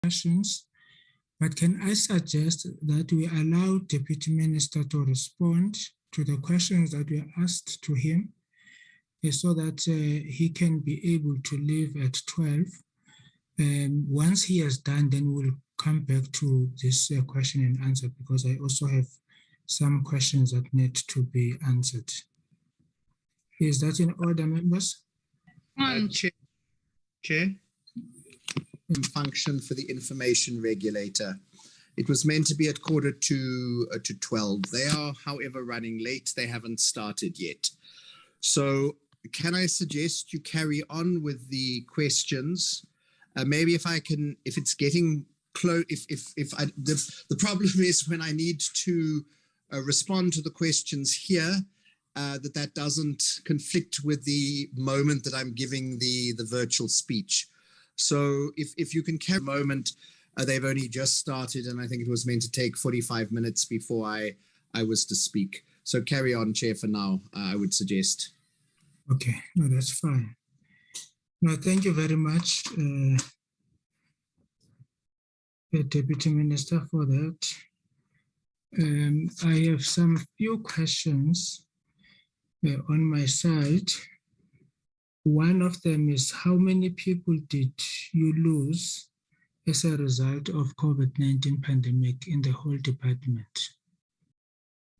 questions, but can I suggest that we allow Deputy Minister to respond to the questions that were asked to him so that he can be able to leave at 12. Once he has done, then we'll come back to this question and answer, because I also have some questions that need to be answered. Is that in order, members? Chair. Function for the information regulator. It was meant to be at 11:45 to 12. They are, however, running late. They haven't started yet. So can I suggest you carry on with the questions? Maybe if it's getting close, the problem is when I need to respond to the questions here, that doesn't conflict with the moment that I'm giving the virtual speech. So if you can carry a moment, they've only just started, and I think it was meant to take 45 minutes before I was to speak. So carry on, Chair, for now, I would suggest. Okay, no, that's fine. No, thank you very much, Deputy Minister, for that. I have some few questions on my side. One of them is, how many people did you lose as a result of COVID-19 pandemic in the whole department?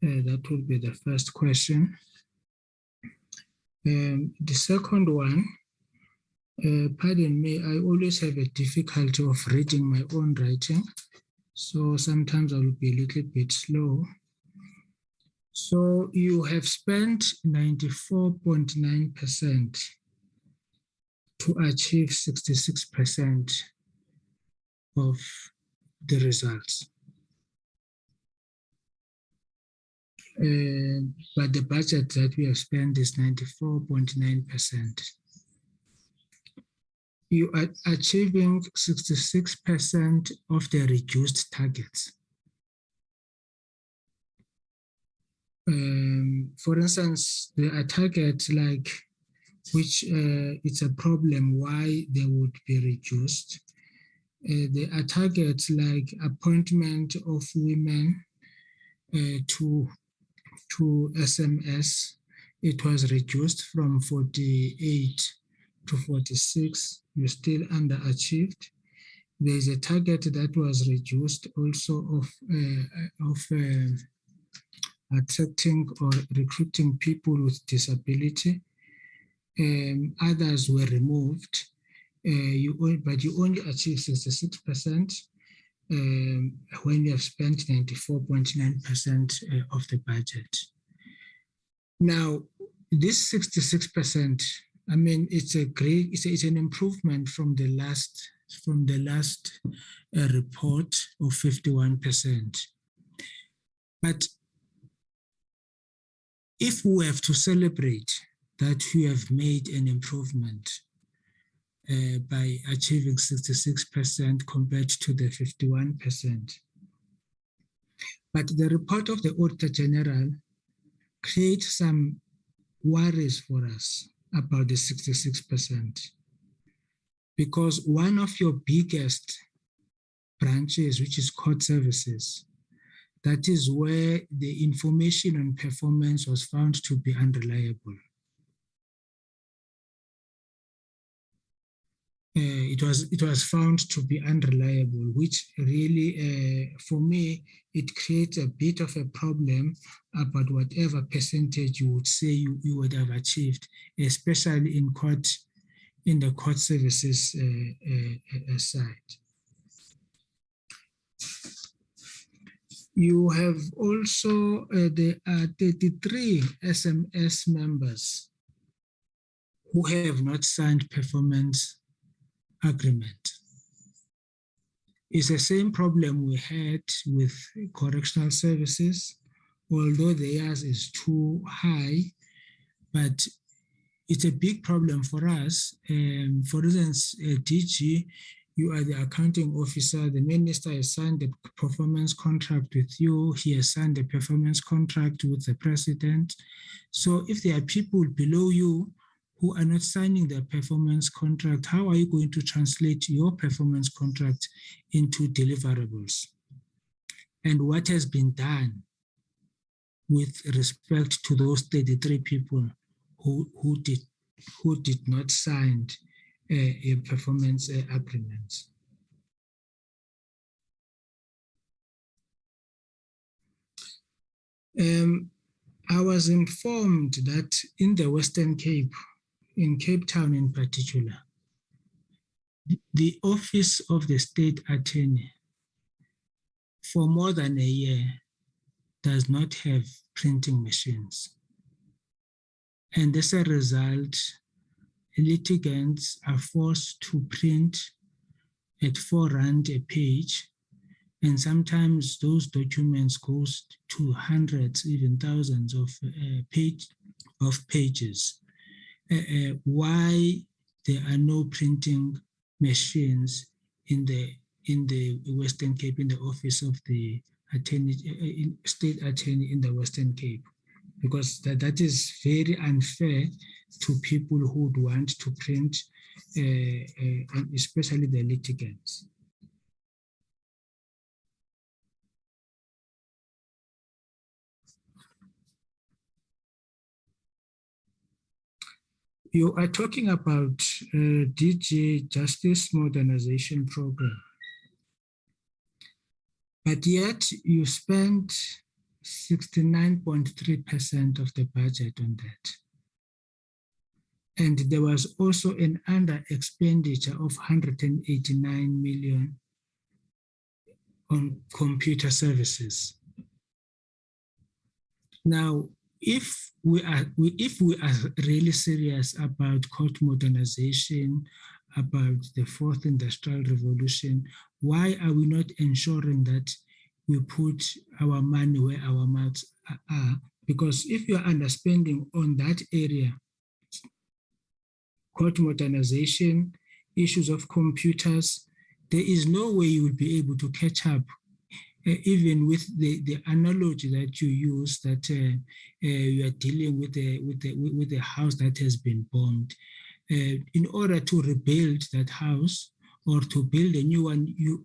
That will be the first question. The second one, pardon me, I always have a difficulty of reading my own writing, so sometimes I will be a little bit slow. So you have spent 94.9% to achieve 66% of the results. But the budget that we have spent is 94.9%. You are achieving 66% of the reduced targets. For instance, there are targets like which it's a problem why they would be reduced. There are targets like appointment of women to SMS. It was reduced from 48 to 46. You still underachieved. There is a target that was reduced also of attracting or recruiting people with disability. Others were removed, but you only achieved 66% when you have spent 94.9% of the budget. Now, this 66%, I mean, it's an improvement from the last report of 51%. But if we have to celebrate that we have made an improvement by achieving 66% compared to the 51%. But the report of the Auditor General creates some worries for us about the 66%. Because one of your biggest branches, which is court services, that is where the information on performance was found to be unreliable. It was found to be unreliable, which really, for me, it creates a bit of a problem about whatever percentage you would say you would have achieved, especially in the court services side. You have also there are 33 SMS members who have not signed performance agreement. It's the same problem we had with correctional services, although theirs is too high, but it's a big problem for us. For instance, DG, you are the accounting officer, the minister has signed a performance contract with you, he has signed a performance contract with the president. So if there are people below you who are not signing their performance contract, how are you going to translate your performance contract into deliverables? And what has been done with respect to those 33 people who did not sign a performance agreement? I was informed that in the Western Cape, in Cape Town in particular, the Office of the State Attorney for more than a year does not have printing machines. And as a result, litigants are forced to print at R4 a page, and sometimes those documents goes to hundreds, even thousands of pages. Why there are no printing machines in the Western Cape, in the Office of the State Attorney in the Western Cape? Because that is very unfair to people who would want to print, and especially the litigants. You are talking about DG Justice Modernization Program, but yet you spent 69.3% of the budget on that. And there was also an under expenditure of 189 million on computer services. Now, if we are really serious about court modernization, about the fourth industrial revolution, why are we not ensuring that we put our money where our mouths are? Because if you are underspending on that area, court modernization, issues of computers, there is no way you will be able to catch up. Even with the analogy that you use, that you are dealing with a house that has been bombed. In order to rebuild that house or to build a new one, you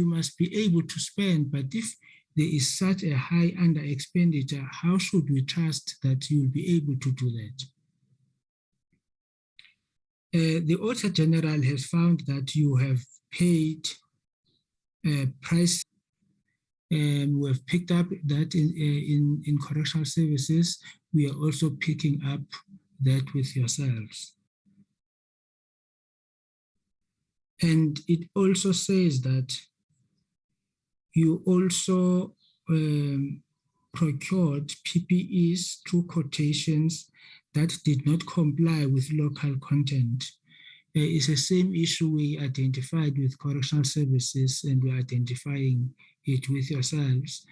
must be able to spend. But if there is such a high under expenditure, how should we trust that you will be able to do that? The Auditor General has found that you have paid price. We have picked up that in correctional services. We are also picking up that with yourselves. And it also says that you also procured PPEs through quotations that did not comply with local content. It's the same issue we identified with correctional services, and we're identifying it with yourselves.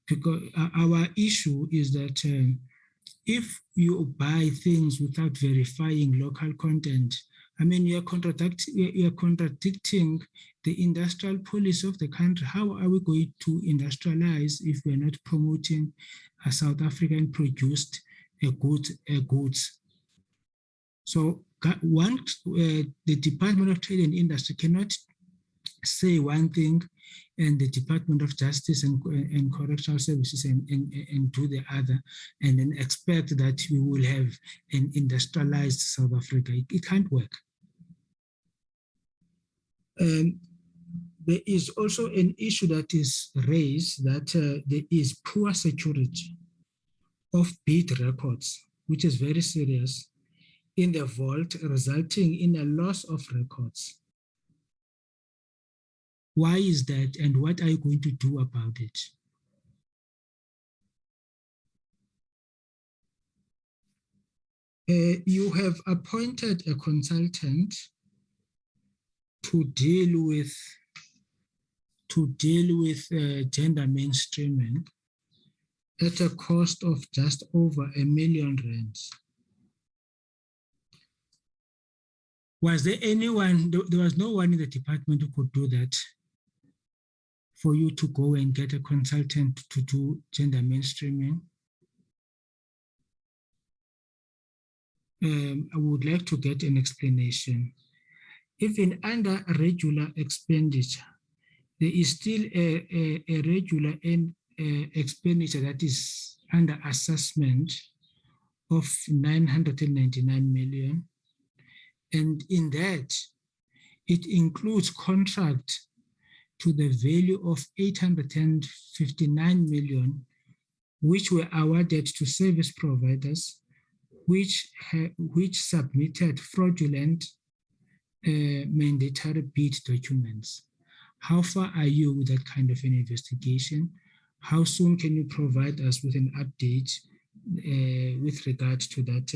Because our issue is that if you buy things without verifying local content, I mean, you're contradicting the industrial policy of the country. How are we going to industrialize if we're not promoting a South African produced goods? So the Department of Trade and Industry cannot say one thing and the Department of Justice and Correctional Services and do the other, and then expect that we will have an industrialized South Africa. It can't work. There is also an issue that is raised that there is poor security of bid records, which is very serious, in the vault, resulting in a loss of records. Why is that, and what are you going to do about it? You have appointed a consultant to deal with gender mainstreaming at a cost of just over R1 million. Was there anyone? There was no one in the department who could do that, for you to go and get a consultant to do gender mainstreaming? I would like to get an explanation. Even under regular expenditure, there is still a regular expenditure that is under assessment of 999 million. And in that, it includes contract to the value of 859 million, which were awarded to service providers, which submitted fraudulent mandatory bid documents. How far are you with that kind of an investigation? How soon can you provide us with an update with regard to that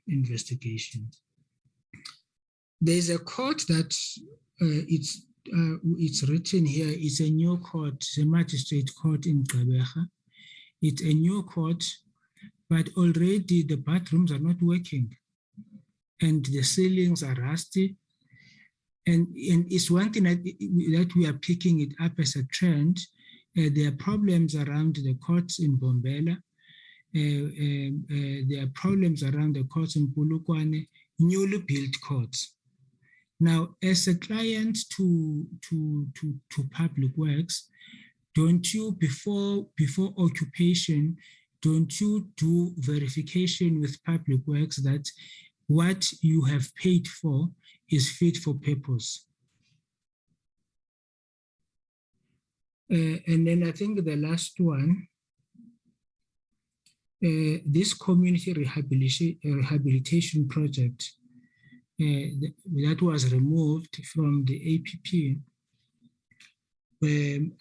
investigation? There's a court that it's written here. It's a new court, the magistrate court in Gqeberha. It's a new court, but already the bathrooms are not working and the ceilings are rusty. And it's one thing that we are picking it up as a trend. There are problems around the courts in Bombela. There are problems around the courts in Polokwane, newly built courts. Now, as a client to public works, don't you, before occupation, don't you do verification with public works that what you have paid for is fit for purpose? And then I think the last one, this community rehabilitation project that was removed from the APP,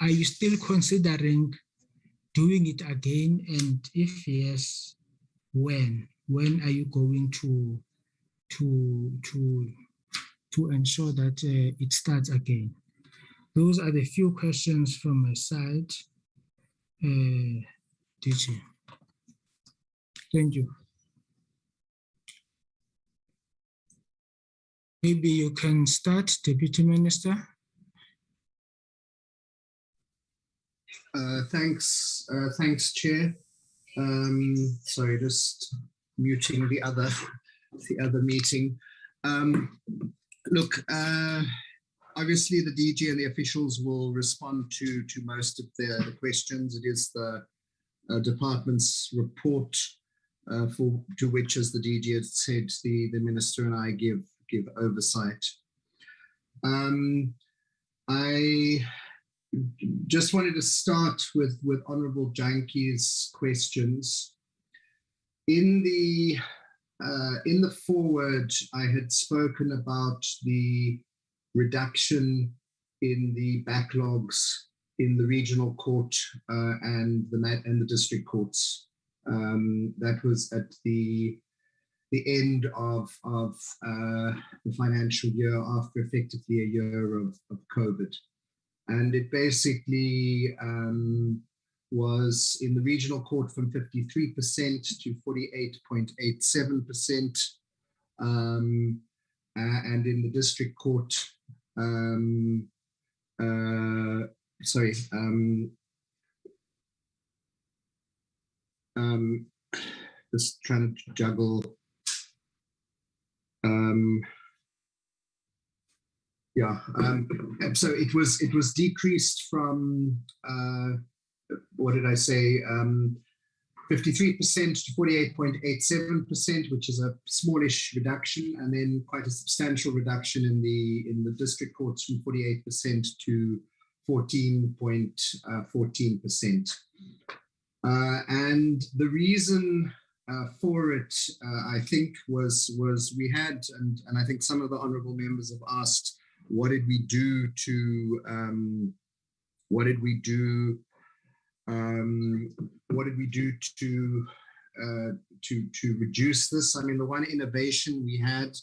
are you still considering doing it again? And if yes, when? When are you going to ensure that it starts again? Those are the few questions from my side. DG. Thank you. Maybe you can start, Deputy Minister. Thanks, Chair. Sorry, just muting the other meeting. Look, obviously the DG and the officials will respond to most of the questions. It is the department's report to which, as the DG had said, the Minister and I give oversight. I just wanted to start with Honourable Janki's questions. In the foreword, I had spoken about the reduction in the backlogs in the regional court and the district courts. That was at the end of the financial year, after effectively a year of COVID. And it basically was in the regional court from 53% to 48.87%, and in the district court, just trying to juggle. So it was decreased from what did I say? 53% to 48.87%, which is a smallish reduction, and then quite a substantial reduction in the district courts from 48% to 14.14%. And the reason for it, I think, was we had, and I think some of the honourable members have asked, what did we do to reduce this? I mean, the one innovation we had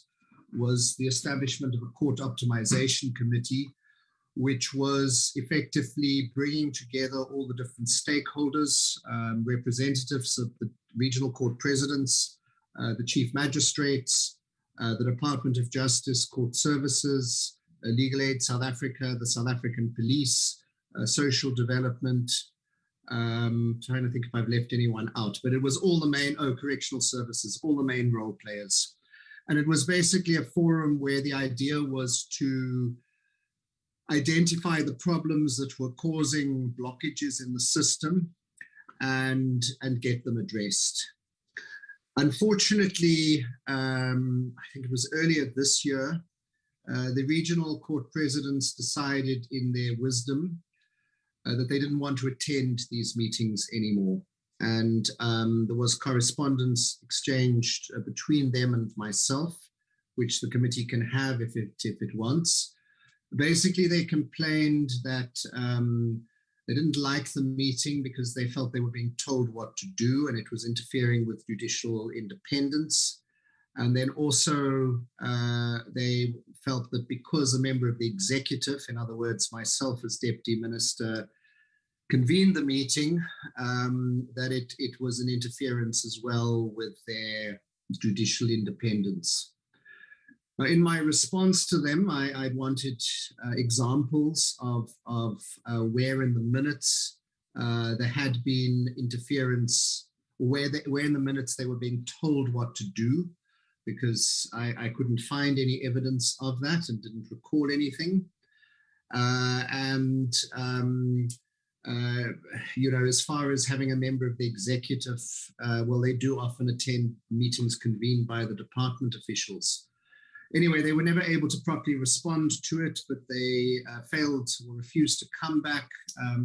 was the establishment of a court optimization committee, which was effectively bringing together all the different stakeholders, representatives of the regional court presidents, the chief magistrates, the Department of Justice, Court Services, Legal Aid South Africa, the South African Police, Social Development. Trying to think if I've left anyone out, but it was all the main, Correctional Services, all the main role players. And it was basically a forum where the idea was to identify the problems that were causing blockages in the system and get them addressed. Unfortunately, I think it was earlier this year, the regional court presidents decided in their wisdom that they didn't want to attend these meetings anymore. And there was correspondence exchanged between them and myself, which the committee can have if it wants. Basically, they complained that they didn't like the meeting because they felt they were being told what to do and it was interfering with judicial independence. And then also they felt that because a member of the executive, in other words, myself as deputy minister, convened the meeting, that it was an interference as well with their judicial independence. Now, in my response to them, I wanted examples of where in the minutes there had been interference, where in the minutes they were being told what to do, because I couldn't find any evidence of that and didn't recall anything. You know, as far as having a member of the executive, well, they do often attend meetings convened by the department officials. Anyway, they were never able to properly respond to it, but they failed or refused to come back.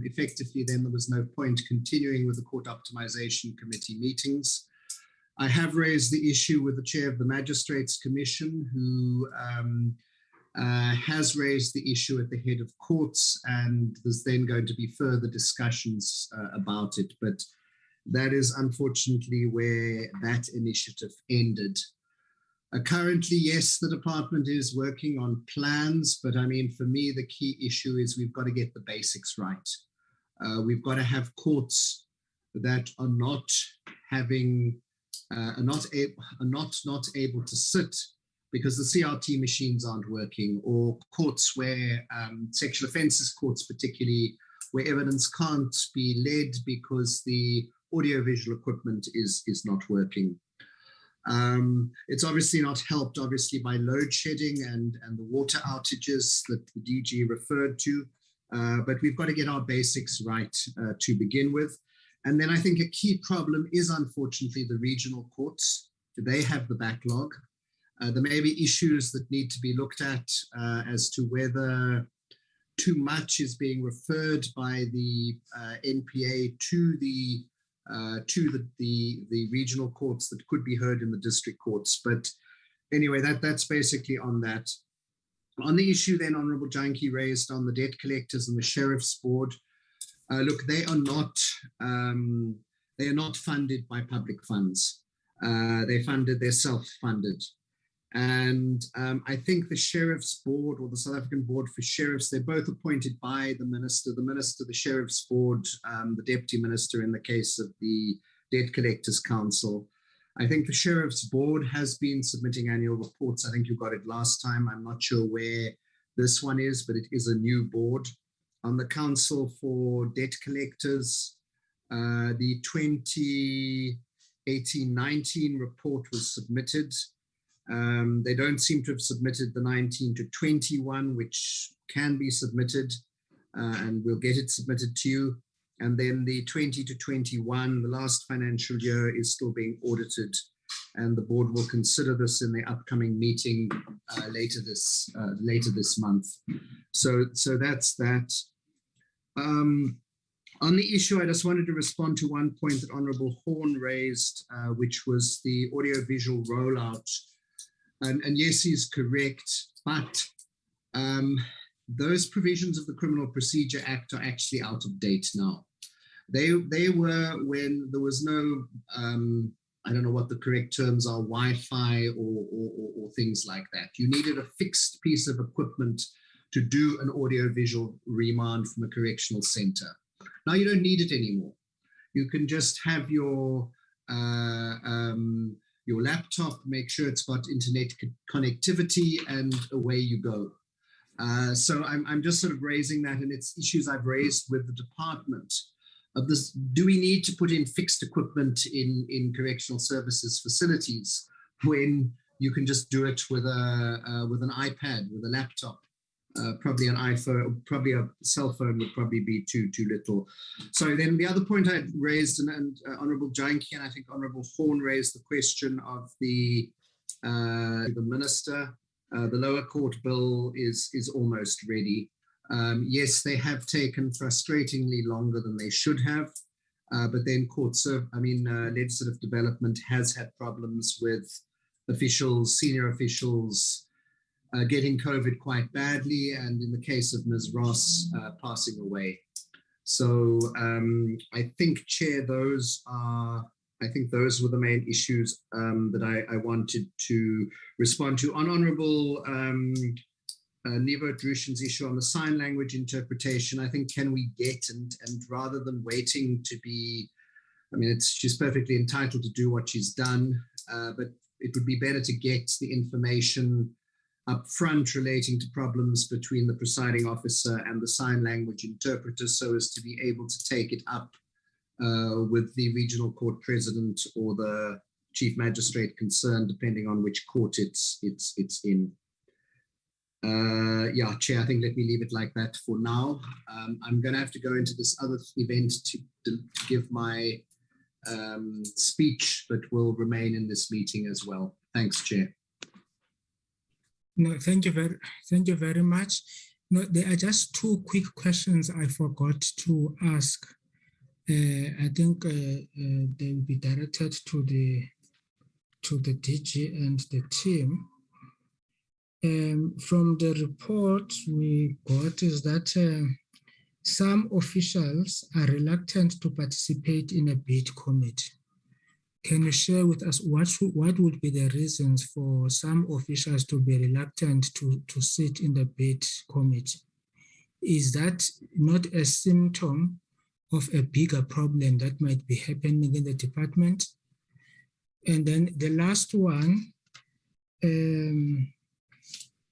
Effectively, then there was no point continuing with the Court Optimization Committee meetings. I have raised the issue with the chair of the Magistrates Commission, who has raised the issue at the head of courts, and there's then going to be further discussions about it. But that is unfortunately where that initiative ended. Currently, yes, the department is working on plans, but I mean, for me, the key issue is we've got to get the basics right. We've got to have courts that are not having, are not able to sit because the CRT machines aren't working, or courts where sexual offences courts particularly, where evidence can't be led because the audiovisual equipment is not working. It's obviously not helped, obviously, by load shedding and the water outages that the DG referred to, but we've got to get our basics right to begin with. And then I think a key problem is, unfortunately, the regional courts. They have the backlog. There may be issues that need to be looked at as to whether too much is being referred by the NPA to the regional courts that could be heard in the district courts. But anyway, that's basically on that. On the issue then Honourable Janki raised on the debt collectors and the Sheriff's Board, look, they are not funded by public funds. They're self-funded. And I think the Sheriff's Board, or the South African Board for Sheriffs, they're both appointed by the Minister, the Sheriff's Board, the Deputy Minister in the case of the Debt Collectors Council. I think the Sheriff's Board has been submitting annual reports. I think you got it last time. I'm not sure where this one is, but it is a new board. On the Council for Debt Collectors, the 2018-19 report was submitted. They don't seem to have submitted the 19 to 21, which can be submitted, and we'll get it submitted to you. And then the 20 to 21, the last financial year, is still being audited, and the board will consider this in the upcoming meeting later this month. So that's that. On the issue, I just wanted to respond to one point that Honourable Horn raised, which was the audiovisual rollout. And yes, he's correct, but those provisions of the Criminal Procedure Act are actually out of date now. They were when there was no, I don't know what the correct terms are, Wi-Fi or things like that. You needed a fixed piece of equipment to do an audiovisual remand from a correctional centre. Now you don't need it anymore. You can just have your laptop, make sure it's got internet connectivity, and away you go. So I'm just sort of raising that, and it's issues I've raised with the department of this. Do we need to put in fixed equipment in correctional services facilities when you can just do it with an iPad, with a laptop. Probably an iPhone, probably a cell phone would probably be too little. So then the other point I raised, and Honourable Janki and I think Honourable Horn raised the question of the minister. The lower court bill is almost ready. Yes, they have taken frustratingly longer than they should have, but then legislative development has had problems with senior officials, getting COVID quite badly, and in the case of Ms. Ross, passing away. So I think, Chair, those were the main issues that I wanted to respond to. On Honourable Nevo Drushin's issue on the sign language interpretation, I think can we get, and rather than waiting to be, she's perfectly entitled to do what she's done, but it would be better to get the information up front relating to problems between the presiding officer and the sign language interpreter, so as to be able to take it up with the regional court president or the chief magistrate concerned, depending on which court it's in. Chair, I think let me leave it like that for now. I'm going to have to go into this other event to give my speech, but will remain in this meeting as well. Thanks, Chair. No, thank you very much. No, there are just two quick questions I forgot to ask. I think they will be directed to the DG and the team. From the report we got is that some officials are reluctant to participate in a bid committee. Can you share with us what would be the reasons for some officials to be reluctant to sit in the bid committee? Is that not a symptom of a bigger problem that might be happening in the department? And then the last one,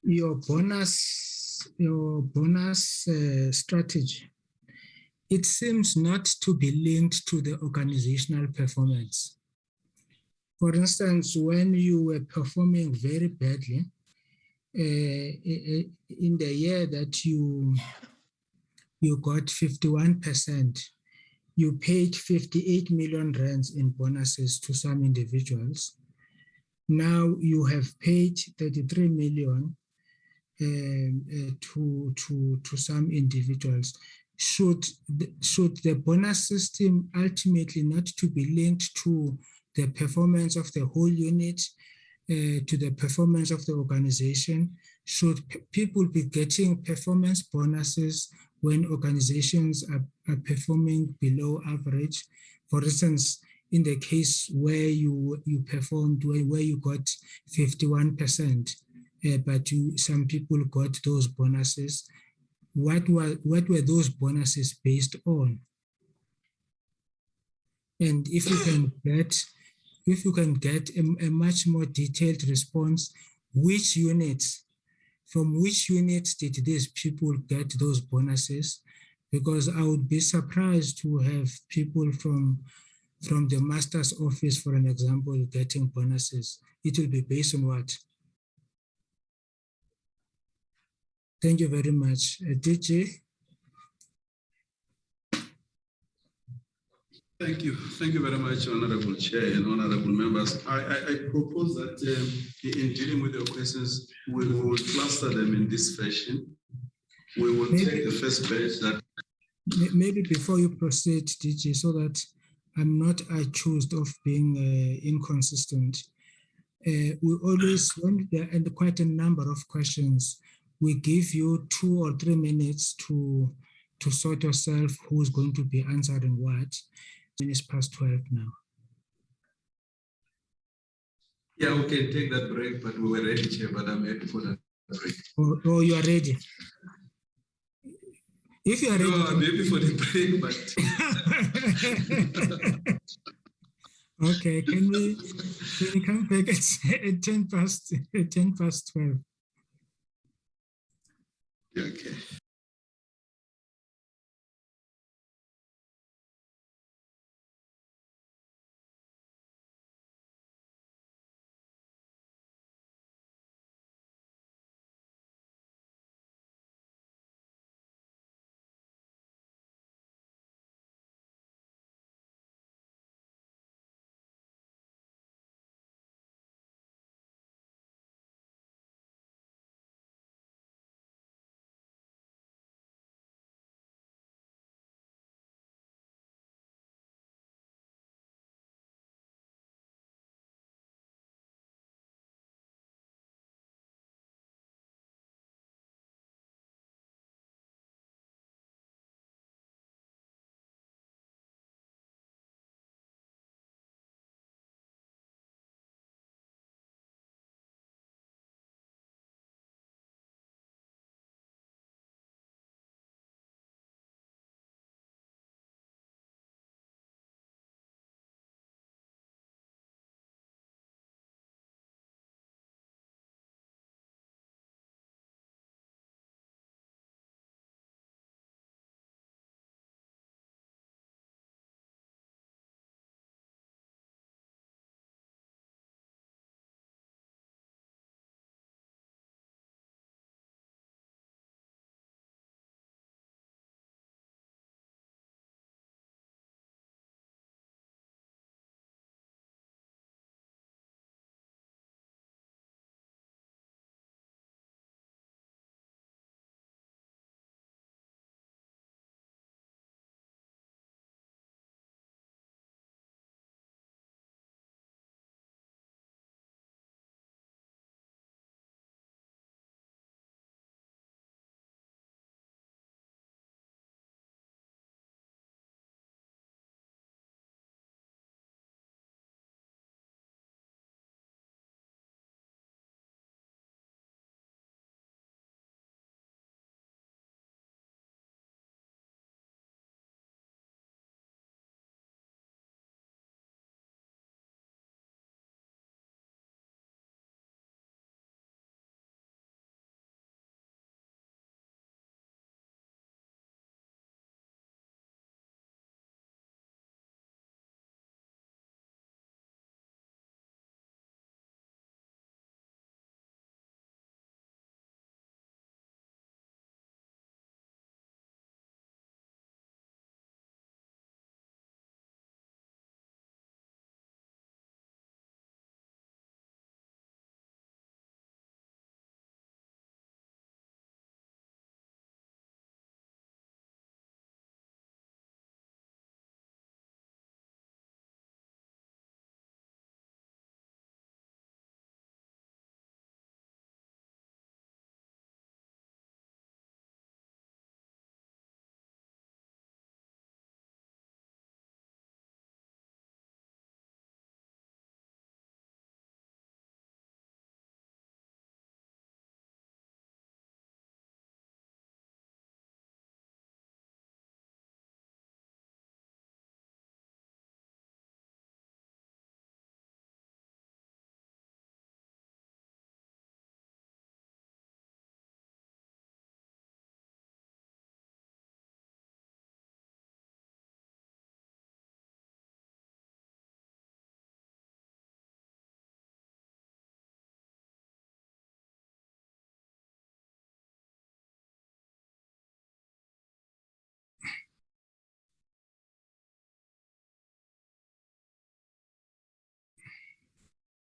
your bonus strategy. It seems not to be linked to the organizational performance. For instance, when you were performing very badly, in the year that you got 51%, you paid 58 million rands in bonuses to some individuals. Now you have paid 33 million to some individuals. Should the bonus system ultimately not to be linked to the performance of the whole unit, to the performance of the organization? Should people be getting performance bonuses when organizations are performing below average? For instance, in the case where you performed, where you got 51%, but some people got those bonuses, what were those bonuses based on? And if you can get a much more detailed response, from which units did these people get those bonuses? Because I would be surprised to have people from the master's office, for an example, getting bonuses. It will be based on what? Thank you very much. DG? Thank you. Thank you very much, Honorable Chair and Honorable Members. I propose that in dealing with your questions, we will cluster them in this fashion. We will take the first batch that... Maybe before you proceed, DG, so that I'm not accused of being inconsistent. We always, when there are quite a number of questions, we give you 2 or 3 minutes to sort yourself who's going to be answering what. It's past 12 now. Yeah, we can take that break, but we were ready, Chair, but I'm happy for that break. Oh, you are ready? If you are ready. No, I'm happy for the break, but... Okay, can we come back at 10 past 12? Yeah, okay.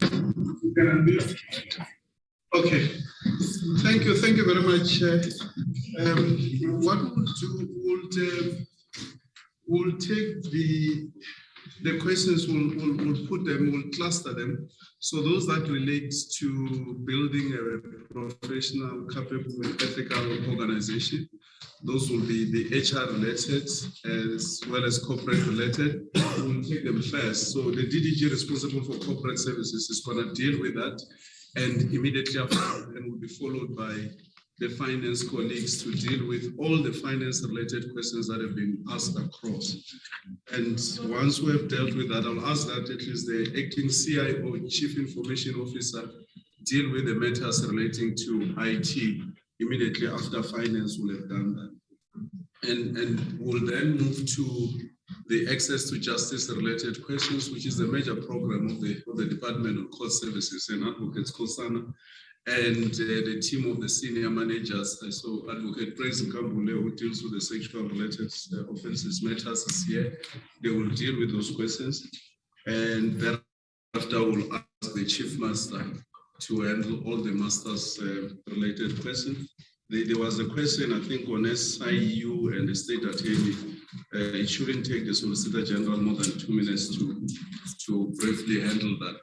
You can unmute. Okay. Thank you very much. What we'll do, we'll take the questions, we'll put them, we'll cluster them. So those that relate to building a professional, capable, and ethical organization, those will be the HR related as well as corporate related. We'll take them first. So the DDG responsible for corporate services is going to deal with that, and immediately after, and will be followed by the finance colleagues to deal with all the finance related questions that have been asked across. And once we have dealt with that, I'll ask that at least the acting CIO, Chief Information Officer, deal with the matters relating to IT immediately after finance will have done that. And we'll then move to the access to justice related questions, which is the major program of the Department of Court Services and Advocates Kosana, and the team of the senior managers. So Advocate Praise Nkambule, who deals with the sexual related offenses matters, is here. They will deal with those questions. And thereafter, we'll ask the Chief Master to handle all the masters related questions. There was a question, I think, on SIU and the State Attorney. It shouldn't take the Solicitor General more than 2 minutes to briefly handle that.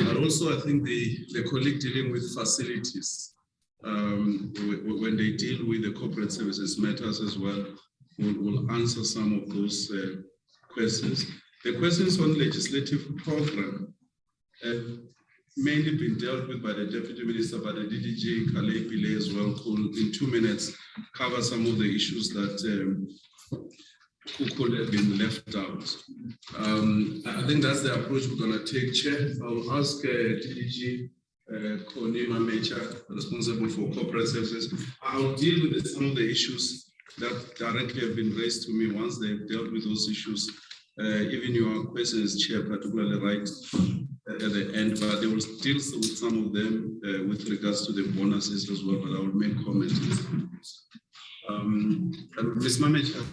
But also, I think the colleague dealing with facilities, when they deal with the corporate services matters as well, will answer some of those questions. The questions on legislative program have mainly been dealt with by the Deputy Minister, by the DDG, Kalei Pile as well, who in 2 minutes cover some of the issues that could have been left out. I think that's the approach we're going to take, Chair. I'll ask DDG Konima Mecha, responsible for corporate services. I'll deal with some of the issues that directly have been raised to me once they've dealt with those issues. Even your questions, Chair, particularly right at the end, but they will deal with some of them with regards to the bonuses as well, but I will make comments. Ms. Mamecha,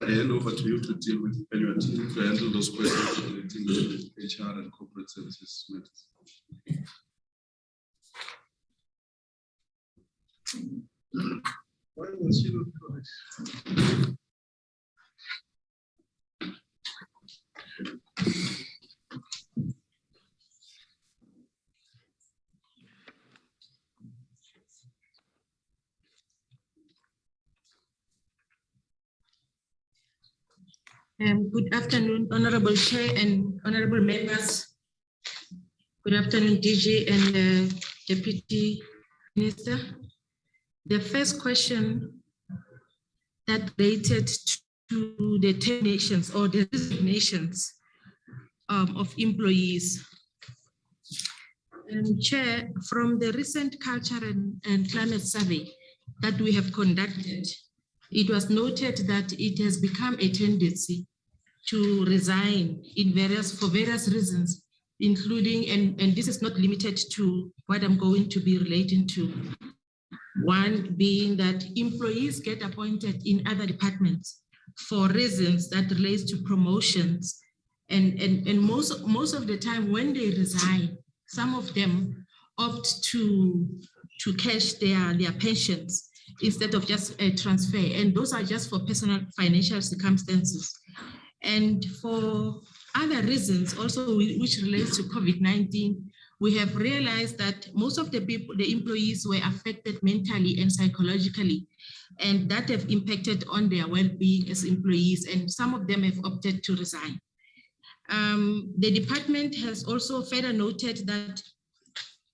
I hand over to you to deal with your team to handle those questions relating to HR and corporate services matters. Why was she not correct? Good afternoon, Honorable Chair and Honorable members. Good afternoon, DG and Deputy Minister. The first question that related to the terminations or the resignations of employees. Chair, from the recent culture and climate survey that we have conducted, it was noted that it has become a tendency to resign for various reasons, including, and this is not limited to what I'm going to be relating to. One being that employees get appointed in other departments for reasons that relates to promotions. And most of the time when they resign, some of them opt to cash their pensions instead of just a transfer. And those are just for personal financial circumstances. And for other reasons also, which relates to COVID-19, we have realized that most of the employees were affected mentally and psychologically, and that have impacted on their well-being as employees, and some of them have opted to resign. The department has also further noted that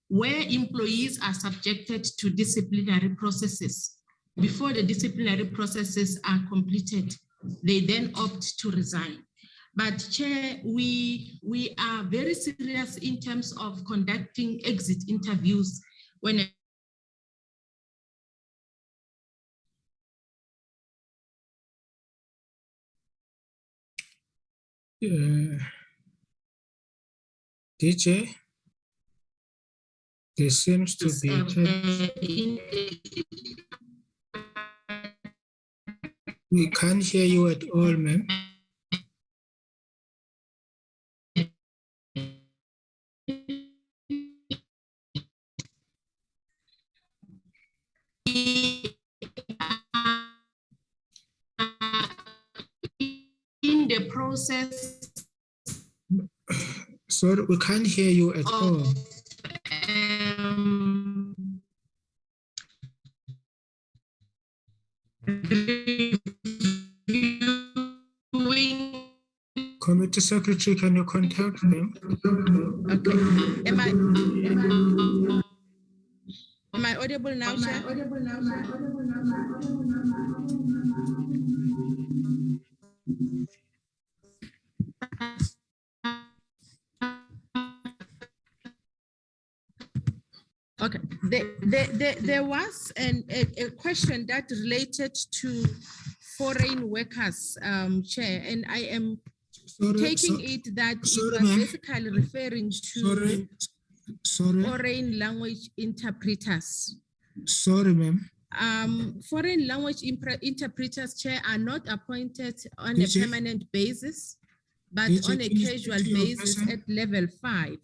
where employees are subjected to disciplinary processes, before the disciplinary processes are completed, they then opt to resign. But Chair, we are very serious in terms of conducting exit interviews when DJ, there seems to be we can't hear you at all, ma'am. the process. Sorry, we can't hear you at all. Committee Secretary, can you contact them? Okay. Am I audible now, Chair? Okay. There was a question that related to foreign workers, Chair, and I am taking it that it was basically referring to foreign language interpreters. Sorry, ma'am. Foreign language interpreters, Chair, are not appointed on a permanent basis, but on a casual basis at level 5.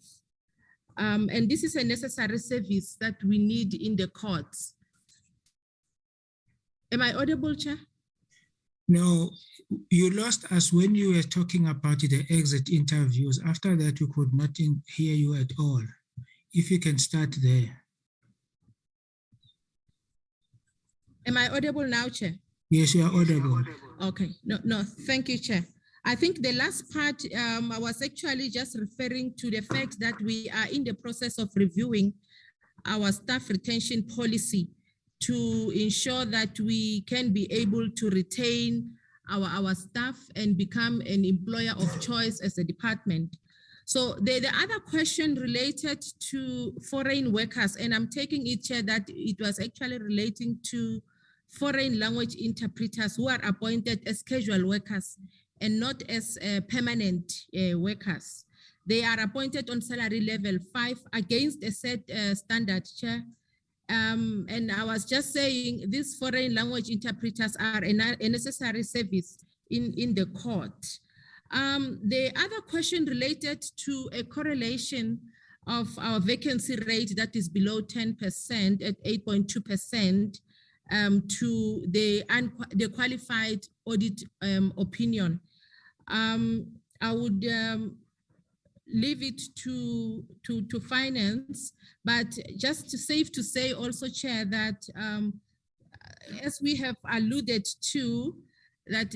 And this is a necessary service that we need in the courts. Am I audible, Chair? No, you lost us when you were talking about the exit interviews. After that, we could not hear you at all. If you can start there. Am I audible now, Chair? Yes, you are audible. Okay, no, thank you, Chair. I think the last part, I was actually just referring to the fact that we are in the process of reviewing our staff retention policy to ensure that we can be able to retain our staff and become an employer of choice as a department. So the other question related to foreign workers, and I'm taking it, Chair, that it was actually relating to foreign language interpreters who are appointed as casual workers and not as permanent workers. They are appointed on salary level 5 against a set standard, Chair. And I was just saying these foreign language interpreters are a necessary service in the court. The other question related to a correlation of our vacancy rate that is below 10% at 8.2% to the qualified audit opinion. I would leave it to finance, but just safe to say also, Chair, that as we have alluded to, that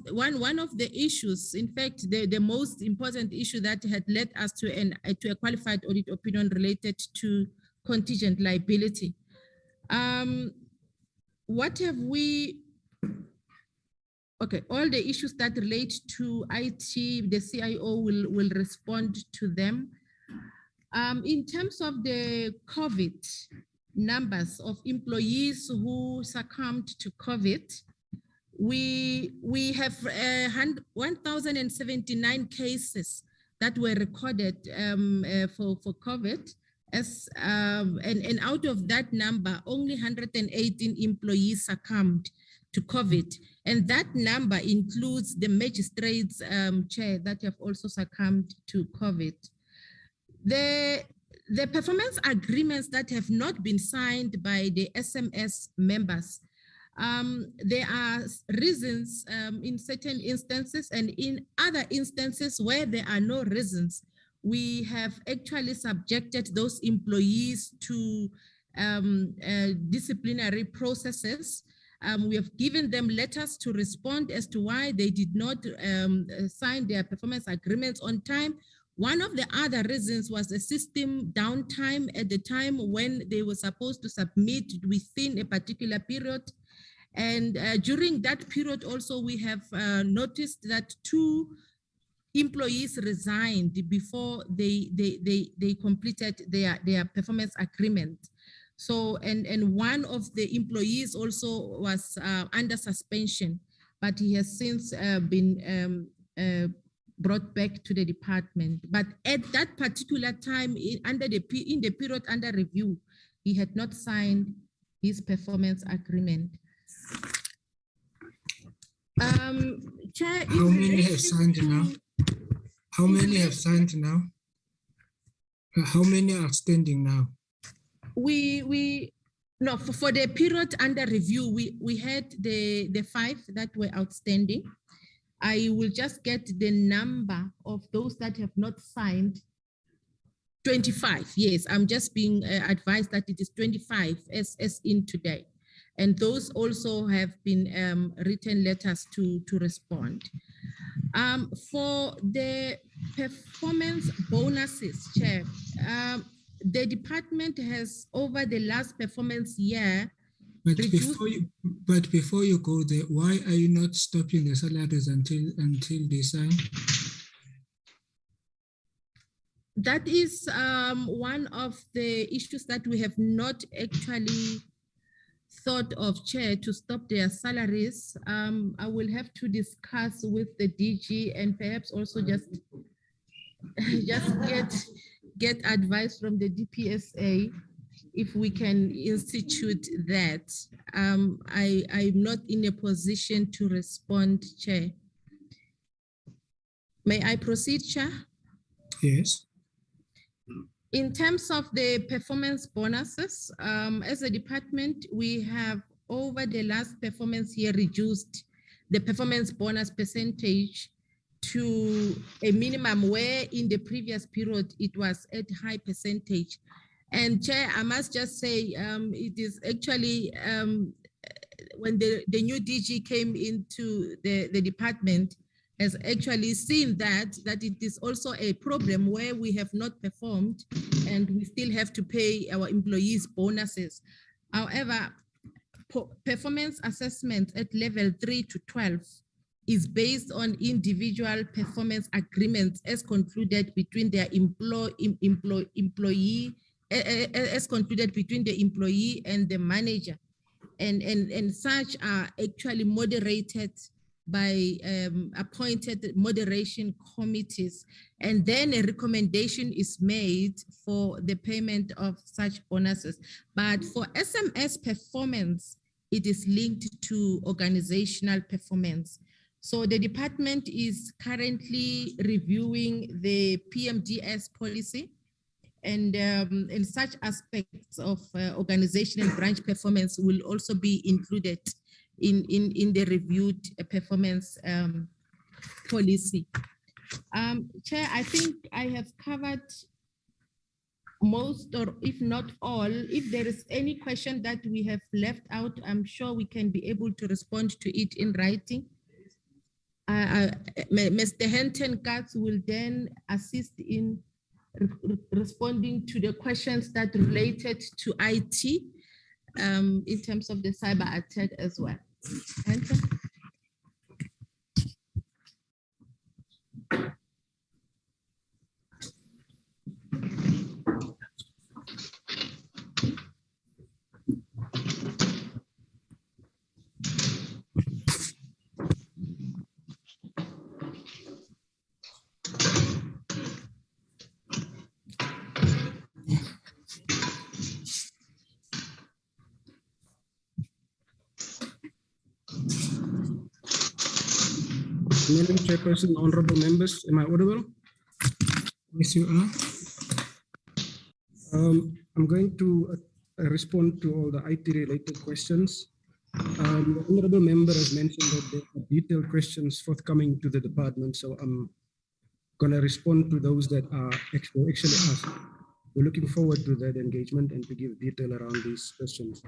one of the issues, in fact, the most important issue that had led us to a qualified audit opinion related to contingent liability. What have we? Okay, all the issues that relate to IT, the CIO will respond to them. In terms of the COVID numbers of employees who succumbed to COVID, we have 1,079 cases that were recorded for COVID. And out of that number, only 118 employees succumbed to COVID. And that number includes the magistrates, Chair, that have also succumbed to COVID. The performance agreements that have not been signed by the SMS members, there are reasons in certain instances, and in other instances where there are no reasons, we have actually subjected those employees to disciplinary processes. We have given them letters to respond as to why they did not sign their performance agreements on time. One of the other reasons was a system downtime at the time when they were supposed to submit within a particular period. And during that period also, we have noticed that 2 employees resigned before they completed their performance agreement. So, and one of the employees also was under suspension, but he has since been brought back to the department. But at that particular time, in the period under review, he had not signed his performance agreement. Chair, how many have signed now? How many have signed now? How many are outstanding now? No, for the period under review, we had the 5 that were outstanding. I will just get the number of those that have not signed. 25, yes, I'm just being advised that it is 25 as in today. And those also have been written letters to respond. For the performance bonuses, Chair, the department has over the last performance year. But before you go there, why are you not stopping the salaries until they sign? That is one of the issues that we have not actually thought of, Chair, to stop their salaries. I will have to discuss with the DG and perhaps also just get advice from the DPSA if we can institute that. I'm not in a position to respond, Chair. May I proceed, Chair? Yes. In terms of the performance bonuses, as a department, we have over the last performance year reduced the performance bonus percentage to a minimum where in the previous period it was at high percentage. And Chair, I must just say it is actually when the new DG came into the department, has actually seen that it is also a problem where we have not performed and we still have to pay our employees bonuses. However, performance assessment at level 3 to 12 is based on individual performance agreements as concluded between their employee, as concluded between the employee and the manager. And such are actually moderated by appointed moderation committees, and then a recommendation is made for the payment of such bonuses. But for SMS performance, it is linked to organizational performance. So the department is currently reviewing the PMDS policy, and in such aspects of organizational branch performance will also be included in the reviewed performance policy. Chair, I think I have covered most, or if not all. If there is any question that we have left out, I'm sure we can be able to respond to it in writing. Mr. Henton Katz will then assist in responding to the questions that related to IT in terms of the cyber attack as well. Henton? Madam Chairperson, honorable members, am I audible? Yes, you are. I'm going to respond to all the IT-related questions. The honorable member has mentioned that there are detailed questions forthcoming to the department, so I'm going to respond to those that are actually asked. We're looking forward to that engagement and to give detail around these questions.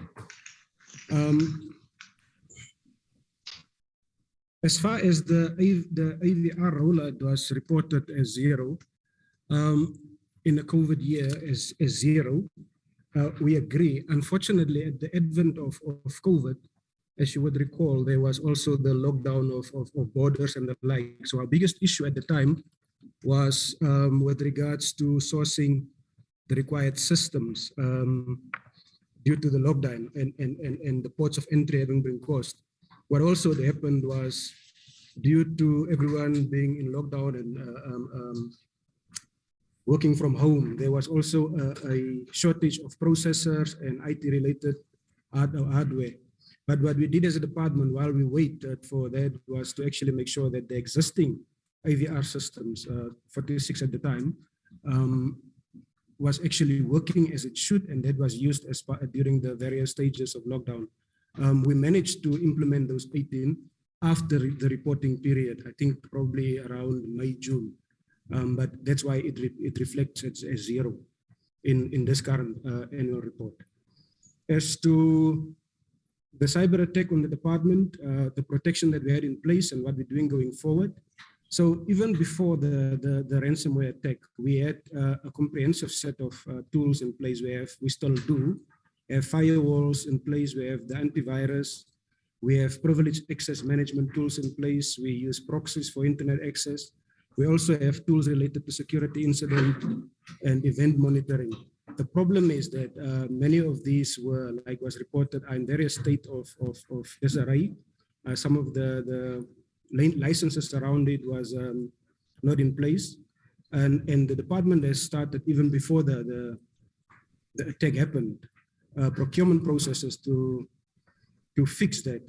As far as the AVR rollout was reported as zero, in the COVID year as zero, we agree. Unfortunately, at the advent of COVID, as you would recall, there was also the lockdown of borders and the like. So our biggest issue at the time was with regards to sourcing the required systems due to the lockdown and the ports of entry having been closed. What also happened was, due to everyone being in lockdown and working from home, there was also a shortage of processors and IT-related hardware. But what we did as a department while we waited for that was to actually make sure that the existing AVR systems, 46 at the time, was actually working as it should, and that was used as part during the various stages of lockdown. We managed to implement those 18, after the reporting period, I think probably around May, June. But that's why it reflects as zero in this current annual report. As to the cyber attack on the department, the protection that we had in place and what we're doing going forward. So even before the ransomware attack, we had a comprehensive set of tools in place. We still do have firewalls in place. We have the antivirus. We have privileged access management tools in place. We use proxies for internet access. We also have tools related to security incident and event monitoring. The problem is that many of these were, like was reported, in various state of disarray. Some of the licenses around it was not in place. And the department has started, even before the attack happened, procurement processes to fix that.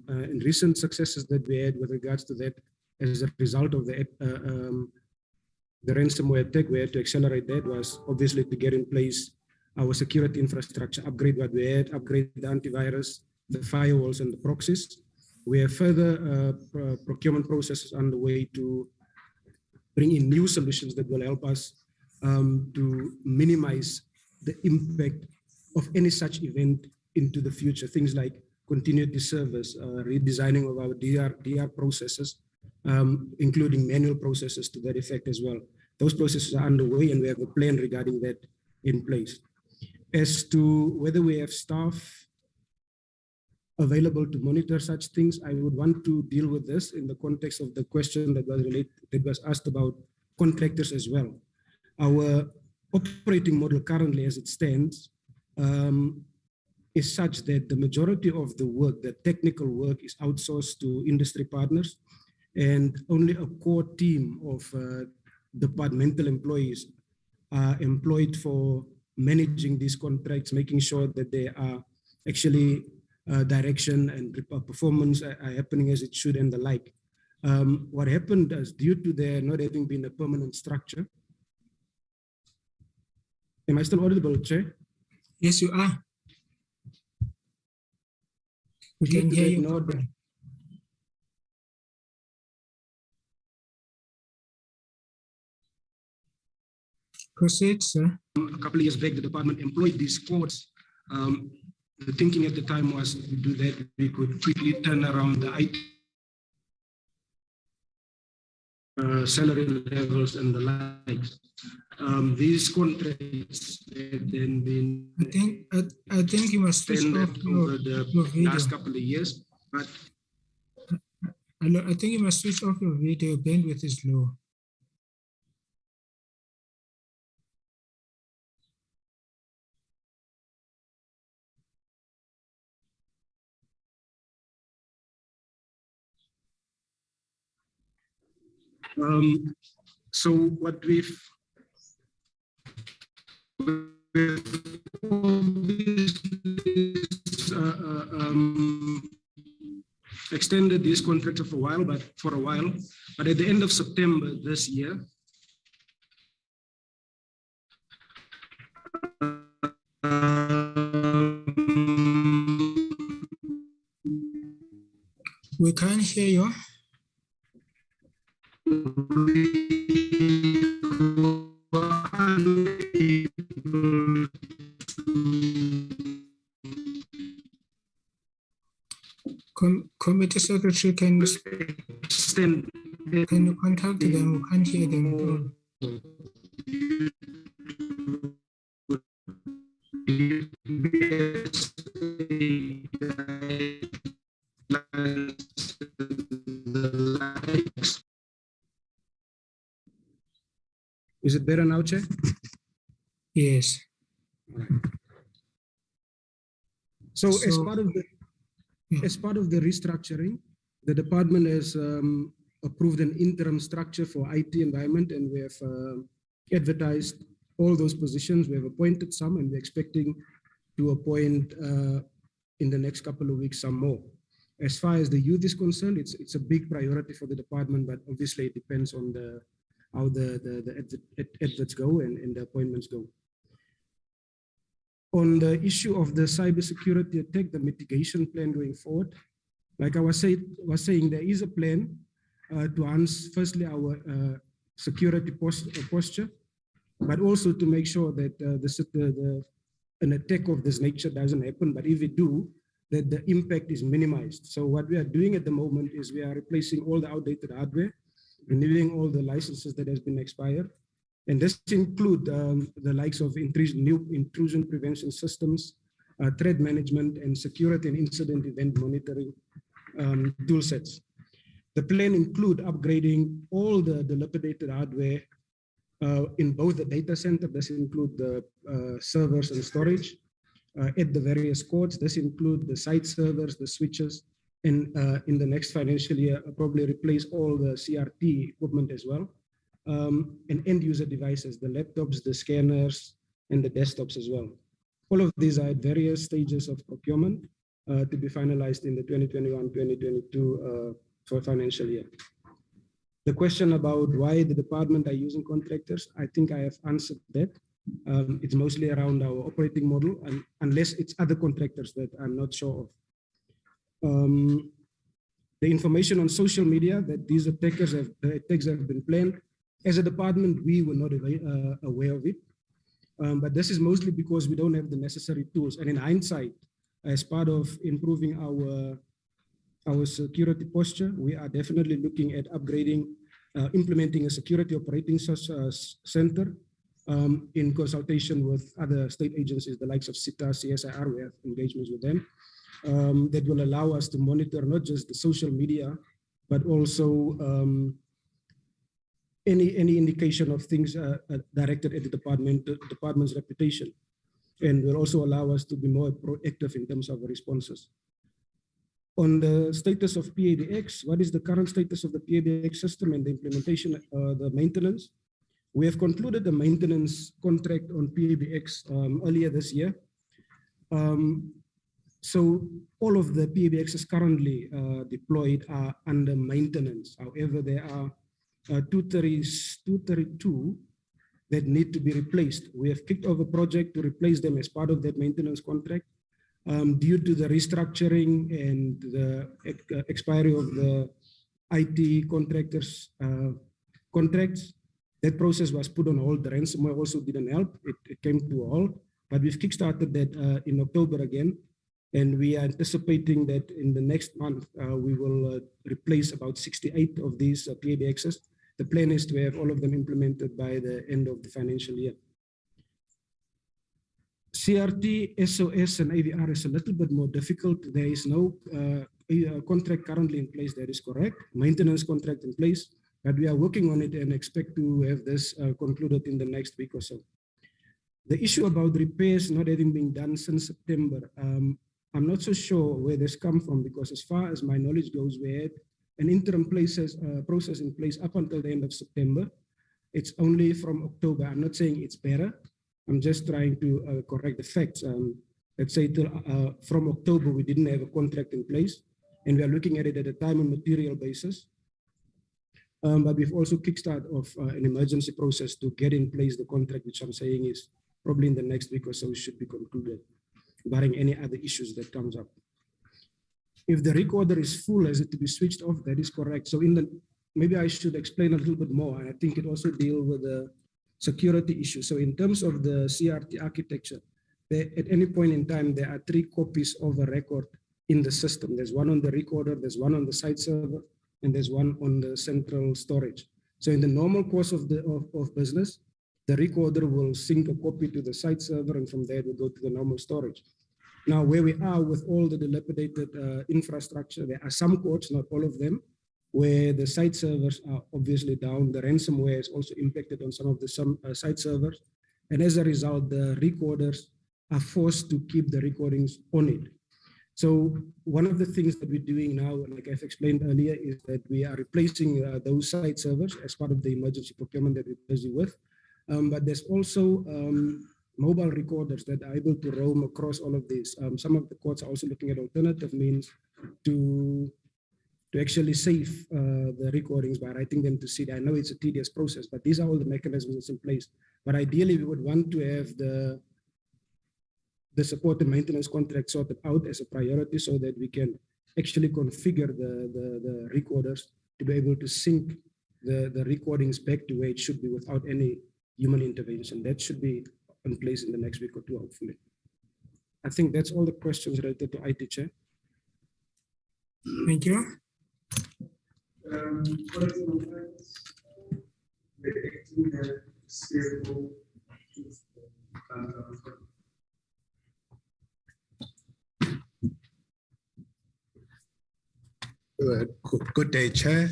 And recent successes that we had with regards to that, as a result of the ransomware attack, we had to accelerate that, was obviously to get in place our security infrastructure, upgrade what we had, upgrade the antivirus, the firewalls and the proxies. We have further procurement processes underway to bring in new solutions that will help us to minimize the impact of any such event into the future. Things like continuity service, redesigning of our DR processes, including manual processes to that effect as well. Those processes are underway and we have a plan regarding that in place. As to whether we have staff available to monitor such things, I would want to deal with this in the context of the question that was asked about contractors as well. Our operating model currently as it stands is such that the majority of the work, the technical work, is outsourced to industry partners, and only a core team of departmental employees are employed for managing these contracts, making sure that they are actually direction and performance are happening as it should and the like. What happened is, due to there not having been a permanent structure. Am I still audible, Chair? Yes, you are. We can hear you. Proceed, sir. A couple of years back, the department employed these courts. The thinking at the time was, to do that, we could quickly turn around the IT salary levels and the likes. These contracts have then been. I think you must switch off over the last couple of years, but I think you must switch off your video. Bandwidth is low. So what we've extended this contract for a while, but at the end of September this year, we can't hear you. Committee Secretary, can you contact them? We can't hear them. Is it better now, Chair? Yes. Right. So as part of the restructuring, the department has approved an interim structure for IT environment, and we have advertised all those positions. We have appointed some, and we're expecting to appoint in the next couple of weeks some more. As far as the youth is concerned, it's a big priority for the department, but obviously it depends on how the adverts go and the appointments go. On the issue of the cybersecurity attack, the mitigation plan going forward, Like I was saying, there is a plan to enhance firstly our security posture, but also to make sure that an attack of this nature doesn't happen. But if it do, that the impact is minimized. So what we are doing at the moment is we are replacing all the outdated hardware, renewing all the licenses that has been expired. And this include the likes of new intrusion prevention systems, threat management, and security and incident event monitoring tool sets. The plan include upgrading all the dilapidated hardware in both the data center. This include the servers and storage at the various courts. This include the site servers, the switches, and in the next financial year, probably replace all the CRT equipment as well. And end user devices, the laptops, the scanners, and the desktops as well. All of these are at various stages of procurement to be finalized in the 2021-2022 for financial year. The question about why the department are using contractors, I think I have answered that. It's mostly around our operating model, and unless it's other contractors that I'm not sure of. The information on social media that these attacks have been planned, as a department, we were not aware of it. But this is mostly because we don't have the necessary tools. And in hindsight, as part of improving our security posture, we are definitely looking at upgrading, implementing a security operating center in consultation with other state agencies, the likes of CITA, CSIR. We have engagements with them that will allow us to monitor not just the social media, but also any indication of things directed at the department's reputation, and will also allow us to be more proactive in terms of responses. On the status of PABX, what is the current status of the PABX system and the implementation, the maintenance? We have concluded the maintenance contract on PABX earlier this year. So all of the PABXs currently deployed are under maintenance. However, there are 232 that need to be replaced. We have kicked off a project to replace them as part of that maintenance contract. Due to the restructuring and the expiry of the IT contractors' contracts, that process was put on hold. The ransomware also didn't help. It came to a halt, but we've kickstarted that in October again. And we are anticipating that in the next month, we will replace about 68 of these PABXs. The plan is to have all of them implemented by the end of the financial year. CRT, SOS, and AVR is a little bit more difficult. There is no contract currently in place, that is correct. Maintenance contract in place, but we are working on it and expect to have this concluded in the next week or so. The issue about repairs not having been done since September, I'm not so sure where this comes from, because as far as my knowledge goes, we had an interim process in place up until the end of September. It's only from October. I'm not saying it's better. I'm just trying to correct the facts. Let's say from October, we didn't have a contract in place, and we are looking at it at a time and material basis. But we've also kickstarted off an emergency process to get in place the contract, which I'm saying is probably in the next week or so should be concluded, barring any other issues that comes up. If the recorder is full, has it to be switched off? That is correct. So maybe I should explain a little bit more. And I think it also deals with the security issue. So in terms of the CRT architecture, at any point in time, there are 3 copies of a record in the system. There's one on the recorder, there's one on the site server, and there's one on the central storage. So in the normal course of business, the recorder will sync a copy to the site server, and from there it will go to the normal storage. Now, where we are with all the dilapidated infrastructure, there are some courts, not all of them, where the site servers are obviously down. The ransomware is also impacted on some of the site servers. And as a result, the recorders are forced to keep the recordings on it. So one of the things that we're doing now, like I've explained earlier, is that we are replacing those site servers as part of the emergency procurement that we're busy with. But there's also mobile recorders that are able to roam across all of these. Some of the courts are also looking at alternative means to actually save the recordings by writing them to CD. I know it's a tedious process, but these are all the mechanisms that's in place. But ideally, we would want to have the support and maintenance contract sorted out as a priority so that we can actually configure the recorders to be able to sync the recordings back to where it should be without any human intervention. That should be in place in the next week or two, hopefully. I think that's all the questions related to IT, Chair. Thank you. Good day, Chair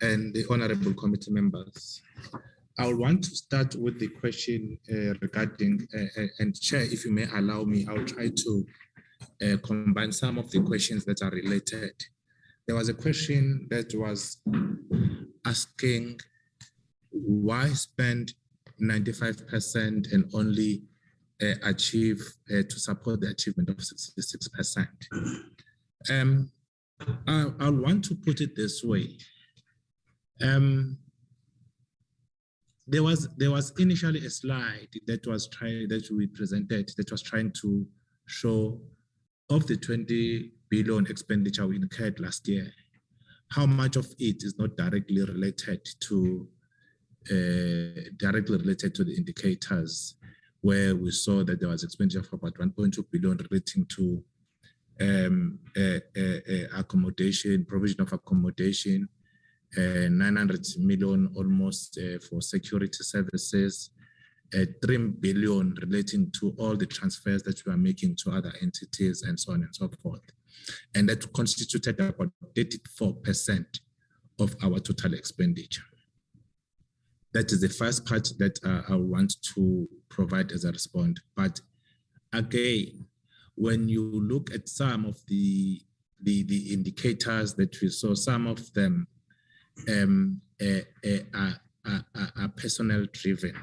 and the honorable committee members. I will want to start with the question regarding, and Chair, if you may allow me, I'll try to combine some of the questions that are related. There was a question that was asking why spend 95% and only achieve to support the achievement of 66%. I want to put it this way. There was initially a slide that we presented that was trying to show of the 20 billion expenditure we incurred last year, how much of it is not directly related to the indicators, where we saw that there was expenditure of about 1.2 billion relating to accommodation, provision of accommodation, 900 million almost for security services, 3 billion relating to all the transfers that we are making to other entities and so on and so forth. And that constituted about 34% of our total expenditure. That is the first part that I want to provide as a response. But again, when you look at some of the indicators that we saw, some of them are personnel driven.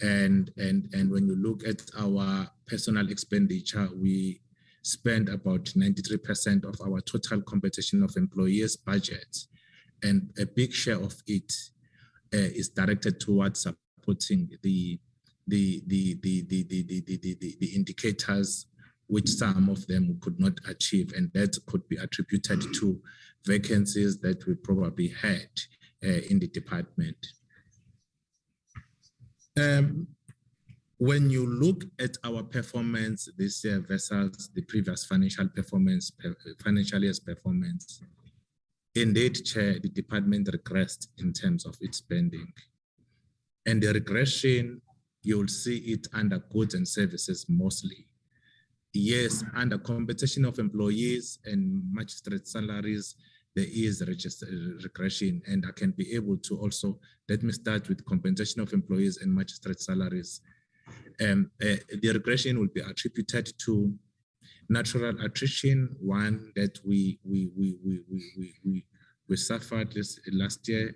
And when you look at our personal expenditure, we spend about 93% of our total compensation of employees budget, and a big share of it is directed towards supporting the indicators, which some of them could not achieve, and that could be attributed to vacancies that we probably had in the department. When you look at our performance this year versus the previous financial year's performance, indeed, Chair, the department regressed in terms of its spending. And the regression, you'll see it under goods and services mostly. Yes, under compensation of employees and magistrate salaries, there is regression, and I can be able to also, let me start with compensation of employees and magistrate salaries. The regression will be attributed to natural attrition, one that we suffered this last year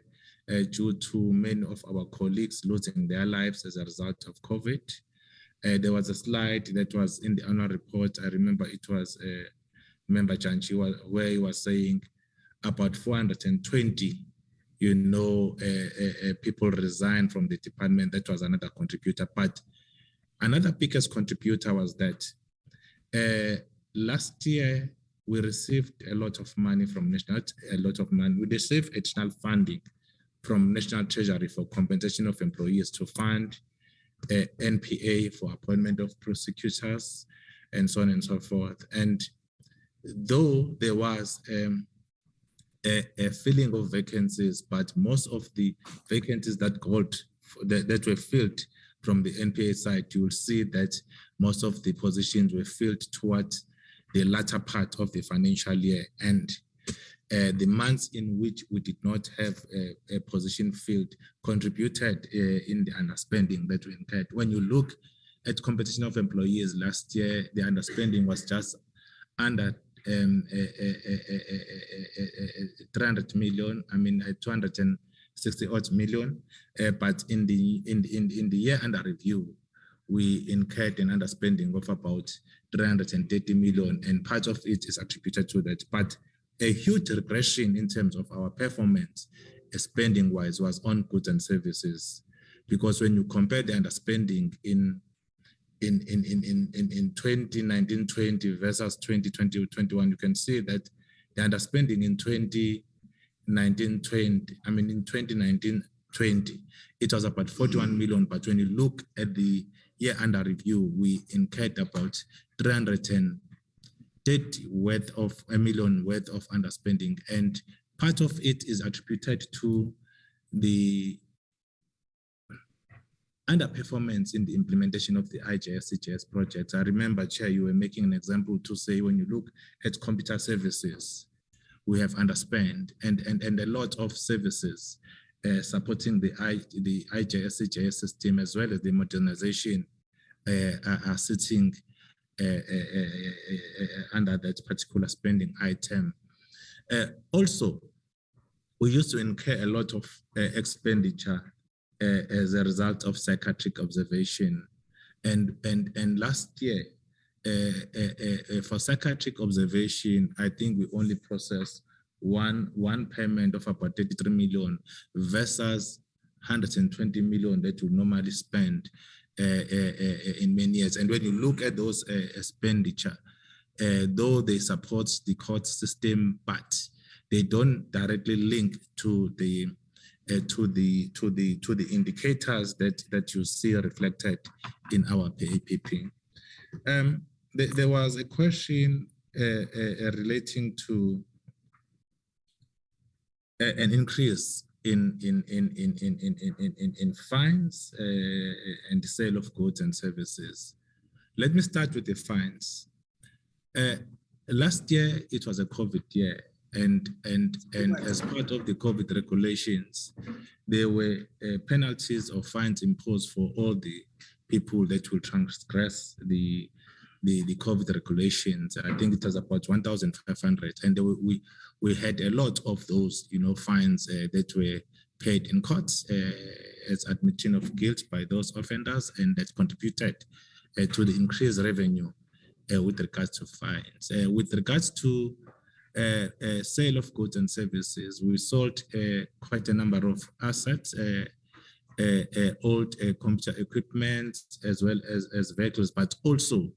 due to many of our colleagues losing their lives as a result of COVID. There was a slide that was in the annual report. I remember it was Member Janchi, where he was saying about 420, people resigned from the department. That was another contributor. But another biggest contributor was that last year we received a lot of money from we received additional funding from National Treasury for compensation of employees to fund NPA for appointment of prosecutors and so on and so forth. And though there was a filling of vacancies, but most of the vacancies that were filled from the NPA side, you will see that most of the positions were filled towards the latter part of the financial year. And the months in which we did not have a position filled contributed in the underspending that we incurred. When you look at compensation of employees last year, the underspending was just under 300 million, 260 odd million, but in the year under review, we incurred an underspending of about 330 million, and part of it is attributed to that. But a huge regression in terms of our performance, spending-wise, was on goods and services, because when you compare the underspending in 2019-20 versus 2020-21, you can see that The underspending in 2019-20, it was about 41 million. But when you look at the year under review, we incurred about 330 million worth of underspending. And part of it is attributed to the underperformance in the implementation of the IJS-CJS projects. I remember, Chair, you were making an example to say when you look at computer services, we have underspent, and a lot of services supporting the IJS-CJS system as well as the modernization are sitting under that particular spending item. Also, we used to incur a lot of expenditure as a result of psychiatric observation. And last year, for psychiatric observation, I think we only processed one payment of about 33 million versus 120 million that we normally spend in many years. And when you look at those expenditure, though they support the court system, but they don't directly link to the indicators that you see reflected in our PAPP. There was a question relating to an increase in fines and the sale of goods and services. Let me start with the fines. Last year it was a COVID year. And as part of the COVID regulations, there were penalties or fines imposed for all the people that will transgress the COVID regulations. I think it was about 1,500, and we had a lot of those, fines that were paid in court as admission of guilt by those offenders, and that contributed to the increased revenue with regards to fines. With regards to sale of goods and services, we sold quite a number of assets, old computer equipment as well as vehicles, but also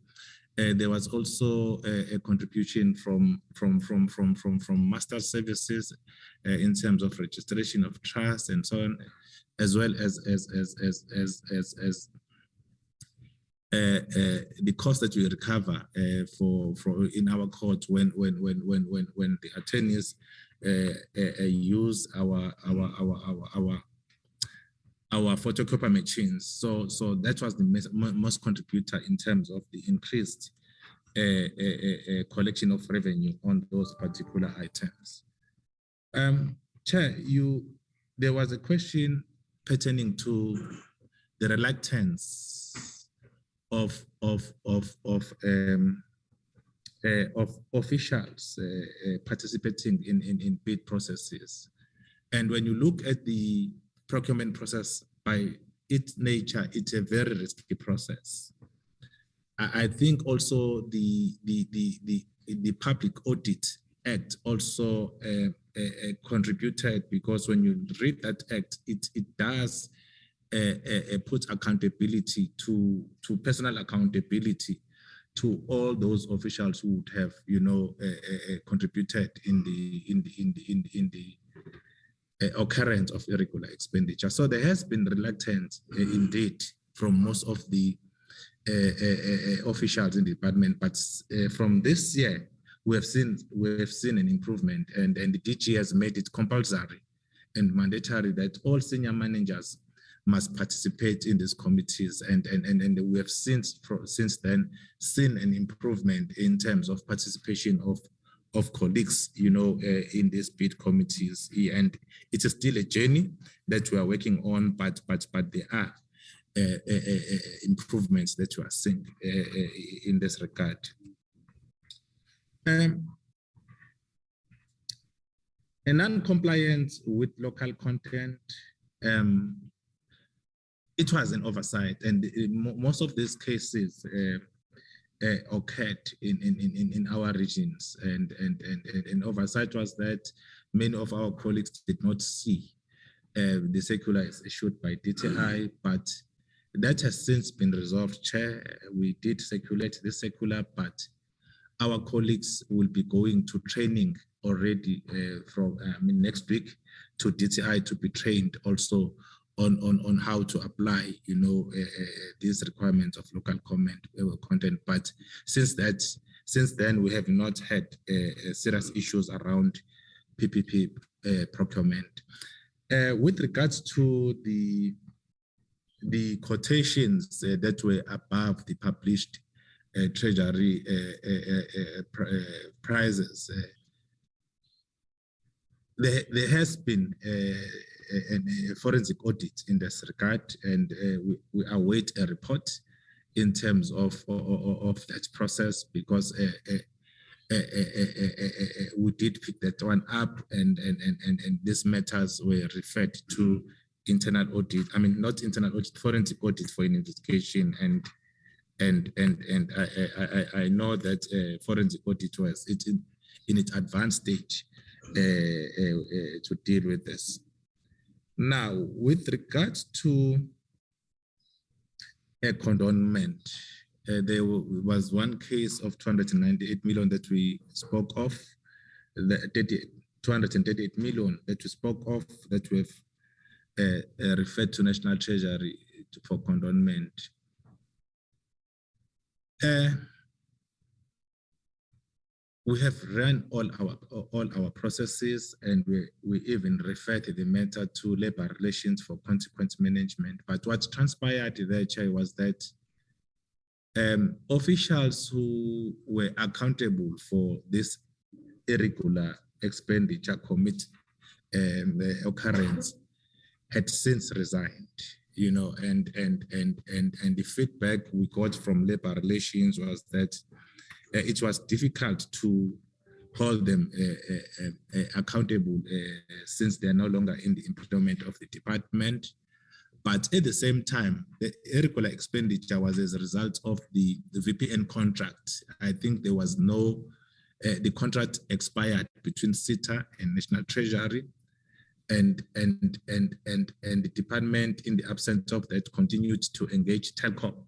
there was also a contribution from master services in terms of registration of trust and so on, as well as the cost that we recover for in our court when the attorneys use our photocopier machines. So that was the most contributor in terms of the increased collection of revenue on those particular items. Chair, there was a question pertaining to the reluctance of officials participating in bid processes. And when you look at the procurement process, by its nature, it's a very risky process. I think also the Public Audit Act also contributed, because when you read that act, it does put accountability to personal accountability to all those officials who would have, contributed in the occurrence of irregular expenditure. So there has been reluctance indeed from most of the officials in the department, but from this year we have seen an improvement, and the DG has made it compulsory and mandatory that all senior managers must participate in these committees, and we have since then seen an improvement in terms of participation of colleagues, in these bid committees. And it is still a journey that we are working on, but there are improvements that we are seeing in this regard. A non-compliance with local content, it was an oversight, and most of these cases occurred in our regions, and oversight was that many of our colleagues did not see the circular issued by DTI, but that has since been resolved, Chair. We did circulate the circular, but our colleagues will be going to training already from next week to DTI to be trained also on how to apply, these requirements of local content. But since then, we have not had serious issues around PPP procurement. With regards to the quotations that were above the published Treasury prices, there has been a forensic audit in this regard, and we await a report in terms of that process, because we did pick that one up, and these matters were referred to internal audit. I mean, not internal audit, forensic audit for an investigation, and I know that forensic audit was in its advanced stage to deal with this. Now, with regards to a condonment, there was one case of 298 million that we spoke of, the 238 million that we spoke of, that we've referred to National Treasury for condonment. We have run all our processes, and we even referred the matter to labor relations for consequence management. But what transpired there, Chair, was that officials who were accountable for this irregular expenditure occurrence had since resigned. And the feedback we got from labor relations was that it was difficult to hold them accountable since they're no longer in the employment of the department. But at the same time, the irregular expenditure was as a result of the VPN contract. I think there was the contract expired between SITA and National Treasury, and the department, in the absence of that, continued to engage Telkom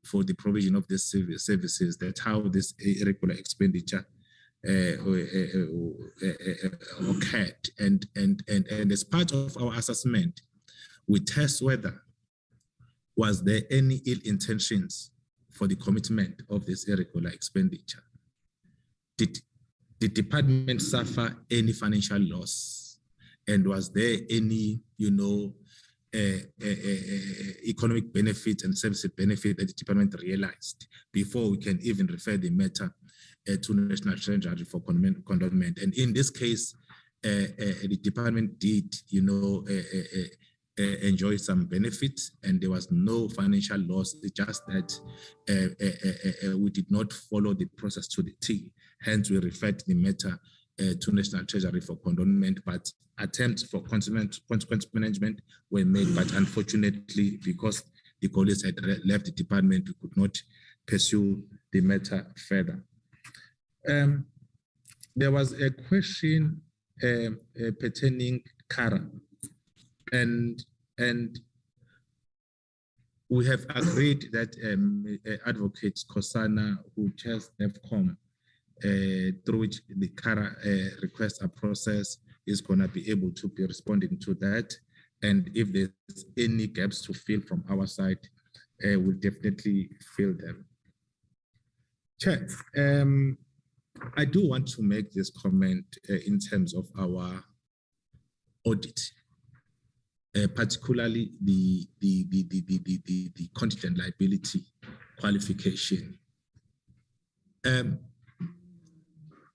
for the provision of these services. That's how this irregular expenditure occurred. And as part of our assessment, we test whether was there any ill intentions for the commitment of this irregular expenditure. Did the department suffer any financial loss? And was there any, economic benefit and service benefit that the department realized before we can even refer the matter to National Treasury for condonment? And in this case, the department did, enjoy some benefits, and there was no financial loss. It's just that we did not follow the process to the T. Hence, we referred the matter to National Treasury for condonment, but attempts for consequence management were made, but unfortunately, because the colleagues had left the department, we could not pursue the matter further. There was a question pertaining CARA, and we have agreed that Advocate Kosana, who chairs NEFCOM, through which the CARA requests are processed, is going to be able to be responding to that. And if there's any gaps to fill from our side, we'll definitely fill them. Chair, I do want to make this comment in terms of our audit, particularly the contingent liability qualification. In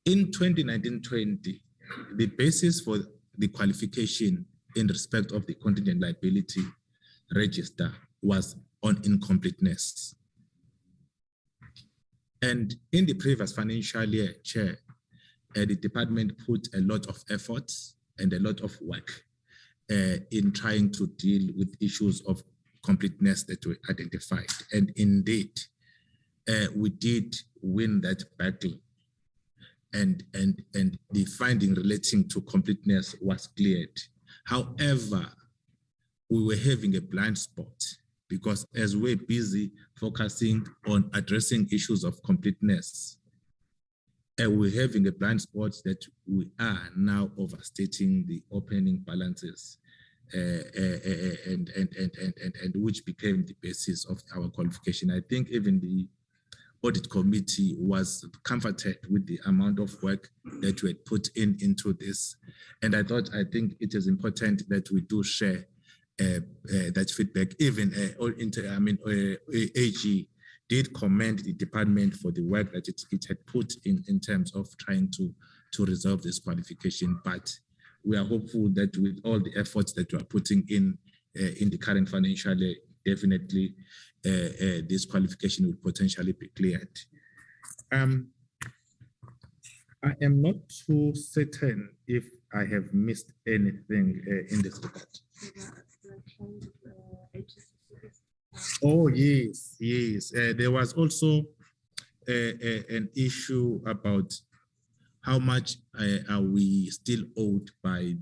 2019-20, the basis for the qualification in respect of the contingent liability register was on incompleteness. And in the previous financial year, Chair, the department put a lot of effort and a lot of work in trying to deal with issues of completeness that were identified. And indeed, we did win that battle. And the finding relating to completeness was cleared. However, we were having a blind spot, because as we're busy focusing on addressing issues of completeness, we're having a blind spot that we are now overstating the opening balances, and which became the basis of our qualification. I think even the audit committee was comforted with the amount of work that we had put into this. And I think it is important that we do share that feedback. Even AG did commend the department for the work that it had put in terms of trying to resolve this qualification. But we are hopeful that with all the efforts that we are putting in the current financial year, definitely this qualification will potentially be cleared. I am not too certain if I have missed anything in this regard. Oh, yes. There was also an issue about how much are we still owed by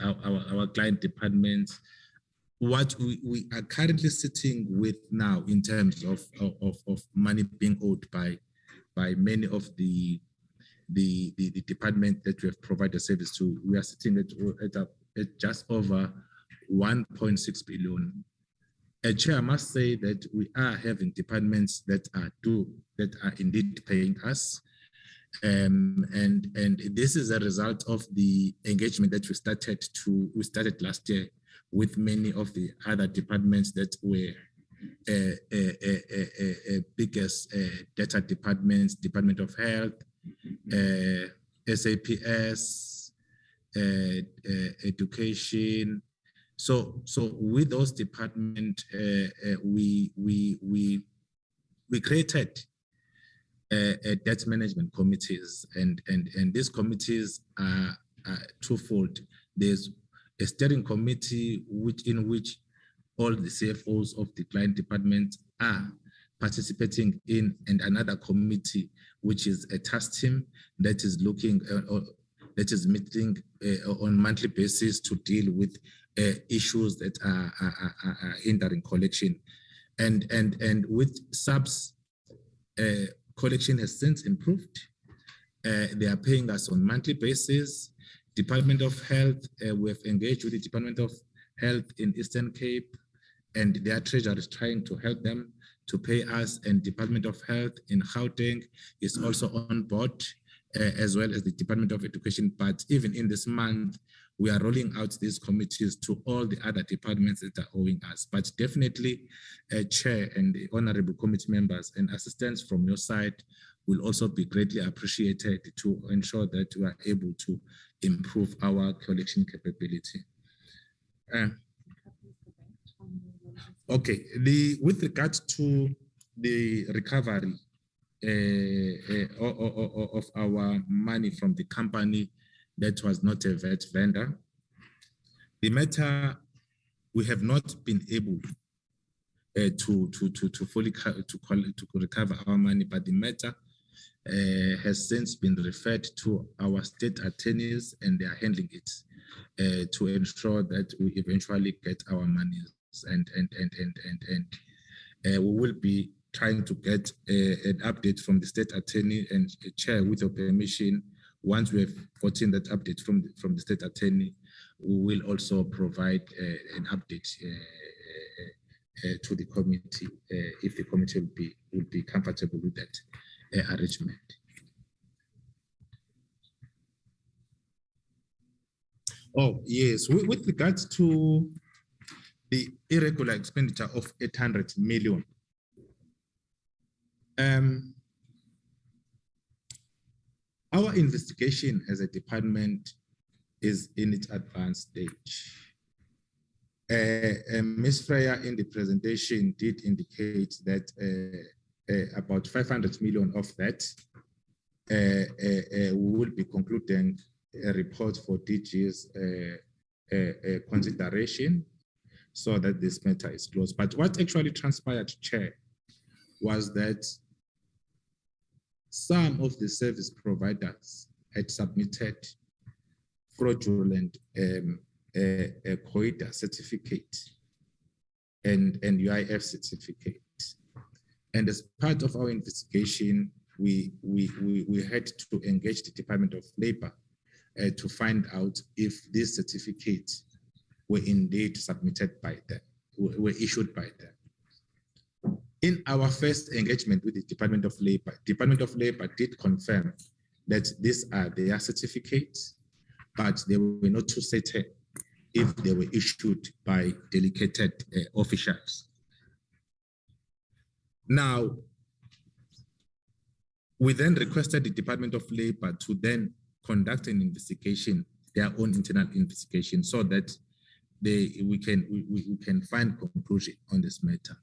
our client departments. What we are currently sitting with now in terms of money being owed by many of the departments that we have provided service to, we are sitting at just over 1.6 billion. Chair, I must say that we are having departments that are indeed paying us. And this is a result of the engagement that we started last year with many of the other departments that were biggest data departments, Department of Health, SAPS, Education. So with those departments, we created debt management committees, and these committees are twofold. There's a steering committee in which all the CFOs of the client departments are participating in, and another committee which is a task team that is looking that is meeting on monthly basis to deal with issues that are hindering collection, and with subs, collection has since improved. They are paying us on monthly basis. Department of Health, we have engaged with the Department of Health in Eastern Cape, and their treasurer is trying to help them to pay us, and Department of Health in Gauteng is also on board, as well as the Department of Education. But even in this month, we are rolling out these committees to all the other departments that are owing us. But definitely, Chair and the honorable committee members and assistants from your side will also be greatly appreciated to ensure that we are able to improve our collection capability. Okay, with regard to the recovery of our money from the company that was not a VAT vendor, the matter, we have not been able to fully recover our money, but the matter has since been referred to our state attorneys, and they are handling it to ensure that we eventually get our monies. And we will be trying to get an update from the state attorney, and Chair, with your permission, once we have gotten that update from the state attorney, we will also provide an update to the committee if the committee will be comfortable with that arrangement. Oh, yes, with regards to the irregular expenditure of 800 million. Our investigation as a department is in its advanced stage. Ms. Freya in the presentation did indicate that about 500 million of that we will be concluding a report for DG's consideration, so that this matter is closed. But what actually transpired, Chair, was that some of the service providers had submitted fraudulent COIDA certificate and UIF certificate. And as part of our investigation, we had to engage the Department of Labor to find out if these certificates were indeed submitted by them, were issued by them. In our first engagement with the Department of Labor did confirm that these are their certificates, but they were not too certain if they were issued by delegated officials. Now, we then requested the Department of Labor to then conduct an investigation, their own internal investigation, so that we can find conclusion on this matter.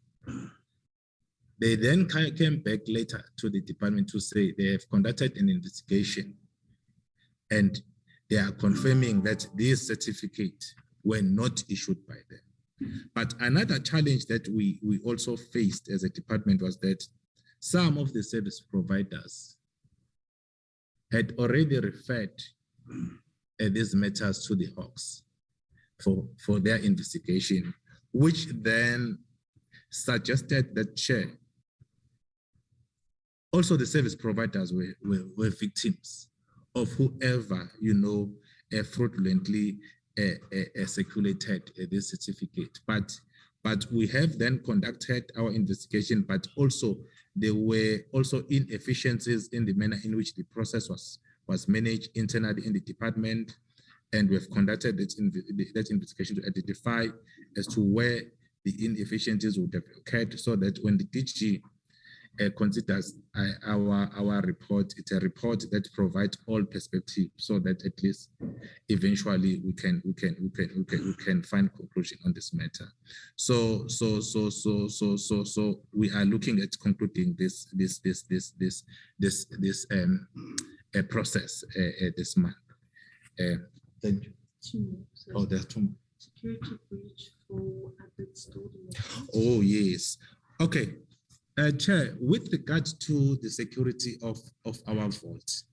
They then came back later to the department to say they have conducted an investigation and they are confirming that these certificates were not issued by them. But another challenge that we also faced as a department was that some of the service providers had already referred these matters to the Hawks for their investigation, which then suggested that also the service providers were victims of whoever, fraudulently circulated this certificate. But we have then conducted our investigation, but also there were also inefficiencies in the manner in which the process was managed internally in the department. And we've conducted that investigation to identify as to where the inefficiencies would have occurred, so that when the DG considers our report, it's a report that provides all perspective, so that at least eventually we can find conclusion on this matter. So we are looking at concluding this process this month. Thank you. Oh, there's two more. Security breach for Abbott's building. Oh, yes. Okay. Chair, with regards to the security of our vault,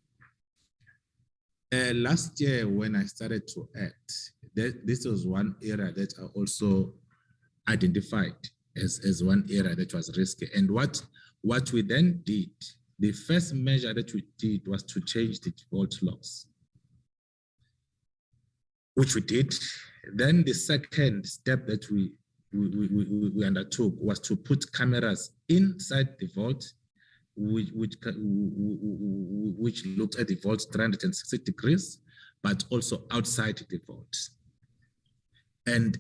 last year when I started to act, this was one area that I also identified as one area that was risky. And what we then did, the first measure that we did was to change the vault locks, which we did. Then the second step that we undertook was to put cameras inside the vault, which looked at the vault 360 degrees, but also outside the vault. And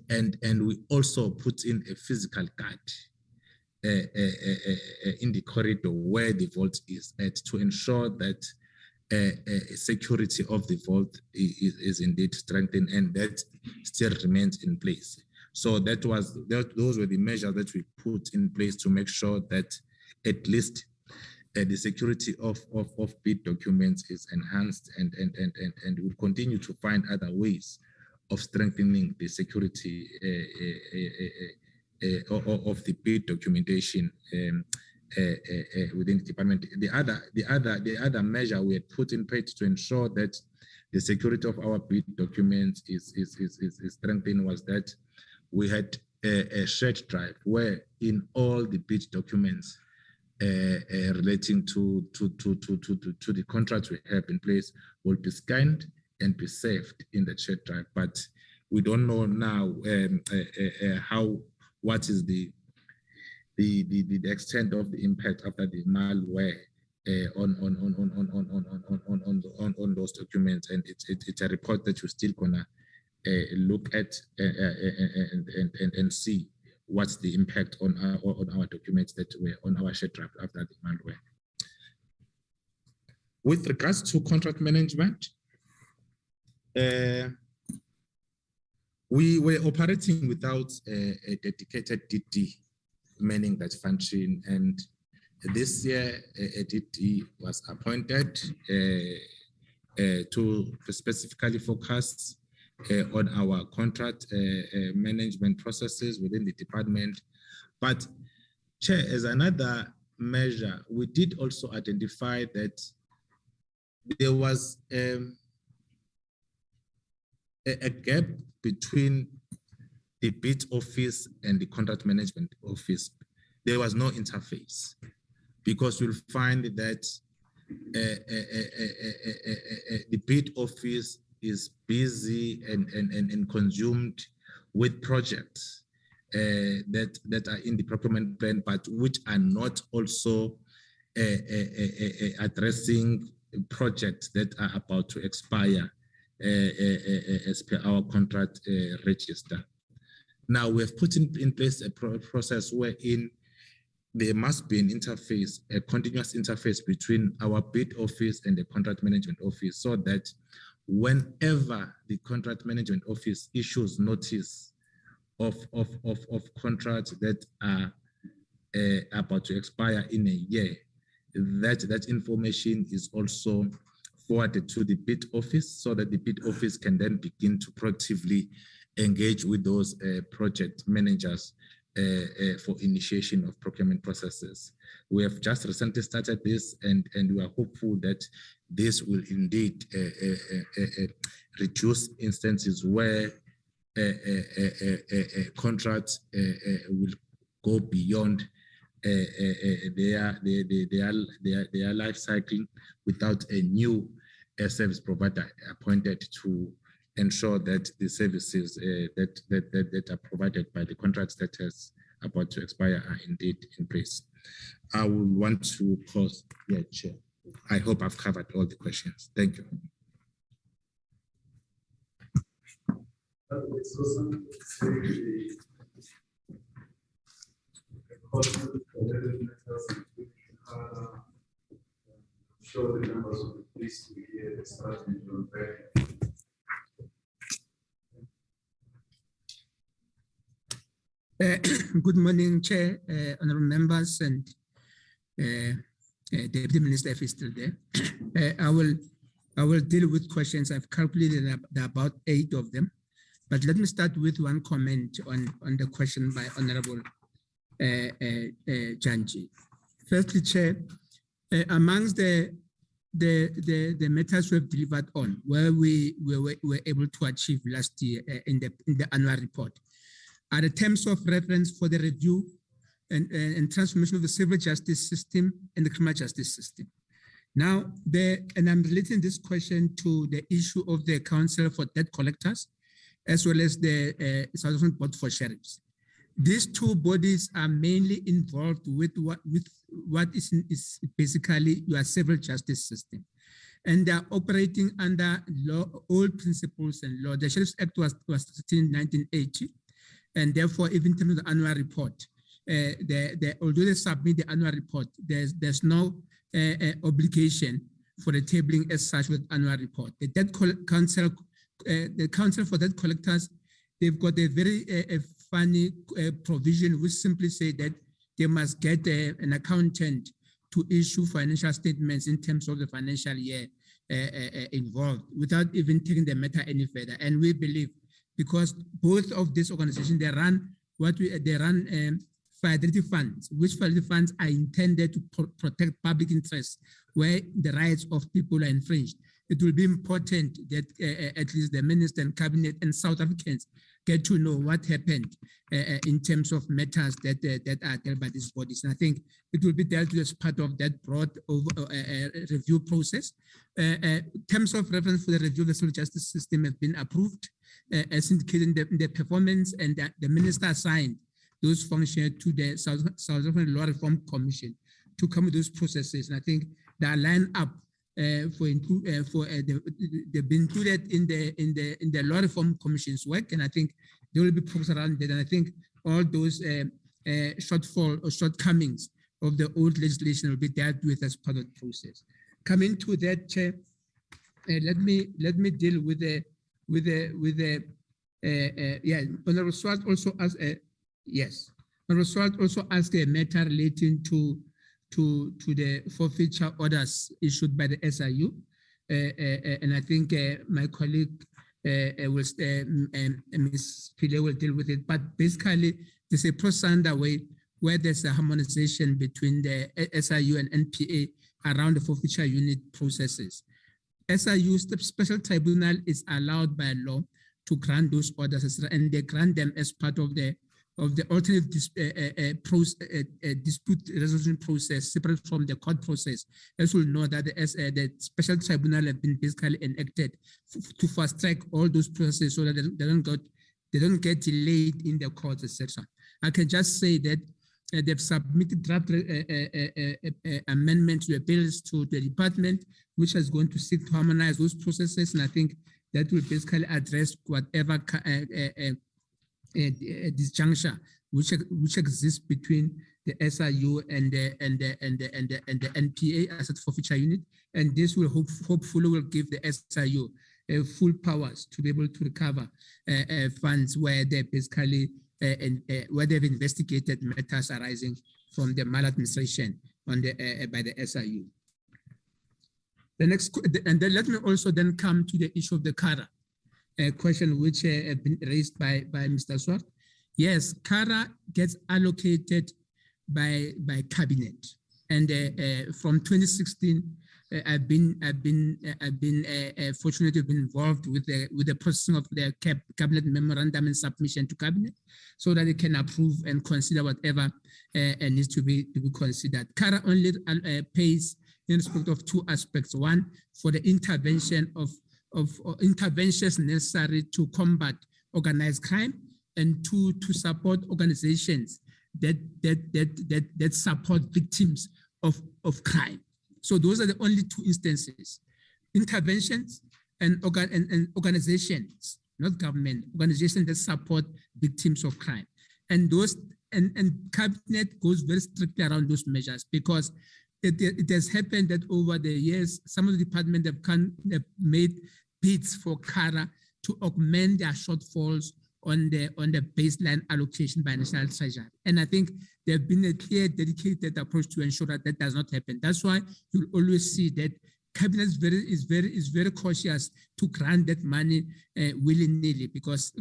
we also put in a physical guard in the corridor where the vault is at, to ensure that security of the vault is indeed strengthened, and that still remains in place. So those were the measures that we put in place to make sure that at least the security of bid documents is enhanced, and we'll continue to find other ways of strengthening the security of the bid documentation within the department. The other measure we had put in place to ensure that the security of our bid documents is strengthened was that we had a shared drive where in all the bid documents relating to the contracts we have in place will be scanned and be saved in the shared drive. But we don't know now what is the extent of the impact after the malware on those documents, and it's a report that we're still gonna look at and see what's the impact on our documents that were on our shared drive after the malware. With regards to contract management, we were operating without a dedicated DD manning that function, and this year a DD was appointed to specifically focus on our contract management processes within the department. But Chair, as another measure, we did also identify that there was a gap between the bid office and the contract management office. there was no interface, because you'll find that the bid office is busy and consumed with projects that are in the procurement plan, but which are not also addressing projects that are about to expire as per our contract register. Now, we have put in place a process wherein there must be an interface, a continuous interface between our bid office and the contract management office, so that whenever the contract management office issues notice of contracts that are about to expire in a year, that information is also forwarded to the bid office, so that the bid office can then begin to proactively engage with those project managers for initiation of procurement processes. We have just recently started this, and we are hopeful that this will indeed reduce instances where contracts will go beyond their life cycle without a new service provider appointed to ensure that the services that are provided by the contracts that is about to expire are indeed in place. I will want to pause here, Chair. I hope I've covered all the questions. Thank you. Show the numbers of the police to hear the strategy on back. Good morning, Chair, honorable members, and Deputy Minister, if he's still there. I will deal with questions. I've calculated about 8 of them, but let me start with one comment on the question by Honorable Janji. Firstly, Chair, amongst the matters we've delivered on, where we were able to achieve last year in the annual report, are the terms of reference for the review and transformation of the civil justice system and the criminal justice system. Now, and I'm relating this question to the issue of the Council for Debt Collectors, as well as the South African Board for Sheriffs. These two bodies are mainly involved with what is basically your civil justice system. And they are operating under law, old principles and law. The Sheriff's Act was started in 1980. And therefore, even in terms of the annual report, although they submit the annual report, there's no obligation for the tabling as such with annual report. The Council for Debt Collectors, they've got a very funny provision which simply say that they must get an accountant to issue financial statements in terms of the financial year involved, without even taking the matter any further. And we believe, because both of these organizations, they run fidelity funds, which fidelity funds are intended to protect public interests where the rights of people are infringed. It will be important that at least the Minister and Cabinet and South Africans get to know what happened in terms of matters that are dealt by these bodies. And I think it will be dealt with as part of that broad review process. Terms of reference for the review of the civil justice system have been approved, as indicated in the performance, and the Minister assigned those functions to the South African Law Reform Commission to come with those processes. And I think they are lined up they've been included in the Law Reform Commission's work, and I think there will be progress around that. And I think all those shortfall or shortcomings of the old legislation will be dealt with as part of the process. Coming to that, Chair, let me deal with the Honorable Swart also asked Honorable Swart also asked a matter relating to the forfeiture orders issued by the SIU, and I think my colleague Ms. Pile will deal with it. But basically, there's a process underway where there's a harmonization between the SIU and NPA around the forfeiture unit processes. SIU special tribunal is allowed by law to grant those orders, and they grant them as part of the alternative dispute resolution process separate from the court process. As we know that the special tribunal have been basically enacted to fast track all those processes so that they don't get delayed in the courts, etc. I can just say that they've submitted draft amendments to the bills to the department, which is going to seek to harmonize those processes, and I think that will basically address whatever disjuncture which exists between the SIU and the NPA asset forfeiture unit, and this will hopefully will give the SIU full powers to be able to recover funds where they basically where they've investigated matters arising from the maladministration on the by the SIU. The next, and then let me also then come to the issue of the CARA question, which have been raised by Mr. Swart. Yes, CARA gets allocated by cabinet, and from 2016, I've been fortunate to have been involved with the processing of the cabinet memorandum and submission to cabinet, so that it can approve and consider whatever needs to be considered. CARA only pays in respect of two aspects: one, for the intervention of interventions necessary to combat organized crime, and two, to support organizations that support victims of crime. So those are the only two instances: interventions and organizations, not government, organizations that support victims of crime. And those and cabinet goes very strictly around those measures, because it has happened that over the years, some of the departments have made bids for CARA to augment their shortfalls on the baseline allocation by National Treasury. And I think there have been a clear, dedicated approach to ensure that that does not happen. That's why you'll always see that cabinet is very cautious to grant that money willy-nilly, because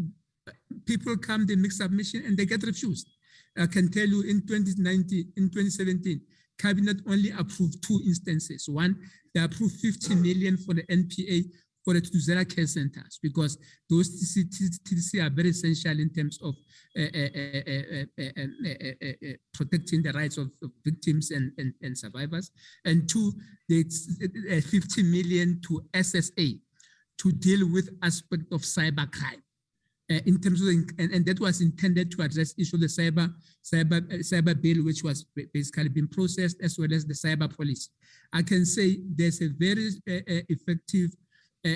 people come, they make submission and they get refused. I can tell you in 2017, cabinet only approved two instances. One, they approved 50 million for the NPA for the Tuzela care centers, because those TDC are very essential in terms of protecting the rights of victims and survivors. And two, it's 50 million to SSA to deal with aspect of cybercrime. In terms of, and that was intended to address issue of the cyber bill, which was basically being processed, as well as the cyber police. I can say there's a very effective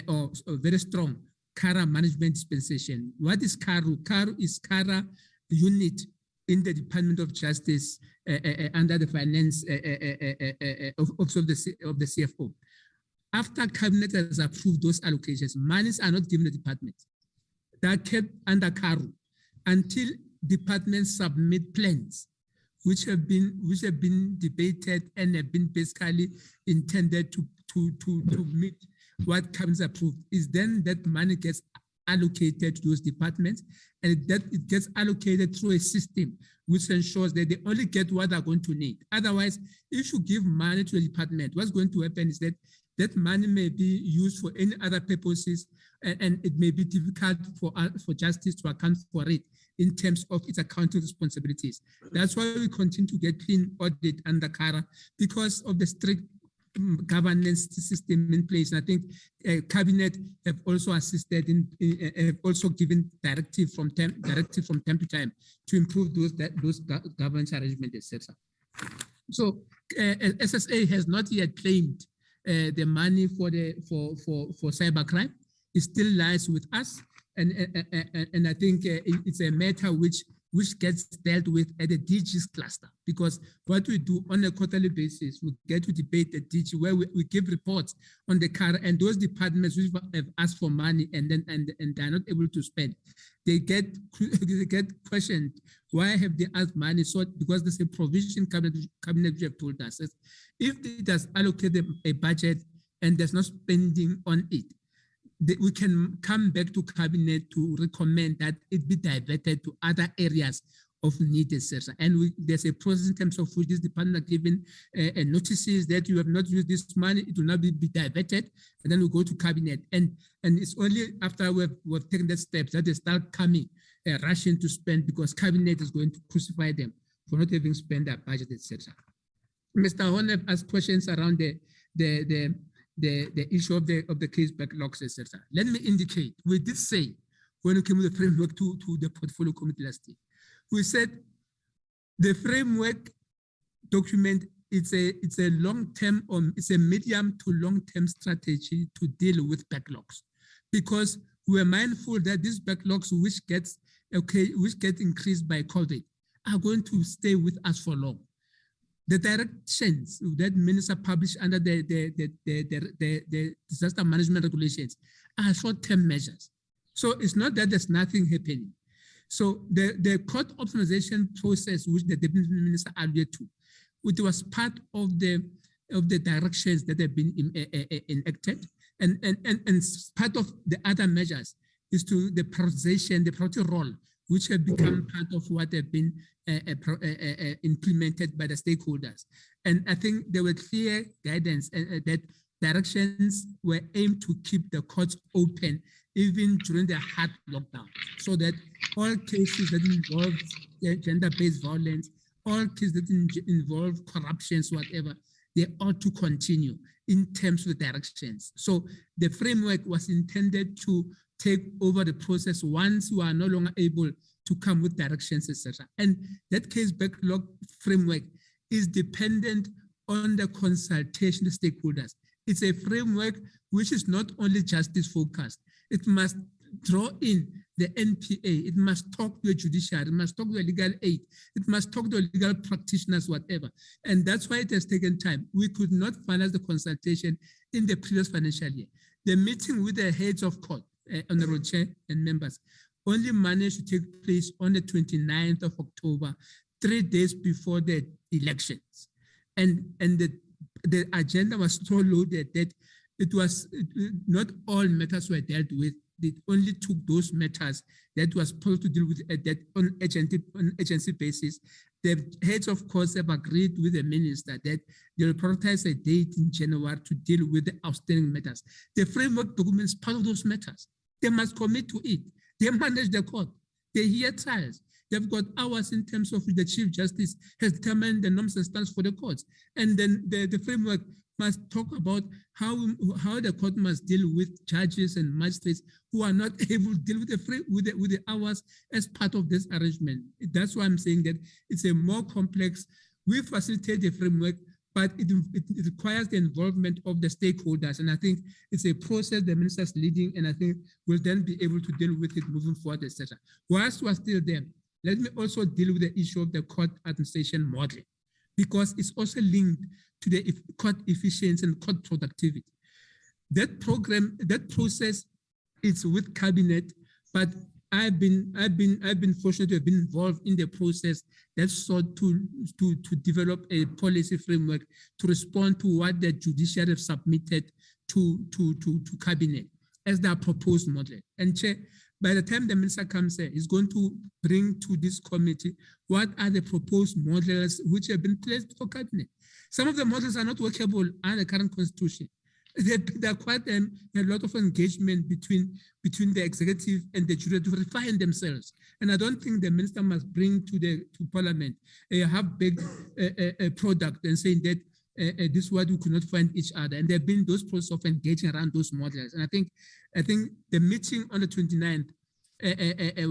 or very strong CARA management dispensation. What is CARU? CARU is CARA unit in the Department of Justice under the finance office of the CFO. After cabinet has approved those allocations, monies are not given to the department. They are kept under CARU until departments submit plans which have been debated and have been basically intended to meet what comes approved. Is then that money gets allocated to those departments, and that it gets allocated through a system which ensures that they only get what they're going to need. Otherwise, if you give money to a department, what's going to happen is that that money may be used for any other purposes, and it may be difficult for justice to account for it in terms of its accounting responsibilities. That's why we continue to get clean audit under CARA, because of the strict governance system in place. And I think cabinet have also assisted have also given directive from time to time to improve those governance arrangements, etc. So SSA has not yet claimed the money for cybercrime. It still lies with us, and I think it's a matter which gets dealt with at the DG's cluster, because what we do on a quarterly basis, we get to debate the DG, where we give reports on the CARA, and those departments which have asked for money and they're not able to spend, they get questioned, why have they asked money? So because there's a provision cabinet which have told us, if it has allocated a budget and there's no spending on it, we can come back to cabinet to recommend that it be diverted to other areas of need, etc. And there's a process in terms of which this department are given notices that you have not used this money, it will not be diverted, and then we go to cabinet. And it's only after we've taken that steps that they start coming, rushing to spend, because cabinet is going to crucify them for not having spent their budget, etc. Mr. Honeb asked questions around the issue of the case backlogs, etc. Let me indicate, we did say when we came with the framework to the portfolio committee last year, we said the framework document, it's a long-term, it's a medium to long-term strategy to deal with backlogs, because we're mindful that these backlogs which get increased by COVID are going to stay with us for long. The directions that minister published under the disaster management regulations are short-term measures. So it's not that there's nothing happening. So the court optimization process, which the deputy minister alluded to, it was part of the directions that have been enacted, and part of the other measures is to the prioritization, the priority role, which have become part of what have been implemented by the stakeholders. And I think there were clear guidance that directions were aimed to keep the courts open even during the hard lockdown, so that all cases that involve gender-based violence, all cases that involve corruptions, whatever, they ought to continue in terms of the directions. So the framework was intended to take over the process once we are no longer able to come with directions, etc. And that case backlog framework is dependent on the consultation of stakeholders. It's a framework which is not only justice focused. It must draw in the NPA. It must talk to the judiciary. It must talk to the legal aid. It must talk to the legal practitioners, whatever. And that's why it has taken time. We could not finalize the consultation in the previous financial year. The meeting with the heads of court, Honorable Chair and members, only managed to take place on the 29th of October, 3 days before the elections. And the agenda was so loaded that it was not all matters were dealt with. It only took those matters that was supposed to deal with that on agency basis. The heads of courts have agreed with the minister that they will prioritize a date in January to deal with the outstanding matters. The framework document is part of those matters. They must commit to it. They manage the court. They hear trials. They've got hours in terms of the Chief Justice has determined the norms and standards for the courts. And then the framework must talk about how the court must deal with judges and magistrates who are not able to deal with the hours as part of this arrangement. That's why I'm saying that it's a more complex. We facilitate the framework, but it requires the involvement of the stakeholders. And I think it's a process the minister is leading, and I think we'll then be able to deal with it moving forward, etc. Whilst we're still there, let me also deal with the issue of the court administration model, because it's also linked to the court efficiency and court productivity. That program, that process is with cabinet, but I've been fortunate to have been involved in the process that sought to develop a policy framework to respond to what the judiciary have submitted to cabinet as their proposed model. And Chair, by the time the minister comes here, he's going to bring to this committee what are the proposed models which have been placed for cabinet. Some of the models are not workable under the current constitution. There are quite a lot of engagement between the executive and the judiciary to refine themselves. And I don't think the minister must bring to Parliament a half-baked product and saying that this is what we could not find each other. And there have been those processes of engaging around those models. And I think the meeting on the 29th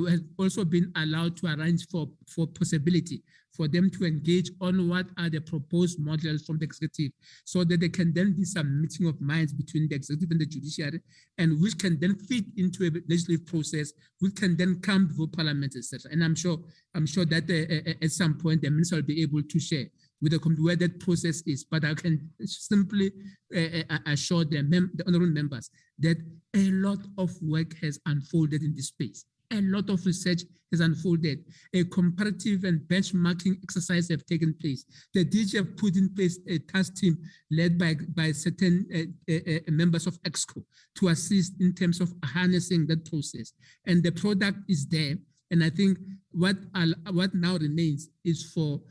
has also been allowed to arrange for possibility for them to engage on what are the proposed models from the executive, so that there can then be some meeting of minds between the executive and the judiciary, and which can then fit into a legislative process, which can then come before Parliament, etc. And I'm sure that at some point the minister will be able to share with the committee where that process is. But I can simply assure the honorable members that a lot of work has unfolded in this space. A lot of research has unfolded. A comparative and benchmarking exercise have taken place. The DG have put in place a task team led by certain members of EXCO to assist in terms of harnessing that process. And the product is there. And I think what now remains is for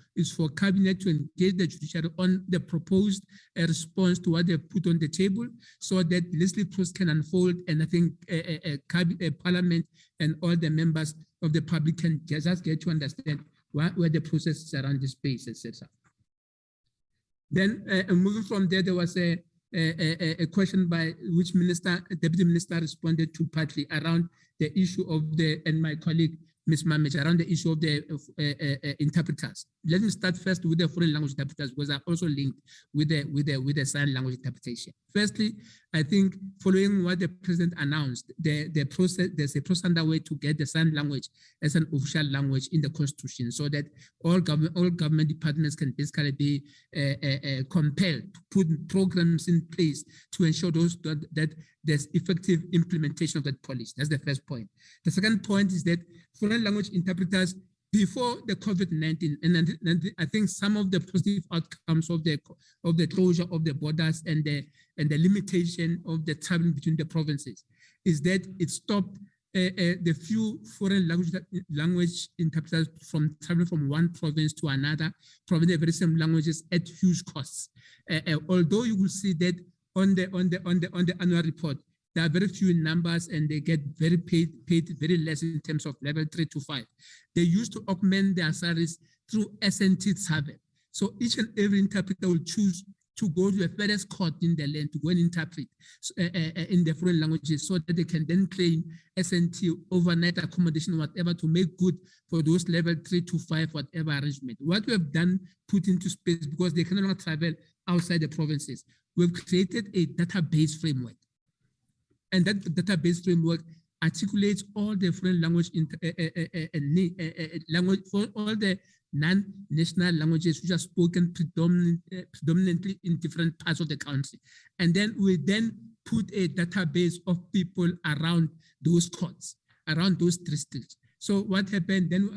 Cabinet to engage the judiciary on the proposed response to what they put on the table, so that the legislative process can unfold. And I think Parliament and all the members of the public can just get to understand where the process is around this space, etc. Then moving from there, there was a question by which Deputy Minister responded to partly around the issue of and my colleague, Ms. Mamage, around the issue of the interpreters. Let me start first with the foreign language interpreters, because I also linked with the sign language interpretation. Firstly, I think following what the President announced, there's a process underway to get the sign language as an official language in the Constitution, so that all government departments can basically be compelled to put programs in place to ensure that there's effective implementation of that policy. That's the first point. The second point is that foreign language interpreters, before the COVID-19, and I think some of the positive outcomes of the closure of the borders and the limitation of the traveling between the provinces, is that it stopped the few foreign language interpreters from traveling from one province to another, providing the very same languages at huge costs. Although you will see that on the annual report, there are very few numbers, and they get paid very less in terms of level 3 to 5. They used to augment their salaries through SNT travel. So each and every interpreter will choose to go to the furthest court in the land to go and interpret in the foreign languages, so that they can then claim SNT, overnight accommodation, whatever, to make good for those level 3 to 5, whatever arrangement. What we have done, put into space, because they can no longer travel outside the provinces, we've created a database framework. And that database framework articulates all the foreign language language for all the non-national languages which are spoken predominantly in different parts of the country. And then we put a database of people around those courts, around those districts. So what happened then,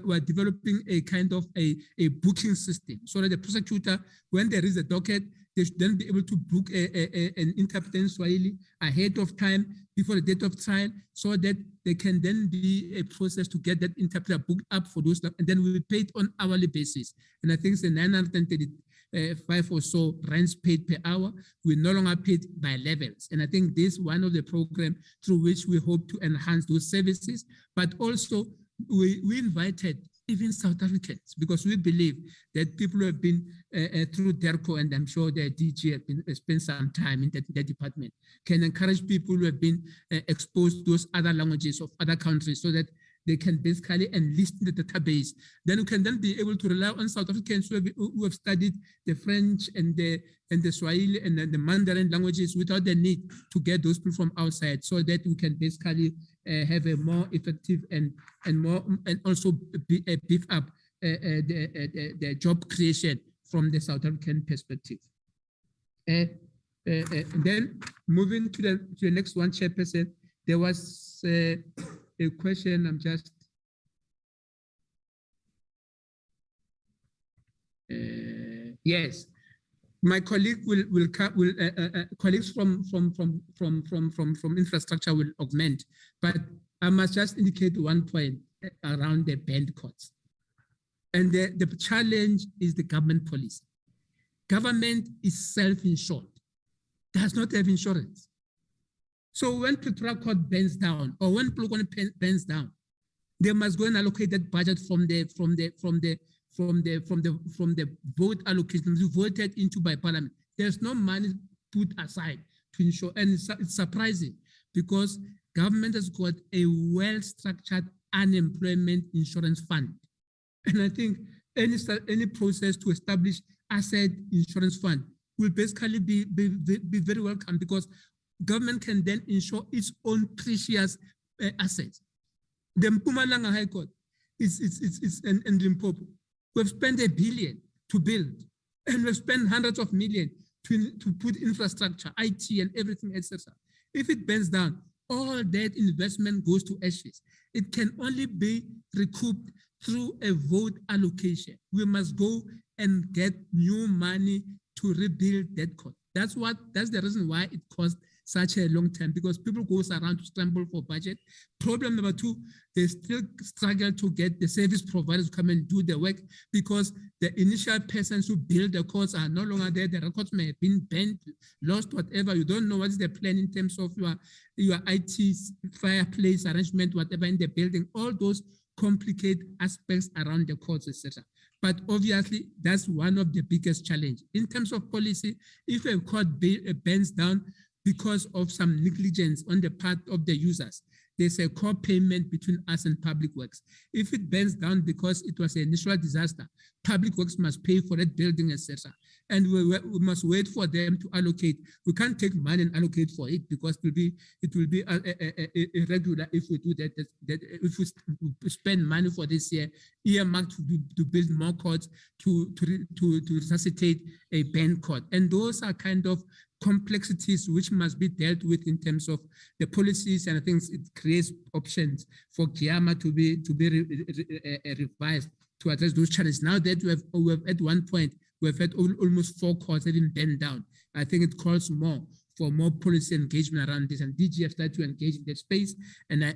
we're developing a kind of a booking system, so that the prosecutor, when there is a docket, they should then be able to book an interpreter in Swahili ahead of time, before the date of trial, so that there can then be a process to get that interpreter booked up for those, and then we will pay it on hourly basis. And I think it's the 935 or so rands paid per hour. We no longer paid by levels. And I think this is one of the programs through which we hope to enhance those services, but also we invited even South Africans, because we believe that people who have been through DERCO, and I'm sure the DG have been spent some time in that department, can encourage people who have been exposed to those other languages of other countries, so that they can basically enlist in the database. Then we can then be able to rely on South Africans who have studied the French and the Swahili and the Mandarin languages without the need to get those people from outside, so that we can basically have a more effective and also beef up the job creation from the South African perspective. Then moving to the next one, Chairperson, there was a question. I'm just yes. My colleague colleagues from infrastructure will augment, but I must just indicate one point around the band courts. And the challenge is the government policy. Government is self-insured, does not have insurance. So when Pretoria Court bends down, or when Polokwane bends down, they must go and allocate that budget from the vote allocation voted into by Parliament. There's no money put aside to ensure, and it's surprising, because government has got a well-structured unemployment insurance fund. And I think any process to establish asset insurance fund will basically be very welcome, because government can then insure its own precious assets. The Mpumalanga High Court and Limpopo, we've spent $1 billion to build, and we've spent hundreds of millions to put infrastructure, IT, and everything, etc. If it bends down, all that investment goes to ashes. It can only be recouped through a vote allocation. We must go and get new money to rebuild that court. That's the reason why it cost such a long time because people goes around to scramble for budget. Problem number two, they still struggle to get the service providers to come and do the work because the initial persons who build the courts are no longer there. The records may have been bent, lost, whatever. You don't know what is the plan in terms of your IT fireplace arrangement, whatever in the building. All those complicate aspects around the courts, etc. But obviously, that's one of the biggest challenges. In terms of policy, if a court bends down because of some negligence on the part of the users, there's a co-payment between us and Public Works. If it bends down because it was a natural disaster, Public Works must pay for that building, etc. And we must wait for them to allocate. We can't take money and allocate for it because it will be irregular if we do that. If we spend money for this year, earmarked to build more courts to resuscitate a banned court. And those are kind of complexities which must be dealt with in terms of the policies, and I think it creates options for GIAMA to be revised to address those challenges. Now that we have at one point we've had almost 4 courts having been down. I think it calls for more policy engagement around this, and DGF started to engage in that space. And I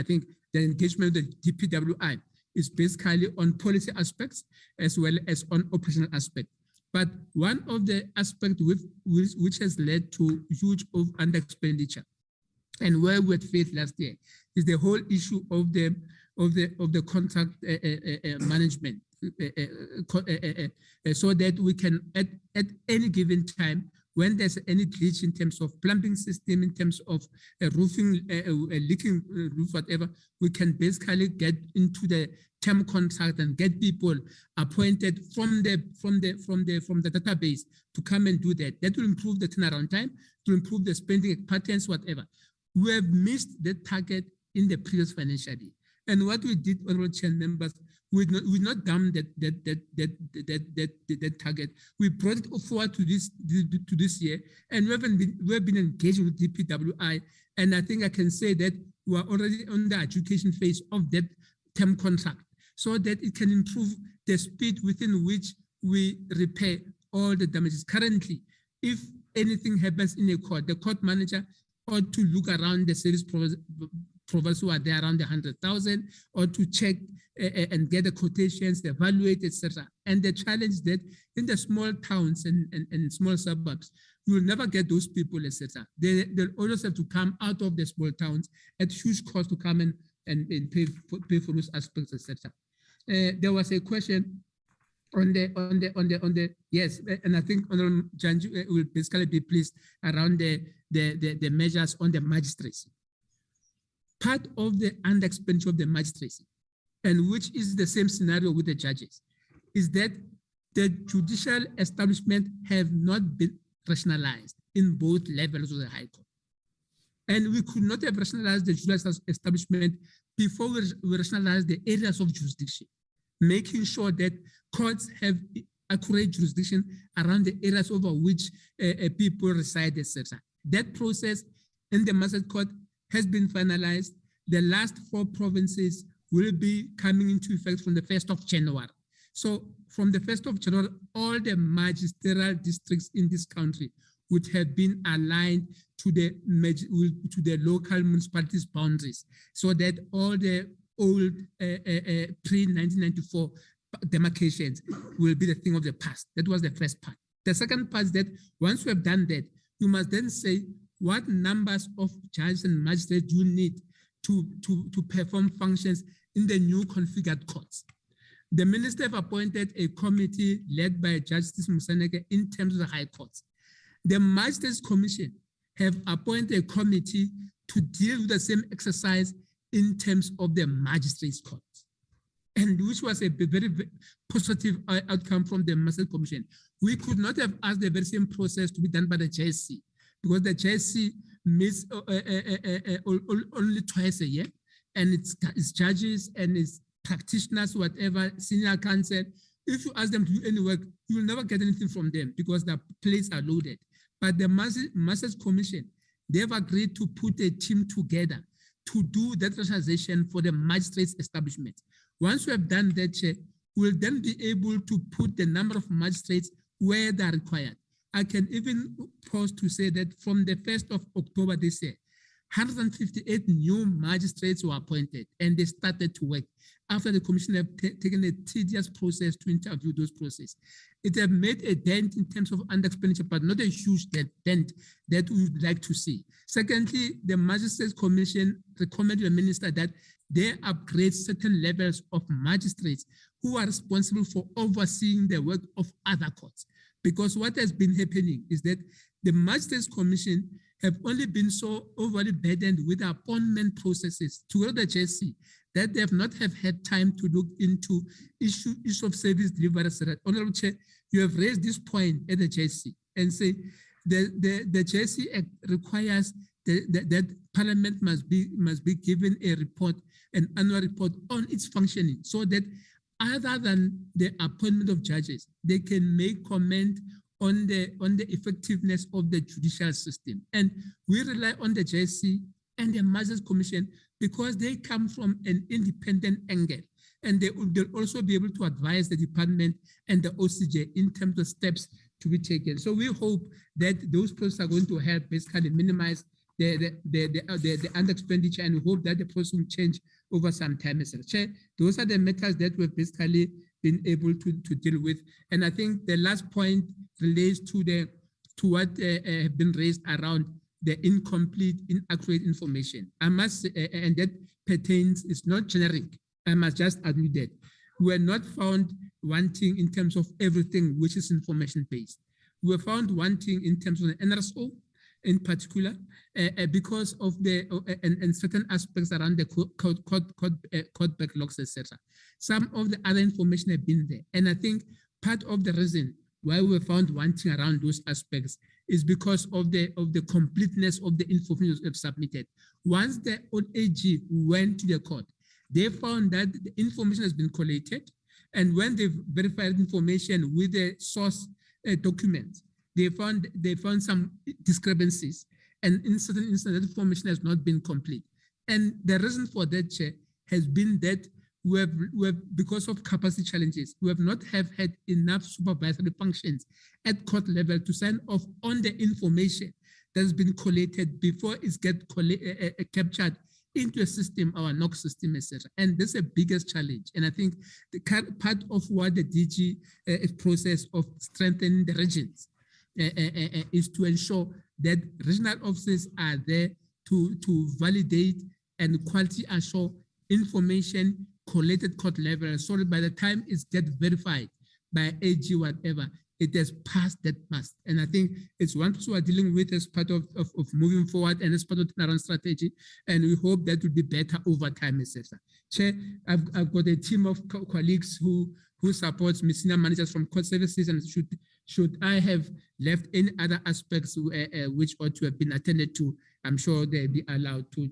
think the engagement with the DPWI is basically on policy aspects as well as on operational aspects. But one of the aspects which has led to huge under expenditure, and where we had failed last year, is the whole issue of the contract management, so that we can at any given time, when there's any glitch in terms of plumbing system, in terms of roofing, a leaking roof, whatever, we can basically get into the term contract and get people appointed from the database to come and do that. That will improve the turnaround time, to improve the spending patterns, whatever. We have missed the target in the previous financial year. And what we did, honorable chair members, we not dumb that target. We brought it forward to this year, and we have been engaging with DPWI, and I think I can say that we are already on the education phase of that term contract, so that it can improve the speed within which we repair all the damages. Currently, if anything happens in a court, the court manager ought to look around the service providers who are there around the 100,000, or to check and get the quotations, evaluate, etc. And the challenge is that in the small towns and small suburbs, you will never get those people, etc. They'll always have to come out of the small towns at huge cost to come and pay for those aspects, etc. There was a question on the yes, and I think Honorable Janju will basically be pleased around the measures on the magistracy. Part of the under-expenditure of the magistracy, and which is the same scenario with the judges, is that the judicial establishment have not been rationalized in both levels of the High Court. And we could not have rationalized the judicial establishment before we rationalized the areas of jurisdiction, making sure that courts have accurate jurisdiction around the areas over which people reside, etc. That process in the Magistrate Court has been finalized. The last 4 provinces will be coming into effect from the 1st of January. So from the 1st of January, all the magisterial districts in this country would have been aligned to the local municipalities' boundaries, so that all the old pre-1994 demarcations will be the thing of the past. That was the first part. The second part is that once we have done that, you must then say what numbers of judges and magistrates do you need to perform functions in the new configured courts. The minister have appointed a committee led by Justice Musaneke in terms of the high courts. The Magistrates Commission have appointed a committee to deal with the same exercise in terms of the magistrates' courts, and which was a very positive outcome from the Magistrates Commission. We could not have asked the very same process to be done by the JSC, because the JSC meets only twice a year, and its judges and its practitioners, whatever, senior counsel, if you ask them to do any work, you will never get anything from them because their plates are loaded. But the Magistrates Commission, they've agreed to put a team together to do that rationalization for the magistrates establishment. Once we have done that, we'll then be able to put the number of magistrates where they are required. I can even pause to say that from the 1st of October this year, 158 new magistrates were appointed and they started to work after the commission have taken a tedious process to interview those processes. It has made a dent in terms of under expenditure, but not a huge dent that we would like to see. Secondly, the Magistrates Commission recommended the minister that they upgrade certain levels of magistrates who are responsible for overseeing the work of other courts. Because what has been happening is that the Magistrates Commission have only been so overly burdened with appointment processes to the JSC that they have not had time to look into issue of service delivery. Honorable Chair, you have raised this point at the JSC and say the JSC Act requires that Parliament must be given a report, an annual report on its functioning, so that other than the appointment of judges, they can make comment on the effectiveness of the judicial system. And we rely on the JSC and the Magistrates Commission because they come from an independent angle, and they'll also be able to advise the department and the OCJ in terms of steps to be taken. So we hope that those processes are going to help basically minimize the under expenditure, and we hope that the process will change over some time, Mr. Chair. Those are the matters that we've basically been able to deal with. And I think the last point relates to what have been raised around the incomplete, inaccurate information. I must, and that pertains, it's not generic. I must just admit that we are not found wanting in terms of everything which is information-based. We were found wanting in terms of the NRSO in particular, because of and certain aspects around the court backlogs, etc. Some of the other information have been there. And I think part of the reason why we were found wanting around those aspects is because of the completeness of the information we have submitted. Once the AG went to the court, they found that the information has been collated, and when they verified information with the source documents, they found some discrepancies, and in certain instances, that information has not been complete. And the reason for that, Chair, has been that we have, because of capacity challenges, we have not had enough supervisory functions at court level to sign off on the information that has been collated before it gets captured into a system, our NOC system, etc. And this is the biggest challenge. And I think the part of what the DG process of strengthening the regions is to ensure that regional offices are there to validate and quality assure information collated court level, so that by the time it gets verified by AG whatever, it has passed that must. And I think it's one piece we are dealing with as part of moving forward and as part of the turnaround strategy. And we hope that will be better over time, etc. Chair, I've got a team of colleagues who supports me, senior managers from court services, and should I have left any other aspects which ought to have been attended to, I'm sure they'll be allowed to.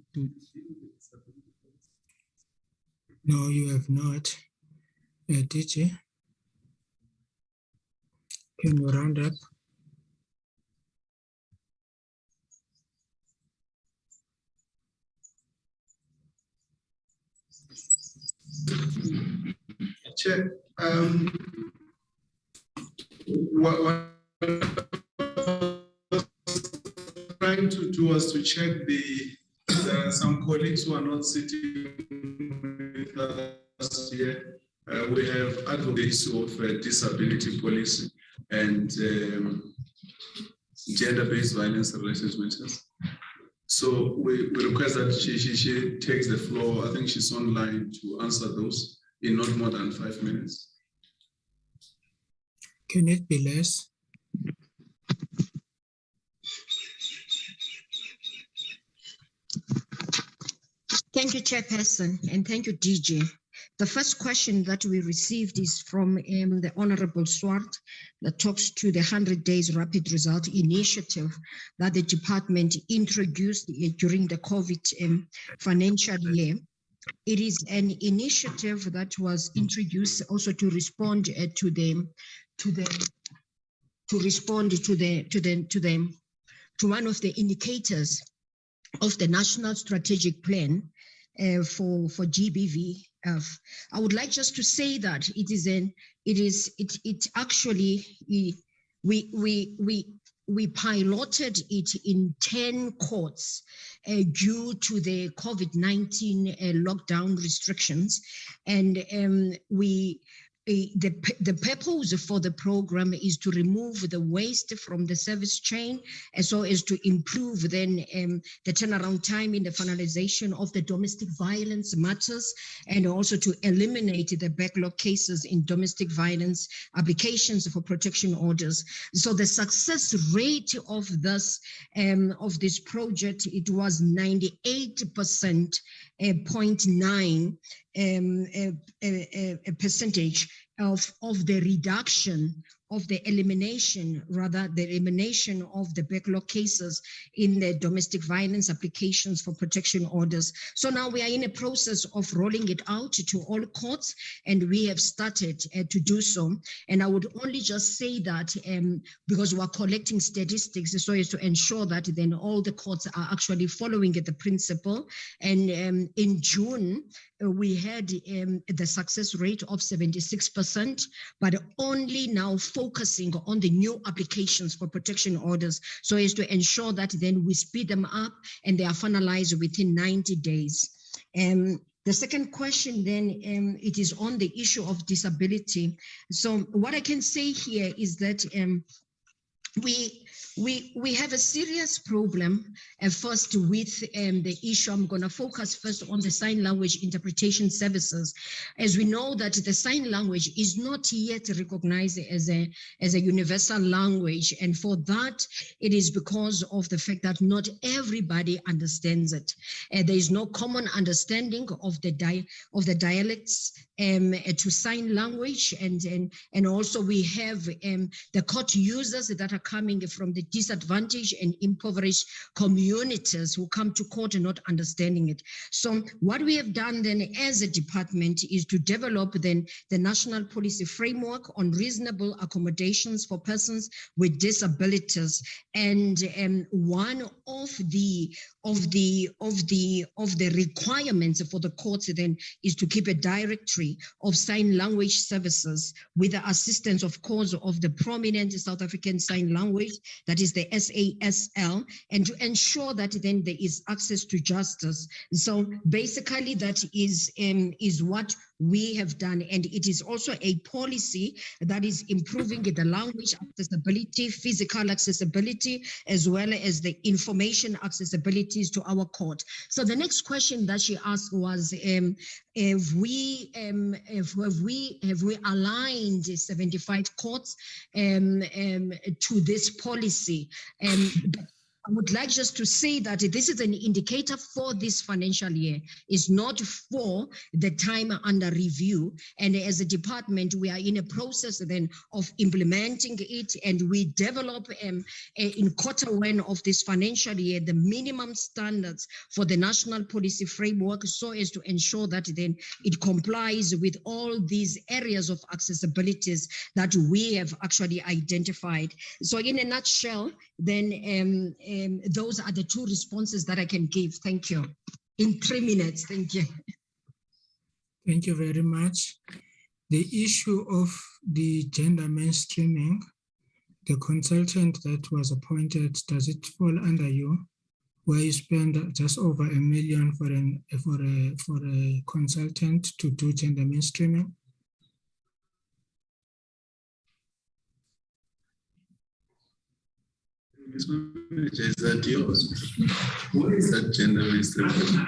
No, you have not. DG, can you round up? Chair, what trying to do was to check there are some colleagues who are not sitting with us here. We have advocates of disability policy and gender-based violence and relations matters. So we request that she takes the floor. I think she's online to answer those in not more than 5 minutes. Can it be less? Thank you, Chairperson, and thank you, DG. The first question that we received is from the Honorable Swart, that talks to the 100 days rapid result initiative that the department introduced during the COVID financial year. It is an initiative that was introduced also to respond to one of the indicators of the National Strategic Plan for GBV. I would like just to say that it actually we piloted it in 10 courts due to the COVID-19 lockdown restrictions. And the purpose for the program is to remove the waste from the service chain, as well as to improve then the turnaround time in the finalization of the domestic violence matters, and also to eliminate the backlog cases in domestic violence applications for protection orders. So the success rate of this project, it was 98.9 a percentage of the reduction of the elimination of the backlog cases in the domestic violence applications for protection orders. So now we are in a process of rolling it out to all courts, and we have started to do so. And I would only just say that because we are collecting statistics so as to ensure that then all the courts are actually following the principle. And in June, we had the success rate of 76%, but only now focusing on the new applications for protection orders so as to ensure that then we speed them up and they are finalized within 90 days. The second question then, it is on the issue of disability. So what I can say here is that we have a serious problem first with the issue. I'm going to focus first on the sign language interpretation services. As we know that the sign language is not yet recognized as a universal language, and for that it is because of the fact that not everybody understands it. There is no common understanding of the dialects to sign language, and also we have the court users that are coming from the disadvantaged and impoverished communities who come to court not understanding it. So what we have done then as a department is to develop then the national policy framework on reasonable accommodations for persons with disabilities. And one of the requirements for the courts then is to keep a directory of sign language services with the assistance, of course, of the prominent South African Sign Language, that is the SASL, and to ensure that then there is access to justice. So basically that is what we have done, and it is also a policy that is improving the language accessibility, physical accessibility, as well as the information accessibilities to our court. So the next question that she asked was, have we aligned 75 courts to this policy? I would like just to say that this is an indicator for this financial year. It's not for the time under review. And as a department, we are in a process then of implementing it, and we develop in Q1 of this financial year the minimum standards for the national policy framework so as to ensure that then it complies with all these areas of accessibilities that we have actually identified. So in a nutshell, then those are the two responses that I can give. Thank you. In 3 minutes, thank you. Thank you very much. The issue of the gender mainstreaming, the consultant that was appointed, does it fall under you, where you spend just over $1 million for a consultant to do gender mainstreaming? Ms. Manager, is that yours? What is that gender mainstreaming?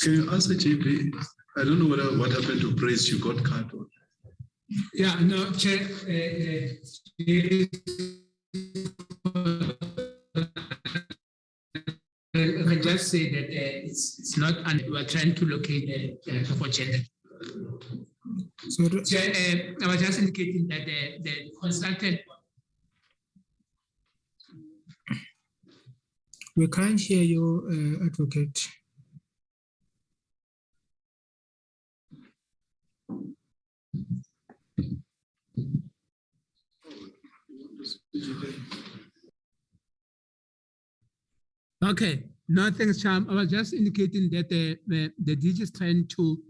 Can you answer, JP? I don't know what happened to praise you got cut on. Yeah, no, Chair. I can just say that it's not, and we're trying to locate the for gender. So I was just indicating that the consultant. we can't hear you, Advocate. Okay, no, thanks, Cham. I was just indicating that the DG is trying to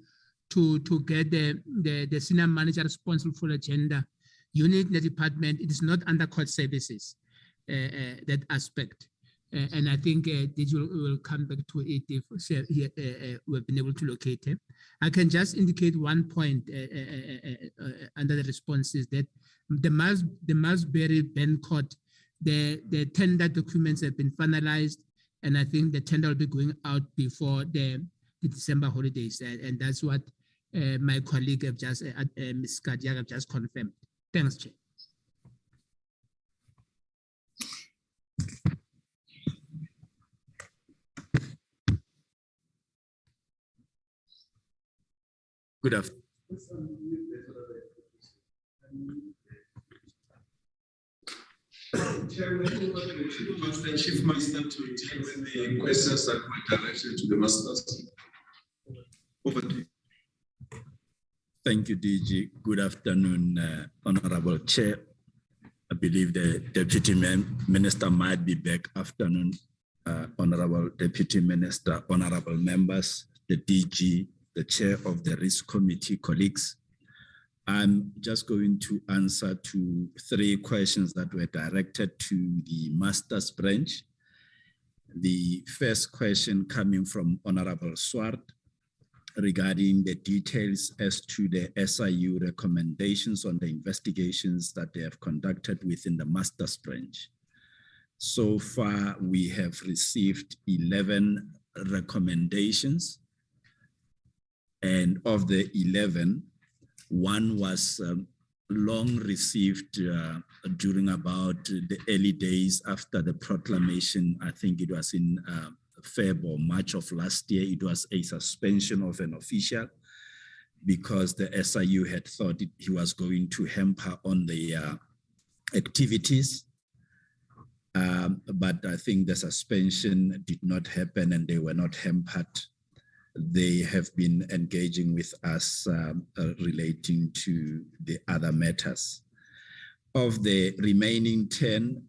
to get the senior manager responsible for the gender unit in the department. It is not under court services, that aspect. And I think will come back to it if we've been able to locate it. I can just indicate one point under the responses that the Masbury Ben Court, the tender documents have been finalized, and I think the tender will be going out before the December holidays, and that's what my colleague have just, Ms. Kadiak, have just confirmed. Thanks, Chair. Good afternoon. The Chief Master to deal with the questions that were directed to the masters. Over to you. Thank you, DG. Good afternoon, Honorable Chair. I believe the Deputy Minister might be back. Afternoon, Honorable Deputy Minister, honorable members, the DG, the Chair of the Risk Committee, colleagues. I'm just going to answer to 3 questions that were directed to the Masters branch. The first question coming from Honorable Swart regarding the details as to the SIU recommendations on the investigations that they have conducted within the Masters branch. So far, we have received 11 recommendations, and of the 11, 1 was long received during about the early days after the proclamation. I think it was in Feb or March of last year. It was a suspension of an official because the SIU had thought he was going to hamper on the activities. But I think the suspension did not happen and they were not hampered. They have been engaging with us relating to the other matters. Of the remaining 10,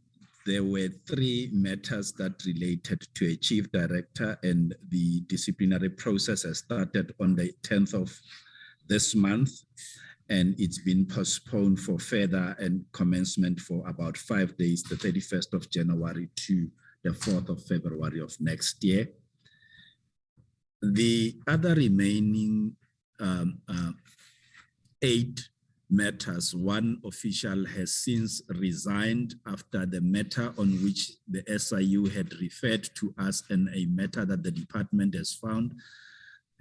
there were 3 matters that related to a chief director, and the disciplinary process has started on the 10th of this month, and it's been postponed for further and commencement for about 5 days, the 31st of January to the 4th of February of next year. The other remaining 8 matters, 1 official has since resigned after the matter on which the SIU had referred to us, and a matter that the department has found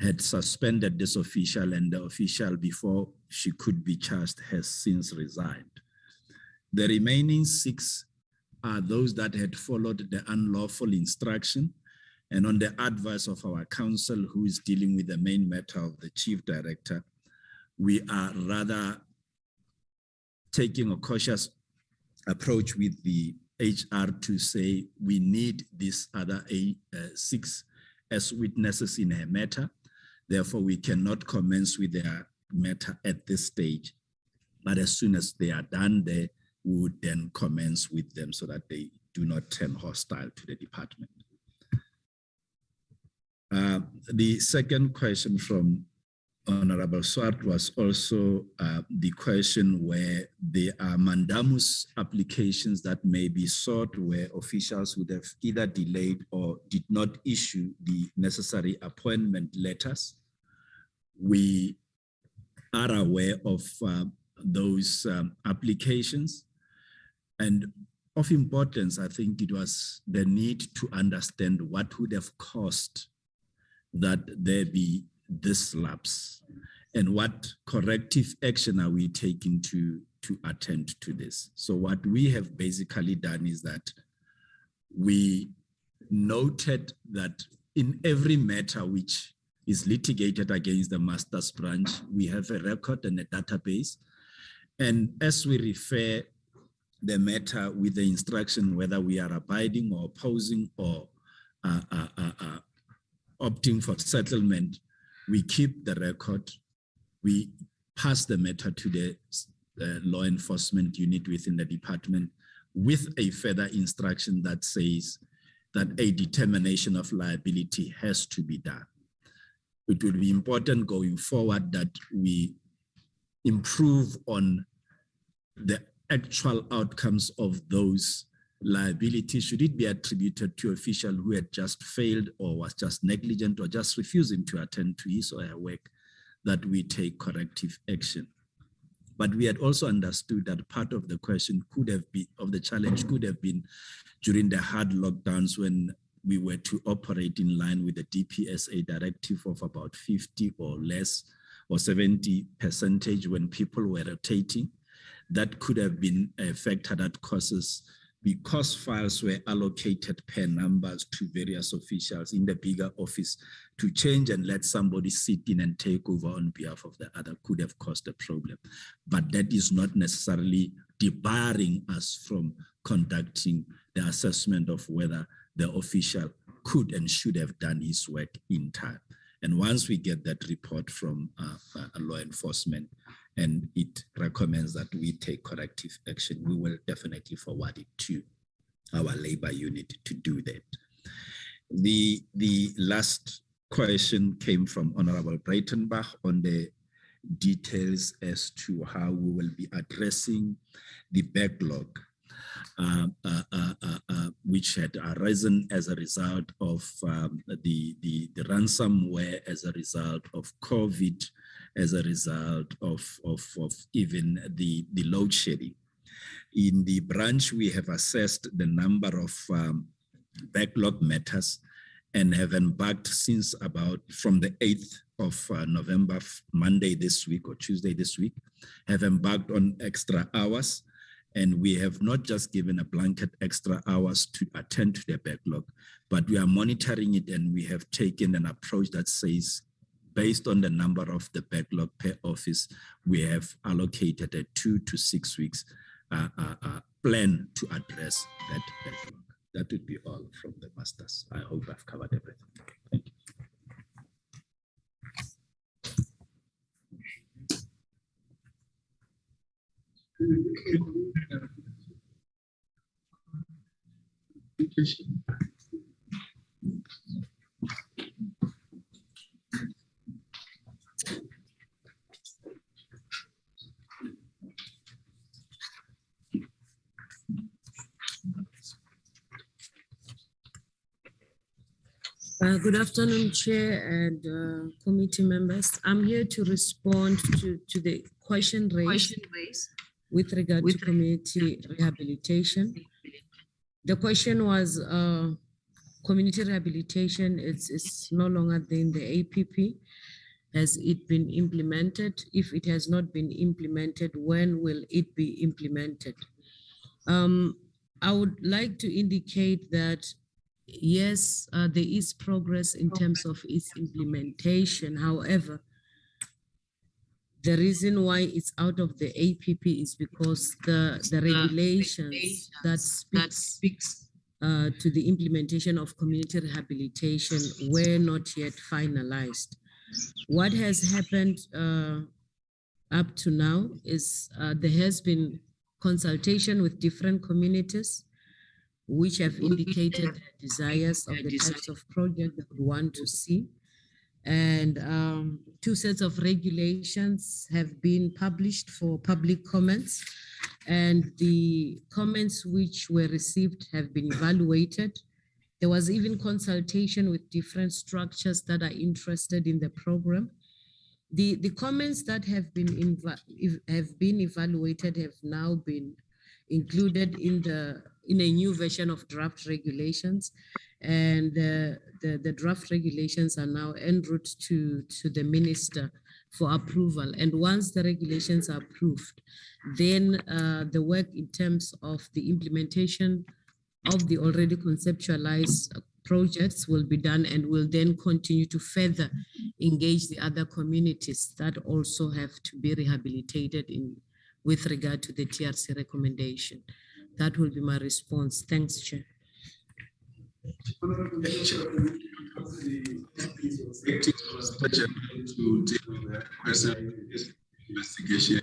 had suspended this official, and the official, before she could be charged, has since resigned. The remaining 6 are those that had followed the unlawful instruction, and on the advice of our counsel, who is dealing with the main matter of the chief director, we are rather taking a cautious approach with the HR to say we need these other 6 as witnesses in a matter. Therefore, we cannot commence with their matter at this stage. But as soon as they are done there, we would then commence with them so that they do not turn hostile to the department. The second question from Honorable Swart was also the question where there are mandamus applications that may be sought where officials would have either delayed or did not issue the necessary appointment letters. We are aware of those applications, and of importance, I think it was the need to understand what would have caused that there be this lapse, and what corrective action are we taking to attend to this. So what we have basically done is that we noted that in every matter which is litigated against the Masters branch, we have a record and a database, and as we refer the matter with the instruction whether we are abiding or opposing or opting for settlement, we keep the record, we pass the matter to the law enforcement unit within the department with a further instruction that says that a determination of liability has to be done. it will be important going forward that we improve on the actual outcomes of those liabilities. Should it be attributed to an official who had just failed or was just negligent or just refusing to attend to his or her work, that we take corrective action. But we had also understood that part of the question could have been, of the challenge could have been during the hard lockdowns when we were to operate in line with the DPSA directive of about 50 or less or 70% when people were rotating. That could have been a factor that causes, because files were allocated per numbers to various officials in the bigger office, to change and let somebody sit in and take over on behalf of the other could have caused a problem. But that is not necessarily debarring us from conducting the assessment of whether the official could and should have done his work in time. And once we get that report from law enforcement and it recommends that we take corrective action, we will definitely forward it to our labor unit to do that. The last question came from Honorable Breitenbach on the details as to how we will be addressing the backlog which had arisen as a result of the ransomware, as a result of COVID, as a result of even the load shedding. In the branch, we have assessed the number of backlog matters and have embarked since about from the 8th of November, Monday this week or Tuesday this week, have embarked on extra hours. And we have not just given a blanket extra hours to attend to the backlog, but we are monitoring it, and we have taken an approach that says, based on the number of the backlog per office, we have allocated a 2 to 6 weeks plan to address that backlog. That would be all from the masters. I hope I've covered everything. Thank you. Good afternoon, Chair and committee members. I'm here to respond to the question raised with regard to community rehabilitation. The question was community rehabilitation is no longer in the APP. Has it been implemented? If it has not been implemented, when will it be implemented? I would like to indicate that yes, there is progress in terms of its implementation. However, the reason why it's out of the APP is because the regulations that speaks to the implementation of community rehabilitation were not yet finalized. What has happened up to now is there has been consultation with different communities which have indicated their desires of the types of projects that we want to see. And 2 sets of regulations have been published for public comments, and the comments which were received have been evaluated. There was even consultation with different structures that are interested in the program. The comments that have been evaluated have now been included in a new version of draft regulations, and the draft regulations are now en route to the minister for approval. And once the regulations are approved, then the work in terms of the implementation of the already conceptualized projects will be done, and will then continue to further engage the other communities that also have to be rehabilitated with regard to the TRC recommendation. That will be my response. Thanks, Chair. Investigation.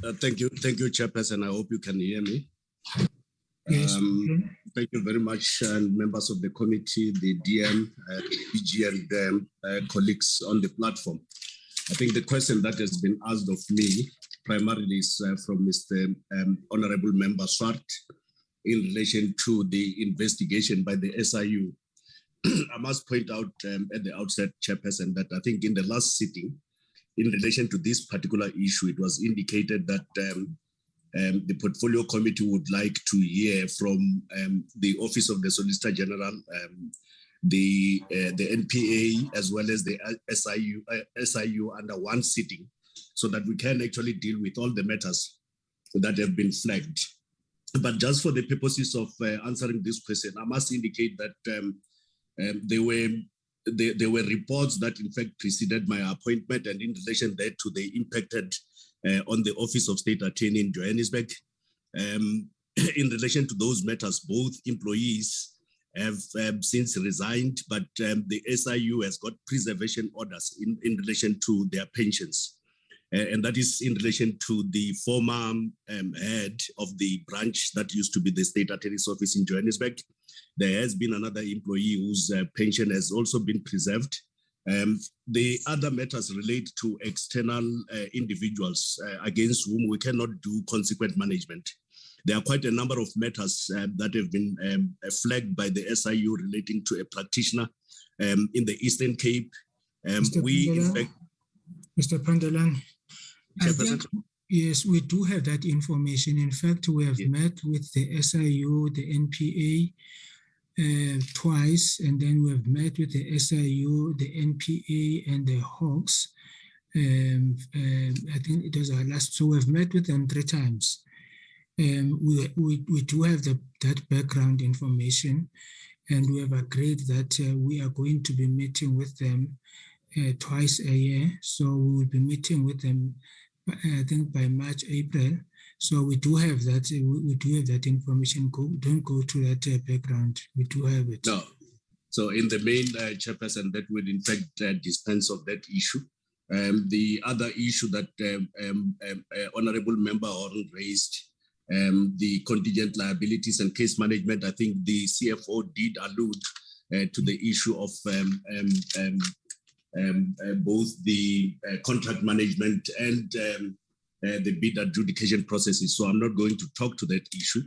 Thank you, Chairperson. I hope you can hear me. Yes. Thank you very much, and members of the committee, the DM, PG, and colleagues on the platform. I think the question that has been asked of me primarily is from Mr. Honorable Member Swart in relation to the investigation by the SIU. I must point out at the outset, Chairperson, that I think in the last sitting, in relation to this particular issue, it was indicated that the Portfolio Committee would like to hear from the Office of the Solicitor General, the NPA, as well as the SIU under one sitting, so that we can actually deal with all the matters that have been flagged. But just for the purposes of answering this question, I must indicate that there were reports that in fact preceded my appointment, and in relation there to they impacted on the Office of State Attorney in Johannesburg. In relation to those matters, both employees have since resigned, but the SIU has got preservation orders in relation to their pensions. And that is in relation to the former head of the branch that used to be the State Attorney's Office in Johannesburg. There has been another employee whose pension has also been preserved. The other matters relate to external individuals against whom we cannot do consequent management. There are quite a number of matters that have been flagged by the SIU relating to a practitioner in the Eastern Cape. Mr. Pandelan, I think, yes, we do have that information. In fact, we have met with the SIU, the NPA, twice, and then we have met with the SIU, the NPA, and the Hawks. I think it was our last, so we've met with them 3 times. We do have that background information, and we have agreed that we are going to be meeting with them twice a year. So we will be meeting with them, I think, by March, April. So we do have that. We do have that information. Don't go to that background. We do have it. No. So in the main, Chairperson, that would in fact dispense of that issue. The other issue that Honorable Member Horn raised, the contingent liabilities and case management, I think the CFO did allude to the issue of both the contract management and the bid adjudication processes. So I'm not going to talk to that issue.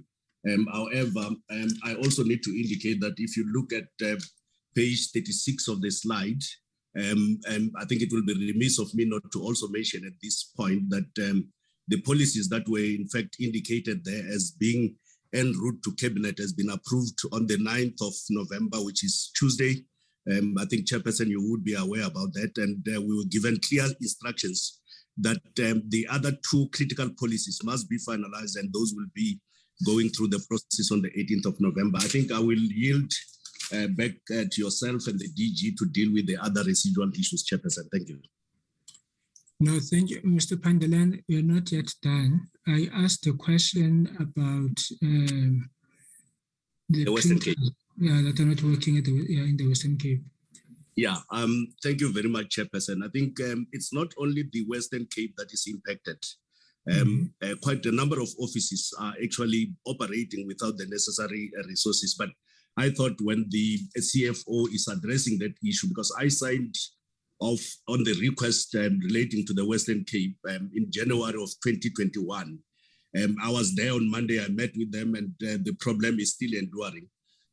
However, I also need to indicate that if you look at page 36 of the slide, I think it will be remiss of me not to also mention at this point that the policies that were in fact indicated there as being en route to Cabinet has been approved on the 9th of November, which is Tuesday. I think, Chairperson, you would be aware about that. And we were given clear instructions that the other 2 critical policies must be finalized, and those will be going through the process on the 18th of November. I think I will yield back to yourself and the DG to deal with the other residual issues, Chairperson. Thank you. No, thank you, Mr. Pandelan. We're not yet done. I asked a question about the Western Cape. Yeah, that are not working in the Western Cape. Yeah, thank you very much, Chairperson. I think it's not only the Western Cape that is impacted. Quite a number of offices are actually operating without the necessary resources. But I thought when the CFO is addressing that issue, because I signed off on the request relating to the Western Cape in January of 2021. I was there on Monday, I met with them, and the problem is still enduring.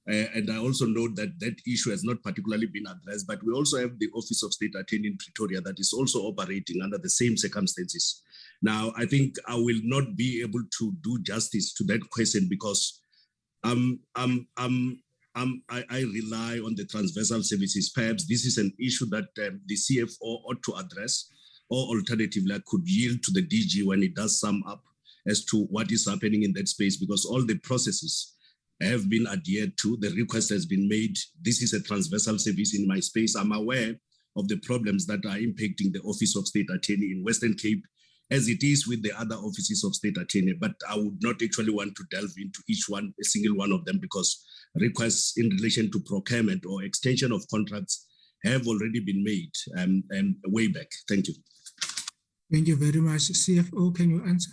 And I also note that that issue has not particularly been addressed, but we also have the Office of State Attorney in Pretoria that is also operating under the same circumstances. Now, I think I will not be able to do justice to that question because I rely on the transversal services. Perhaps this is an issue that the CFO ought to address, or alternatively, I could yield to the DG when it does sum up as to what is happening in that space, because all the processes have been adhered to. The request has been made. This is a transversal service in my space. I'm aware of the problems that are impacting the Office of State Attorney in Western Cape, as it is with the other offices of State Attorney. But I would not actually want to delve into each one, a single one of them, because requests in relation to procurement or extension of contracts have already been made way back. Thank you. Thank you very much. CFO, can you answer?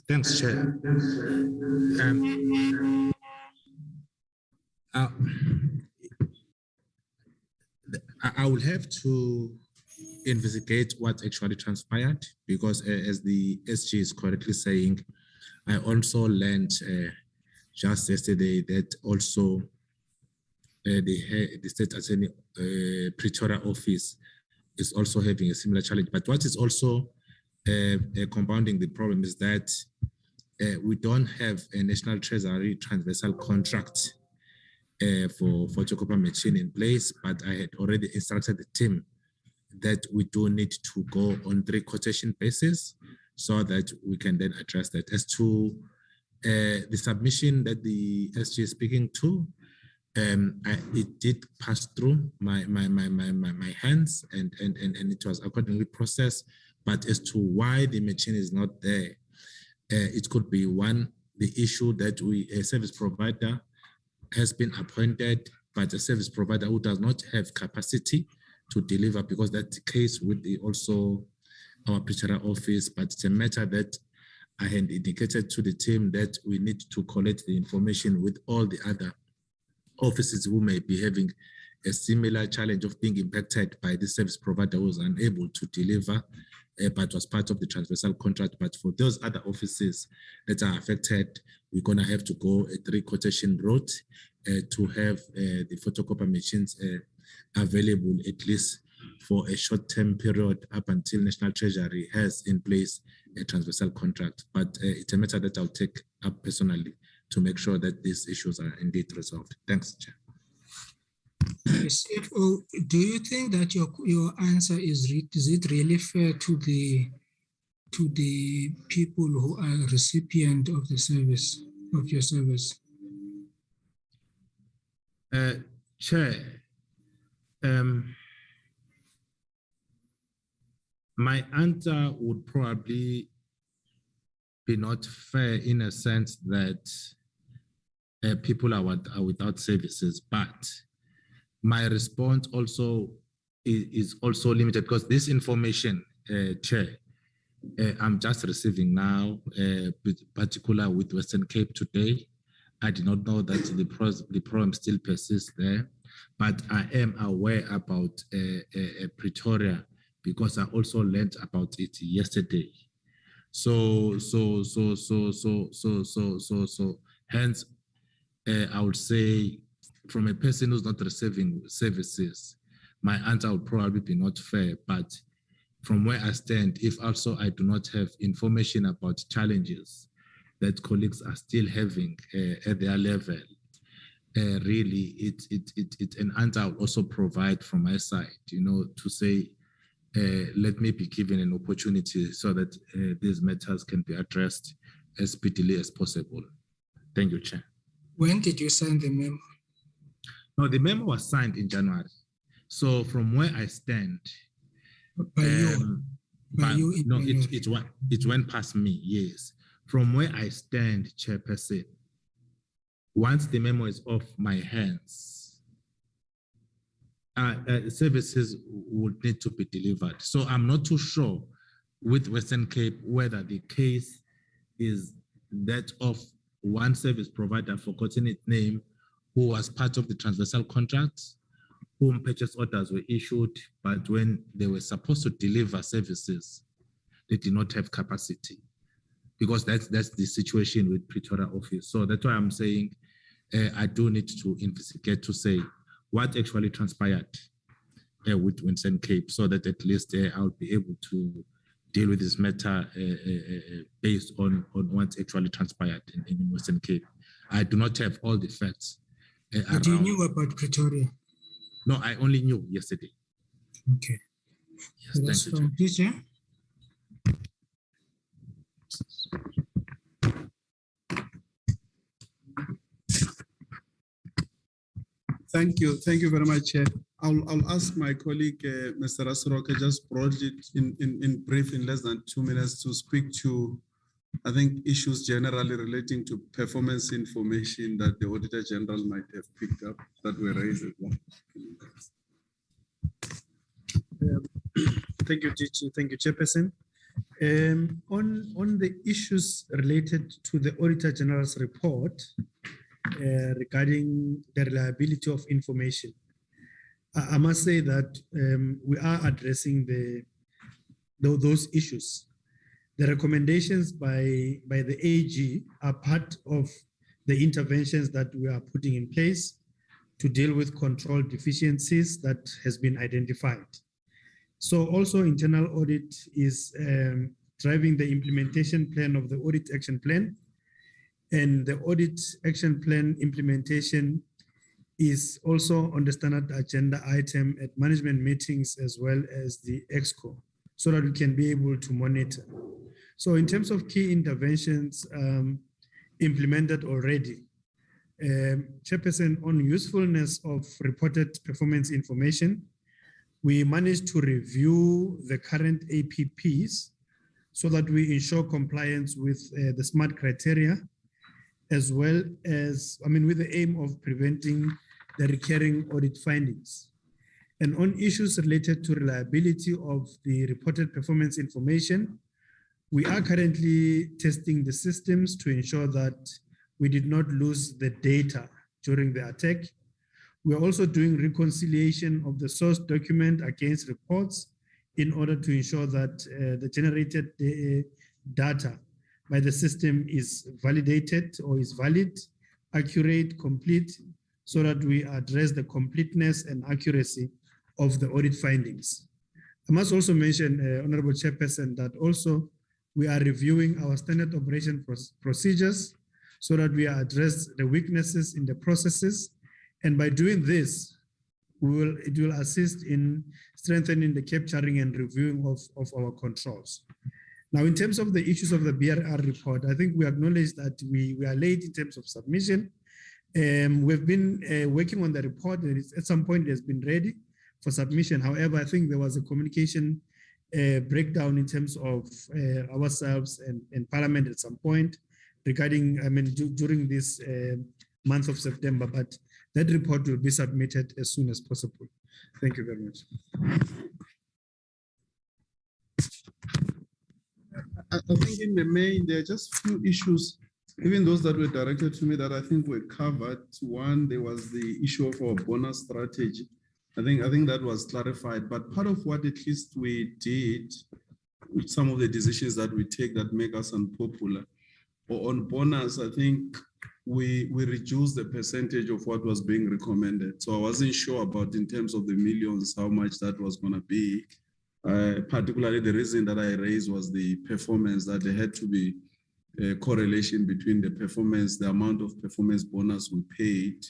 Thanks, Chair. I will have to investigate what actually transpired, because as the SG is correctly saying, I also learned just yesterday that also the state attorney Pretoria office is also having a similar challenge. But what is also compounding the problem is that we don't have a National Treasury transversal contract for photocopy machine in place, but I had already instructed the team that we do need to go on 3 quotation basis so that we can then address that. As to the submission that the SG is speaking to, it did pass through my hands and it was accordingly processed. But as to why the machine is not there, it could be one, the issue that a service provider has been appointed, but a service provider who does not have capacity to deliver, because that's the case with also our Pretoria office. But it's a matter that I had indicated to the team that we need to collect the information with all the other offices who may be having a similar challenge of being impacted by the service provider who was unable to deliver, but was part of the transversal contract. But for those other offices that are affected, we're going to have to go a 3 quotation route to have the photocopy machines available at least for a short-term period up until National Treasury has in place a transversal contract. But it's a matter that I'll take up personally to make sure that these issues are indeed resolved. Thanks, Chair. CFO, do you think that your answer is it really fair to the people who are recipient of the service, of your service? Chair, my answer would probably be not fair in a sense that people are without services, but my response also is also limited, because this information, Chair, I'm just receiving now, particular with Western Cape today. I did not know that the problem still persists there, but I am aware about Pretoria because I also learned about it yesterday. So hence, I would say, from a person who's not receiving services, my answer would probably be not fair. But from where I stand, if also I do not have information about challenges that colleagues are still having at their level, really, it's an answer I would also provide from my side, to say, let me be given an opportunity so that these matters can be addressed as speedily as possible. Thank you, Chair. When did you sign the memo? No, the memo was signed in January. So from where I stand, it went past me, yes. From where I stand, Chairperson, once the memo is off my hands, services would need to be delivered. So I'm not too sure with Western Cape whether the case is that of one service provider, forgotten its name, who was part of the transversal contracts, whom purchase orders were issued, but when they were supposed to deliver services, they did not have capacity, because that's the situation with Pretoria office. So that's why I'm saying I do need to investigate to say what actually transpired with Western Cape, so that at least I'll be able to deal with this matter based on what actually transpired in Western Cape. I do not have all the facts. But you knew about Pretoria? No, I only knew yesterday. Okay. Yes, that's thank fine. Teacher? Thank you very much, Chair. I'll ask my colleague, Mr. Asroka, just broadly in brief, in less than 2 minutes, to speak to, I think, issues generally relating to performance information that the Auditor General might have picked up that were raised. Thank you, DG. Thank you, Chairperson. On the issues related to the Auditor General's report regarding the reliability of information, I must say that we are addressing those issues. The recommendations by the AG are part of the interventions that we are putting in place to deal with control deficiencies that has been identified. So also internal audit is driving the implementation plan of the audit action plan, and the audit action plan implementation is also on the standard agenda item at management meetings as well as the EXCO, so that we can be able to monitor. So in terms of key interventions implemented already, Chairperson, on usefulness of reported performance information, we managed to review the current APPs so that we ensure compliance with the SMART criteria, as well as, with the aim of preventing the recurring audit findings. And on issues related to reliability of the reported performance information, we are currently testing the systems to ensure that we did not lose the data during the attack. We are also doing reconciliation of the source document against reports in order to ensure that the generated data by the system is validated or is valid, accurate, complete, so that we address the completeness and accuracy of the audit findings. I must also mention, Honorable Chairperson, that also we are reviewing our standard operation procedures so that we address the weaknesses in the processes. And by doing this, it will assist in strengthening the capturing and reviewing of our controls. Now, in terms of the issues of the BRR report, I think we acknowledge that we are late in terms of submission. We've been working on the report, and at some point it has been ready for submission. However, I think there was a communication breakdown in terms of ourselves and Parliament at some point regarding, during this month of September, but that report will be submitted as soon as possible. Thank you very much. I think in the main, there are just few issues, even those that were directed to me, that I think were covered. One, there was the issue of our bonus strategy. I think that was clarified, but part of what at least we did with some of the decisions that we take that make us unpopular, or on bonus, I think we reduced the percentage of what was being recommended. So I wasn't sure about, in terms of the millions, how much that was going to be. Particularly the reason that I raised was the performance, that there had to be a correlation between the performance, the amount of performance bonus we paid,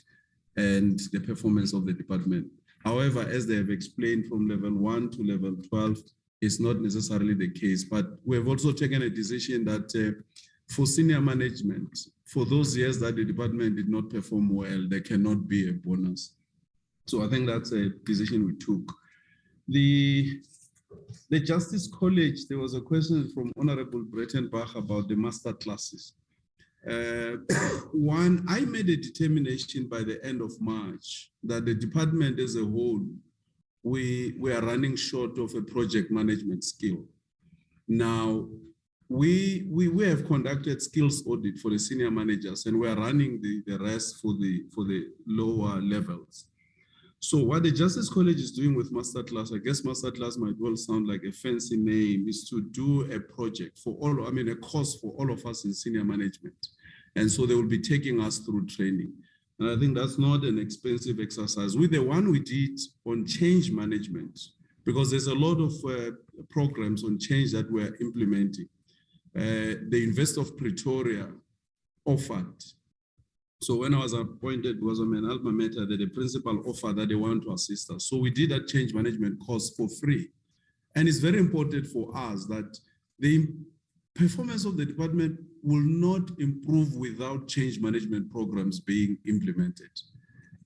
and the performance of the department. However, as they have explained, from level 1 to level 12, it's not necessarily the case. But we have also taken a decision that for senior management, for those years that the department did not perform well, there cannot be a bonus. So I think that's a decision we took. The Justice College, there was a question from Honorable Brettenbach about the master classes. One, I made a determination by the end of March that the department as a whole, we are running short of a project management skill. Now, we have conducted skills audit for the senior managers, and we are running the rest for the lower levels. So what the Justice College is doing with Masterclass, I guess Masterclass might well sound like a fancy name, is to do a project for all, a course for all of us in senior management. And so they will be taking us through training. And I think that's not an expensive exercise. With the one we did on change management, because there's a lot of programs on change that we're implementing. The University of Pretoria offered. So when I was appointed, it was on an alma mater that the principal offered that they want to assist us. So we did that change management course for free. And it's very important for us that the performance of the department will not improve without change management programs being implemented.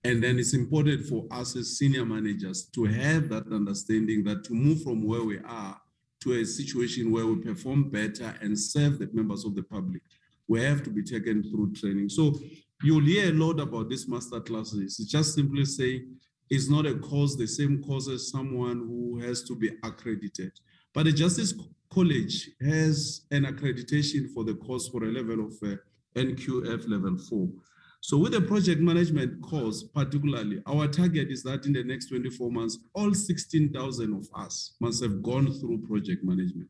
And then it's important for us as senior managers to have that understanding that to move from where we are to a situation where we perform better and serve the members of the public, we have to be taken through training. So you'll hear a lot about these master classes. It's just simply saying it's not a course, the same course as someone who has to be accredited. But the Justice college has an accreditation for the course for a level of NQF level 4. So with the project management course, particularly, our target is that in the next 24 months, all 16,000 of us must have gone through project management.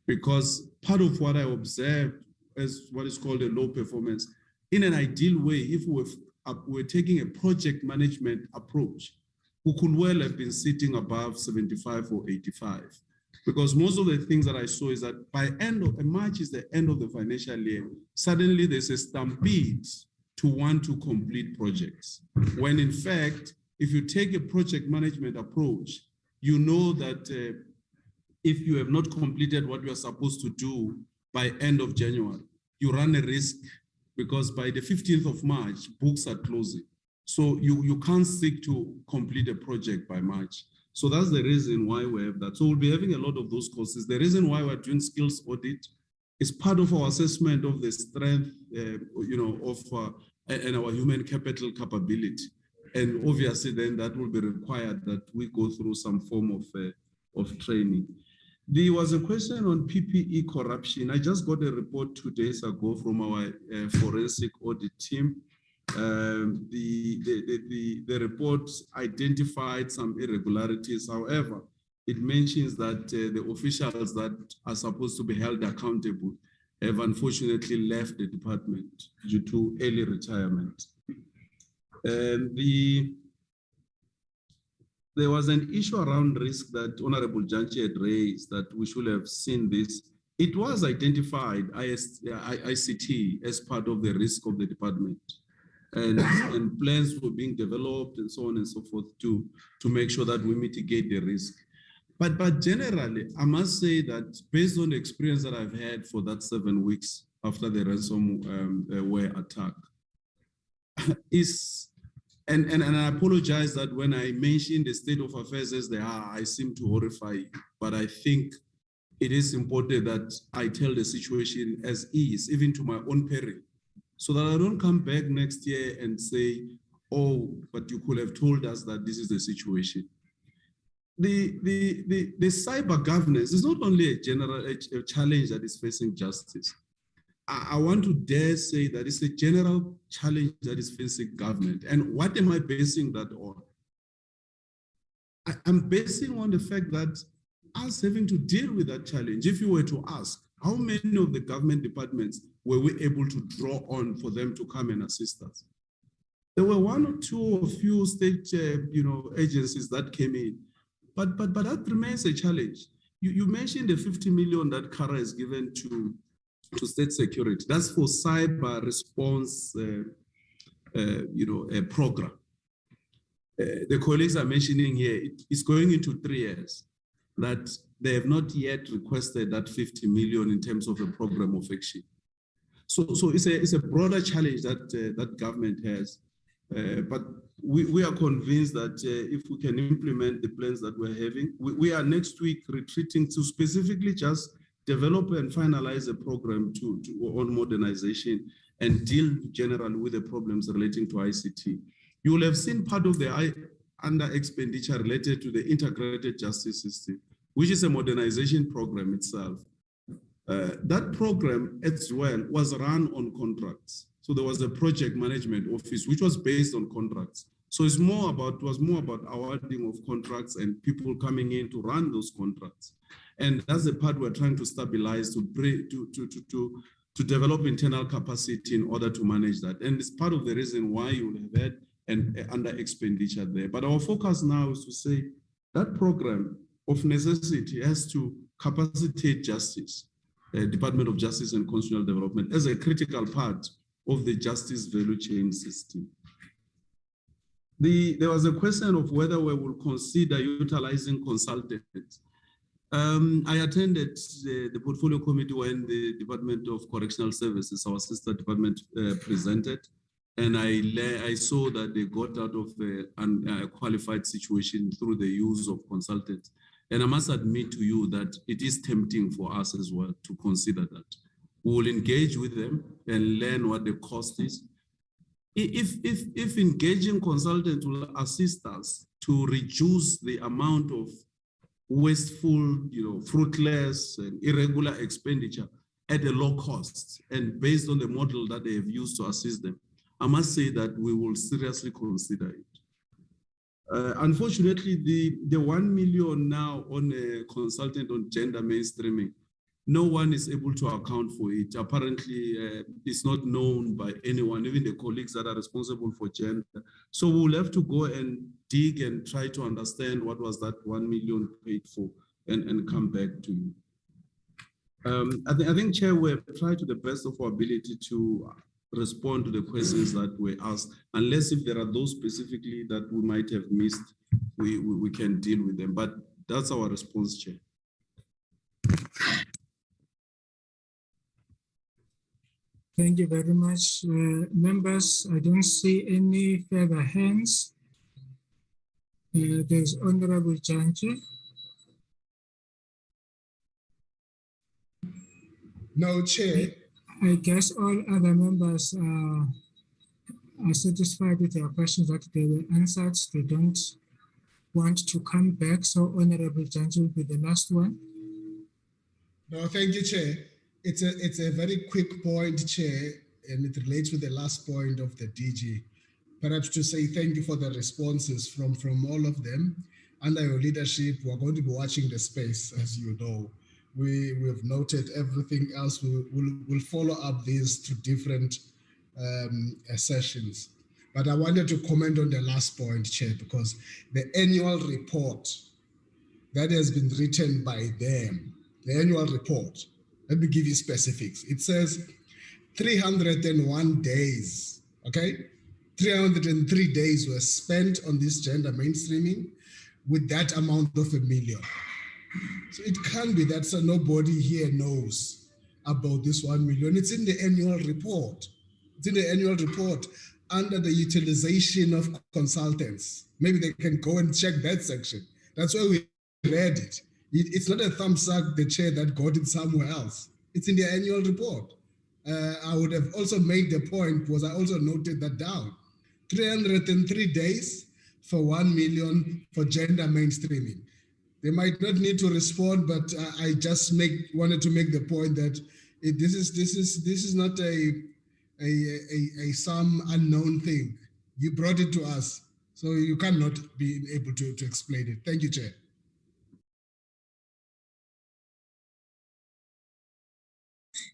Because part of what I observed as what is called a low performance, in an ideal way, if we're taking a project management approach, we could well have been sitting above 75 or 85. Because most of the things that I saw is that by end of March is the end of the financial year, suddenly there's a stampede to want to complete projects. When in fact, if you take a project management approach, you know that if you have not completed what you are supposed to do by end of January, you run a risk because by the 15th of March, books are closing. So you can't seek to complete a project by March. So that's the reason why we have that. So we'll be having a lot of those courses. The reason why we're doing skills audit is part of our assessment of the strength, and our human capital capability. And obviously then that will be required that we go through some form of training. There was a question on PPE corruption. I just got a report 2 days ago from our forensic audit team. The report identified some irregularities. However, it mentions that the officials that are supposed to be held accountable have unfortunately left the department due to early retirement. And there was an issue around risk that Honorable Janchi had raised that we should have seen this. It was identified ICT as part of the risk of the department. And plans were being developed and so on and so forth to make sure that we mitigate the risk. But generally, I must say that based on the experience that I've had for that 7 weeks after the ransomware attack, and I apologize that when I mentioned the state of affairs as they are, I seem to horrify you, but I think it is important that I tell the situation as is, even to my own peril, so that I don't come back next year and say, oh, but you could have told us that this is the situation. The cyber governance is not only a challenge that is facing justice. I want to dare say that it's a general challenge that is facing government. And what am I basing that on? I'm basing on the fact that us having to deal with that challenge, if you were to ask, how many of the government departments were we able to draw on for them to come and assist us? There were one or two or few state agencies that came in. But that remains a challenge. You mentioned the 50 million that CARA has given to state security. That's for cyber response, a program. The colleagues are mentioning here, it's going into 3 years that they have not yet requested that 50 million in terms of a program of action. So it's a broader challenge that that government has. But we are convinced that if we can implement the plans that we're having, we are next week retreating to specifically just develop and finalize a program on modernization and deal generally with the problems relating to ICT. You will have seen part of the under expenditure related to the integrated justice system, which is a modernization program itself. That program as well was run on contracts. So there was a project management office, which was based on contracts. So it was more about awarding of contracts and people coming in to run those contracts. And that's the part we're trying to stabilize to develop internal capacity in order to manage that. And it's part of the reason why you will have had an under expenditure there. But our focus now is to say that program of necessity has to capacitate justice, Department of Justice and Constitutional Development as a critical part of the justice value chain system. There was a question of whether we will consider utilizing consultants. I attended the portfolio committee when the Department of Correctional Services, our sister department, presented, and I saw that they got out of a qualified situation through the use of consultants. And I must admit to you that it is tempting for us as well to consider that. We will engage with them and learn what the cost is. If engaging consultants will assist us to reduce the amount of wasteful, fruitless and irregular expenditure at a low cost and based on the model that they have used to assist them, I must say that we will seriously consider it. Unfortunately, the 1 million now on a consultant on gender mainstreaming, no one is able to account for it. Apparently, it's not known by anyone, even the colleagues that are responsible for gender. So we'll have to go and dig and try to understand what was that 1 million paid for and come back to you. I think, Chair, we have tried to the best of our ability to respond to the questions that were asked, unless if there are those specifically that we might have missed, we can deal with them. But that's our response, Chair. Thank you very much. Members, I don't see any further hands. There's Honorable Janji. No, Chair. I guess all other members are satisfied with their questions that they were answered. They don't want to come back. So Honorable Janji will be the last one. No, thank you, Chair. It's a very quick point, Chair, and it relates with the last point of the DG. Perhaps to say thank you for the responses from all of them. Under your leadership, we're going to be watching the space, as you know. We've noted everything else. We'll follow up these to different sessions. But I wanted to comment on the last point, Chair, because the annual report that has been written by them, the annual report, let me give you specifics. It says 301 days, okay? 303 days were spent on this gender mainstreaming with that amount of $1 million. So it can't be that nobody here knows about this 1 million. It's in the annual report. It's in the annual report under the utilization of consultants. Maybe they can go and check that section. That's why we read it. It's not a thumbs up, the Chair, that got it somewhere else. It's in the annual report. I would have also made the point, because I also noted that down. 303 days for 1 million for gender mainstreaming. They might not need to respond, but I just wanted to make the point that this is not a some unknown thing. You brought it to us, so you cannot be able to explain it. Thank you, Chair.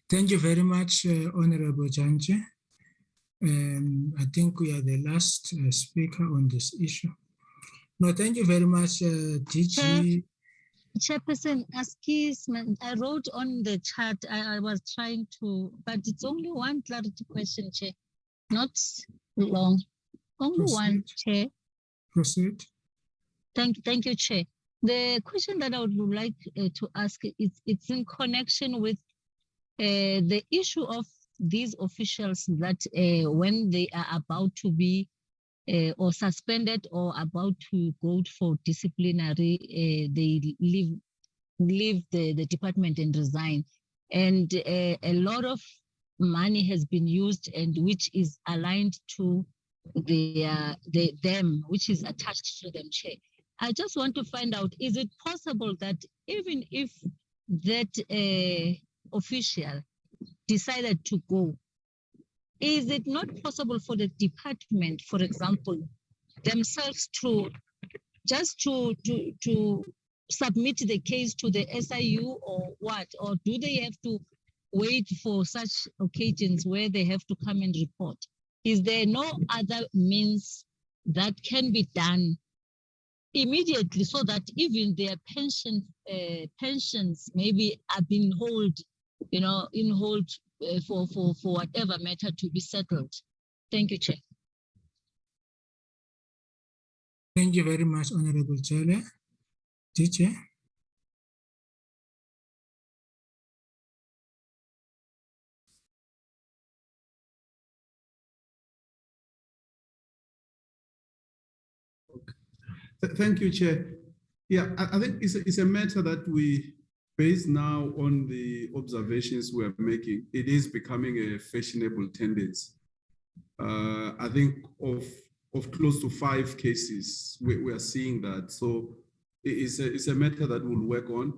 Thank you very much, Honorable Janji. I think we are the last speaker on this issue. No, thank you very much, DG. Chairperson, excuse me, I wrote on the chat, I was trying to, but it's only one clarity question, Chair, not long. Only Proceed. one, Chair. Proceed. Thank you, Chair. The question that I would like to ask is, it's in connection with the issue of these officials that when they are about to be or suspended or about to go for disciplinary, they leave the department and resign. And a lot of money has been used, and which is aligned to them, which is attached to them, Chair. I just want to find out, is it possible that even if that official decided to go, is it not possible for the department, for example, themselves to just to submit the case to the SIU or what? Or do they have to wait for such occasions where they have to come and report? Is there no other means that can be done immediately so that even their pensions maybe are being hold, in hold for whatever matter to be settled? Thank you, Chair. Thank you very much, Honorable Chair. Teacher. Thank you, Chair. Yeah, I think it's a matter that we, based now on the observations we are making, it is becoming a fashionable tendency. I think of close to 5 cases, we are seeing that. So it's a matter that we'll work on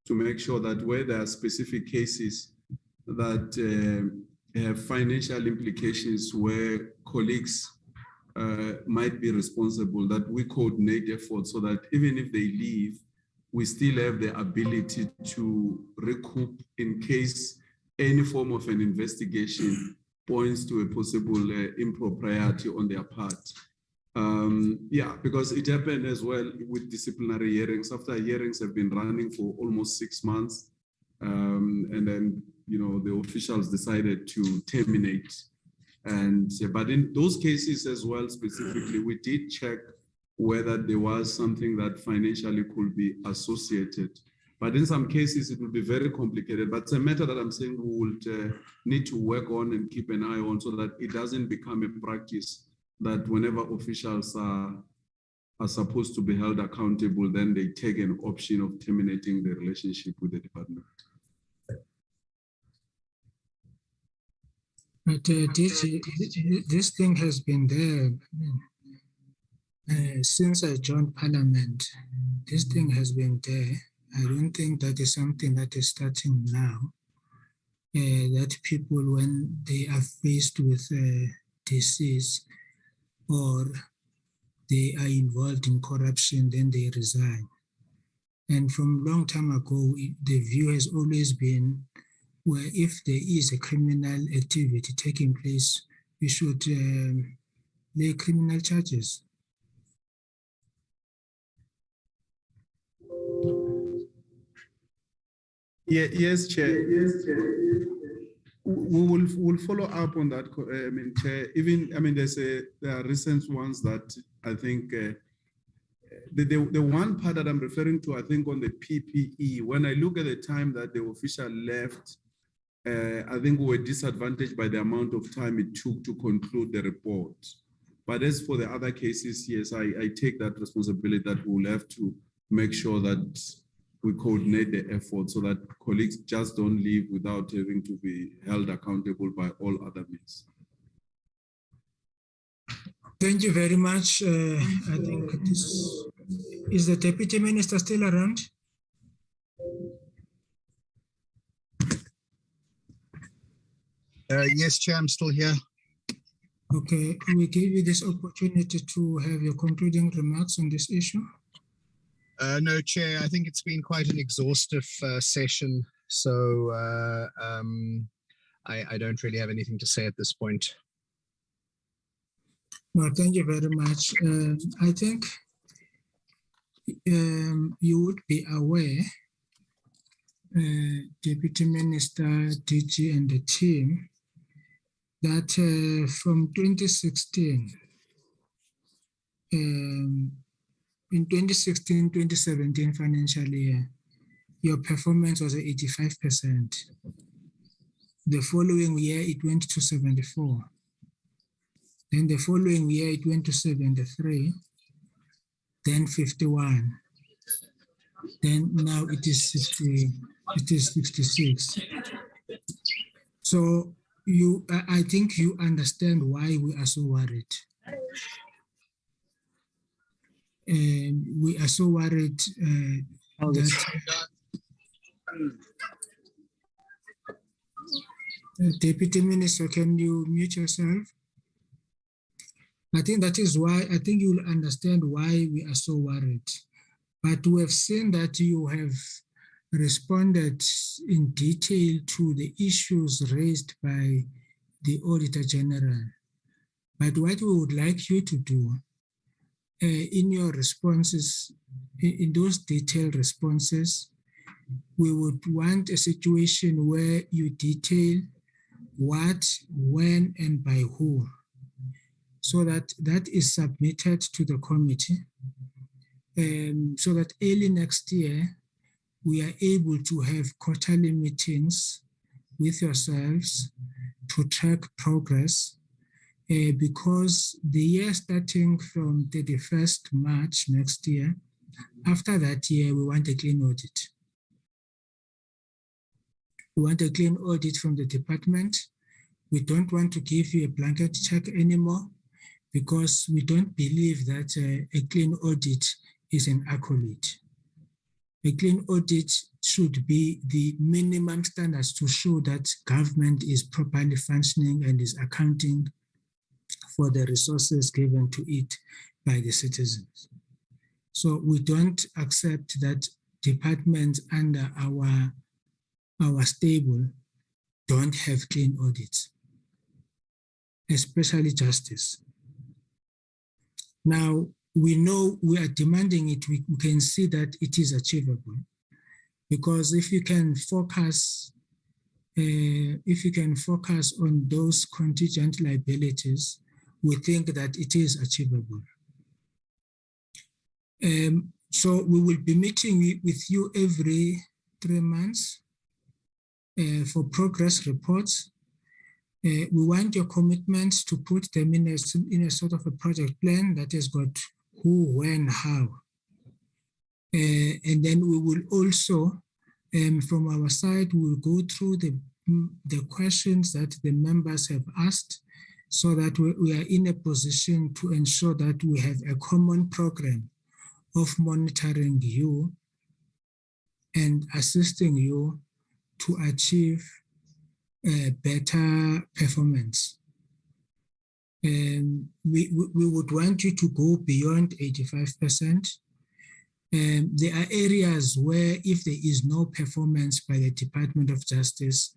to make sure that where there are specific cases that have financial implications where colleagues might be responsible, that we coordinate efforts so that even if they leave, we still have the ability to recoup in case any form of an investigation points to a possible impropriety on their part. Yeah, because it happened as well with disciplinary hearings. After hearings have been running for almost 6 months, and then, you know, the officials decided to terminate. And but in those cases as well, specifically, we did check whether there was something that financially could be associated. But in some cases, it will be very complicated. But it's a matter that I'm saying we would need to work on and keep an eye on so that it doesn't become a practice that whenever officials are supposed to be held accountable, then they take an option of terminating the relationship with the department. But this thing has been there since I joined Parliament. This thing has been there. I don't think that is something that is starting now. That people, when they are faced with disease or they are involved in corruption, then they resign. And from a long time ago, the view has always been where if there is a criminal activity taking place, we should lay criminal charges. Yeah, yes, Chair. We'll follow up on that. I mean, Chair. Even there are recent ones that I think the one part that I'm referring to, I think on the PPE. When I look at the time that the official left, I think we were disadvantaged by the amount of time it took to conclude the report. But as for the other cases, yes, I take that responsibility that we'll have to make sure that we coordinate the effort so that colleagues just don't leave without having to be held accountable by all other means. Thank you very much. I think is the Deputy Minister still around? Yes, Chair, I'm still here. Okay, we give you this opportunity to have your concluding remarks on this issue. No, Chair, I think it's been quite an exhaustive session, so I don't really have anything to say at this point. No, thank you very much. I think you would be aware, Deputy Minister, DG and the team, that from 2016, in 2016-2017 financial year, your performance was 85%. The following year, it went to 74. Then the following year, it went to 73, then 51. Then now it is 60, it is 66. So I think you understand why we are so worried. We are so worried that Deputy Minister, can you mute yourself? I think that is why, I think you will understand why we are so worried. But we have seen that you have responded in detail to the issues raised by the Auditor General. But what we would like you to do in your responses, in those detailed responses, we would want a situation where you detail what, when, and by who, so that that is submitted to the committee, so that early next year, we are able to have quarterly meetings with yourselves to track progress, because the year starting from 31st March next year, after that year, we want a clean audit. We want a clean audit from the department. We don't want to give you a blanket check anymore, because we don't believe that a clean audit is an accolade. A clean audit should be the minimum standards to show that government is properly functioning and is accounting for the resources given to it by the citizens. So we don't accept that departments under our stable don't have clean audits, especially justice. Now, we know we are demanding it, we can see that it is achievable. Because if you can focus on those contingent liabilities, we think that it is achievable. So we will be meeting with you every 3 months for progress reports. We want your commitments to put them in a sort of a project plan that has got who, when, how. And then we will also, from our side, we will go through the questions that the members have asked so that we are in a position to ensure that we have a common program of monitoring you and assisting you to achieve better performance. We would want you to go beyond 85%. There are areas where if there is no performance by the Department of Justice,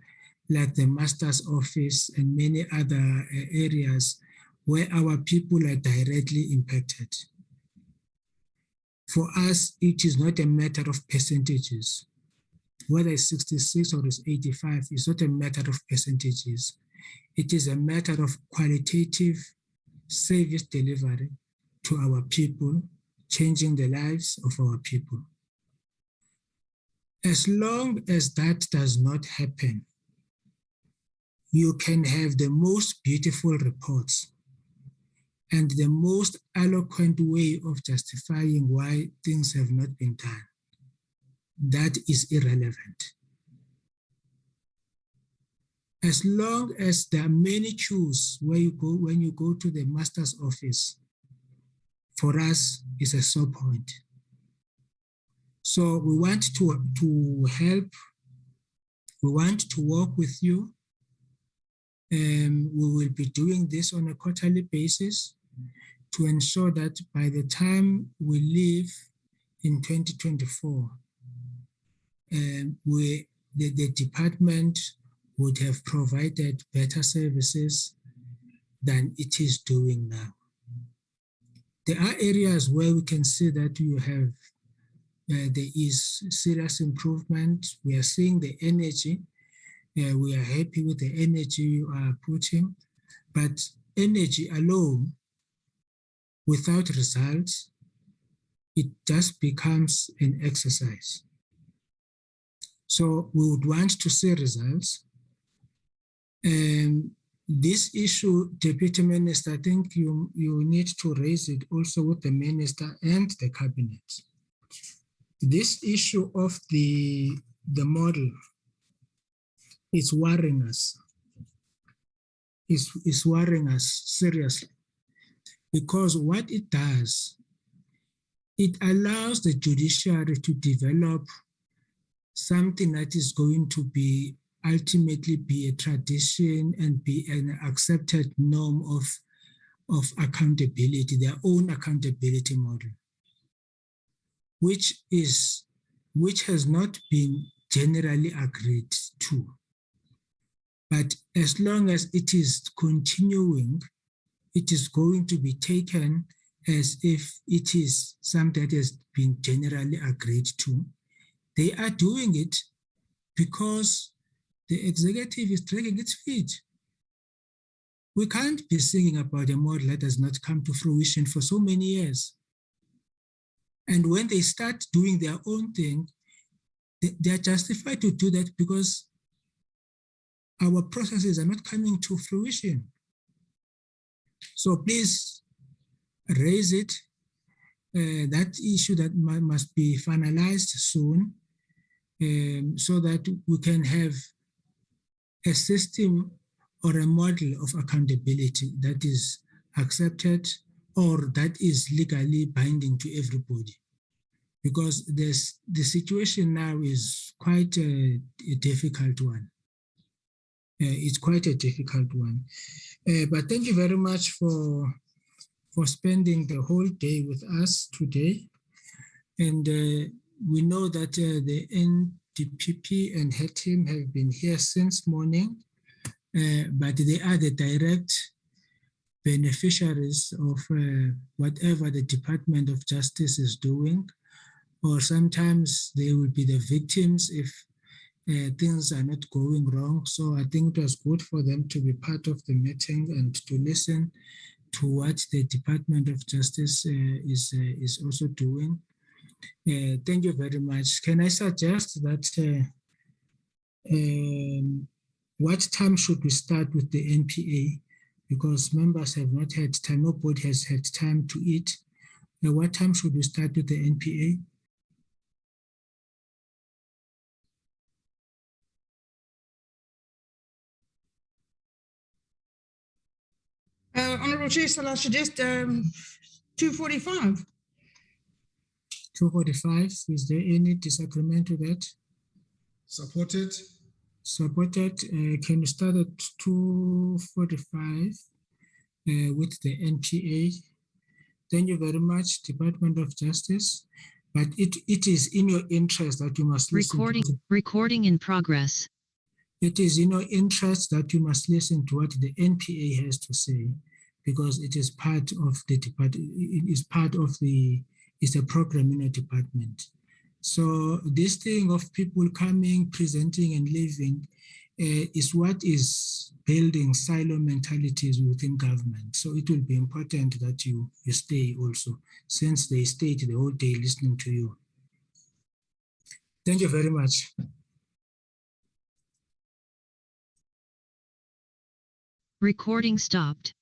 like the Master's Office and many other areas where our people are directly impacted. For us, it is not a matter of percentages. Whether it's 66 or it's 85, it's not a matter of percentages. It is a matter of qualitative service delivery to our people, changing the lives of our people. As long as that does not happen, you can have the most beautiful reports and the most eloquent way of justifying why things have not been done. That is irrelevant. As long as there are many queues where you go when you go to the Master's Office, for us is a sore point. So we want to help, we want to work with you. We will be doing this on a quarterly basis to ensure that by the time we leave in 2024, the department would have provided better services than it is doing now. There are areas where we can see that you have, there is serious improvement. We are seeing the energy. We are happy with the energy you are putting, but energy alone, without results, it just becomes an exercise. So we would want to see results. This issue, Deputy Minister, I think you need to raise it also with the Minister and the Cabinet. This issue of the model is worrying us. It's worrying us seriously, because what it does, it allows the judiciary to develop something that is going to be ultimately be a tradition and be an accepted norm of accountability, their own accountability model, which has not been generally agreed to. But as long as it is continuing, it is going to be taken as if it is something that has been generally agreed to. They are doing it because the executive is dragging its feet. We can't be singing about a model that has not come to fruition for so many years. And when they start doing their own thing, they are justified to do that because our processes are not coming to fruition. So please raise it, that issue that must be finalized soon, so that we can have a system or a model of accountability that is accepted or that is legally binding to everybody. because the situation now is quite a difficult one. It's quite a difficult one. But thank you very much for spending the whole day with us today. And we know that the NDPP and her team have been here since morning, but they are the direct beneficiaries of whatever the Department of Justice is doing, or sometimes they will be the victims if things are not going wrong. So I think it was good for them to be part of the meeting and to listen to what the Department of Justice is also doing. Thank you very much. Can I suggest that what time should we start with the NPA? Because members have not had time, nobody has had time to eat. What time should we start with the NPA? Honourable Chair, so I suggest 2:45. 2:45. Is there any disagreement with that? Supported. Supported. Can you start at 2:45 with the NPA? Thank you very much, Department of Justice. But it is in your interest that you must listen. Recording in progress. It is in your interest that you must listen to what the NPA has to say, because it is part of the department. It is part of it's a program in a department. So this thing of people coming, presenting, and leaving is what is building silo mentalities within government. So it will be important that you stay also, since they stayed the whole day listening to you. Thank you very much. Recording stopped.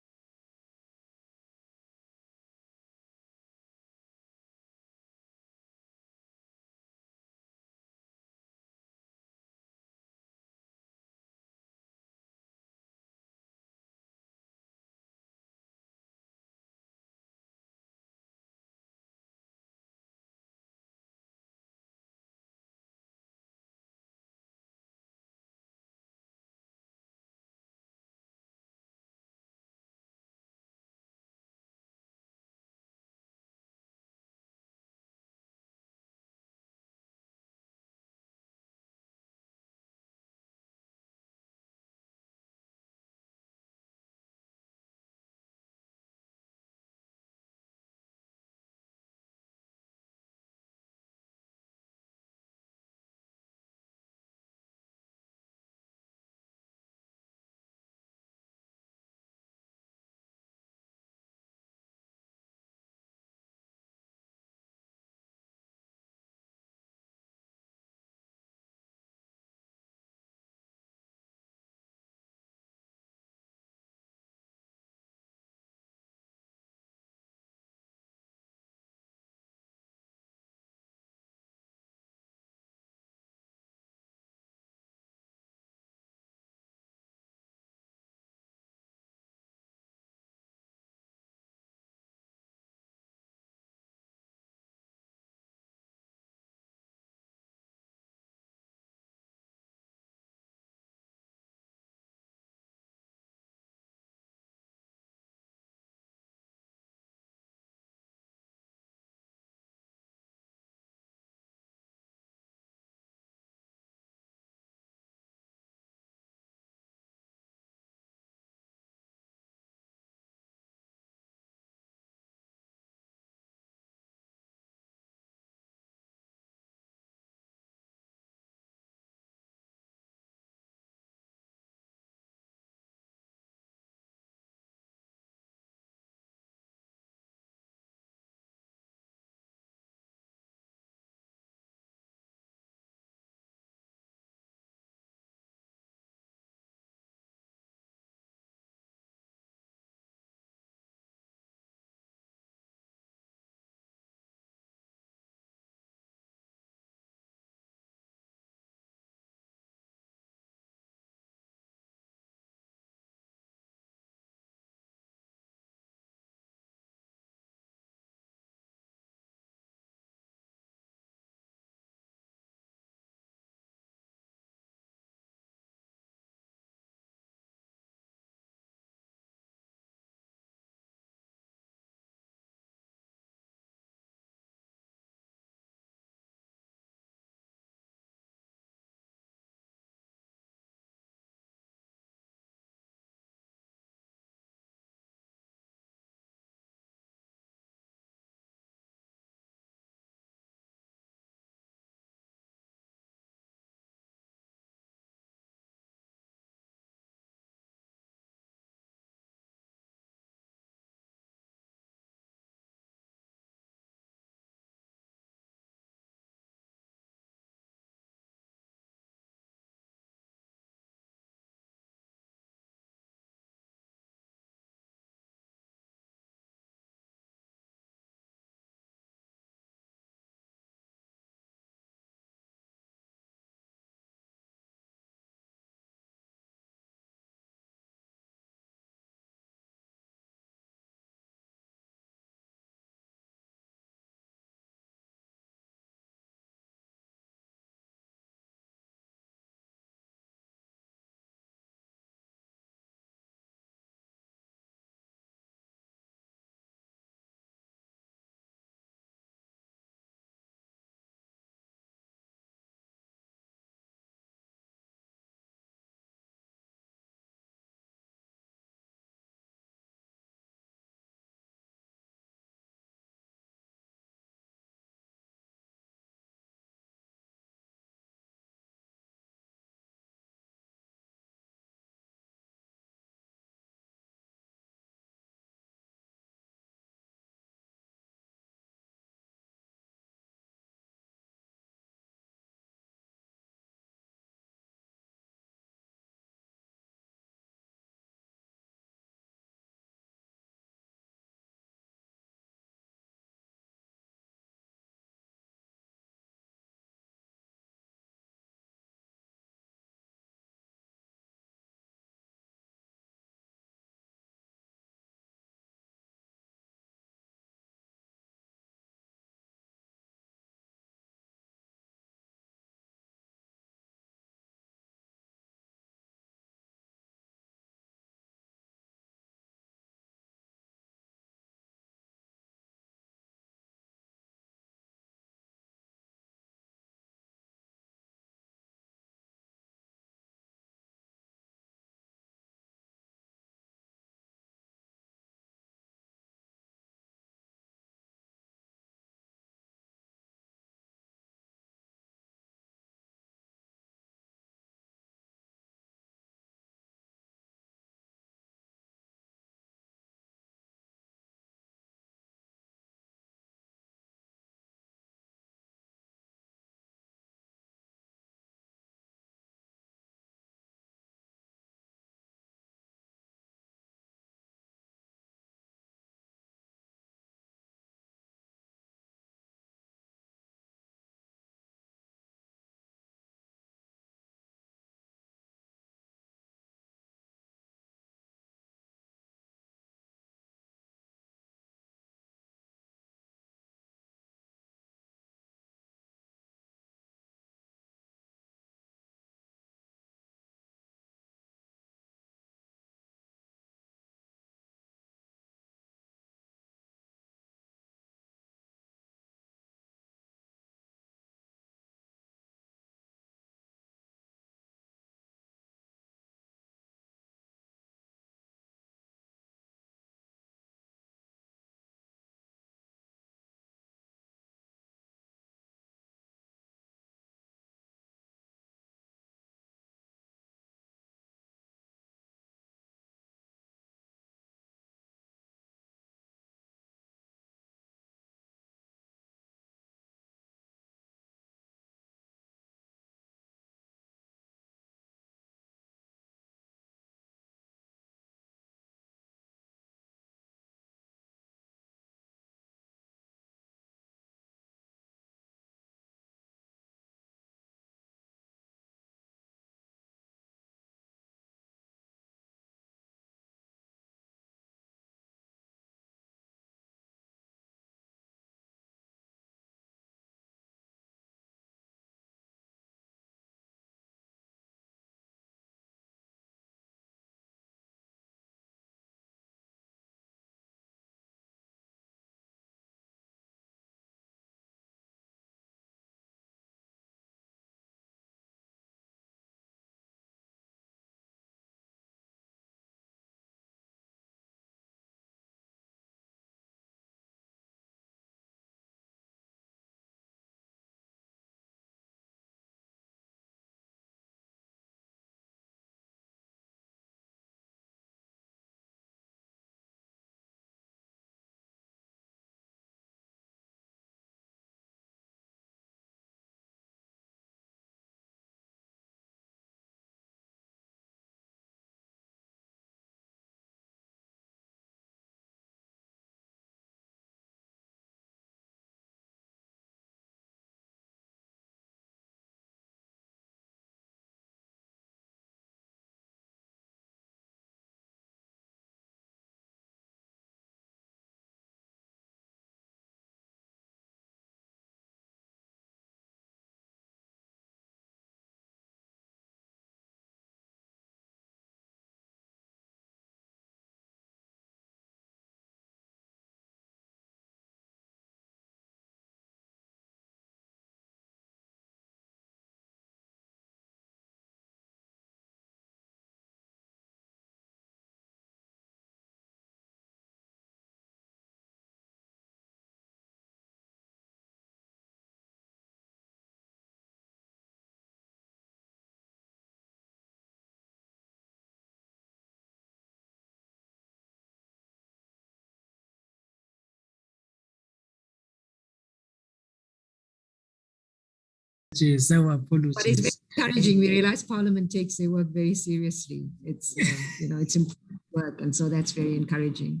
Yes, our apologies. But it's very encouraging. We realize Parliament takes their work very seriously. It's it's important work, and so that's very encouraging.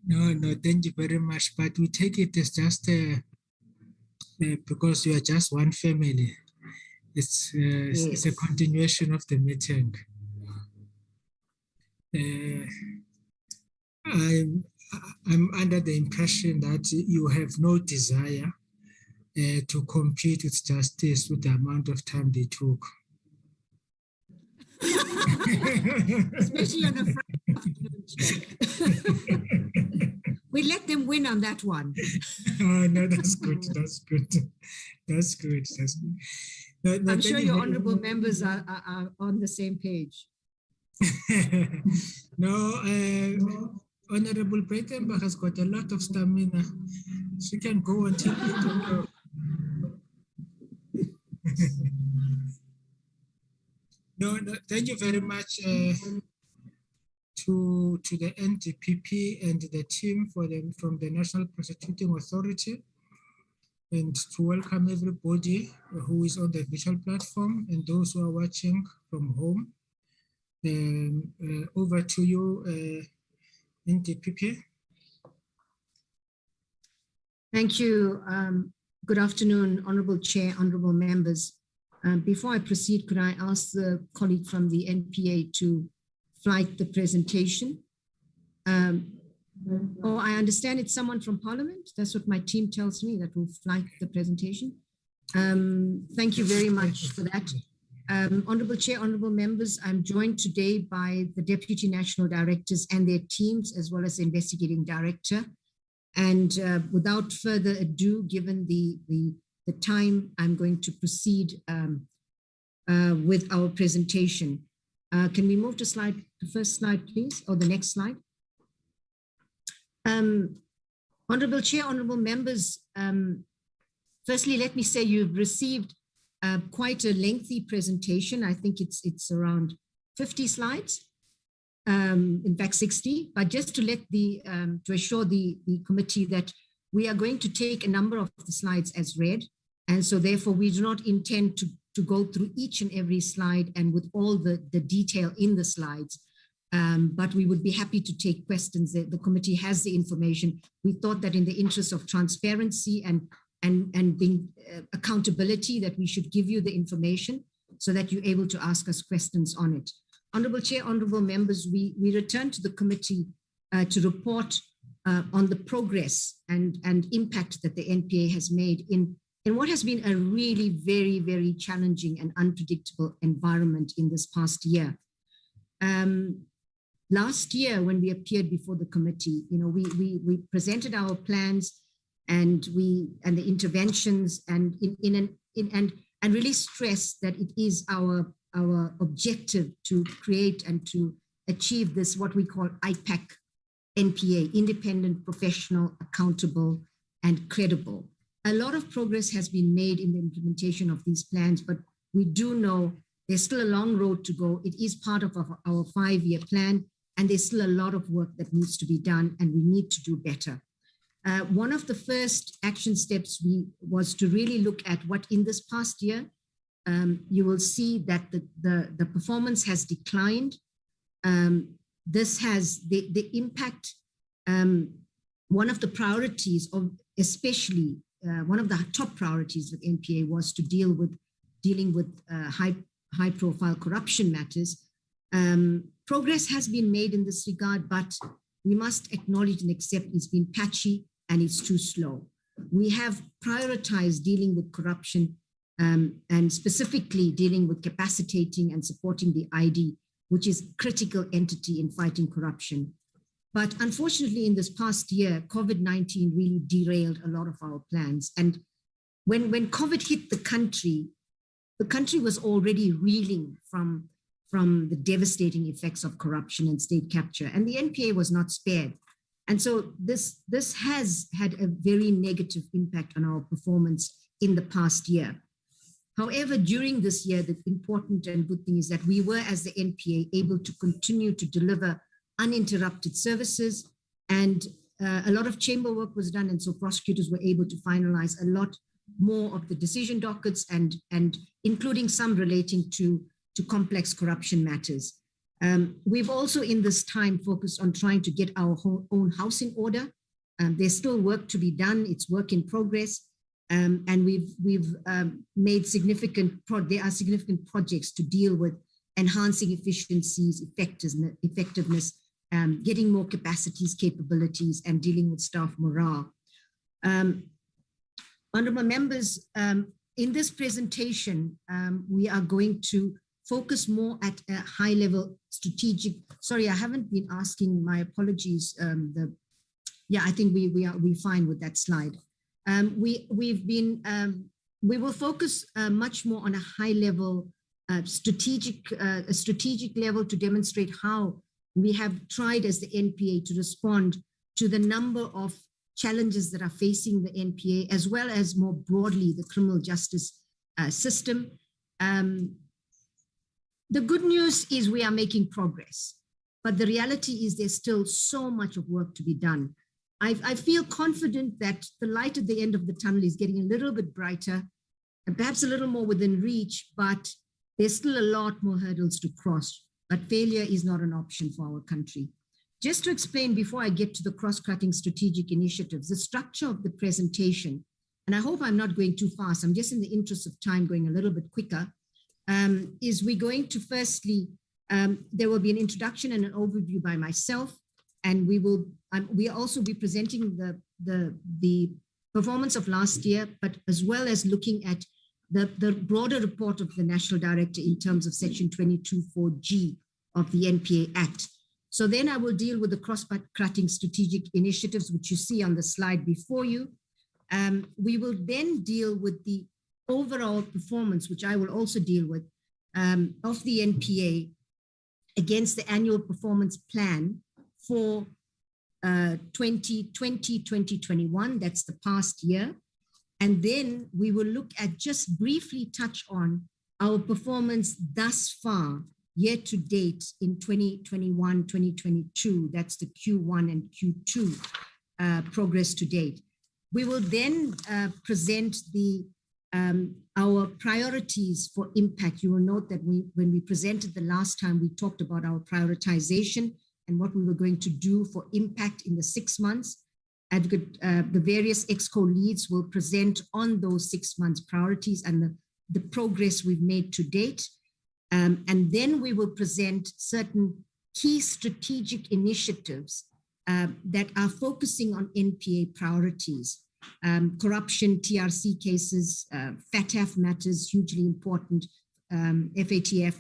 No, thank you very much. But we take it as just because you are just one family. It's it's a continuation of the meeting. I'm under the impression that you have no desire to compete with justice with the amount of time they took. Especially on a Friday afternoon. We let them win on that one. Oh, no, that's good. That's good. That's good. That's good. No, I'm sure your honorable members are on the same page. No, Honorable Breitenbach has got a lot of stamina. She can go until No, thank you very much to the NDPP and the team from the National Prosecuting Authority, and to welcome everybody who is on the virtual platform and those who are watching from home. Over to you, NDPP. Thank you. Good afternoon, Honorable Chair, Honorable Members. Before I proceed, could I ask the colleague from the NPA to flight the presentation? Oh, I understand it's someone from Parliament. That's what my team tells me, that will flight the presentation. Thank you very much for that. Honorable Chair, Honorable Members, I'm joined today by the Deputy National Directors and their teams, as well as the Investigating Director. And without further ado, given the time, I'm going to proceed with our presentation. Can we move to the first slide, please, or the next slide? Honorable Chair, Honorable Members, firstly, let me say you've received quite a lengthy presentation. I think it's around 50 slides, in fact 60, but just to let to assure the committee that we are going to take a number of the slides as read, and so therefore we do not intend to go through each and every slide and with all the detail in the slides, but we would be happy to take questions. The committee has the information. We thought that in the interest of transparency and being accountability, that we should give you the information so that you're able to ask us questions on it. Honorable Chair, Honorable Members, we return to the committee to report on the progress and impact that the NPA has made in what has been a really very, very challenging and unpredictable environment in this past year. Last year, when we appeared before the committee, we presented our plans and the interventions and really stressed that it is our objective to create and to achieve this, what we call IPAC NPA, independent, professional, accountable, and credible. A lot of progress has been made in the implementation of these plans, but we do know there's still a long road to go. It is part of our 5-year plan, and there's still a lot of work that needs to be done, and we need to do better. One of the first action steps was to really look at what in this past year, you will see that the performance has declined. This has the impact. One of the priorities of especially one of the top priorities with NPA was to dealing with high profile corruption matters. Progress has been made in this regard, but we must acknowledge and accept it's been patchy and it's too slow. We have prioritized dealing with corruption and specifically dealing with capacitating and supporting the ID, which is a critical entity in fighting corruption. But unfortunately, in this past year, COVID-19 really derailed a lot of our plans. And when COVID hit the country was already reeling from the devastating effects of corruption and state capture, and the NPA was not spared. And so this has had a very negative impact on our performance in the past year. However, during this year, the important and good thing is that we were, as the NPA, able to continue to deliver uninterrupted services, and a lot of chamber work was done, and so prosecutors were able to finalize a lot more of the decision dockets and including some relating to complex corruption matters. We've also in this time focused on trying to get our own house in order. There's still work to be done. It's work in progress. And we've made there are significant projects to deal with enhancing efficiencies, effectiveness, getting more capacities, capabilities, and dealing with staff morale. Honorable members, in this presentation, we are going to focus more at a high level strategic. Sorry, I haven't been asking, my apologies. I think we're fine with that slide. We will focus much more on a high level strategic level to demonstrate how we have tried as the NPA to respond to the number of challenges that are facing the NPA, as well as more broadly the criminal justice system. The good news is we are making progress, but the reality is there's still so much of work to be done. I feel confident that the light at the end of the tunnel is getting a little bit brighter and perhaps a little more within reach, but there's still a lot more hurdles to cross. But failure is not an option for our country. Just to explain before I get to the cross-cutting strategic initiatives, the structure of the presentation, and I hope I'm not going too fast, I'm just in the interest of time going a little bit quicker, is we're going to firstly, there will be an introduction and an overview by myself, and we'll also be presenting the performance of last year, but as well as looking at the broader report of the National Director in terms of Section 22(4)(g) of the NPA Act. So then I will deal with the cross-cutting strategic initiatives, which you see on the slide before you. We will then deal with the overall performance, which I will also deal with, of the NPA against the annual performance plan for 2020-2021, that's the past year. And then we will look at, just briefly touch on our performance thus far, year to date in 2021-2022, that's the Q1 and Q2 progress to date. We will then present our priorities for impact. You will note that when we presented the last time, we talked about our prioritization and what we were going to do for impact in the 6 months. The various EXCO leads will present on those 6 months priorities and the progress we've made to date. And then we will present certain key strategic initiatives that are focusing on NPA priorities. Corruption, TRC cases, FATF matters, hugely important, FATF,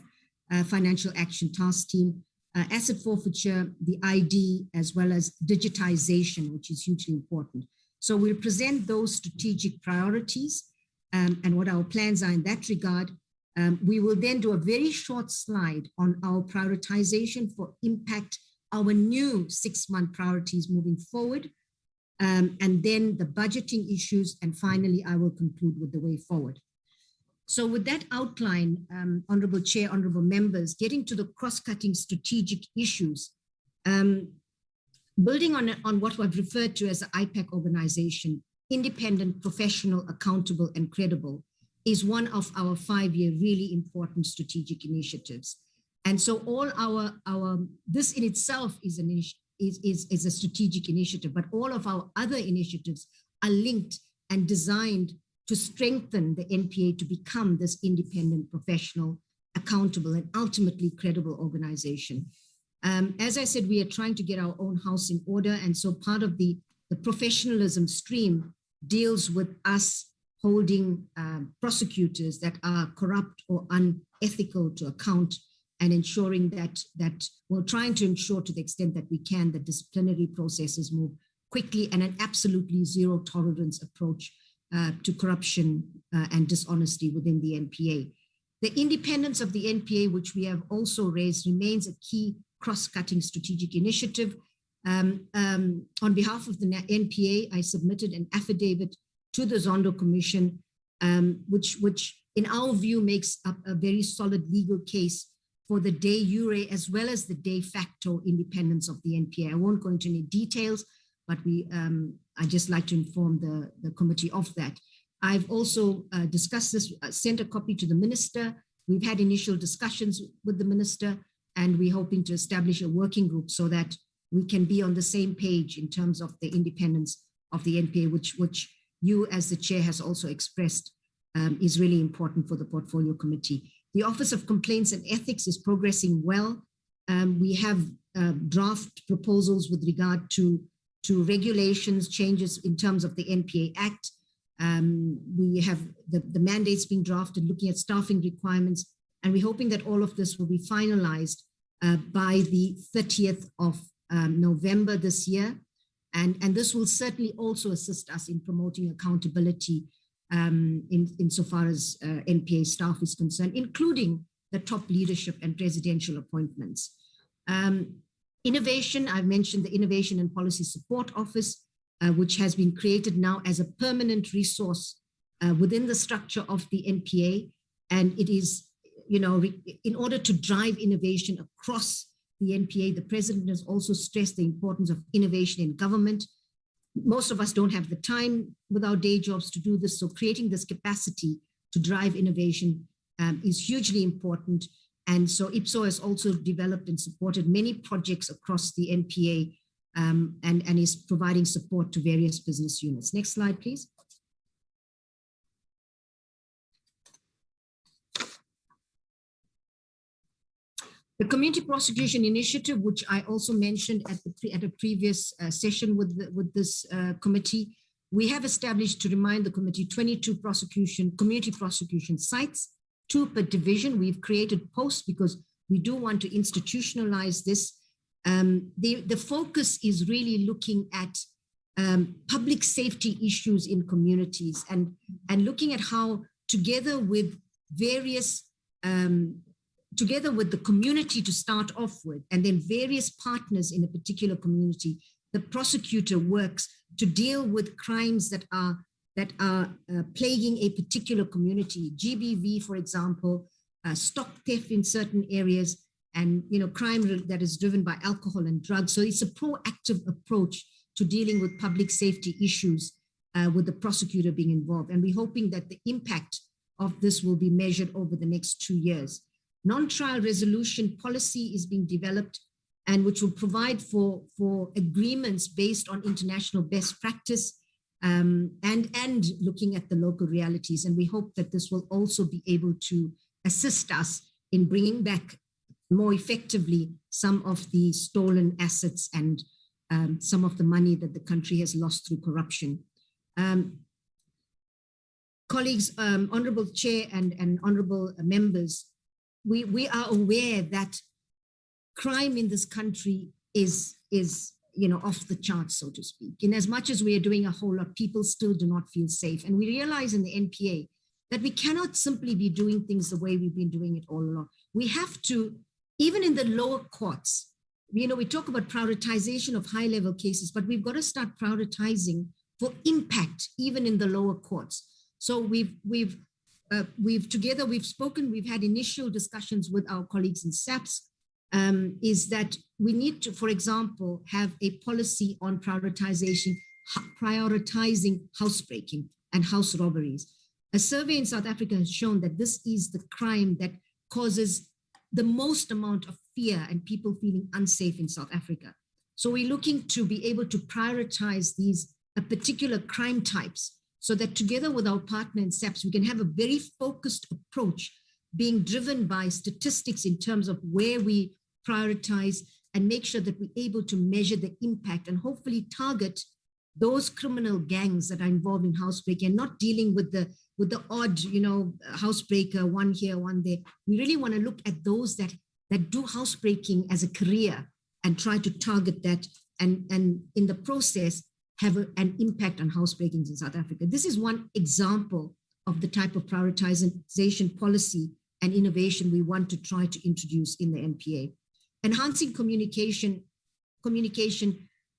Financial Action Task Team, asset forfeiture, the ID, as well as digitization, which is hugely important. So we'll present those strategic priorities and what our plans are in that regard. We will then do a very short slide on our prioritization for impact, our new 6-month priorities moving forward, and then the budgeting issues, and finally, I will conclude with the way forward. So with that outline, Honorable Chair, Honorable Members, getting to the cross-cutting strategic issues, building on what I've referred to as the IPAC organization, independent, professional, accountable, and credible, is one of our 5-year really important strategic initiatives. And so all this in itself is a strategic initiative, but all of our other initiatives are linked and designed to strengthen the NPA to become this independent, professional, accountable, and ultimately credible organization. As I said, we are trying to get our own house in order. And so part of the professionalism stream deals with us holding prosecutors that are corrupt or unethical to account, and ensuring that we're trying to ensure to the extent that we can that disciplinary processes move quickly, and an absolutely zero tolerance approach to corruption and dishonesty within the NPA. The independence of the NPA, which we have also raised, remains a key cross-cutting strategic initiative. On behalf of the NPA, I submitted an affidavit to the Zondo Commission, which in our view makes up a very solid legal case for the de jure as well as the de facto independence of the NPA. I won't go into any details, but I just like to inform the committee of that. I've also discussed this, sent a copy to the minister. We've had initial discussions with the minister, and we're hoping to establish a working group so that we can be on the same page in terms of the independence of the NPA, which you as the chair has also expressed is really important for the portfolio committee. The Office of Complaints and Ethics is progressing well. We have draft proposals with regard to regulations, changes in terms of the NPA Act. We have the mandates being drafted, looking at staffing requirements, and we're hoping that all of this will be finalized by the 30th of November this year. And this will certainly also assist us in promoting accountability insofar as NPA staff is concerned, including the top leadership and presidential appointments. Innovation, I've mentioned the Innovation and Policy Support Office, which has been created now as a permanent resource within the structure of the NPA. And it is, in order to drive innovation across the NPA, the president has also stressed the importance of innovation in government. Most of us don't have the time with our day jobs to do this, so creating this capacity to drive innovation is hugely important. And so IPSO has also developed and supported many projects across the NPA and is providing support to various business units. Next slide, please. The Community Prosecution Initiative, which I also mentioned at a previous session with this committee, we have established, to remind the committee, 22 community prosecution sites, 2 per division. We've created posts because we do want to institutionalize this. The focus is really looking at public safety issues in communities and looking at how, together with the community to start off with, and then various partners in a particular community, the prosecutor works to deal with crimes that are plaguing a particular community. GBV, for example, stock theft in certain areas, and crime that is driven by alcohol and drugs. So it's a proactive approach to dealing with public safety issues with the prosecutor being involved. And we're hoping that the impact of this will be measured over the next 2 years. Non-trial resolution policy is being developed, and which will provide for agreements based on international best practice and looking at the local realities. And we hope that this will also be able to assist us in bringing back more effectively some of the stolen assets and some of the money that the country has lost through corruption. Colleagues, Honorable Chair and Honorable Members, we are aware that crime in this country is off the charts, so to speak. In as much as we are doing a whole lot, people still do not feel safe. And we realize in the NPA that we cannot simply be doing things the way we've been doing it all along. We have to, even in the lower courts, we talk about prioritization of high-level cases, but we've got to start prioritizing for impact, even in the lower courts. So we've spoken, we've had initial discussions with our colleagues in SAPS, is that we need to, for example, have a policy on prioritizing housebreaking and house robberies. A survey in South Africa has shown that this is the crime that causes the most amount of fear and people feeling unsafe in South Africa. So we're looking to be able to prioritize these particular crime types so that together with our partner in SAPS, we can have a very focused approach being driven by statistics in terms of where we prioritize and make sure that we're able to measure the impact and hopefully target those criminal gangs that are involved in housebreaking and not dealing with the odd, housebreaker, one here, one there. We really want to look at those that do housebreaking as a career and try to target that and in the process have an impact on housebreakings in South Africa. This is one example of the type of prioritization policy and innovation we want to try to introduce in the NPA. Enhancing communication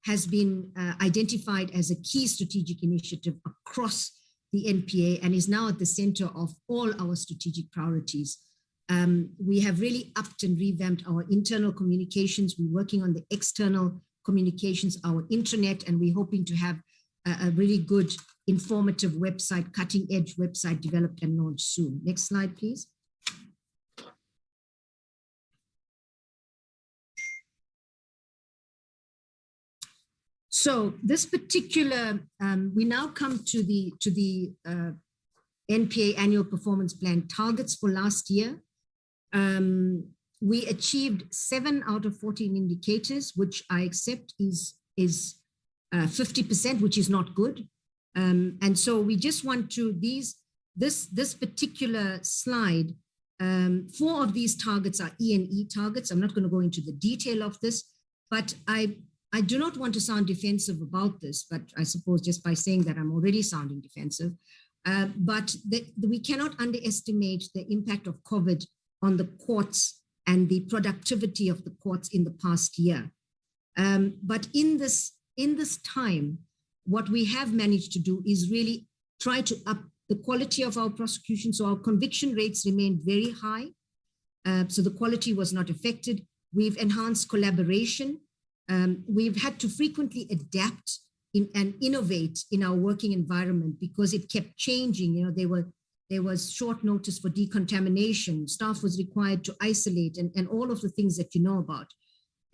has been identified as a key strategic initiative across the NPA and is now at the center of all our strategic priorities. We have really upped and revamped our internal communications. We're working on the external communications, our intranet, and we're hoping to have a really good, informative website, cutting edge website developed and launched soon. Next slide, please. So this particular, we now come to the NPA annual performance plan targets for last year. We achieved 7 out of 14 indicators, which I accept is 50%, which is not good. And so we just want to, this particular slide, 4 of these targets are E&E targets. I'm not going to go into the detail of this, but I do not want to sound defensive about this, but I suppose just by saying that I'm already sounding defensive. But we cannot underestimate the impact of COVID on the courts and the productivity of the courts in the past year. But in this time, what we have managed to do is really try to up the quality of our prosecution. So our conviction rates remained very high. So the quality was not affected. We've enhanced collaboration. We've had to frequently adapt and innovate in our working environment because it kept changing. You know, there was short notice for decontamination. Staff was required to isolate and all of the things that you know about.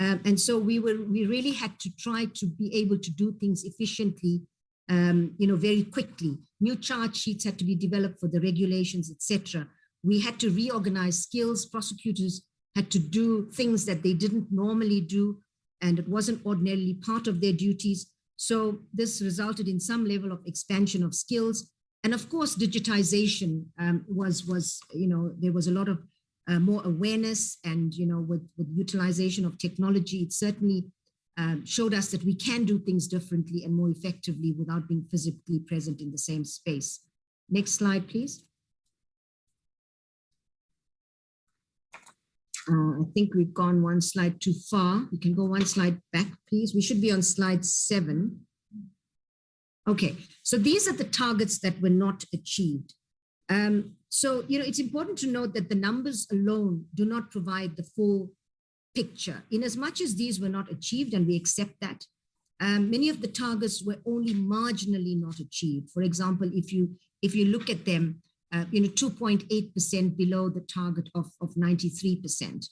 And so we really had to try to be able to do things efficiently, you know, very quickly. New charge sheets had to be developed for the regulations, etc. We had to reorganize skills. Prosecutors had to do things that they didn't normally do, and it wasn't ordinarily part of their duties. So this resulted in some level of expansion of skills. And of course, digitization was, you know, there was a lot of more awareness, and, you know, with utilization of technology, it certainly showed us that we can do things differently and more effectively without being physically present in the same space. Next slide, please. I think we've gone one slide too far. We can go one slide back, please. We should be on slide 7. Okay, so these are the targets that were not achieved. So, you know, it's important to note that the numbers alone do not provide the full picture. In as much as these were not achieved, and we accept that, many of the targets were only marginally not achieved. For example, if you look at them, you know, 2.8% below the target of 93%.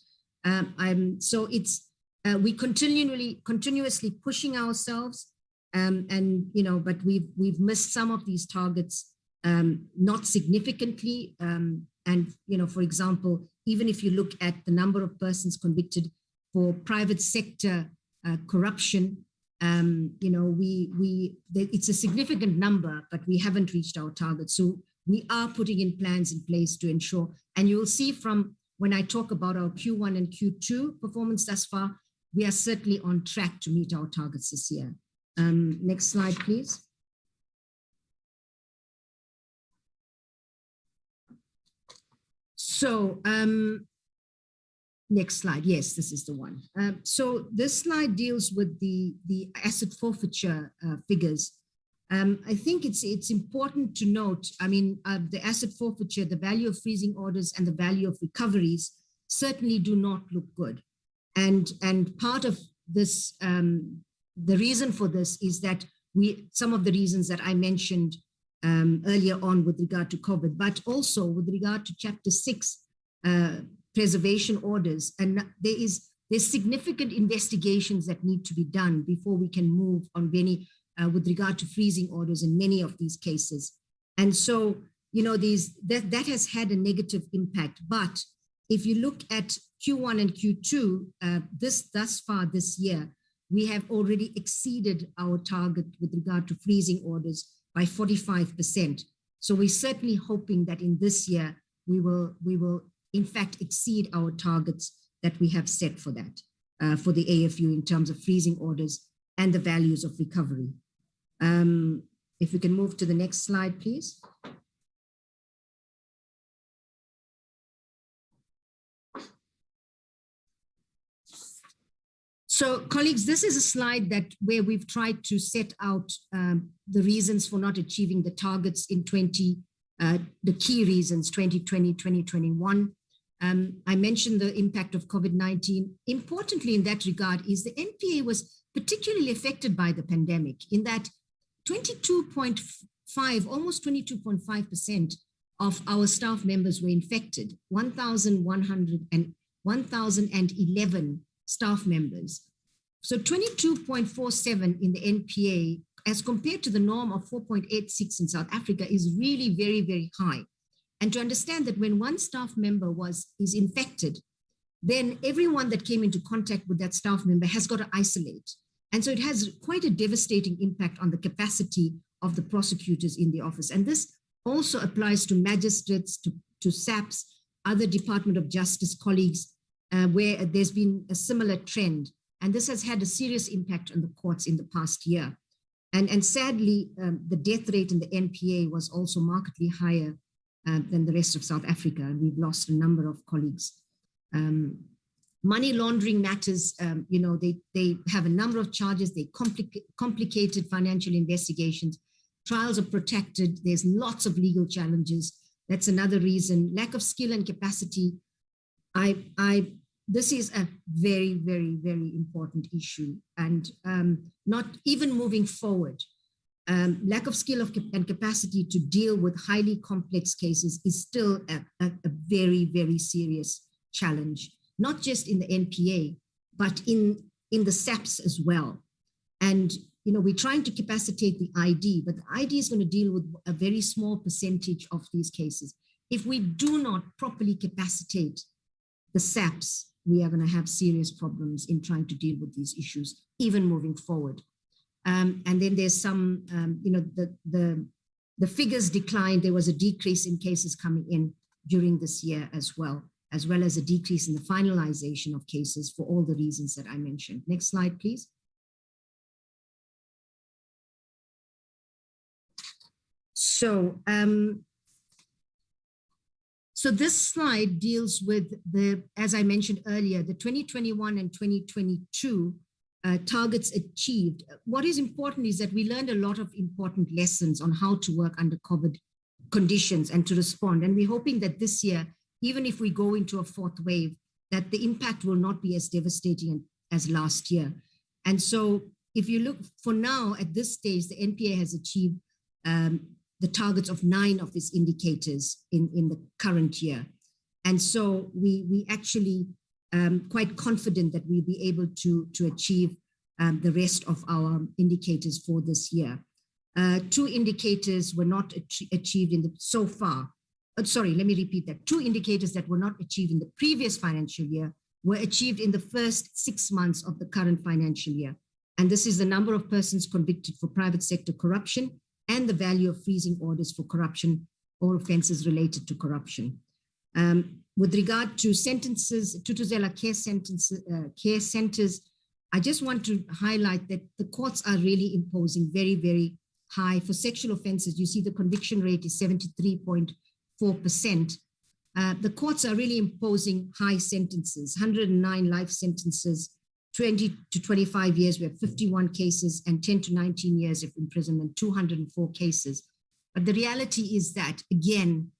So it's we continuously pushing ourselves, and you know, but we've missed some of these targets, not significantly. And you know, for example, even if you look at the number of persons convicted for private sector corruption, you know, it's a significant number, but we haven't reached our target. So we are putting in plans in place to ensure, and you'll see from when I talk about our Q1 and Q2 performance thus far, we are certainly on track to meet our targets this year. Next slide, please. So next slide. Yes, this is the one. So this slide deals with the asset forfeiture figures. I think it's important to note, I mean, the asset forfeiture, the value of freezing orders and the value of recoveries certainly do not look good. And part of this, the reason for this is that some of the reasons that I mentioned earlier on with regard to COVID, but also with regard to Chapter 6 preservation orders. And there's significant investigations that need to be done before we can move on many with regard to freezing orders in many of these cases. And so, you know, that has had a negative impact. But if you look at Q1 and Q2, thus far this year, we have already exceeded our target with regard to freezing orders by 45%. So we're certainly hoping that in this year, we will in fact exceed our targets that we have set for that, for the AFU in terms of freezing orders and the values of recovery. If we can move to the next slide, please. So colleagues, this is a slide where we've tried to set out the reasons for not achieving the targets in the key reasons, 2020, 2021. I mentioned the impact of COVID-19. Importantly in that regard is the NPA was particularly affected by the pandemic in that 22.5, almost 22.5% of our staff members were infected, 1,011 staff members. So 22.47 in the NPA, as compared to the norm of 4.86 in South Africa, is really very, very high. And to understand that when one staff member is infected, then everyone that came into contact with that staff member has got to isolate. And so it has quite a devastating impact on the capacity of the prosecutors in the office. And this also applies to magistrates, to SAPs, other Department of Justice colleagues, where there's been a similar trend. And this has had a serious impact on the courts in the past year. And sadly, the death rate in the NPA was also markedly higher than the rest of South Africa. And we've lost a number of colleagues. Money laundering matters, they have a number of charges. They complicated financial investigations. Trials are protected. There's lots of legal challenges. That's another reason. Lack of skill and capacity. This is a very, very, very important issue. And not even moving forward, lack of skill and capacity to deal with highly complex cases is still a very, very serious challenge, not just in the NPA, but in the SAPs as well. And we're trying to capacitate the ID, but the ID is going to deal with a very small percentage of these cases. If we do not properly capacitate the SAPs, we are going to have serious problems in trying to deal with these issues, even moving forward. And then there's some, the figures declined. There was a decrease in cases coming in during this year as well as a decrease in the finalization of cases for all the reasons that I mentioned. Next slide, please. So, so this slide deals with as I mentioned earlier, the 2021 and 2022 targets achieved. What is important is that we learned a lot of important lessons on how to work under COVID conditions and to respond. And we're hoping that this year, even if we go into a fourth wave, that the impact will not be as devastating as last year. And so if you look for now at this stage, the NPA has achieved the targets of 9 of its indicators in the current year. And so we actually quite confident that we'll be able to achieve the rest of our indicators for this year. 2 indicators were not achieved in the so far. Sorry, let me repeat that. 2 indicators that were not achieved in the previous financial year were achieved in the first 6 months of the current financial year. And this is the number of persons convicted for private sector corruption and the value of freezing orders for corruption or offenses related to corruption. With regard to sentences, Tutuzela care centers, I just want to highlight that the courts are really imposing very, very high. For sexual offenses, you see the conviction rate is 73.4%. The courts are really imposing high sentences, 109 life sentences, 20 to 25 years, we have 51 cases, and 10 to 19 years of imprisonment, 204 cases. But the reality is that, again,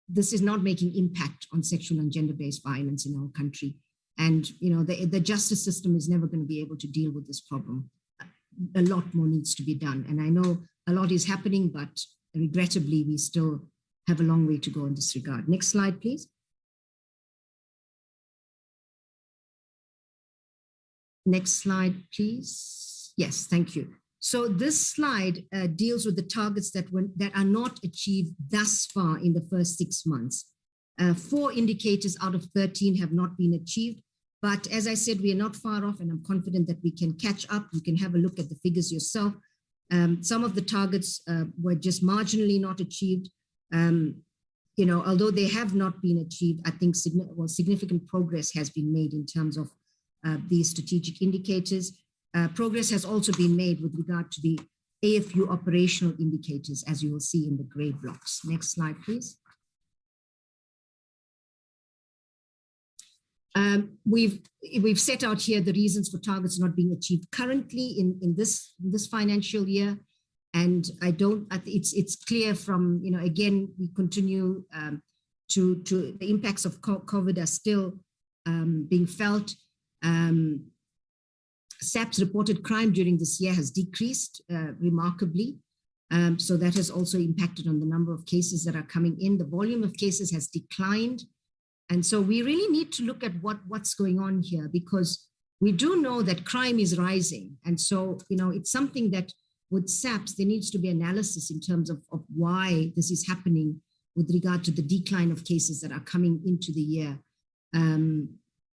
this is not making impact on sexual and gender-based violence in our country. And the justice system is never going to be able to deal with this problem. A lot more needs to be done. And I know a lot is happening, but regrettably, we still have a long way to go in this regard. Next slide, please. Next slide, please. Yes, thank you. So this slide deals with the targets that are not achieved thus far in the first 6 months. 4 indicators out of 13 have not been achieved. But as I said, we are not far off, and I'm confident that we can catch up. You can have a look at the figures yourself. Some of the targets were just marginally not achieved. Although they have not been achieved, I think significant progress has been made in terms of these strategic indicators. Progress has also been made with regard to the AFU operational indicators, as you will see in the gray blocks. Next slide, please. We've set out here the reasons for targets not being achieved currently in this financial year. And it's clear from, again, we continue to the impacts of COVID are still being felt. SAP's reported crime during this year has decreased remarkably. So that has also impacted on the number of cases that are coming in. The volume of cases has declined. And so we really need to look at what's going on here, because we do know that crime is rising. And so, it's something that with SAPS, there needs to be analysis in terms of why this is happening with regard to the decline of cases that are coming into the year.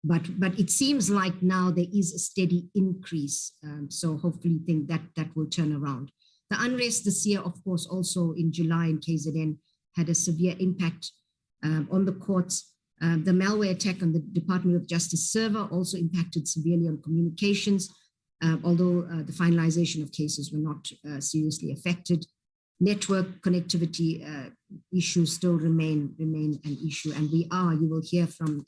But it seems like now there is a steady increase. So hopefully think that will turn around. The unrest this year, of course, also in July in KZN had a severe impact on the courts. The malware attack on the Department of Justice server also impacted severely on communications, although the finalization of cases were not seriously affected. Network connectivity issues still remain an issue. And you will hear from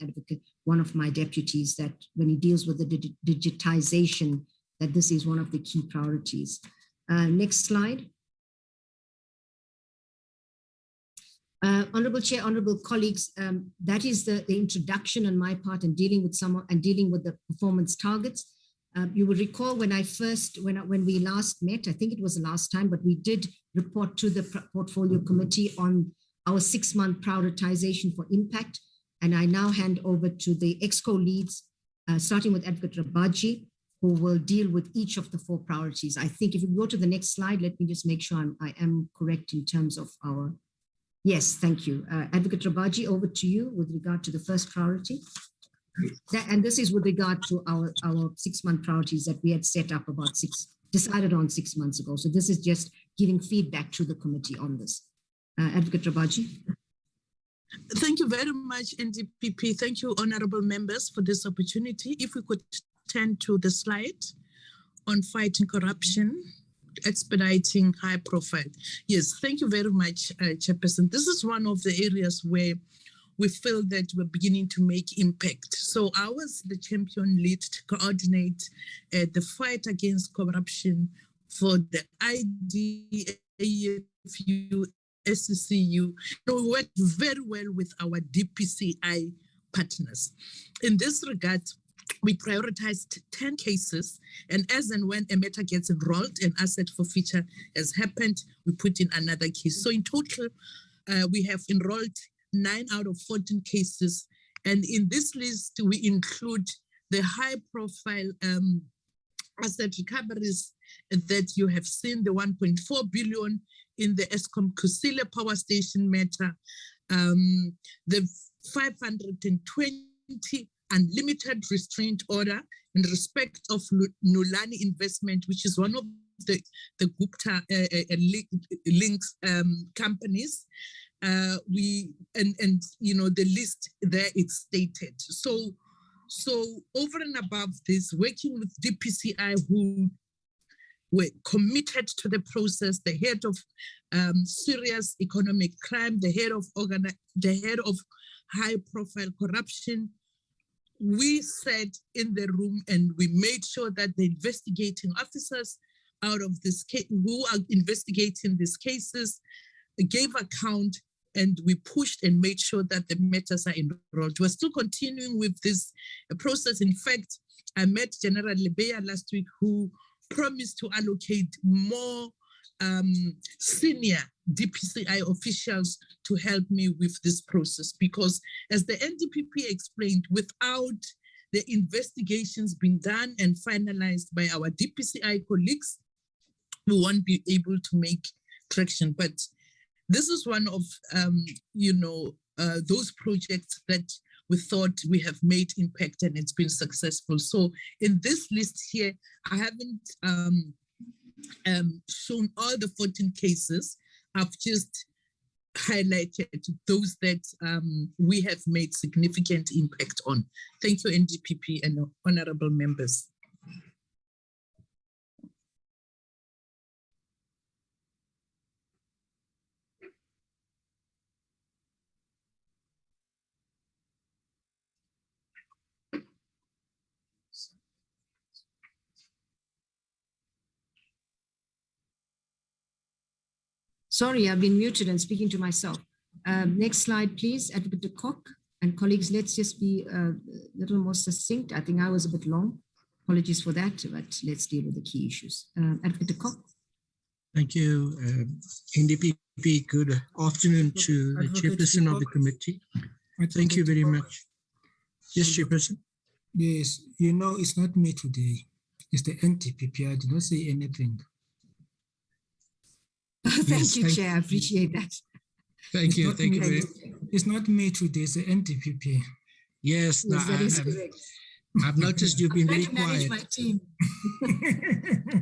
one of my deputies, that when he deals with the digitization, that this is one of the key priorities. Next slide. Honorable Chair, honorable colleagues, that is the introduction on my part and dealing with the performance targets. You will recall when we last met, I think it was the last time, but we did report to the portfolio committee on our 6-month prioritization for impact. And I now hand over to the EXCO leads, starting with Advocate Rabaji, who will deal with each of the 4 priorities. I think if we go to the next slide, let me just make sure I am correct in terms of our. Yes, thank you. Advocate Rabaji, over to you with regard to the first priority. And this is with regard to our 6-month priorities that we had set up decided on 6 months ago. So this is just giving feedback to the committee on this. Advocate Rabaji. Thank you very much, NDPP. Thank you, honorable members, for this opportunity. If we could turn to the slide on fighting corruption, expediting high profile. Yes, thank you very much, Chairperson. This is one of the areas where we feel that we're beginning to make impact. So I was the champion lead to coordinate the fight against corruption for the IDAFU, SCCU. So we worked very well with our DPCI partners. In this regard, we prioritized 10 cases, and as and when a matter gets enrolled, an asset forfeiture has happened, we put in another case. So in total, we have enrolled 9 out of 14 cases. And in this list, we include the high-profile asset recoveries that you have seen, the 1.4 billion in the Eskom Kusile power station matter, the 520 unlimited restraint order in respect of Nulani Investment, which is one of the Gupta links companies. The list there it's stated. So over and above this, working with DPCI, who were committed to the process, the head of serious economic crime, the head of high-profile corruption, we sat in the room and we made sure that the investigating officers out of this case, who are investigating these cases, gave account, and we pushed and made sure that the matters are enrolled. We're still continuing with this process. In fact, I met General Lebeya last week, who promised to allocate more senior DPCI officials to help me with this process, because as the NDPP explained, without the investigations being done and finalized by our DPCI colleagues, we won't be able to make traction. But this is one of those projects that we thought we have made impact and it's been successful. So in this list here, I haven't shown all the 14 cases. I've just highlighted those that we have made significant impact on. Thank you, NDPP and honorable members. Sorry, I've been muted and speaking to myself. Next slide, please, Advocate de Kock. And colleagues, let's just be a little more succinct. I think I was a bit long. Apologies for that, but let's deal with the key issues. Advocate de Kock. Thank you, NDPP. Good afternoon to the chairperson of the committee. Thank you very much. Yes, chairperson. Yes, you know, it's not me today. It's the NTPP. I did not say anything. Thank you, Chair. I appreciate that. Thank you. Thank you very It's not me today. It's the NTPP. Yes, no, Yes, that is correct. I've noticed you've been very quiet. My team.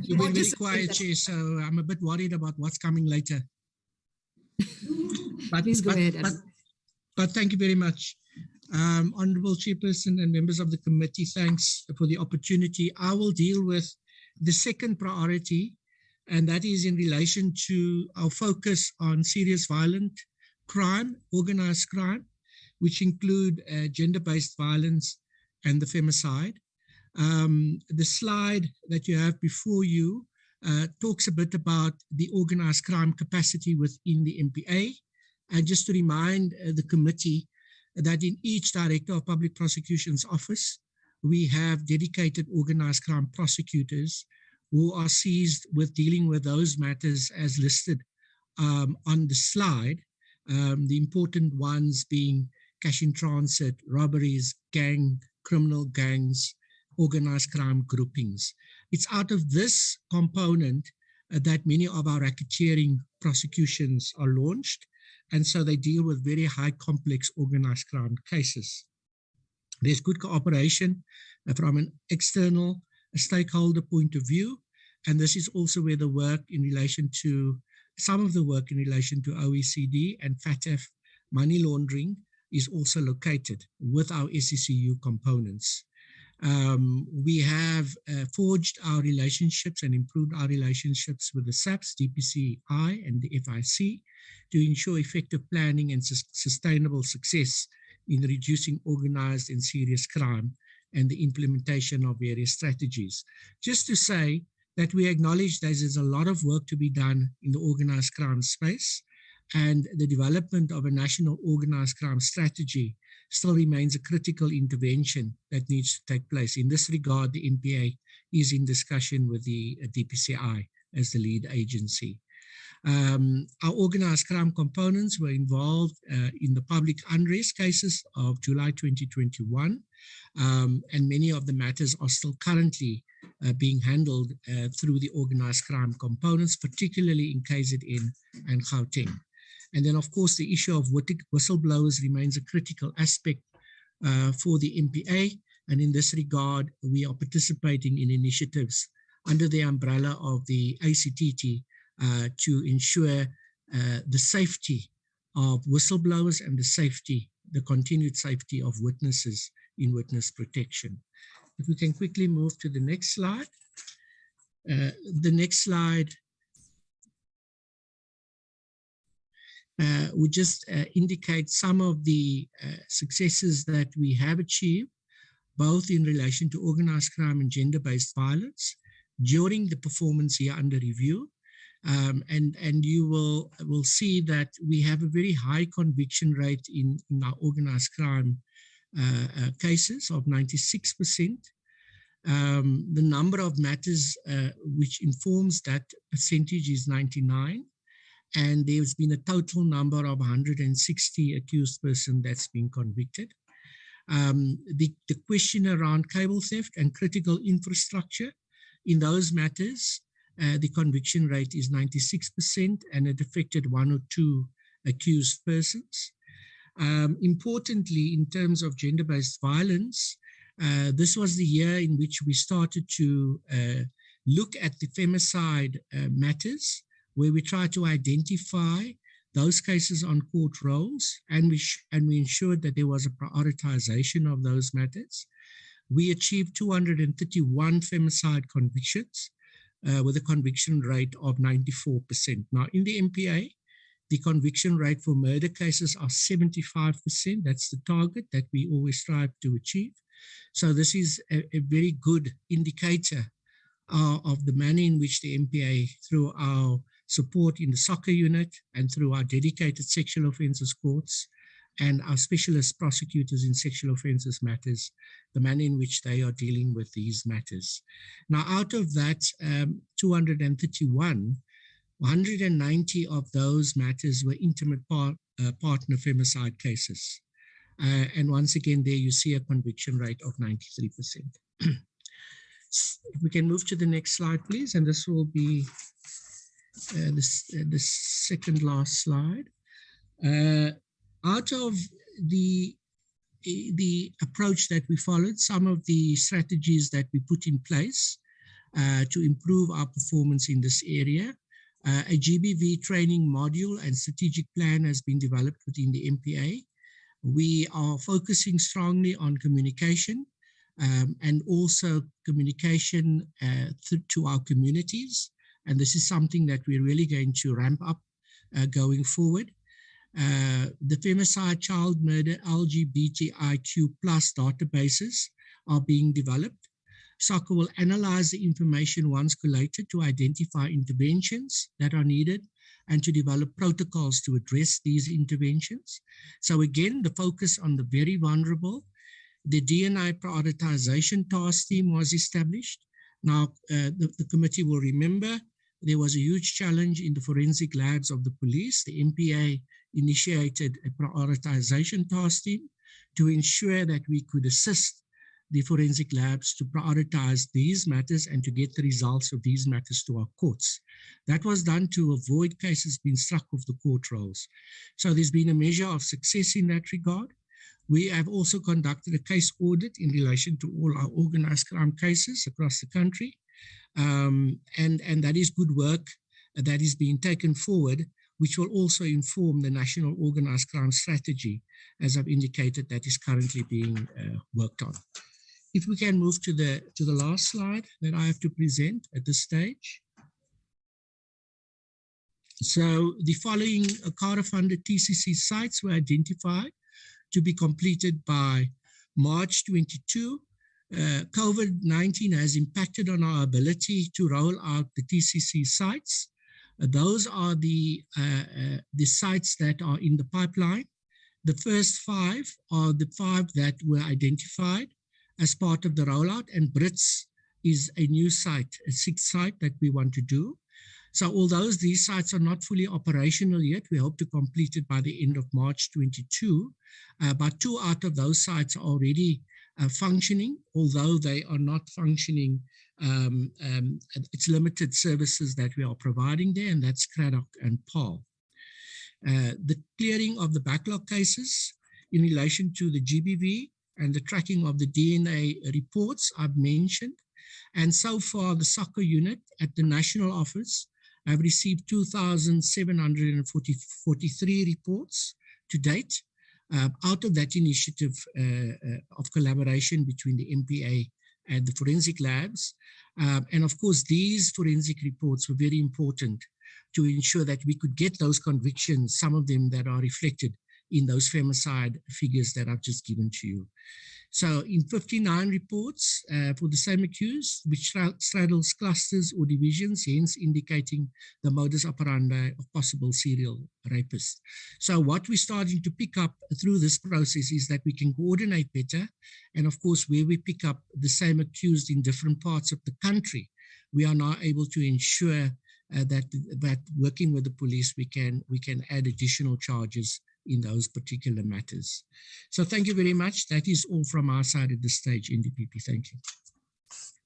You've been very quiet, Chair, so I'm a bit worried about what's coming later. Please go ahead. But thank you very much. Honorable Chairperson and members of the committee, thanks for the opportunity. I will deal with the second priority, and that is in relation to our focus on serious violent crime, organized crime, which include gender-based violence and the femicide. The slide that you have before you talks a bit about the organized crime capacity within the MPA. And just to remind the committee that in each Director of Public Prosecution's office, we have dedicated organized crime prosecutors who are seized with dealing with those matters as listed on the slide. The important ones being cash in transit, robberies, criminal gangs, organized crime groupings. It's out of this component that many of our racketeering prosecutions are launched, and so they deal with very high complex organized crime cases. There's good cooperation from an external stakeholder point of view, and this is also where the work in relation to, some of the work in relation to OECD and FATF money laundering is also located with our SCCU components. We have forged our relationships and improved our relationships with the SAPS, DPCI, and the FIC to ensure effective planning and sustainable success in reducing organized and serious crime and the implementation of various strategies. Just to say that we acknowledge there's a lot of work to be done in the organized crime space, and the development of a national organized crime strategy still remains a critical intervention that needs to take place. In this regard, the NPA is in discussion with the DPCI as the lead agency. Our organized crime components were involved in the public unrest cases of July 2021, and many of the matters are still currently being handled through the organized crime components, particularly in KZN and Gauteng. And then, of course, the issue of whistleblowers remains a critical aspect for the MPA. And in this regard, we are participating in initiatives under the umbrella of the ACTT to ensure the safety of whistleblowers and the continued safety of witnesses in witness protection. If we can quickly move to the next slide. The next slide would just indicate some of the successes that we have achieved, both in relation to organized crime and gender-based violence during the performance year under review. And you will see that we have a very high conviction rate in our organized crime cases of 96%. The number of matters which informs that percentage is 99. And there's been a total number of 160 accused persons that's been convicted. The question around cable theft and critical infrastructure, in those matters, the conviction rate is 96% and it affected 1 or 2 accused persons. Importantly, in terms of gender-based violence, this was the year in which we started to look at the femicide matters, where we try to identify those cases on court rolls, and we ensured that there was a prioritization of those matters. We achieved 231 femicide convictions with a conviction rate of 94%. Now, in the MPA, the conviction rate for murder cases are 75%. That's the target that we always strive to achieve. So this is a very good indicator of the manner in which the MPA, through our support in the soccer unit and through our dedicated sexual offences courts and our specialist prosecutors in sexual offences matters, the manner in which they are dealing with these matters. Now, out of that 231, 190 of those matters were intimate partner femicide cases. And once again, there you see a conviction rate of 93%. If we can move to the next slide, please, and this will be the second last slide. Out of the approach that we followed, some of the strategies that we put in place to improve our performance in this area, a GBV training module and strategic plan has been developed within the MPA. We are focusing strongly on communication and also communication to our communities. And this is something that we're really going to ramp up going forward. The femicide, child murder, LGBTIQ+ databases are being developed. SOCA will analyze the information once collated to identify interventions that are needed and to develop protocols to address these interventions. So again, the focus on the very vulnerable. The D&I prioritization task team was established. Now, the committee will remember there was a huge challenge in the forensic labs of the police. The MPA initiated a prioritization task team to ensure that we could assist the forensic labs to prioritize these matters and to get the results of these matters to our courts. That was done to avoid cases being struck off the court rolls. So there's been a measure of success in that regard. We have also conducted a case audit in relation to all our organized crime cases across the country. And that is good work that is being taken forward, which will also inform the National Organized Crime Strategy, as I've indicated, that is currently being worked on. If we can move to the last slide that I have to present at this stage. So the following CARA-funded TCC sites were identified to be completed by March 22. COVID-19 has impacted on our ability to roll out the TCC sites. Those are the sites that are in the pipeline. The first 5 are the 5 that were identified as part of the rollout, and Brits is a new site, a 6th site that we want to do. So although these sites are not fully operational yet, we hope to complete it by the end of March 22. But 2 out of those sites are already functioning, although they are not functioning. It's limited services that we are providing there, and that's Craddock and Paarl. The clearing of the backlog cases in relation to the GBV and the tracking of the DNA reports I've mentioned. And so far, the SOCA unit at the national office have received 2,743 reports to date out of that initiative of collaboration between the MPA and the forensic labs. And of course, these forensic reports were very important to ensure that we could get those convictions, some of them that are reflected in those femicide figures that I've just given to you. So in 59 reports for the same accused, which straddles clusters or divisions, hence indicating the modus operandi of possible serial rapists. So what we're starting to pick up through this process is that we can coordinate better. And of course, where we pick up the same accused in different parts of the country, we are now able to ensure that working with the police, we can add additional charges in those particular matters. So thank you very much. That is all from our side at this stage, NDPP. Thank you.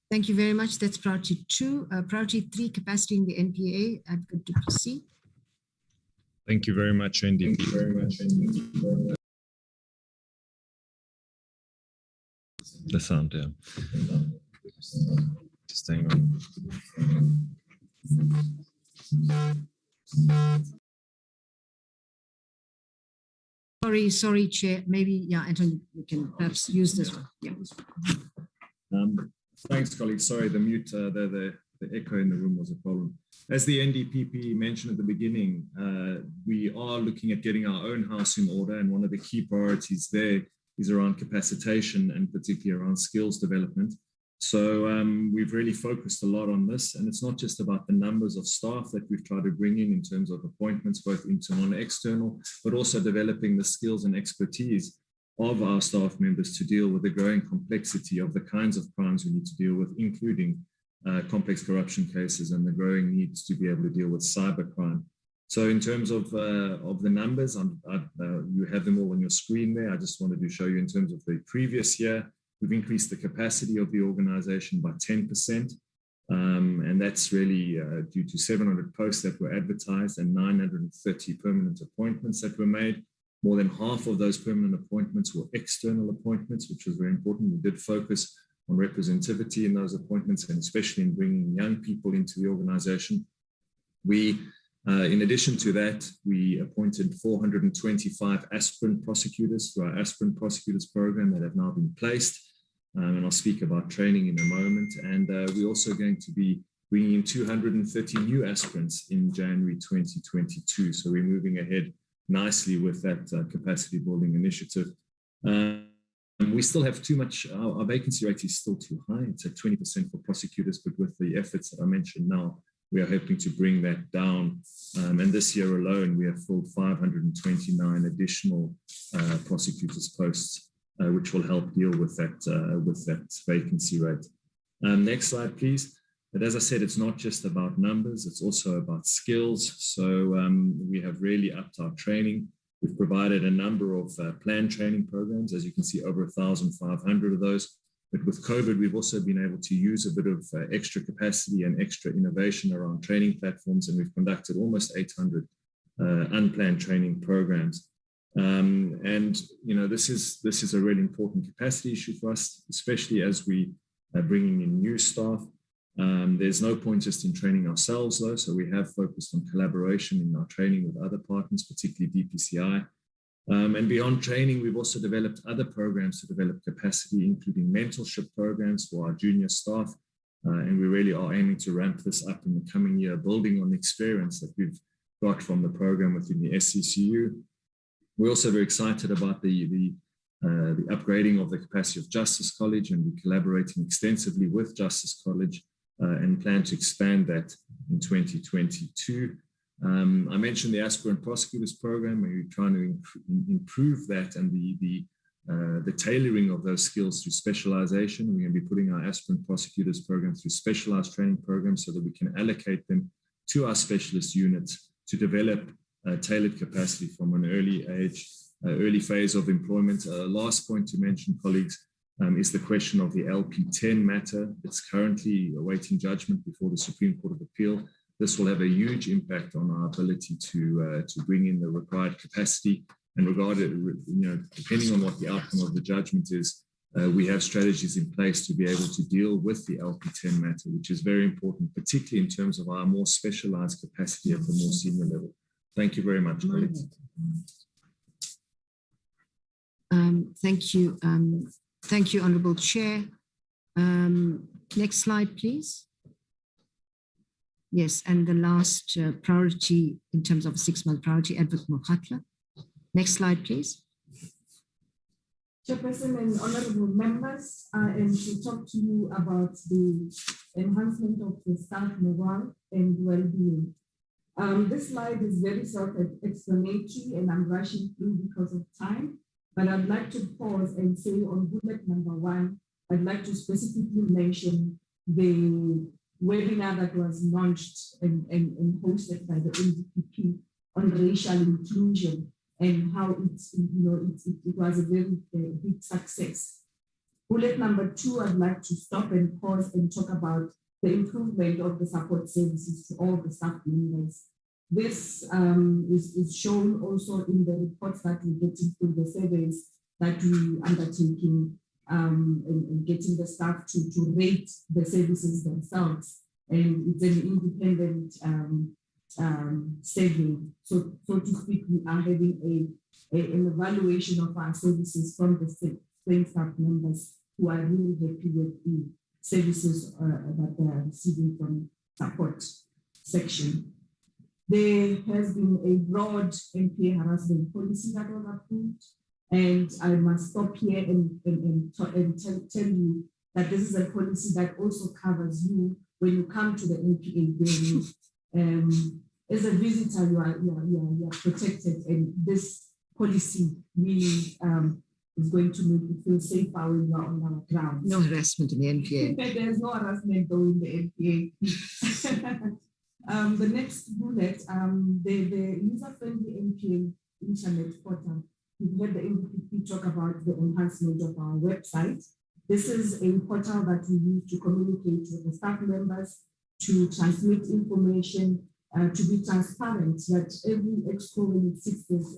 Thank you very much. That's priority 2. Priority 3, capacity in the NPA. Advocate du Plessis. Thank you very much, NDP. Thank you very much, NDP. The sound, yeah. Just hang on. Sorry, Chair. Maybe, yeah, Anthony, we can perhaps use this one. Yeah. Thanks, colleagues. Sorry, the mute, the echo in the room was a problem. As the NDPP mentioned at the beginning, we are looking at getting our own house in order, and one of the key priorities there is around capacitation and particularly around skills development. So we've really focused a lot on this, and it's not just about the numbers of staff that we've tried to bring in terms of appointments, both internal and external, but also developing the skills and expertise of our staff members to deal with the growing complexity of the kinds of crimes we need to deal with, including complex corruption cases and the growing needs to be able to deal with cybercrime. So in terms of the numbers, you have them all on your screen there. I just wanted to show you in terms of the previous year, we've increased the capacity of the organization by 10%. And that's really due to 700 posts that were advertised and 930 permanent appointments that were made. More than half of those permanent appointments were external appointments, which was very important. We did focus on representativity in those appointments, and especially in bringing young people into the organization. In addition to that, we appointed 425 aspirant prosecutors through our aspirant prosecutors program that have now been placed. And I'll speak about training in a moment. And we're also going to be bringing in 230 new aspirants in January 2022. So we're moving ahead nicely with that capacity building initiative. We still have too much, our vacancy rate is still too high. It's at 20% for prosecutors, but with the efforts that I mentioned now, we are hoping to bring that down. And this year alone, we have filled 529 additional prosecutors posts, which will help deal with that vacancy rate. Next slide, please. But as I said, it's not just about numbers, it's also about skills. So we have really upped our training. We've provided a number of planned training programs, as you can see, over 1,500 of those. But with COVID, we've also been able to use a bit of extra capacity and extra innovation around training platforms, and we've conducted almost 800 unplanned training programs. And you know, this is a really important capacity issue for us, especially as we are bringing in new staff. There's no point just in training ourselves, though, so we have focused on collaboration in our training with other partners, particularly DPCI. And beyond training, we've also developed other programs to develop capacity, including mentorship programs for our junior staff. And we really are aiming to ramp this up in the coming year, building on the experience that we've got from the program within the SCCU. We're also very excited about the upgrading of the capacity of Justice College, and we're collaborating extensively with Justice College and plan to expand that in 2022. I mentioned the aspirant prosecutors program, where we're trying to improve that and the tailoring of those skills through specialization. We're going to be putting our aspirant prosecutors program through specialized training programs so that we can allocate them to our specialist units to develop tailored capacity from an early phase of employment. Last point to mention, colleagues, is the question of the LP10 matter. It's currently awaiting judgment before the Supreme Court of Appeal. This will have a huge impact on our ability to bring in the required capacity. And depending on what the outcome of the judgment is, we have strategies in place to be able to deal with the LP10 matter, which is very important, particularly in terms of our more specialized capacity at the more senior level. Thank you very much, colleagues. Thank you. Thank you, Honorable Chair. Next slide, please. Yes, and the last priority in terms of 6-month priority, Advocate Mokhatla. Next slide, please. Chairperson and honorable members, I am to talk to you about the enhancement of the staff morale and well-being. This slide is very self-explanatory and I'm rushing through because of time, but I'd like to pause and say on bullet number 1, I'd like to specifically mention the webinar that was launched and hosted by the NDPP on racial inclusion and how it was a very big success. Bullet number 2, I'd like to stop and pause and talk about the improvement of the support services to all the staff members. This is shown also in the reports that we're getting through the surveys that we're undertaking and getting the staff to rate the services themselves. And it's an independent survey. So to speak, we are having an evaluation of our services from the same staff members who are really happy with the services that they are receiving from support section. There has been a broad NPA harassment policy that was approved. And I must stop here and tell you that this is a policy that also covers you when you come to the NPA building. As a visitor, you are protected, and this policy really is going to make you feel safer when you are on our ground. No harassment in the NPA. There's no harassment though in the NPA. The next bullet, the user-friendly NPA internet portal. We've heard the NDPP talk about the enhancement of our website. This is a portal that we use to communicate with the staff members, to transmit information, to be transparent, that every exco, when it sits this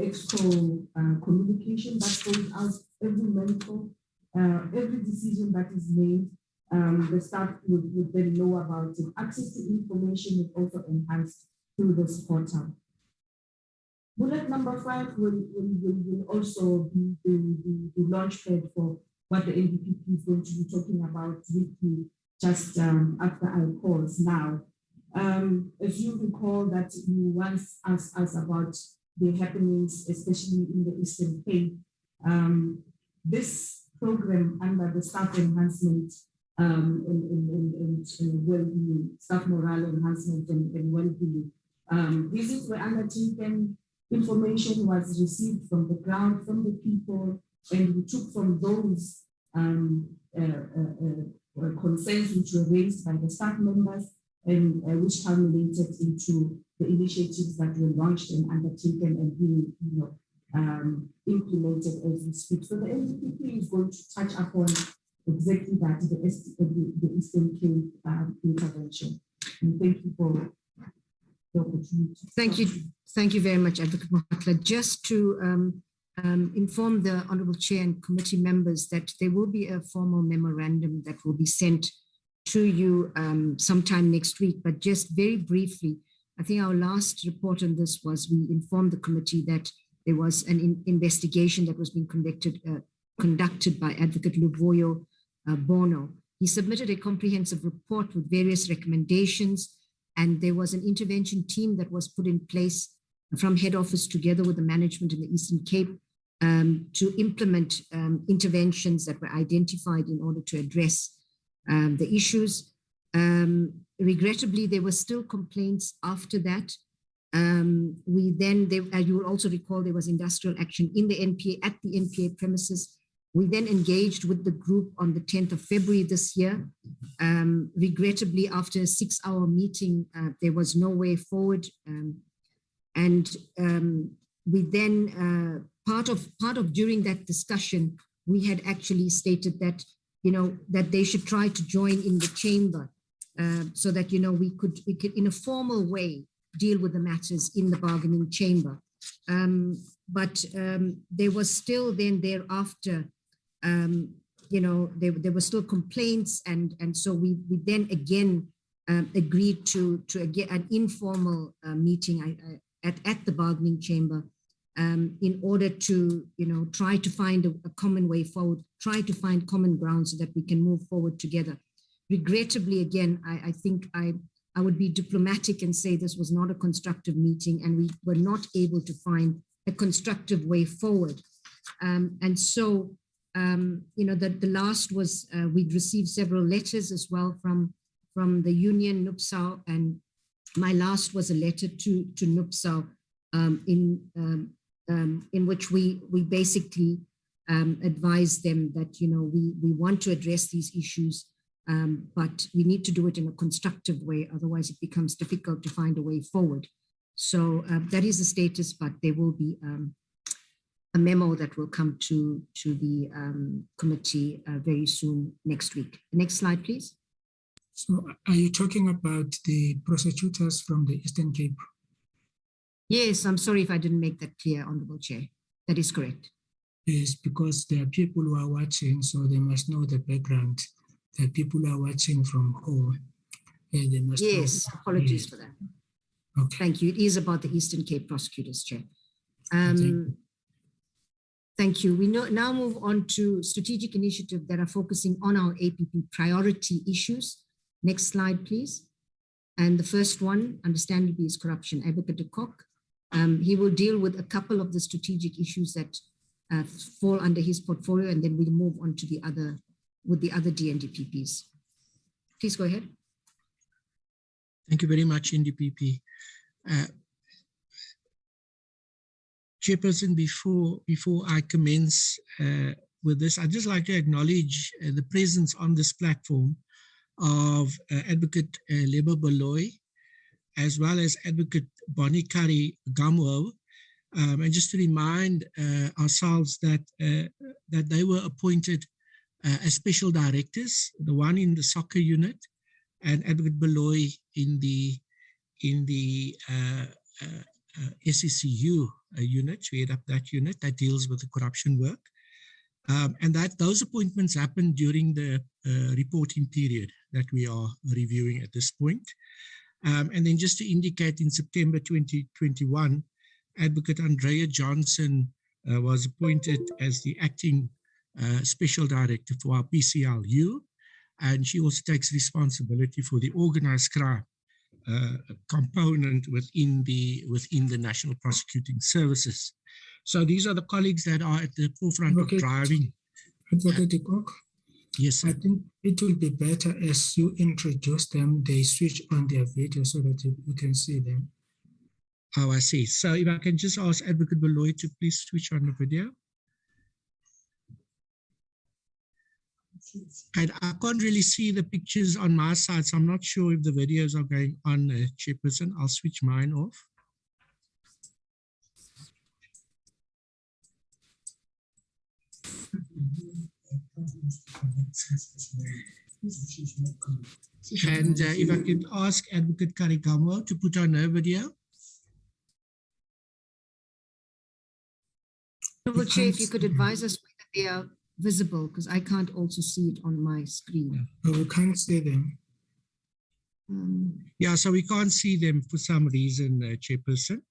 exco communication that goes out, every mentor, every decision that is made, the staff would then know about it. Access to information is also enhanced through this portal. Bullet number 5 will also be the launchpad for what the NDPP is going to be talking about weekly, just after I pause now. As you recall that you once asked us about the happenings, especially in the Eastern Cape, this program under the staff enhancement and well-being, staff morale enhancement and well-being. Visits were undertaken, information was received from the ground, from the people, and we took from those concerns which were raised by the staff members and which culminated into the initiatives that were launched and undertaken and being implemented as we speak. So the NDPP is going to touch upon exactly that, the Eastern Cape intervention. And thank you for the opportunity. Thank you. Thank you very much, Advocate Mohatla. Just to inform the Honourable Chair and committee members that there will be a formal memorandum that will be sent to you sometime next week, but just very briefly, I think our last report on this was we informed the committee that there was an investigation that was being conducted by Advocate Luvoyo Bono. He submitted a comprehensive report with various recommendations, and there was an intervention team that was put in place from head office together with the management in the Eastern Cape to implement interventions that were identified in order to address the issues. Regrettably, there were still complaints after that. You will also recall there was industrial action in the NPA, at the NPA premises. We then engaged with the group on the 10th of February this year. Regrettably, after a 6-hour meeting, there was no way forward. We then, part of during that discussion, we had actually stated that, that they should try to join in the chamber so that, we could in a formal way deal with the matters in the bargaining chamber. But there was still then thereafter, there were still complaints, and so we then again agreed to an informal meeting at the bargaining chamber in order to try to find a common way forward, try to find common ground so that we can move forward together. Regrettably, again, I think I would be diplomatic and say this was not a constructive meeting, and we were not able to find a constructive way forward. And so, the last was we'd received several letters as well from the union NUPSAO, and my last was a letter to NUPSAO in which we basically advised them that we want to address these issues, but we need to do it in a constructive way, otherwise it becomes difficult to find a way forward. So that is the status, but there will be a memo that will come to the committee very soon next week. Next slide, please. So are you talking about the prosecutors from the Eastern Cape? Yes, I'm sorry if I didn't make that clear, Honourable Chair. That is correct. Yes, because there are people who are watching, so they must know the background. There are people who are watching from home. They must yes, know. Apologies for that. Okay. Thank you. It is about the Eastern Cape prosecutors, Chair. Thank you. We now move on to strategic initiatives that are focusing on our APP priority issues. Next slide, please. And the first one, understandably, is corruption. Advocate de Kock, he will deal with a couple of the strategic issues that fall under his portfolio, and then we'll move on to the other DNDPPs. Please go ahead. Thank you very much, NDPP. Chairperson, before I commence with this, I'd just like to acknowledge the presence on this platform of Advocate Lebo Baloy, as well as Advocate Bonikari Gamwo, and just to remind ourselves that that they were appointed as special directors, the one in the soccer unit, and Advocate Baloy in the SECU unit, we head up that unit that deals with the corruption work. And that those appointments happened during the reporting period that we are reviewing at this point. And then just to indicate, in September 2021, Advocate Andrea Johnson was appointed as the acting special director for our PCLU, and she also takes responsibility for the organized crime component within the National Prosecuting Services. So these are the colleagues that are at the forefront of driving. Advocate Ikok, yes, sir. I think it will be better as you introduce them, they switch on their video so that you can see them. Oh, I see. So if I can just ask Advocate Baloy to please switch on the video. And I can't really see the pictures on my side, so I'm not sure if the videos are going on, Chairperson. I'll switch mine off. And if I could ask Advocate Karigamo to put on her video. Honorable Chair, if you could advise us whether they are visible, because I can't also see it on my screen. Oh, we can't see them. Yeah, so we can't see them for some reason, Chairperson.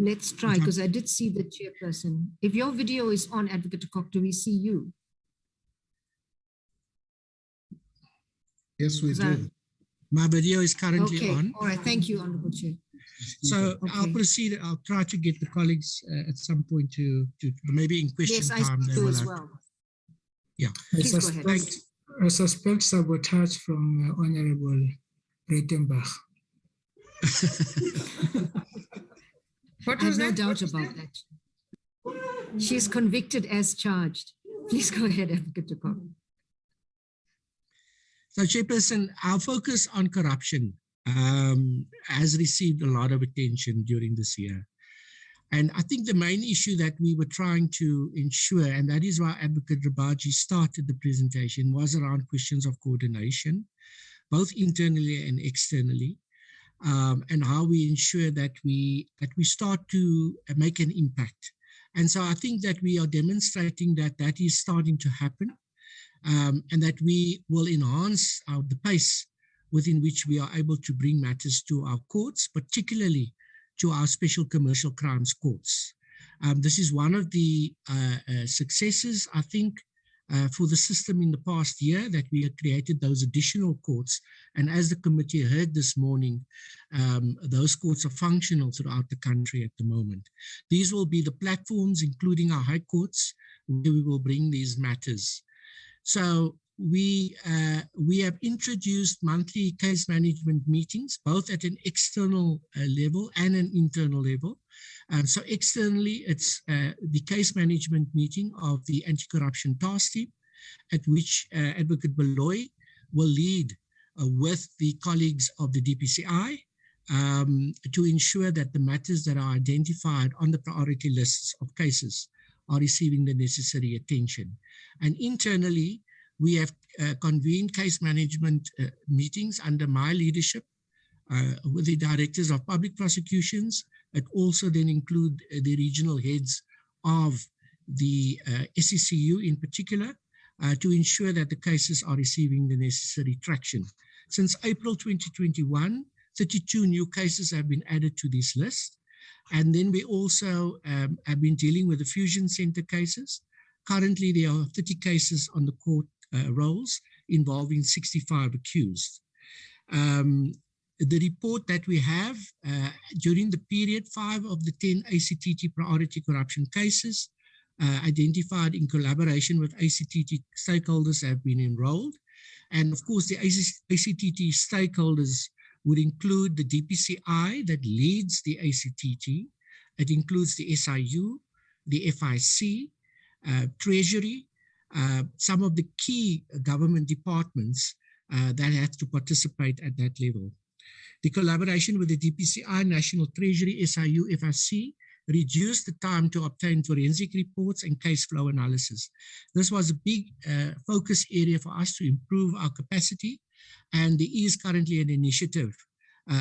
Let's try, because I did see the chairperson. If your video is on, Advocate Cook, do we see you? Yes, we do. My video is currently on. All right, thank you, Honorable Chair. So I'll proceed. I'll try to get the colleagues at some point to maybe in question time. Yes, I do as well. Yeah. I suspect sabotage from Honorable Breitenbach. I have no doubt about that. She's convicted as charged. Please go ahead, Advocate Cook. So, Chairperson, our focus on corruption has received a lot of attention during this year. And I think the main issue that we were trying to ensure, and that is why Advocate Rabaji started the presentation, was around questions of coordination, both internally and externally, and how we ensure that we start to make an impact. And so I think that we are demonstrating that that is starting to happen, and that we will enhance the pace within which we are able to bring matters to our courts, particularly to our special commercial crimes courts. This is one of the successes, I think, for the system in the past year, that we have created those additional courts. And as the committee heard this morning, those courts are functional throughout the country at the moment. These will be the platforms, including our high courts, where we will bring these matters. So we have introduced monthly case management meetings, both at an external level and an internal level. So externally, it's the case management meeting of the anti-corruption task team, at which Advocate Baloy will lead with the colleagues of the DPCI to ensure that the matters that are identified on the priority lists of cases are receiving the necessary attention. And internally, we have convened case management meetings under my leadership with the directors of public prosecutions. It also then include the regional heads of the SECU in particular, to ensure that the cases are receiving the necessary traction. Since April 2021, 32 new cases have been added to this list. And then we also have been dealing with the fusion center cases. Currently, there are 30 cases on the court rolls involving 65 accused. The report that we have during the period, 5 of the 10 ACTT priority corruption cases identified in collaboration with ACTT stakeholders have been enrolled. And of course, the ACTT stakeholders would include the DPCI that leads the ACTG. It includes the SIU, the FIC, Treasury, some of the key government departments that have to participate at that level. The collaboration with the DPCI, National Treasury, SIU, FIC reduced the time to obtain forensic reports and case flow analysis. This was a big focus area for us to improve our capacity, and there is currently an initiative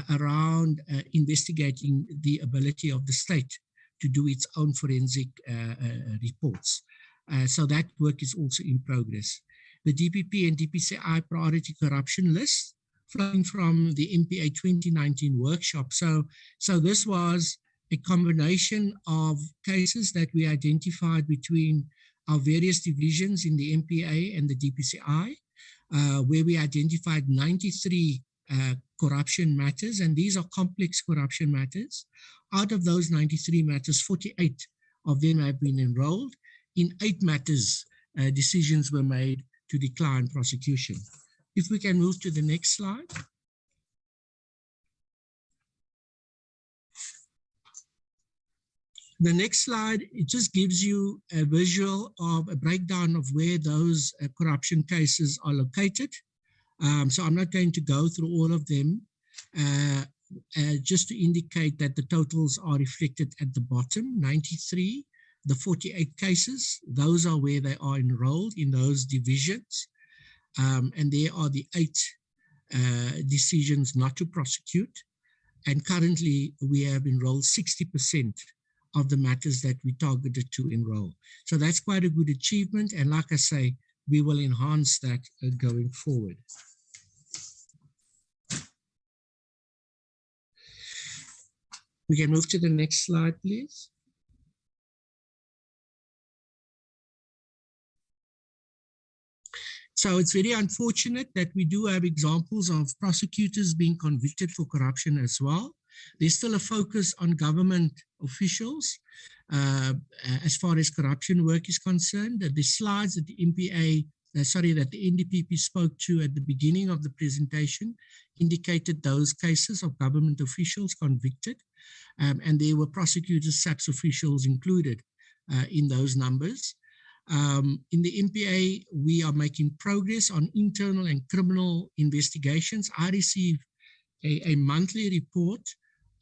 around investigating the ability of the state to do its own forensic reports. So that work is also in progress. The DPP and DPCI priority corruption list flowing from the MPA 2019 workshop. So this was a combination of cases that we identified between our various divisions in the MPA and the DPCI, where we identified 93 corruption matters, and these are complex corruption matters. Out of those 93 matters, 48 of them have been enrolled. In 8 matters, decisions were made to decline prosecution. If we can move to the next slide. The next slide, it just gives you a visual of a breakdown of where those corruption cases are located. So I'm not going to go through all of them, just to indicate that the totals are reflected at the bottom, 93, the 48 cases, those are where they are enrolled in those divisions. And there are the 8 decisions not to prosecute. And currently we have enrolled 60% of the matters that we targeted to enroll. So that's quite a good achievement. And like I say, we will enhance that going forward. We can move to the next slide, please. So it's very unfortunate that we do have examples of prosecutors being convicted for corruption as well. There's still a focus on government officials as far as corruption work is concerned. The slides that the MPA, that the NDPP spoke to at the beginning of the presentation indicated those cases of government officials convicted, and there were prosecutors, SAPS officials included in those numbers. In the MPA, we are making progress on internal and criminal investigations. I receive a monthly report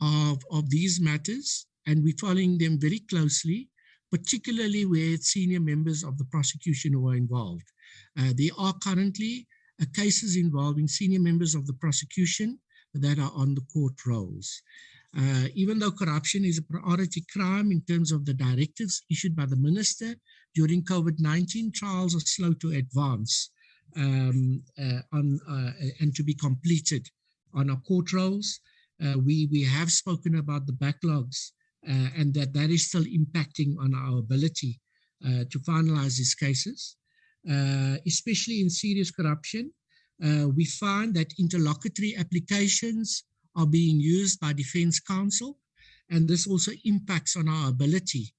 of these matters, and we're following them very closely, particularly where senior members of the prosecution who are involved. There are currently cases involving senior members of the prosecution that are on the court rolls. Even though corruption is a priority crime in terms of the directives issued by the minister, during COVID-19, trials are slow to advance and to be completed on our court rolls. We have spoken about the backlogs and that is still impacting on our ability to finalize these cases, especially in serious corruption. We find that interlocutory applications are being used by Defense Counsel, and this also impacts on our ability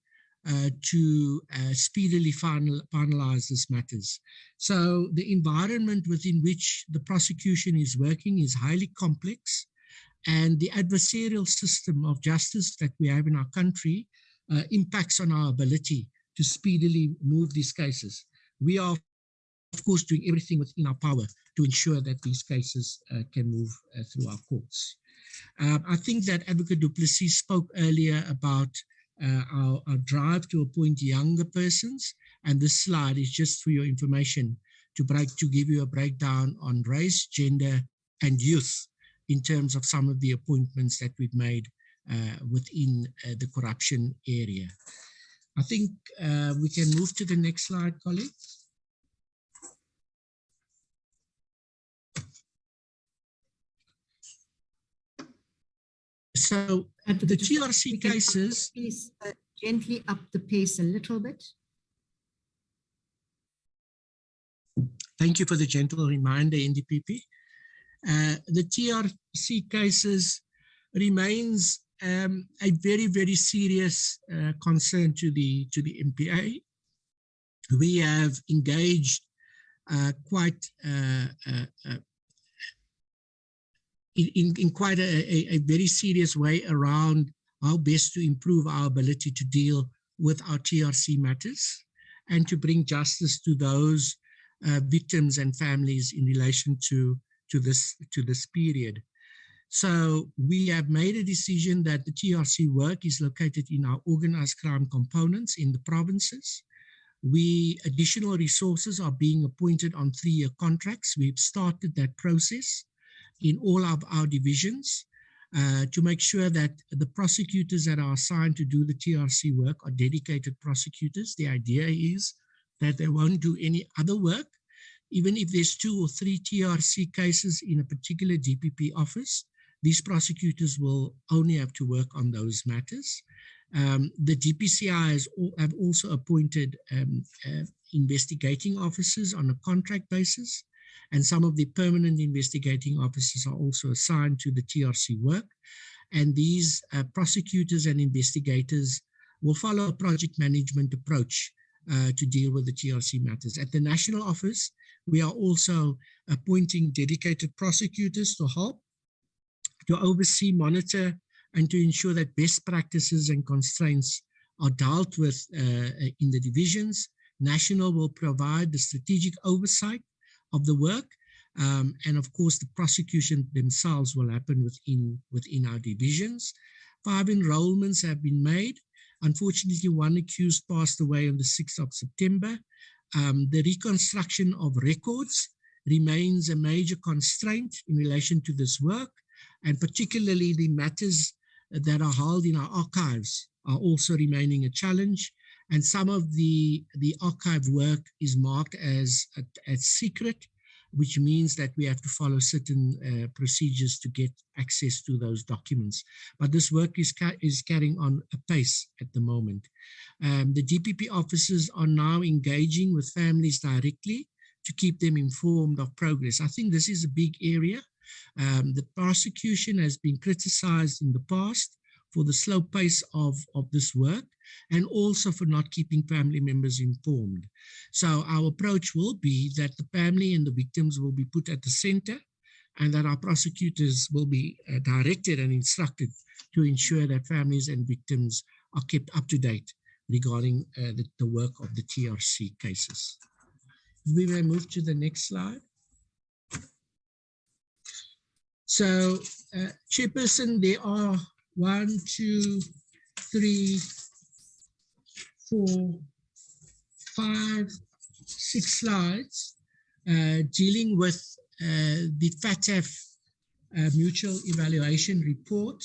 to speedily finalize these matters. So the environment within which the prosecution is working is highly complex, and the adversarial system of justice that we have in our country impacts on our ability to speedily move these cases. We are, of course, doing everything within our power to ensure that these cases can move through our courts. I think that Advocate du Plessis spoke earlier about our drive to appoint younger persons, and this slide is just for your information to give you a breakdown on race, gender, and youth in terms of some of the appointments that we've made within the corruption area. I think we can move to the next slide, colleagues. So the TRC cases... Please gently up the pace a little bit. Thank you for the gentle reminder, NDPP. The TRC cases remains a very, very serious concern to the MPA. We have engaged quite in quite a very serious way around how best to improve our ability to deal with our TRC matters and to bring justice to those victims and families in relation to this period. So we have made a decision that the TRC work is located in our organized crime components in the provinces. Additional resources are being appointed on 3-year contracts. We've started that process in all of our divisions to make sure that the prosecutors that are assigned to do the TRC work are dedicated prosecutors. The idea is that they won't do any other work. Even if there's 2 or 3 TRC cases in a particular DPP office, these prosecutors will only have to work on those matters. The DPCI have also appointed investigating officers on a contract basis, and some of the permanent investigating officers are also assigned to the TRC work. And these prosecutors and investigators will follow a project management approach to deal with the TRC matters. At the national office, we are also appointing dedicated prosecutors to help, to oversee, monitor, and to ensure that best practices and constraints are dealt with in the divisions. National will provide the strategic oversight of the work, and of course the prosecution themselves will happen within our divisions. 5 enrollments have been made. Unfortunately, 1 accused passed away on the 6th of September. The reconstruction of records remains a major constraint in relation to this work, and particularly the matters that are held in our archives are also remaining a challenge. And some of the archive work is marked as secret, which means that we have to follow certain procedures to get access to those documents. But this work is carrying on apace at the moment. The DPP officers are now engaging with families directly to keep them informed of progress. I think this is a big area. The prosecution has been criticized in the past for the slow pace of this work, and also for not keeping family members informed. So our approach will be that the family and the victims will be put at the center, and that our prosecutors will be directed and instructed to ensure that families and victims are kept up to date regarding the work of the TRC cases. We may move to the next slide. So, Chairperson, there are 1, 2, 3, 4, 5, 6 slides dealing with the FATF mutual evaluation report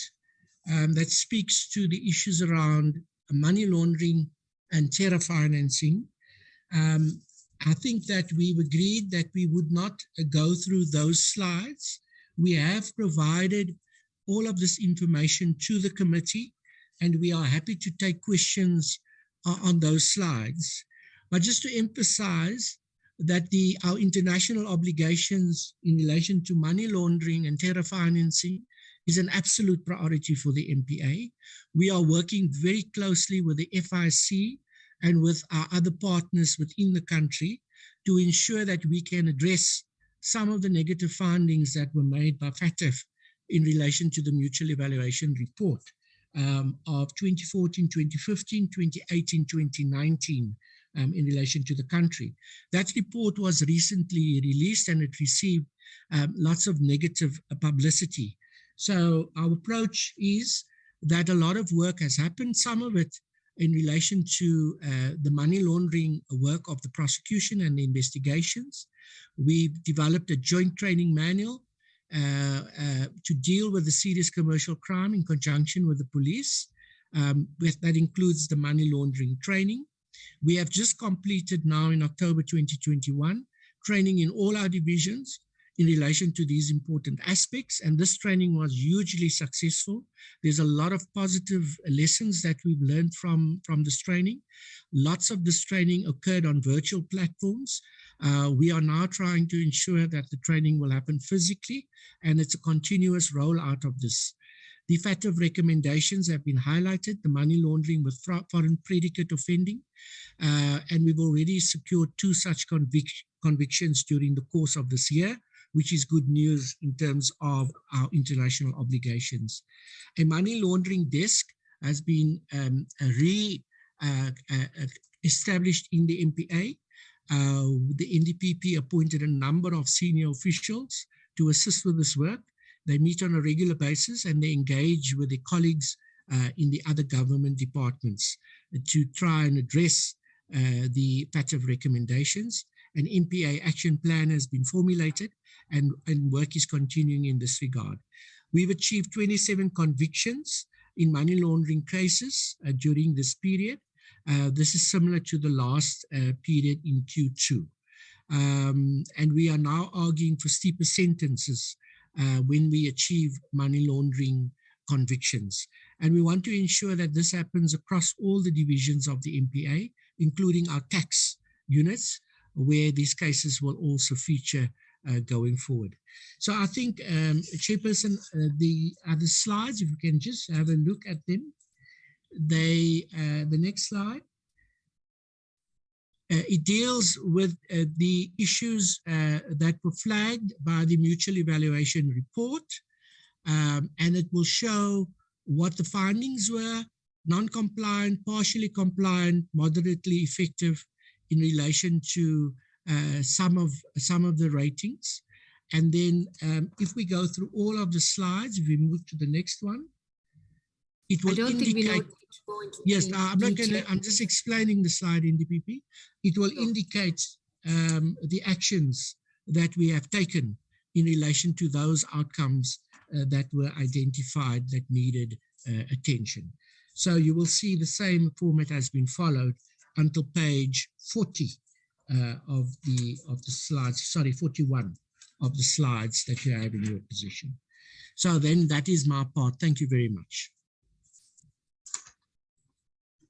that speaks to the issues around money laundering and terror financing. I think that we've agreed that we would not go through those slides. We have provided all of this information to the committee, and we are happy to take questions on those slides. But just to emphasize that our international obligations in relation to money laundering and terror financing is an absolute priority for the MPA. We are working very closely with the FIC and with our other partners within the country to ensure that we can address some of the negative findings that were made by FATF in relation to the mutual evaluation report of 2014, 2015, 2018, 2019 in relation to the country. That report was recently released and it received lots of negative publicity. So our approach is that a lot of work has happened, some of it in relation to the money laundering work of the prosecution and the investigations. We've developed a joint training manual to deal with the serious commercial crime in conjunction with the police. That includes the money laundering training. We have just completed now in October 2021 training in all our divisions in relation to these important aspects, and this training was hugely successful. There's a lot of positive lessons that we've learned from this training. Lots of this training occurred on virtual platforms. We are now trying to ensure that the training will happen physically, and it's a continuous rollout of this. The FATF recommendations have been highlighted, the money laundering with foreign predicate offending, and we've already secured 2 such convictions during the course of this year. which is good news in terms of our international obligations. A money laundering desk has been established in the MPA. The NDPP appointed a number of senior officials to assist with this work. They meet on a regular basis and they engage with their colleagues in the other government departments to try and address the FATF recommendations. An MPA action plan has been formulated and work is continuing in this regard. We've achieved 27 convictions in money laundering cases during this period. This is similar to the last period in Q2. And we are now arguing for steeper sentences when we achieve money laundering convictions. And we want to ensure that this happens across all the divisions of the MPA, including our tax units, where these cases will also feature going forward. So I think, Chairperson, the other slides, if you can just have a look at them. The next slide. It deals with the issues that were flagged by the mutual evaluation report, and it will show what the findings were: non-compliant, partially compliant, moderately effective in relation to some of the ratings. And then if we go through all of the slides, if we move to the next one, it will indicate. Yes, I'm not going to, I'm just explaining the slide in DPP. It will indicate the actions that we have taken in relation to those outcomes that were identified that needed attention. So you will see the same format has been followed until page 40 of the slides, sorry, 41 of the slides that you have in your position. So then that is my part. Thank you very much.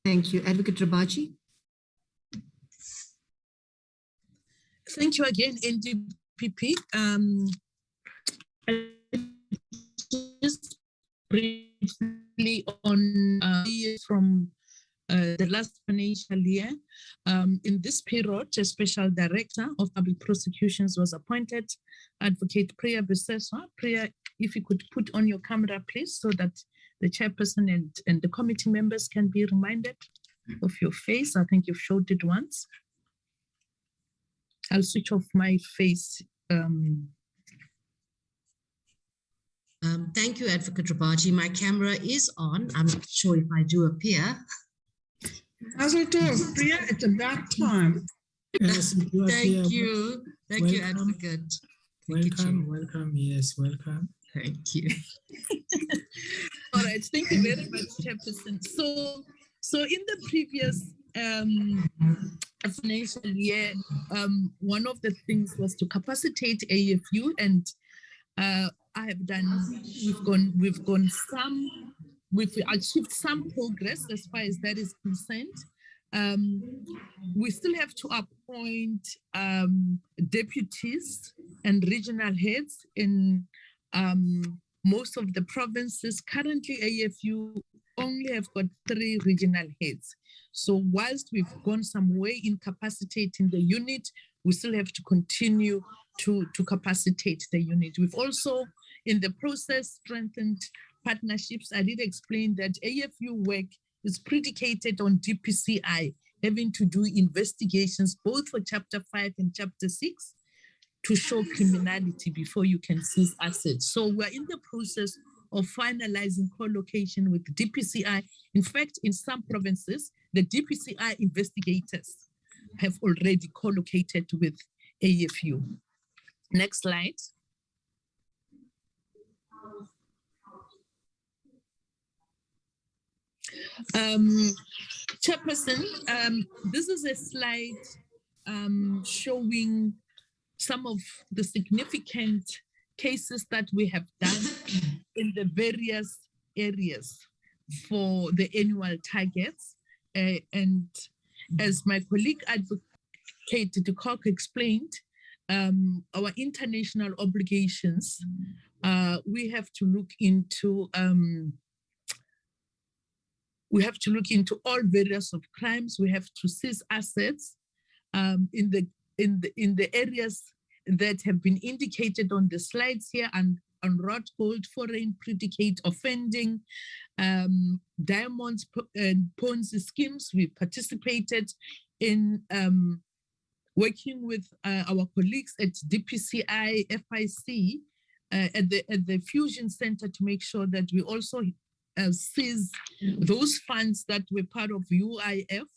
Thank you. Advocate Rabaji. Thank you again, NDPP. Just briefly on from the last financial year. In this period, a special director of public prosecutions was appointed, Advocate Priya Biseswa. Priya, if you could put on your camera, please, so that the chairperson and the committee members can be reminded of your face. I think you've showed it once. I'll switch off my face. Thank you, Advocate Rabaji. My camera is on. I'm not sure if I do appear. As it is, Priya, it's about time. Yes, Thank you. Thank you, Welcome. Advocate. Welcome. Yes, welcome. Thank you. All right, thank you very much, Chairperson. So in the previous financial year, one of the things was to capacitate AFU, and we've achieved some progress as far as that is concerned. We still have to appoint deputies and regional heads in most of the provinces. Currently, AFU only have got 3 regional heads. So whilst we've gone some way in capacitating the unit, we still have to continue to capacitate the unit. We've also, in the process, strengthened partnerships. I did explain that AFU work is predicated on DPCI, having to do investigations both for Chapter 5 and Chapter 6 to show criminality before you can seize assets. So we're in the process of finalizing co-location with DPCI. In fact, in some provinces, the DPCI investigators have already co-located with AFU. Next slide. Chairperson, this is a slide showing some of the significant cases that we have done in the various areas for the annual targets. And as my colleague Advocate de Kock explained, our international obligations, we have to look into all various of crimes. We have to seize assets in the areas that have been indicated on the slides here and on wrought gold, foreign predicate offending, diamonds and Ponzi schemes. We participated in working with our colleagues at DPCI, FIC, at the Fusion Center to make sure that we also seize those funds that were part of UIF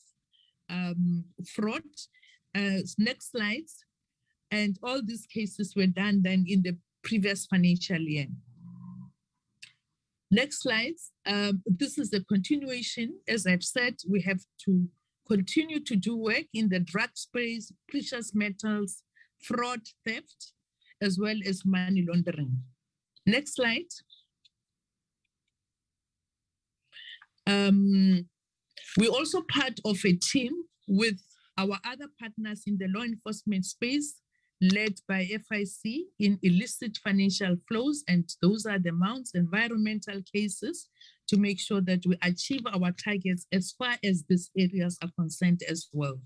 fraud. Next slides. And all these cases were done then in the previous financial year. Next slides. This is a continuation. As I've said, we have to continue to do work in the drug space, precious metals, fraud, theft, as well as money laundering. Next slide. We're also part of a team with our other partners in the law enforcement space, led by FIC in illicit financial flows, and those are the Mounts environmental cases, to make sure that we achieve our targets as far as these areas are concerned as well.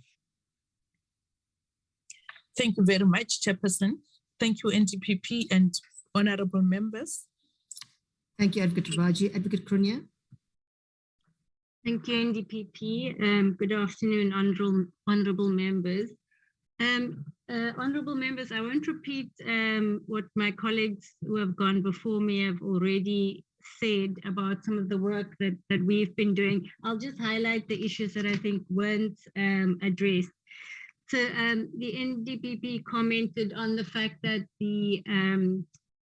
Thank you very much, Chairperson. Thank you, NDPP and honorable members. Thank you, Advocate Rabaji. Advocate Cronje. Thank you, NDPP. Good afternoon, honorable members. Honorable members, I won't repeat what my colleagues who have gone before me have already said about some of the work that we've been doing. I'll just highlight the issues that I think weren't addressed. So the NDPP commented on the fact that the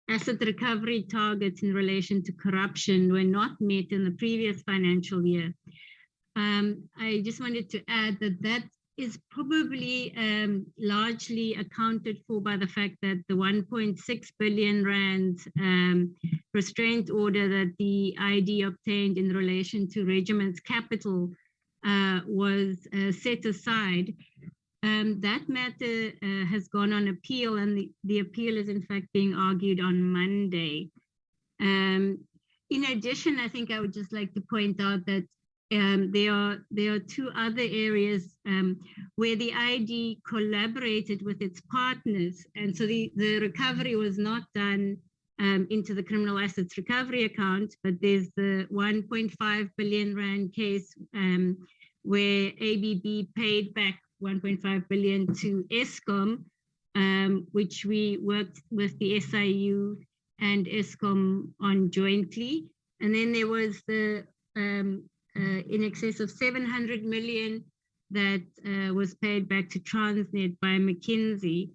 asset recovery targets in relation to corruption were not met in the previous financial year. I just wanted to add that is probably largely accounted for by the fact that the 1.6 billion rand restraint order that the ID obtained in relation to regiment's capital was set aside. That matter has gone on appeal, and the appeal is in fact being argued on Monday. In addition, I think I would just like to point out that there are two other areas where the ID collaborated with its partners, and so the recovery was not done into the criminal assets recovery account, but there's the 1.5 billion rand case where ABB paid back 1.5 billion to Eskom, which we worked with the SIU and Eskom on jointly. And then there was the in excess of 700 million that was paid back to Transnet by McKinsey,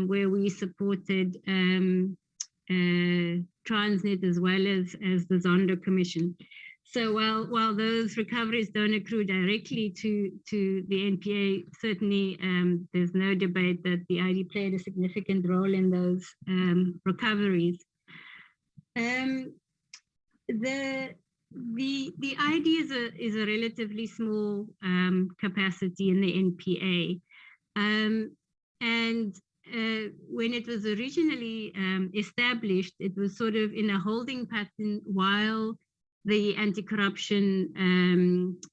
where we supported Transnet as well as the Zondo Commission. So while those recoveries don't accrue directly to the NPA, certainly there's no debate that the ID played a significant role in those recoveries. The ID is a relatively small capacity in the NPA, and when it was originally established, it was sort of in a holding pattern while the anti-corruption,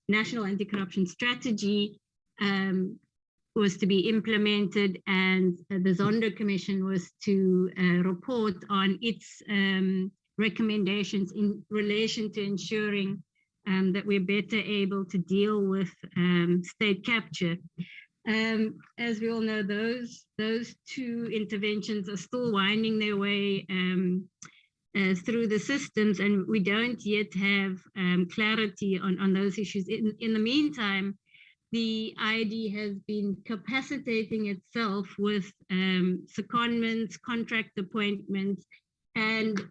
national anti-corruption strategy was to be implemented, and the Zondo Commission was to report on its recommendations in relation to ensuring that we're better able to deal with state capture. As we all know, those two interventions are still winding their way through the systems, and we don't yet have clarity on those issues. In the meantime, the ID has been capacitating itself with secondments, contract appointments, and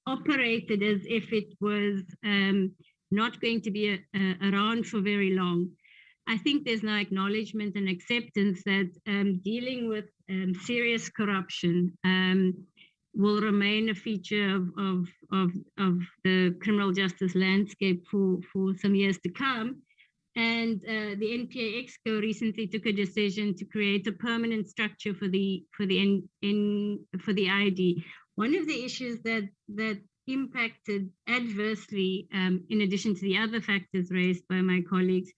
operated as if it was not going to be around for very long. I think there's now acknowledgement and acceptance that dealing with serious corruption will remain a feature of the criminal justice landscape for some years to come. And the NPA Exco recently took a decision to create a permanent structure for the ID. One of the issues that impacted adversely, in addition to the other factors raised by my colleagues,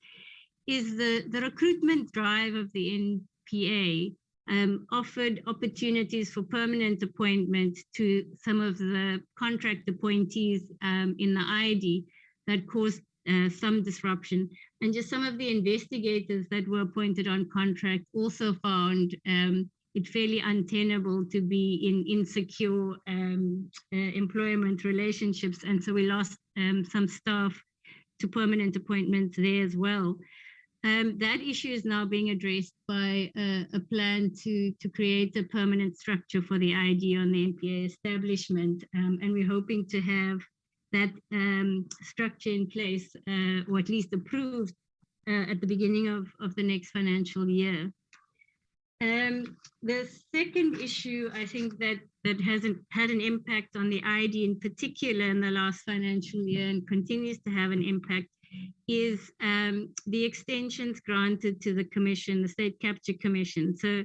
is the recruitment drive of the NPA offered opportunities for permanent appointment to some of the contract appointees in the ID that caused some disruption. And just some of the investigators that were appointed on contract also found it fairly untenable to be in insecure employment relationships. And so we lost some staff to permanent appointments there as well. That issue is now being addressed by a plan to create a permanent structure for the ID on the NPA establishment. And we're hoping to have that structure in place, or at least approved at the beginning of the next financial year. The second issue, I think that hasn't had an impact on the ID in particular in the last financial year and continues to have an impact, is the extensions granted to the commission, the State Capture Commission. So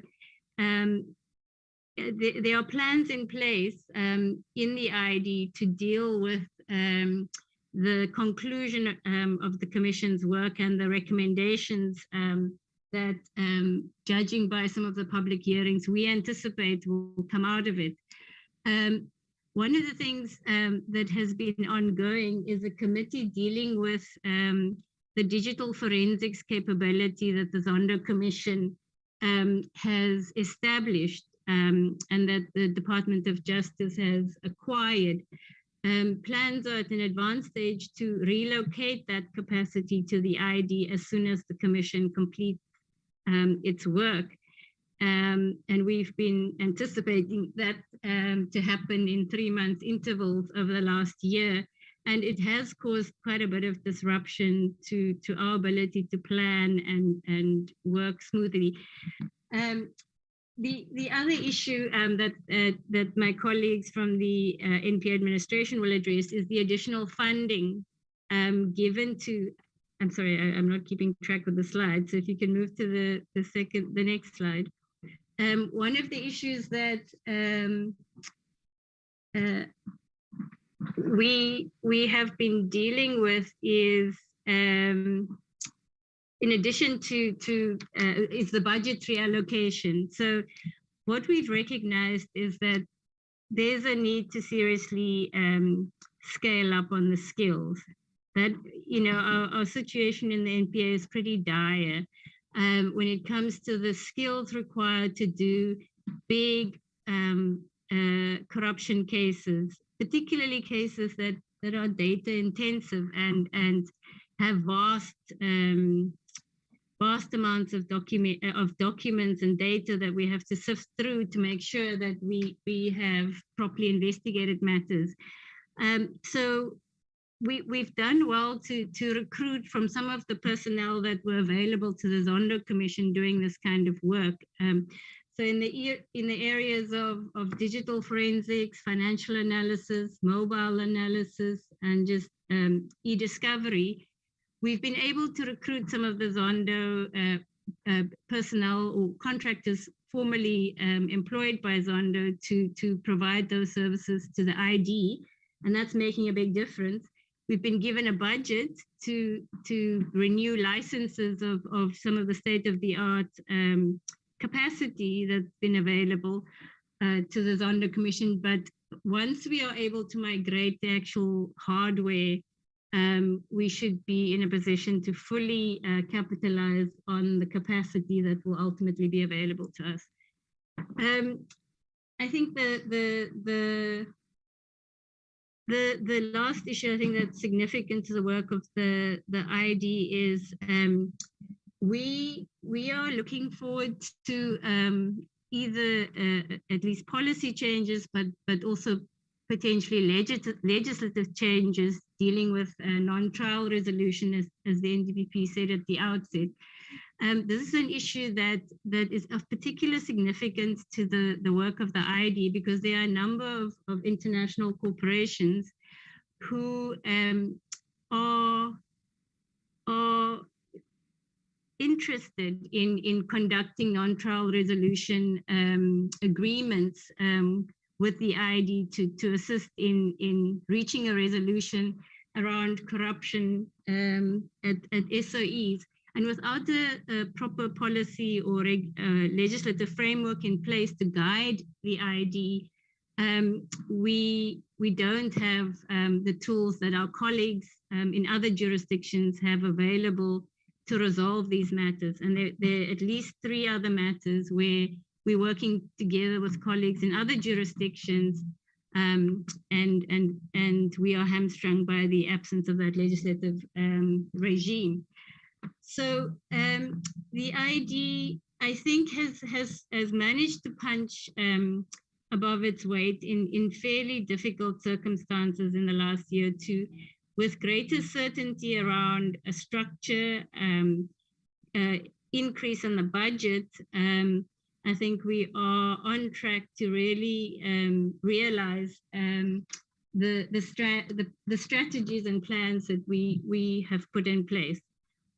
there are plans in place in the ID to deal with the conclusion of the commission's work and the recommendations that, judging by some of the public hearings, we anticipate will come out of it. One of the things that has been ongoing is a committee dealing with the digital forensics capability that the Zondo Commission has established and that the Department of Justice has acquired. Plans are at an advanced stage to relocate that capacity to the ID as soon as the Commission completes its work. And we've been anticipating that to happen in 3-month intervals over the last year. And it has caused quite a bit of disruption to our ability to plan and work smoothly. The other issue that my colleagues from the NPA administration will address is the additional funding given to, I'm sorry, I'm not keeping track of the slide. So if you can move to the next slide. One of the issues that we have been dealing with is, in addition to is the budgetary allocation. So what we've recognized is that there's a need to seriously scale up on the skills. That, you know, our situation in the NPA is pretty dire. When it comes to the skills required to do big corruption cases, particularly cases that are data intensive and have vast amounts of documents and data that we have to sift through to make sure that we have properly investigated matters. So we've done well to recruit from some of the personnel that were available to the Zondo Commission doing this kind of work. So in the areas of digital forensics, financial analysis, mobile analysis, and just e-discovery, we've been able to recruit some of the Zondo personnel or contractors formerly employed by Zondo to provide those services to the ID, and that's making a big difference. We've been given a budget to renew licenses of some of the state-of-the-art capacity that's been available to the Zondo Commission. But once we are able to migrate the actual hardware, we should be in a position to fully capitalize on the capacity that will ultimately be available to us. I think the last issue I think that's significant to the work of the ID is we are looking forward to either at least policy changes, but also potentially legislative changes dealing with non-trial resolution, as the NDPP said at the outset. This is an issue that is of particular significance to the work of the ID, because there are a number of international corporations who are interested in conducting non-trial resolution agreements with the ID to assist in reaching a resolution around corruption at SOEs. And without a proper policy or legislative framework in place to guide the ID, we don't have the tools that our colleagues in other jurisdictions have available to resolve these matters. And there are at least 3 other matters where we're working together with colleagues in other jurisdictions, and we are hamstrung by the absence of that legislative regime. So the ID, I think, has managed to punch above its weight in fairly difficult circumstances in the last year or two, with greater certainty around a structure, increase in the budget. I think we are on track to really realize the strategies and plans that we have put in place.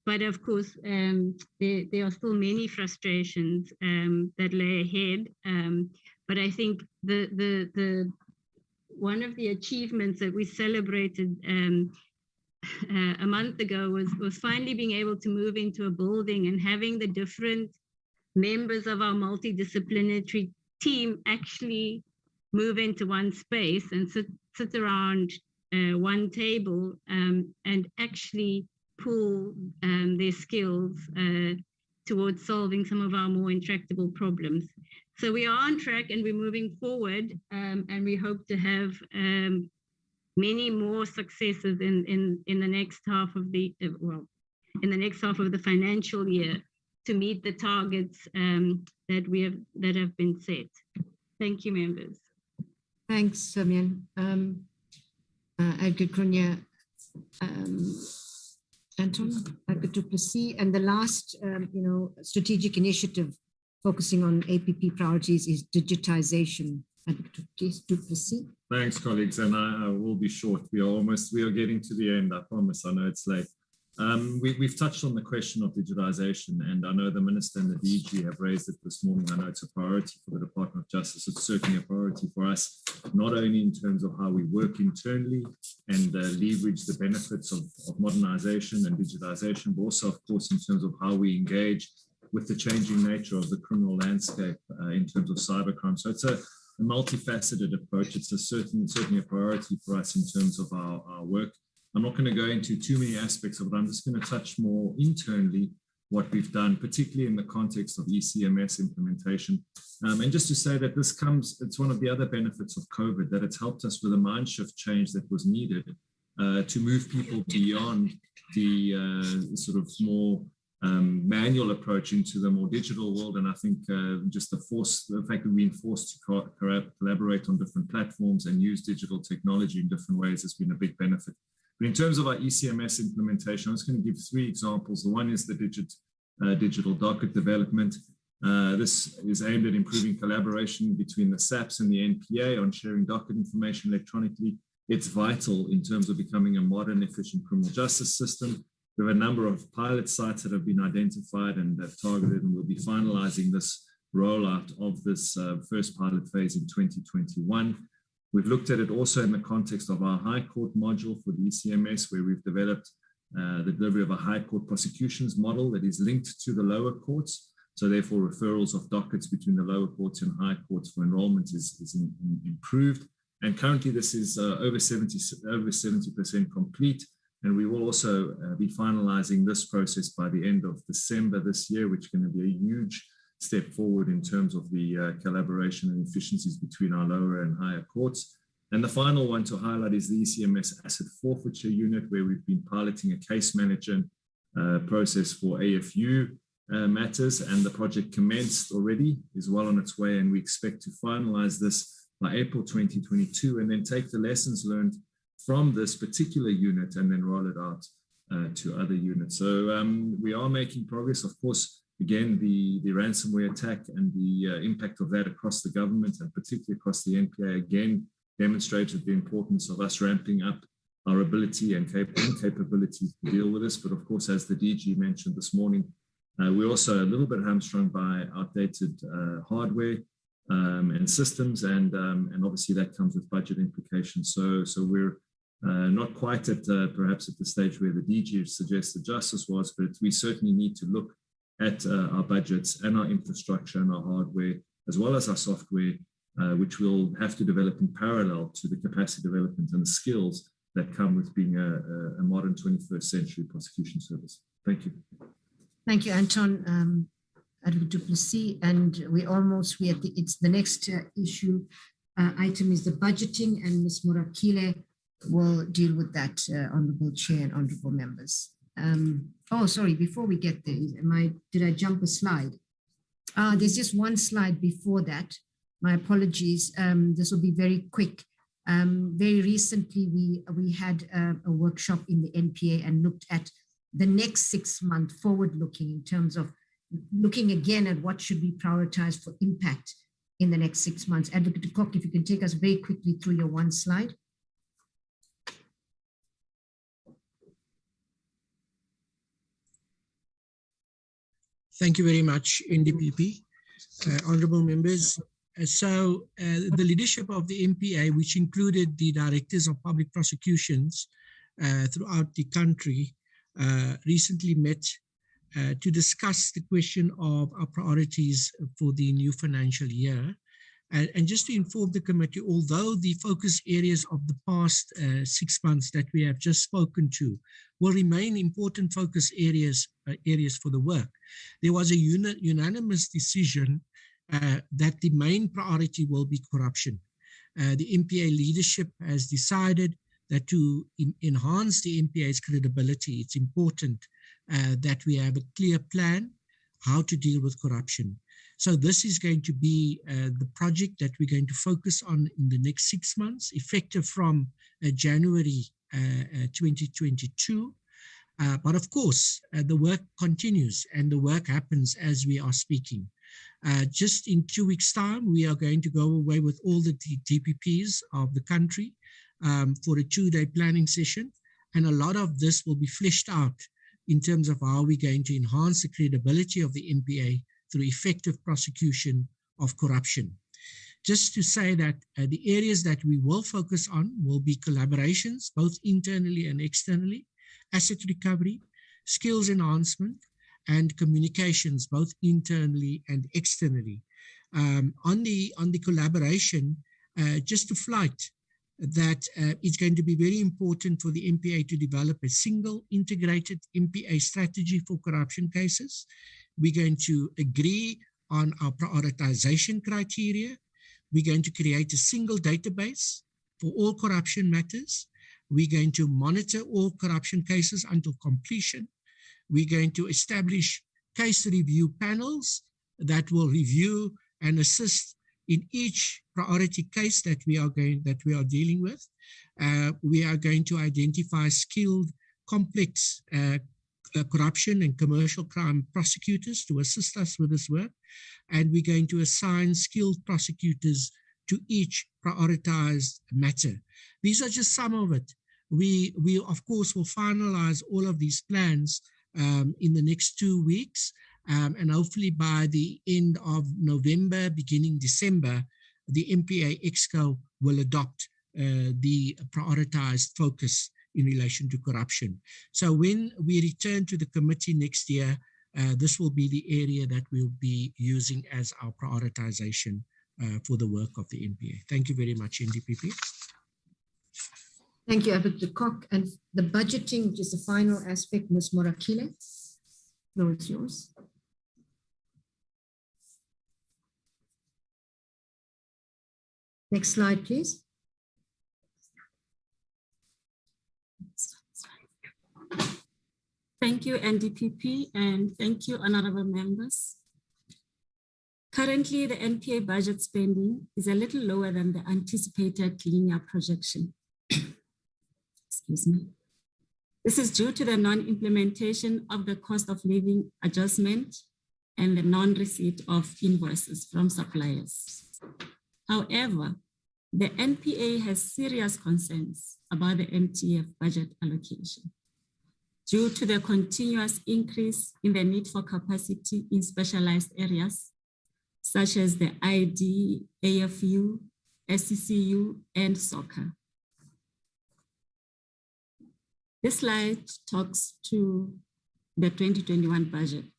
But of course, there are still many frustrations that lay ahead. But I think the one of the achievements that we celebrated a month ago was finally being able to move into a building and having the different members of our multidisciplinary team actually move into one space and sit around one table and actually pool their skills towards solving some of our more intractable problems. So we are on track and we're moving forward, and we hope to have many more successes in the next half of the in the next half of the financial year to meet the targets that have been set. Thank you, members. Thanks, Samyan. Advocate Krunya, Anton, Advocate du Plessis, and the last, strategic initiative focusing on APP priorities is digitization. Advocate du Plessis. Thanks, colleagues, and I will be short. We are getting to the end. I promise. I know it's late. We've touched on the question of digitization, and I know the Minister and the DG have raised it this morning. I know it's a priority for the Department of Justice. It's certainly a priority for us, not only in terms of how we work internally and leverage the benefits of modernization and digitization, but also, of course, in terms of how we engage with the changing nature of the criminal landscape in terms of cybercrime. So it's a multifaceted approach. It's certainly a priority for us in terms of our work. I'm not going to go into too many aspects of it. I'm just going to touch more internally what we've done, particularly in the context of ECMS implementation. And just to say that it's one of the other benefits of COVID, that it's helped us with a mind shift change that was needed to move people beyond the sort of more manual approach into the more digital world. And I think just the fact that we've been forced to collaborate on different platforms and use digital technology in different ways has been a big benefit. But in terms of our ECMS implementation, I'm just going to give 3 examples. The one is the digital docket development. This is aimed at improving collaboration between the SAPS and the NPA on sharing docket information electronically. It's vital in terms of becoming a modern, efficient criminal justice system. We have a number of pilot sites that have been identified and have targeted, and we'll be finalizing this rollout of this first pilot phase in 2021. We've looked at it also in the context of our High Court module for the ECMS, where we've developed the delivery of a High Court prosecutions model that is linked to the lower courts. So therefore, referrals of dockets between the lower courts and high courts for enrollment is improved. And currently, this is over 70% complete. And we will also be finalizing this process by the end of December this year, which is going to be a huge step forward in terms of the collaboration and efficiencies between our lower and higher courts. And the final one to highlight is the ECMS asset forfeiture unit, where we've been piloting a case management process for AFU matters, and the project commenced already, is well on its way, and we expect to finalize this by April 2022, and then take the lessons learned from this particular unit and then roll it out to other units. So we are making progress. Of course, again, the ransomware attack and the impact of that across the government and particularly across the NPA again demonstrated the importance of us ramping up our ability and capabilities to deal with this. But of course, as the DG mentioned this morning, we're also a little bit hamstrung by outdated hardware and systems, and obviously that comes with budget implications. So we're Not quite at perhaps at the stage where the DG suggested justice was, but we certainly need to look at our budgets and our infrastructure and our hardware, as well as our software, which we'll have to develop in parallel to the capacity development and the skills that come with being a modern 21st century prosecution service. Thank you. Thank you, Anton. Advocate du Plessis, and it's the next issue item is the budgeting, and Ms. Morakile will deal with that, Honorable Chair and Honorable Members. Sorry, before we get there, did I jump a slide? There's just one slide before that. My apologies. This will be very quick. Very recently, we had a workshop in the NPA and looked at the next 6 month forward-looking in terms of looking again at what should we prioritize for impact in the next 6 months. Advocate de Kock, if you can take us very quickly through your one slide. Thank you very much, NDPP. Honorable members. The leadership of the MPA, which included the directors of public prosecutions throughout the country, recently met to discuss the question of our priorities for the new financial year. And just to inform the committee, although the focus areas of the past 6 months that we have just spoken to will remain important focus areas for the work, there was a unanimous decision that the main priority will be corruption. The MPA leadership has decided that to enhance the MPA's credibility, it's important that we have a clear plan how to deal with corruption. So this is going to be the project that we're going to focus on in the next 6 months, effective from January 2022. But of course, the work continues and the work happens as we are speaking. Just in 2 weeks' time, we are going to go away with all the DPPs of the country for a 2-day planning session. And a lot of this will be fleshed out in terms of how we're going to enhance the credibility of the MPA through effective prosecution of corruption. Just to say that the areas that we will focus on will be collaborations, both internally and externally, asset recovery, skills enhancement, and communications, both internally and externally. On the collaboration, just to flight that it's going to be very important for the MPA to develop a single integrated MPA strategy for corruption cases. We're going to agree on our prioritization criteria. We're going to create a single database for all corruption matters. We're going to monitor all corruption cases until completion. We're going to establish case review panels that will review and assist in each priority case that we are dealing with. We are going to identify skilled, complex corruption and commercial crime prosecutors to assist us with this work. And we're going to assign skilled prosecutors to each prioritized matter. These are just some of it. We of course will finalize all of these plans in the next 2 weeks. And hopefully by the end of November, beginning December, the MPA Exco will adopt the prioritized focus in relation to corruption. So when we return to the committee next year, this will be the area that we'll be using as our prioritization for the work of the MPA. Thank you very much, NDPP. Thank you, Advocate de Kock. And the budgeting, which is the final aspect, Ms. Morakile, no, it's yours. Next slide, please. Thank you, NDPP, and thank you, honorable members. Currently, the NPA budget spending is a little lower than the anticipated linear projection. Excuse me. This is due to the non-implementation of the cost of living adjustment and the non-receipt of invoices from suppliers. However, the NPA has serious concerns about the MTEF budget allocation due to the continuous increase in the need for capacity in specialized areas, such as the ID, AFU, SCCU, and soccer. This slide talks to the 2021 budget.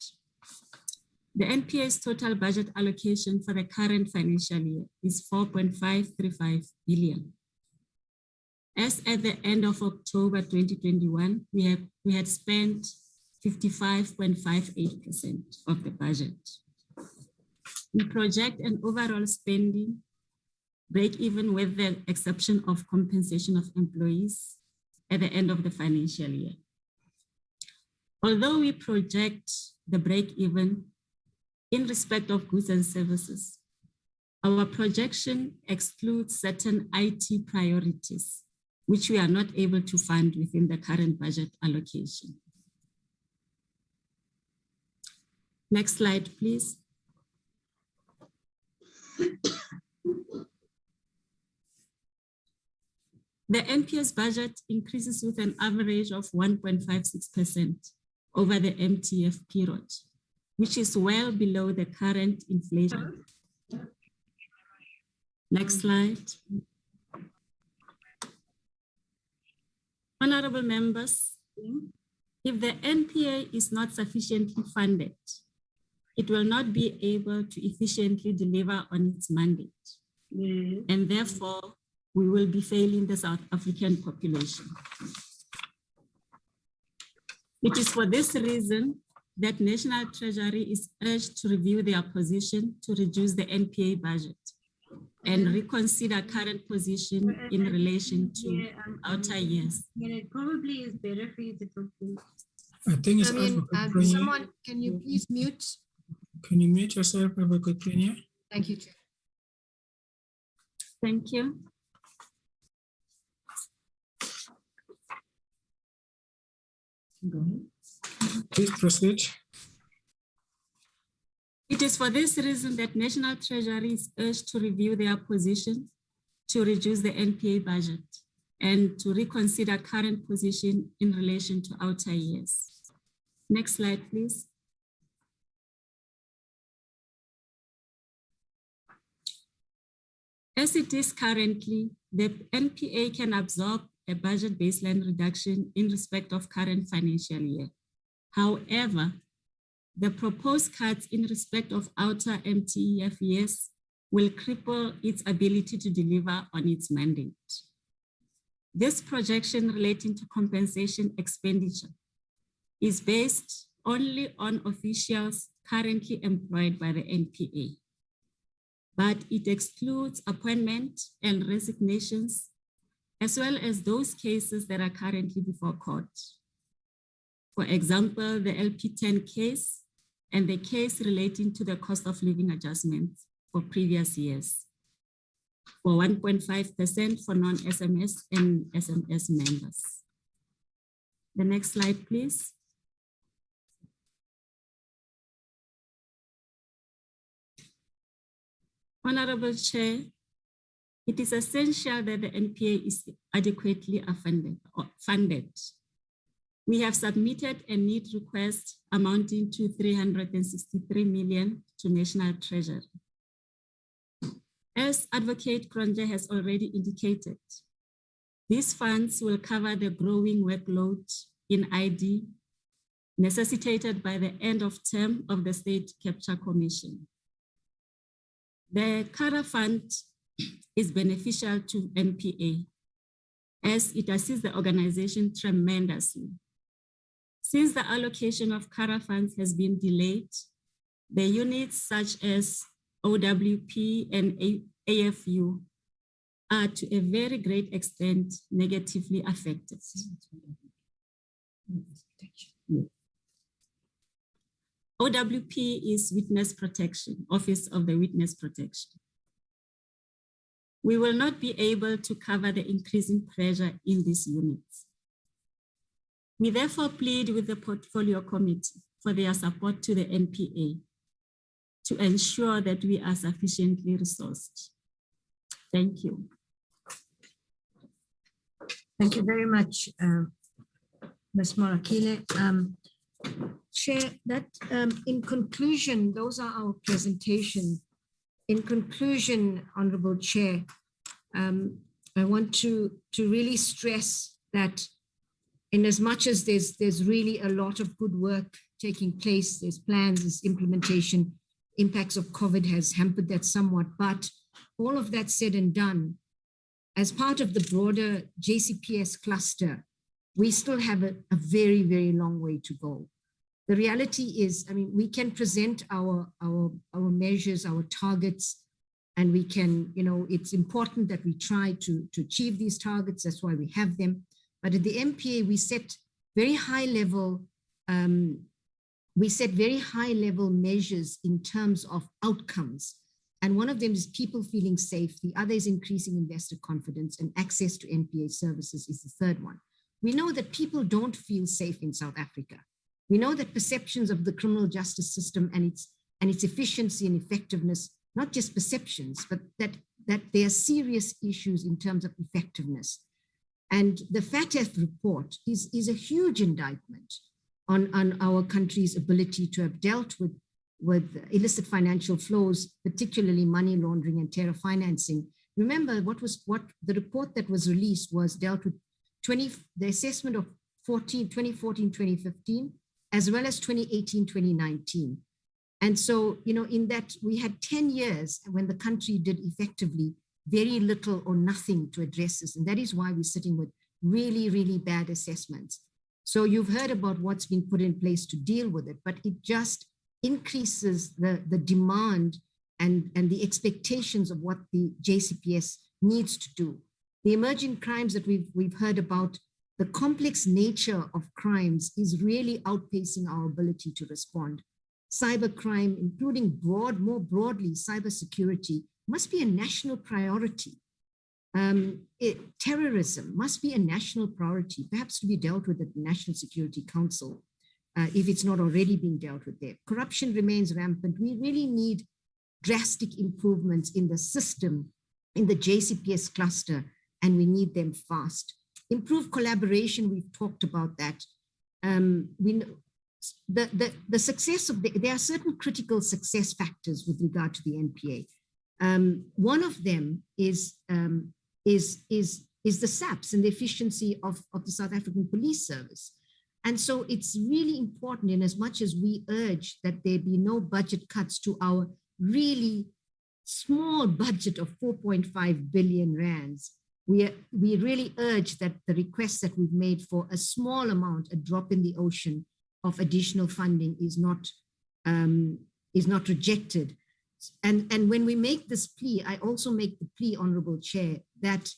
The NPA's total budget allocation for the current financial year is 4.535 billion. As at the end of October 2021, we had spent 55.58% of the budget. We project an overall spending break even with the exception of compensation of employees at the end of the financial year. Although we project the break even in respect of goods and services, our projection excludes certain IT priorities, which we are not able to fund within the current budget allocation. Next slide, please. The NPS budget increases with an average of 1.56% over the MTEF period, which is well below the current inflation. Next slide. Honorable members, if the NPA is not sufficiently funded, it will not be able to efficiently deliver on its mandate. And therefore, we will be failing the South African population. It is for this reason that National Treasury is urged to review their position to reduce the NPA budget and reconsider current position in relation to outer years. It probably is better for you to talk to. I think it's someone, can you please mute? Can you mute yourself, Advocate Premier? Thank you, Chair. Thank you. Go ahead. Please proceed. It is for this reason that National Treasury is urged to review their position to reduce the NPA budget and to reconsider current position in relation to outer years. Next slide, please. As it is currently, the NPA can absorb a budget baseline reduction in respect of current financial year. However, the proposed cuts in respect of outer MTEF years will cripple its ability to deliver on its mandate. This projection relating to compensation expenditure is based only on officials currently employed by the NPA, but it excludes appointment and resignations, as well as those cases that are currently before court. For example, the LP10 case and the case relating to the cost of living adjustments for previous years, for 1.5% for non-SMS and SMS members. The next slide, please. Honorable Chair, it is essential that the NPA is adequately funded. We have submitted a need request amounting to 363 million to National Treasury. As Advocate Kronje has already indicated, these funds will cover the growing workload in ID necessitated by the end of term of the State Capture Commission. The CARA fund is beneficial to NPA as it assists the organization tremendously. Since the allocation of CARA funds has been delayed, the units such as OWP and AFU are to a very great extent negatively affected. OWP is Witness Protection, Office of the Witness Protection. We will not be able to cover the increasing pressure in these units. We therefore plead with the Portfolio Committee for their support to the NPA to ensure that we are sufficiently resourced. Thank you. Thank you very much, Ms. Morakile. Chair, that in conclusion, those are our presentation. In conclusion, Honorable Chair, I want to really stress that in as much as there's really a lot of good work taking place, there's plans, there's implementation, impacts of COVID has hampered that somewhat, but all of that said and done, as part of the broader JCPS cluster, we still have a very, very long way to go. The reality is, I mean, we can present our measures, our targets, and we can, you know, it's important that we try to achieve these targets. That's why we have them. But at the MPA, we set very high level measures in terms of outcomes. And one of them is people feeling safe. The other is increasing investor confidence, and access to NPA services is the third one. We know that people don't feel safe in South Africa. We know that perceptions of the criminal justice system and its efficiency and effectiveness, not just perceptions, but that there are serious issues in terms of effectiveness. And the FATF report is a huge indictment on our country's ability to have dealt with illicit financial flows, particularly money laundering and terror financing. Remember, what the report that was released was dealt with the assessment of 2014, 2015, as well as 2018, 2019. And so, you know, in that we had 10 years when the country did effectively very little or nothing to address this. And that is why we're sitting with really, really bad assessments. So you've heard about what's being put in place to deal with it, but it just increases the demand and the expectations of what the JCPS needs to do. The emerging crimes that we've heard about, the complex nature of crimes is really outpacing our ability to respond. Cybercrime, including more broadly, cybersecurity, must be a national priority. Terrorism must be a national priority, perhaps to be dealt with at the National Security Council, if it's not already being dealt with there. Corruption remains rampant. We really need drastic improvements in the system, in the JCPS cluster, and we need them fast. Improved collaboration, we've talked about that. We know the success of there are certain critical success factors with regard to the NPA. One of them is the SAPS and the efficiency of the South African Police Service. And so it's really important, in as much as we urge that there be no budget cuts to our really small budget of 4.5 billion rands. We really urge that the request that we've made for a small amount, a drop in the ocean of additional funding is not rejected. And when we make this plea, I also make the plea, Honorable Chair, that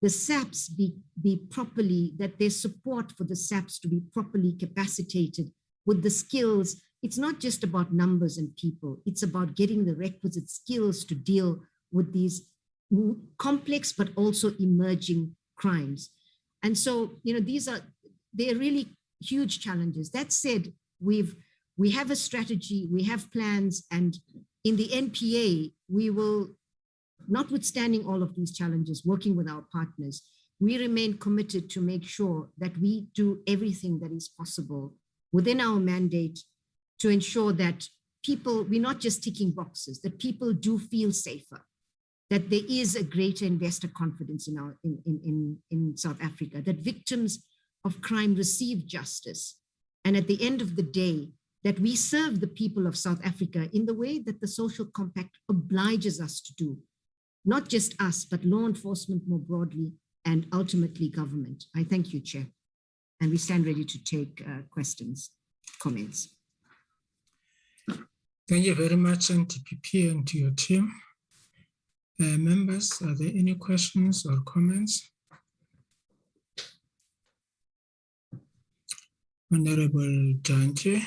the SAPs be properly, that there's support for the SAPs to be properly capacitated with the skills. It's not just about numbers and people, it's about getting the requisite skills to deal with these complex but also emerging crimes. And so, you know, they're really huge challenges. That said, we have a strategy, we have plans, and in the NPA, we will, notwithstanding all of these challenges, working with our partners, we remain committed to make sure that we do everything that is possible within our mandate to ensure that we're not just ticking boxes, that people do feel safer, that there is a greater investor confidence in South Africa, that victims of crime receive justice, and at the end of the day, that we serve the people of South Africa in the way that the social compact obliges us to do. Not just us, but law enforcement more broadly, and ultimately government. I thank you, Chair. And we stand ready to take questions, comments. Thank you very much, NTPP, and to your team. Members, are there any questions or comments? Honorable Jantje,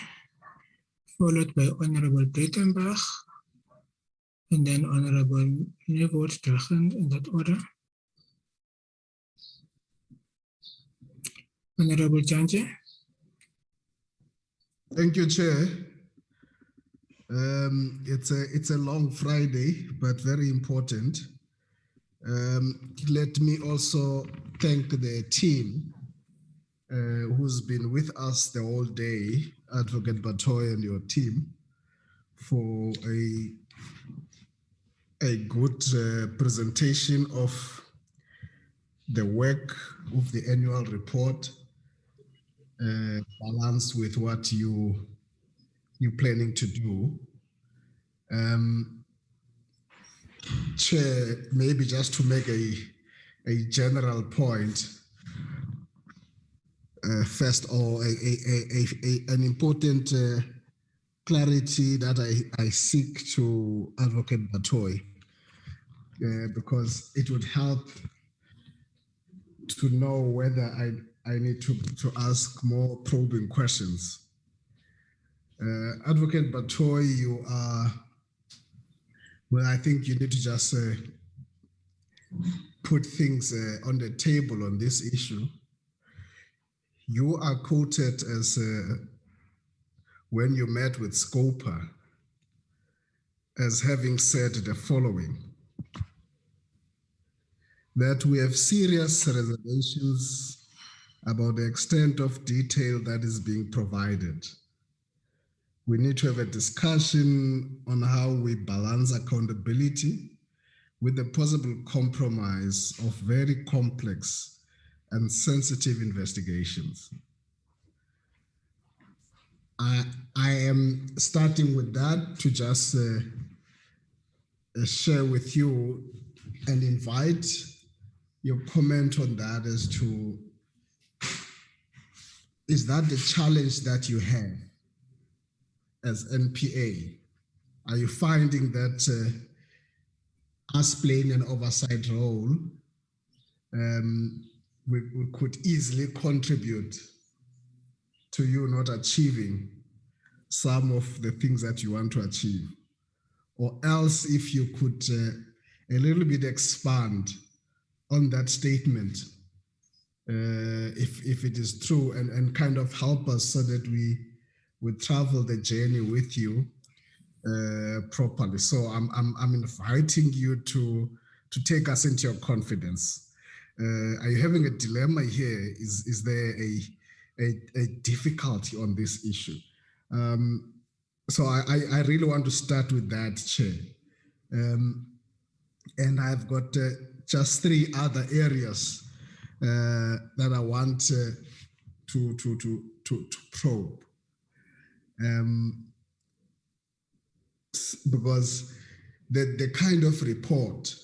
followed by Honorable Breitenbach, and then Honorable Nieuwoud-Drachen, in that order. Honorable Jantje. Thank you, Chair. It's a long Friday, but very important. Let me also thank the team who's been with us the whole day, Advocate Batoy and your team, for a good presentation of the work of the annual report balance with what you're planning to do. Chair, maybe just to make a general point, first, or an important clarity that I seek to Advocate Batoy, because it would help to know whether I need to ask more probing questions. Advocate Batoy, you are, well, I think you need to just put things on the table on this issue. You are quoted as, when you met with Scopa, as having said the following: that we have serious reservations about the extent of detail that is being provided. We need to have a discussion on how we balance accountability with the possible compromise of very complex and sensitive investigations. I am starting with that to just share with you and invite your comment on that as to, is that the challenge that you have as NPA? Are you finding that us playing an oversight role, we could easily contribute to you not achieving some of the things that you want to achieve? Or else, if you could a little bit expand on that statement, if it is true, and kind of help us so that we travel the journey with you properly. So I'm inviting you to take us into your confidence. Are you having a dilemma here? Is there a difficulty on this issue? So I really want to start with that, Chair. And I've got just 3 other areas that I want to probe. Because the kind of report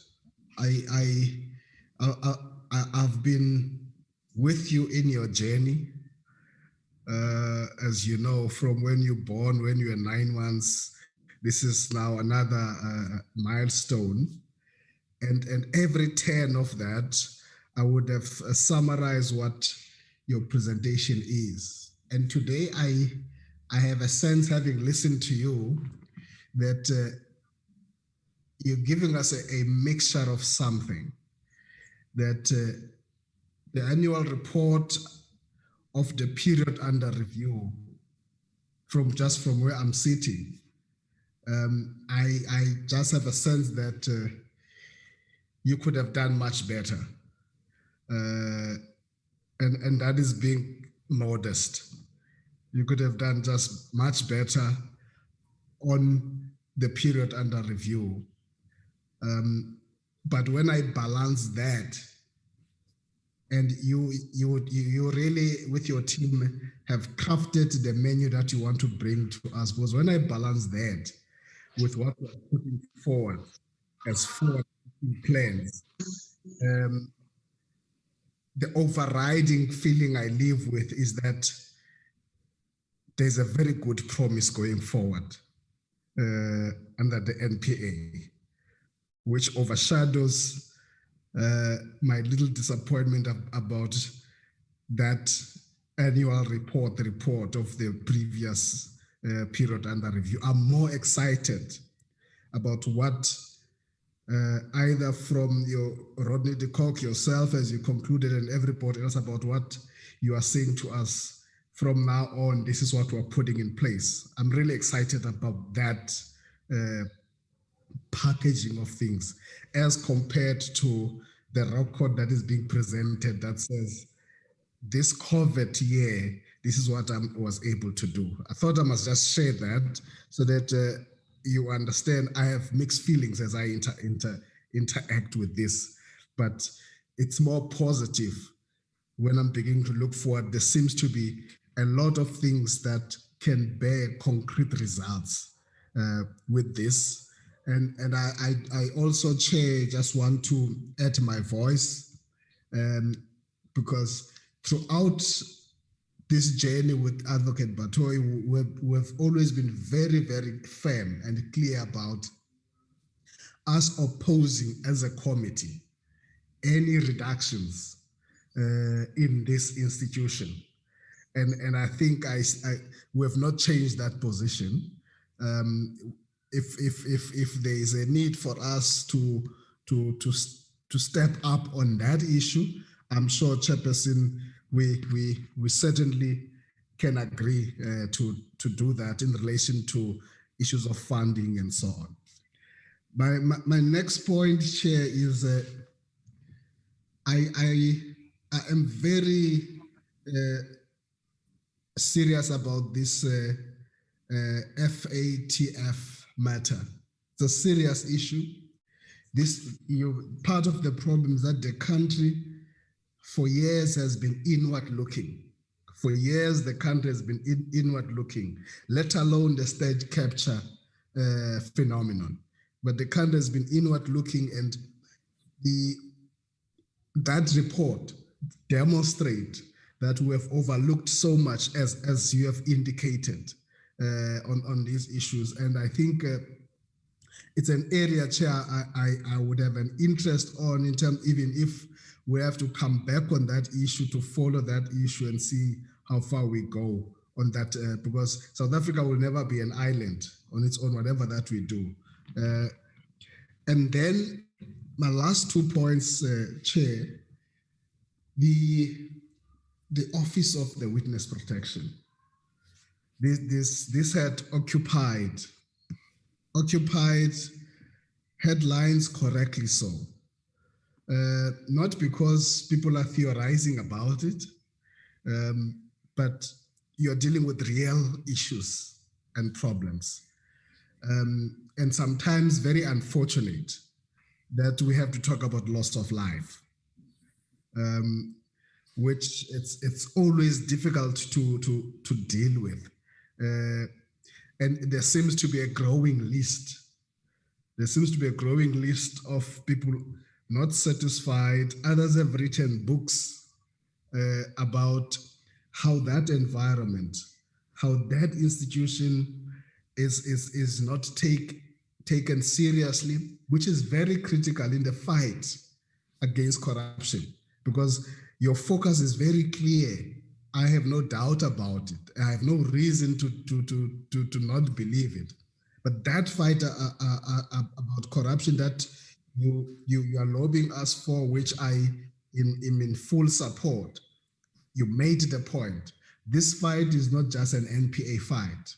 I've been with you in your journey, as you know, from when you're born, when you were 9 months. This is now another milestone, and every turn of that, I would have summarized what your presentation is. And today, I have a sense, having listened to you, that you're giving us a mixture of something. That the annual report of the period under review, from where I'm sitting, I just have a sense that you could have done much better, and that is being modest. You could have done just much better on the period under review. But when I balance that, and you really, with your team, have crafted the menu that you want to bring to us, because when I balance that with what we're putting forward as forward plans, the overriding feeling I live with is that there's a very good promise going forward under the NPA, which overshadows my little disappointment about that annual report, the report of the previous period under review. I'm more excited about what either from your Rodney de Kock, yourself, as you concluded, and everybody else, about what you are saying to us from now on. This is what we're putting in place. I'm really excited about that packaging of things, as compared to the record that is being presented that says, this COVID year, this is what I was able to do. I thought I must just share that so that you understand I have mixed feelings as I interact with this, but it's more positive when I'm beginning to look forward. There seems to be a lot of things that can bear concrete results with this. And I also, Chair, just want to add my voice because throughout this journey with Advocate Batoy, we've always been very, very firm and clear about us opposing as a committee any reductions in this institution. And I think we have not changed that position. If there is a need for us to step up on that issue, I'm sure, Chairperson, we certainly can agree to do that in relation to issues of funding and so on. My next point, Chair, is I am very serious about this FATF matter. It's a serious issue. Part of the problem is that the country for years has been inward looking. For years, the country has been inward looking, let alone the state capture phenomenon. But the country has been inward looking, and that report demonstrates that we have overlooked so much, as you have indicated, on these issues. And I think it's an area, Chair, I would have an interest on, in terms, even if we have to come back on that issue, to follow that issue and see how far we go on that, because South Africa will never be an island on its own, whatever that we do. And then my last 2 points, Chair, the Office of the Witness Protection. This had occupied headlines, correctly so. Not because people are theorizing about it, but you're dealing with real issues and problems. And sometimes very unfortunate that we have to talk about loss of life, which it's always difficult to deal with. And there seems to be a growing list. There seems to be a growing list of people not satisfied. Others have written books about how that environment, how that institution is not taken seriously, which is very critical in the fight against corruption, because your focus is very clear. I have no doubt about it. I have no reason to not believe it. But that fight about corruption that you are lobbying us for, which I am in full support, you made the point. This fight is not just an NPA fight.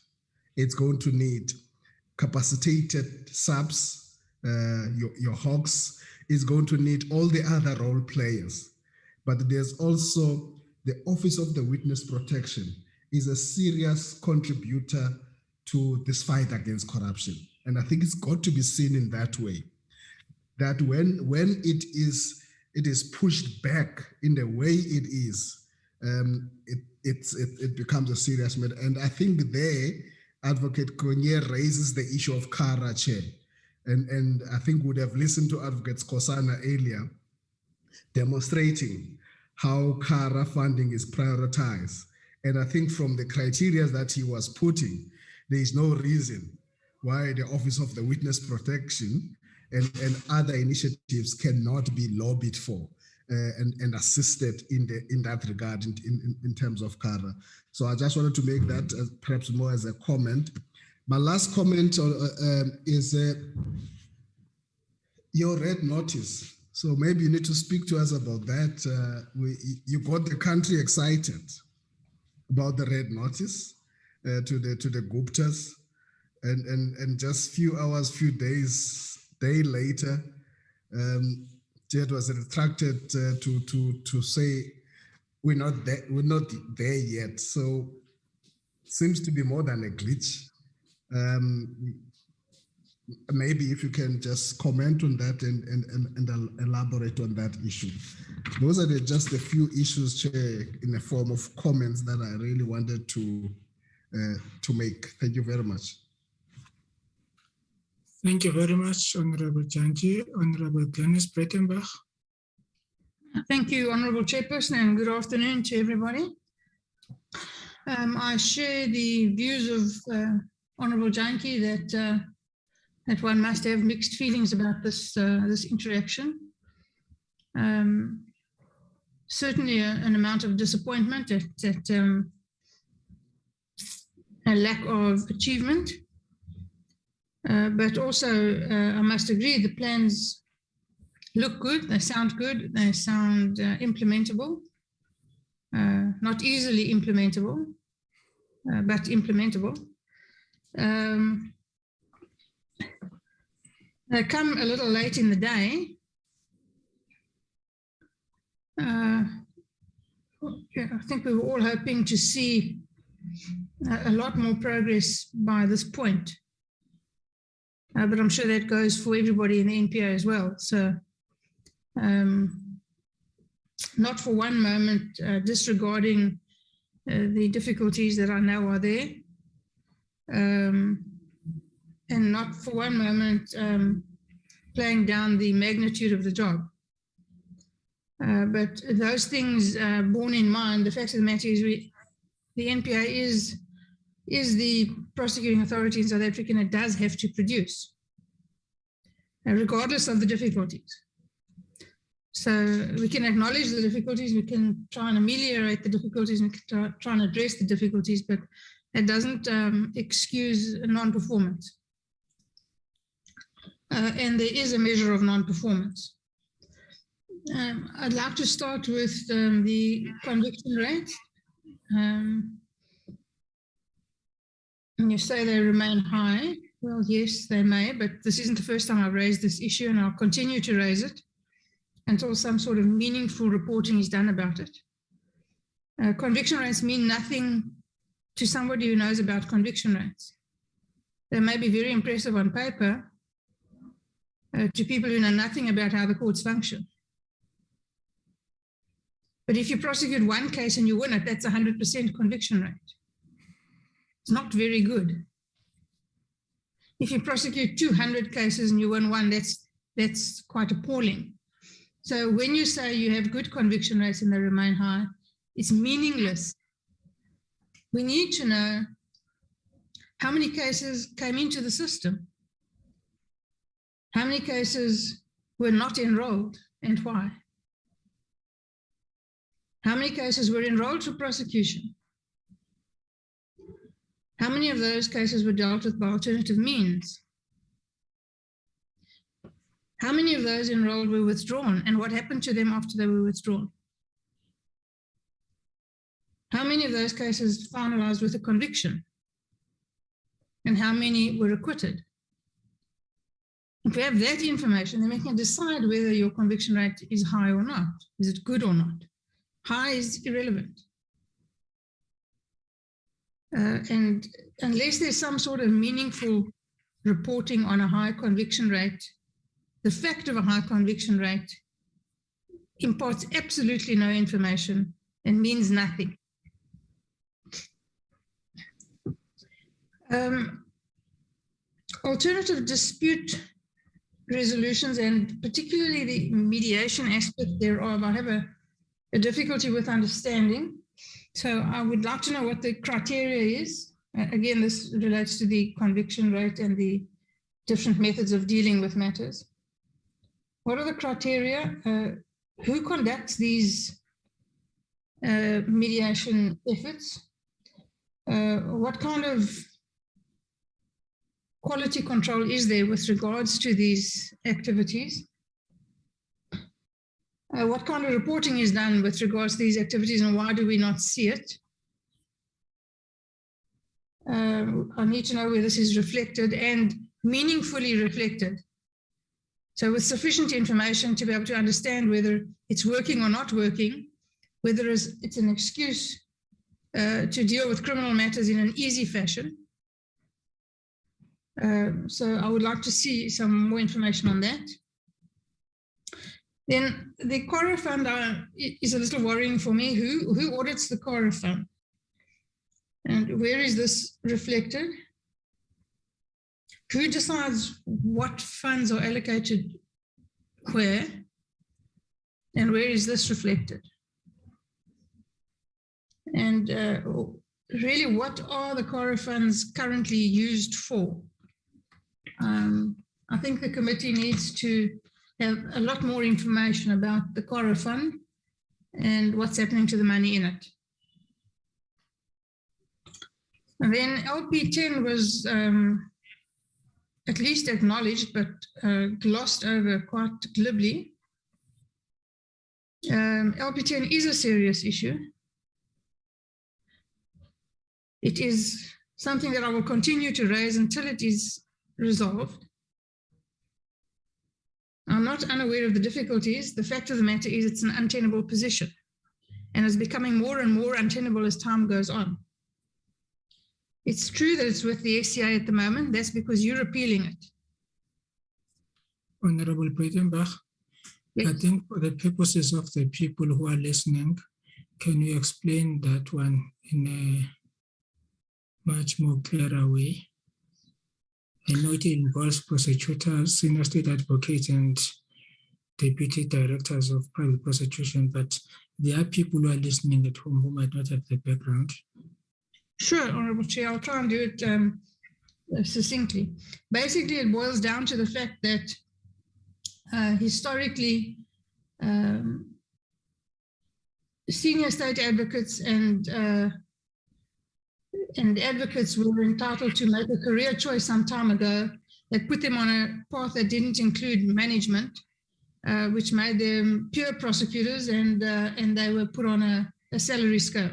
It's going to need capacitated subs, your hawks. It's going to need all the other role players. But there's also the Office of the Witness Protection is a serious contributor to this fight against corruption. And I think it's got to be seen in that way, that when it is pushed back in the way it is, it becomes a serious matter. And I think there, Advocate Konye raises the issue of Kara, Chair. And I think would have listened to Advocate Kosana earlier, demonstrating how Kara funding is prioritized. And I think from the criteria that he was putting, there is no reason why the Office of the Witness Protection and other initiatives cannot be lobbied for and assisted in that regard in terms of Kara. So I just wanted to make that perhaps more as a comment. My last comment is your red notice. So maybe you need to speak to us about that. You got the country excited about the red notice to the Guptas, and just few hours, few days later, it was retracted to say we're not there yet. So seems to be more than a glitch. maybe if you can just comment on that and elaborate on that issue. Those are just a few issues, Chair, in the form of comments that I really wanted to make. Thank you very much. Thank you very much, Honorable Janji. Honorable Glenis Breitenbach. Thank you, Honorable Chairperson, and good afternoon to everybody. I share the views of Honorable Janki that one must have mixed feelings about this interaction. Certainly an amount of disappointment at a lack of achievement. But also, I must agree, the plans look good, they sound good, they sound implementable, not easily implementable, but implementable. They come a little late in the day. Yeah, I think we were all hoping to see a lot more progress by this point. But I'm sure that goes for everybody in the NPA as well. So not for one moment disregarding the difficulties that I know are there. And not for one moment playing down the magnitude of the job. But those things borne in mind, the fact of the matter is the NPA is the prosecuting authority in South Africa, and it does have to produce, regardless of the difficulties. So we can acknowledge the difficulties, we can try and ameliorate the difficulties, we can try and address the difficulties, but it doesn't excuse non-performance. And there is a measure of non-performance. I'd like to start with the conviction rate. And you say they remain high. Well, yes, they may, but this isn't the first time I've raised this issue, and I'll continue to raise it until some sort of meaningful reporting is done about it. Conviction rates mean nothing to somebody who knows about conviction rates. They may be very impressive on paper to people who know nothing about how the courts function. But if you prosecute one case and you win it, that's 100% conviction rate. It's not very good. If you prosecute 200 cases and you win one, that's quite appalling. So when you say you have good conviction rates and they remain high, it's meaningless. We need to know how many cases came into the system, how many cases were not enrolled and why, how many cases were enrolled for prosecution, how many of those cases were dealt with by alternative means, how many of those enrolled were withdrawn and what happened to them after they were withdrawn. How many of those cases finalized with a conviction? And how many were acquitted? If we have that information, then we can decide whether your conviction rate is high or not. Is it good or not? High is irrelevant. And unless there's some sort of meaningful reporting on a high conviction rate, the fact of a high conviction rate imparts absolutely no information and means nothing. Alternative dispute resolutions, and particularly the mediation aspect thereof, I have a difficulty with understanding. So I would like to know what the criteria is. Again, this relates to the conviction rate and the different methods of dealing with matters. What are the criteria? Who conducts these mediation efforts? What kind of quality control is there with regards to these activities? What kind of reporting is done with regards to these activities, and why do we not see it? I need to know where this is reflected and meaningfully reflected. So with sufficient information to be able to understand whether it's working or not working, whether it's an excuse to deal with criminal matters in an easy fashion, So I would like to see some more information on that. Then the CORA fund is a little worrying for me. Who audits the CORA fund? And where is this reflected? Who decides what funds are allocated where? And where is this reflected? And really, what are the CORA funds currently used for? I think the committee needs to have a lot more information about the CORA fund and what's happening to the money in it. And then LP10 was at least acknowledged, but glossed over quite glibly. LP10 is a serious issue. It is something that I will continue to raise until it is resolved. I'm not unaware of the difficulties. The fact of the matter is it's an untenable position and is becoming more and more untenable as time goes on. It's true that it's with the SCA at the moment. That's because you're appealing it. Honorable Breitenbach, yes. I think for the purposes of the people who are listening, can you explain that one in a much more clearer way? I know it involves prosecutors, senior state advocates, and deputy directors of private prosecution, but there are people who are listening at home who might not have the background. Sure, Honourable Chair, I'll try and do it succinctly. Basically, it boils down to the fact that historically, senior state advocates and advocates were entitled to make a career choice some time ago that put them on a path that didn't include management, which made them pure prosecutors, and they were put on a salary scale.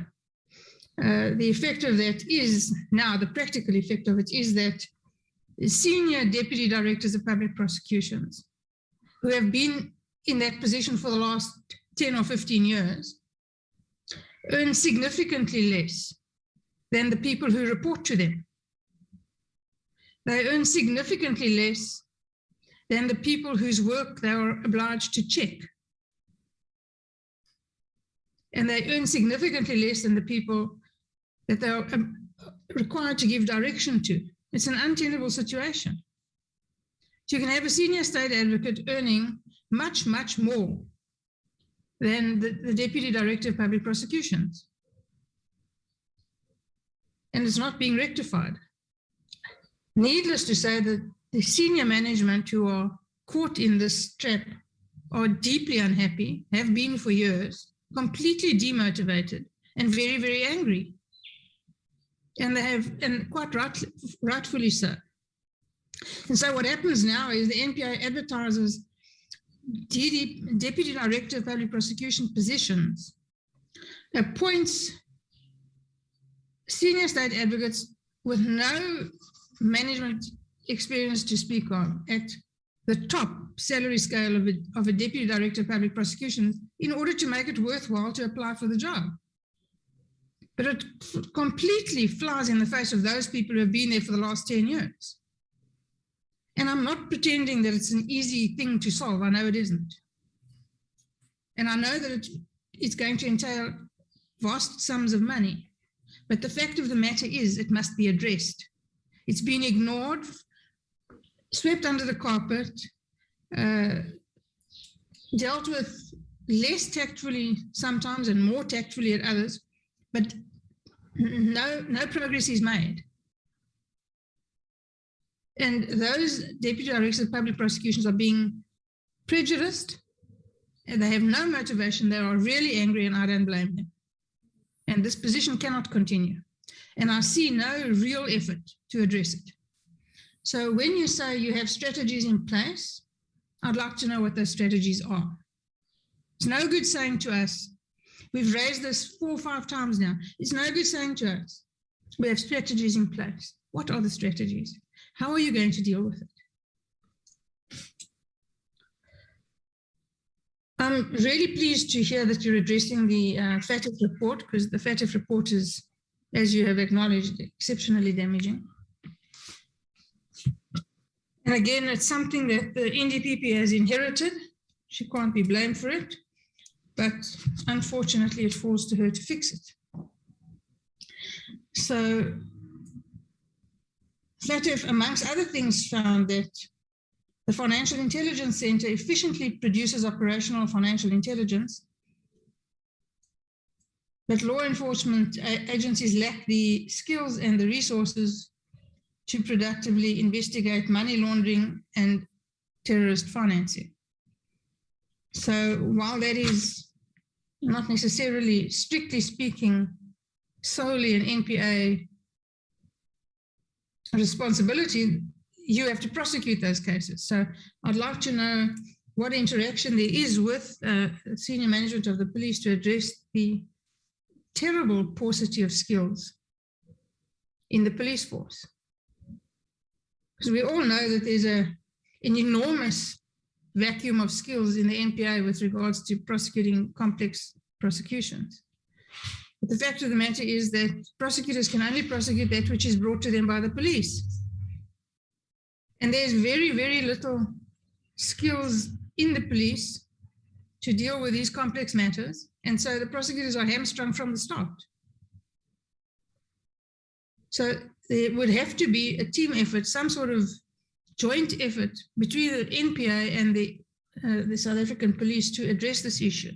The effect of that is, now the practical effect of it is that senior deputy directors of public prosecutions who have been in that position for the last 10 or 15 years earn significantly less than the people who report to them. They earn significantly less than the people whose work they are obliged to check. And they earn significantly less than the people that they are required to give direction to. It's an untenable situation. So you can have a senior state advocate earning much, much more than the Deputy Director of Public Prosecutions. And it's not being rectified. Needless to say that the senior management who are caught in this trap are deeply unhappy, have been for years, completely demotivated and very, very angry. And they have, and quite rightfully so. And so what happens now is the NPA advertises Deputy Director of Public Prosecution positions, appoints senior state advocates with no management experience to speak of at the top salary scale of a Deputy Director of Public Prosecutions in order to make it worthwhile to apply for the job. But it completely flies in the face of those people who have been there for the last 10 years. And I'm not pretending that it's an easy thing to solve. I know it isn't. And I know that it's going to entail vast sums of money. But the fact of the matter is it must be addressed. It's been ignored, swept under the carpet, dealt with less tactfully sometimes and more tactfully at others, but no progress is made. And those deputy directors of public prosecutions are being prejudiced, and they have no motivation. They are really angry, and I don't blame them. And this position cannot continue. And I see no real effort to address it. So when you say you have strategies in place, I'd like to know what those strategies are. It's no good saying to us, we've raised this 4 or 5 times now. It's no good saying to us, we have strategies in place. What are the strategies? How are you going to deal with it? I'm really pleased to hear that you're addressing the FATF report, because the FATF report is, as you have acknowledged, exceptionally damaging. And again, it's something that the NDPP has inherited. She can't be blamed for it, but unfortunately it falls to her to fix it. So FATF, amongst other things, found that the Financial Intelligence Center efficiently produces operational financial intelligence, but law enforcement agencies lack the skills and the resources to productively investigate money laundering and terrorist financing. So while that is not necessarily, strictly speaking, solely an NPA responsibility, you have to prosecute those cases. So I'd like to know what interaction there is with senior management of the police to address the terrible paucity of skills in the police force. Because we all know that there's an enormous vacuum of skills in the NPA with regards to prosecuting complex prosecutions. But the fact of the matter is that prosecutors can only prosecute that which is brought to them by the police. And there's very, very little skills in the police to deal with these complex matters. And so the prosecutors are hamstrung from the start. So there would have to be a team effort, some sort of joint effort between the NPA and the South African police to address this issue.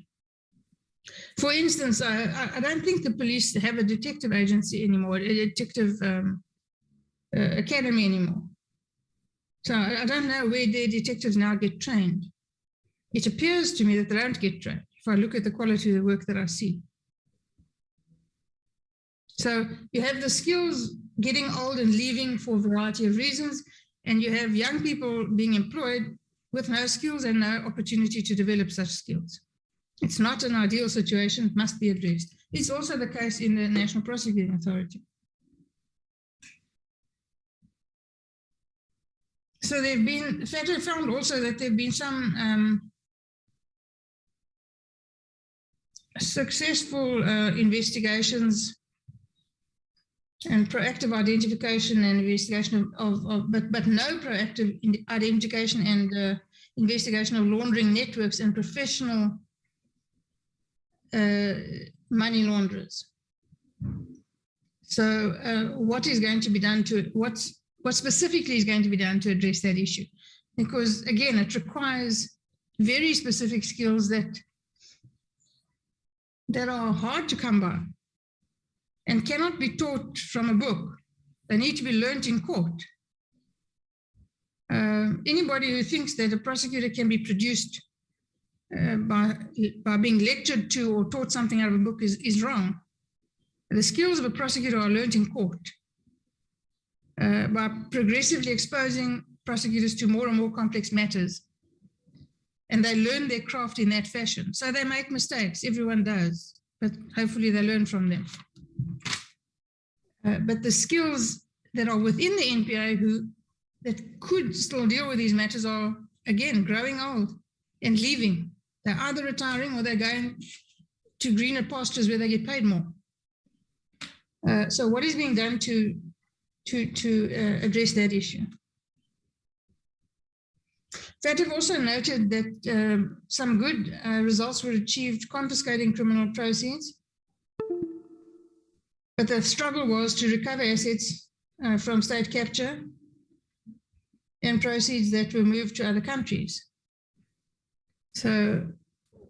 For instance, I don't think the police have a detective agency anymore, a detective academy anymore. So I don't know where their detectives now get trained. It appears to me that they don't get trained if I look at the quality of the work that I see. So you have the skills getting old and leaving for a variety of reasons, and you have young people being employed with no skills and no opportunity to develop such skills. It's not an ideal situation, it must be addressed. It's also the case in the National Prosecuting Authority. So there have been, FATF found also that there have been some successful investigations and proactive identification and investigation but no proactive identification and investigation of laundering networks and professional money launderers. So what is going to be done to what specifically is going to be done to address that issue? Because again, it requires very specific skills that are hard to come by and cannot be taught from a book. They need to be learned in court. Anybody who thinks that a prosecutor can be produced by being lectured to or taught something out of a book is wrong. The skills of a prosecutor are learned in court by progressively exposing prosecutors to more and more complex matters. And they learn their craft in that fashion. So they make mistakes, everyone does, but hopefully they learn from them. But the skills that are within the NPA that could still deal with these matters are, again, growing old and leaving. They're either retiring or they're going to greener pastures where they get paid more. So what is being done to address that issue? FATF also noted that some good results were achieved confiscating criminal proceeds, but the struggle was to recover assets from state capture and proceeds that were moved to other countries. So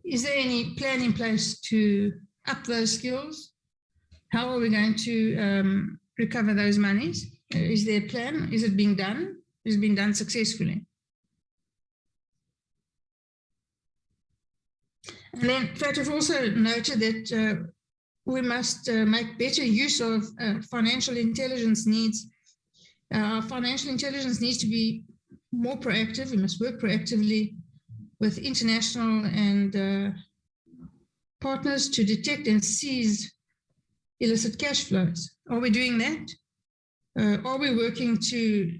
is there any plan in place to up those skills? How are we going to recover those monies? Is there a plan? Is it being done? Is it being done successfully? And then FATF also noted that we must make better use of financial intelligence needs. Financial intelligence needs to be more proactive. We must work proactively with international and partners to detect and seize illicit cash flows. Are we doing that? Are we working to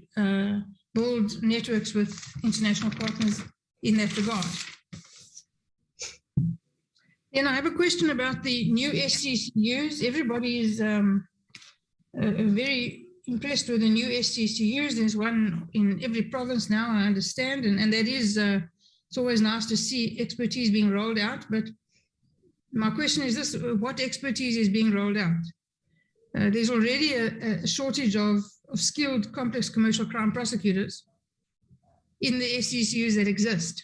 build networks with international partners in that regard? Then I have a question about the new SCCUs. Everybody is very impressed with the new SCCUs. There's one in every province now, I understand, and that is, it's always nice to see expertise being rolled out. But my question is this: what expertise is being rolled out? There's already a shortage of skilled complex commercial crime prosecutors in the SCCUs that exist.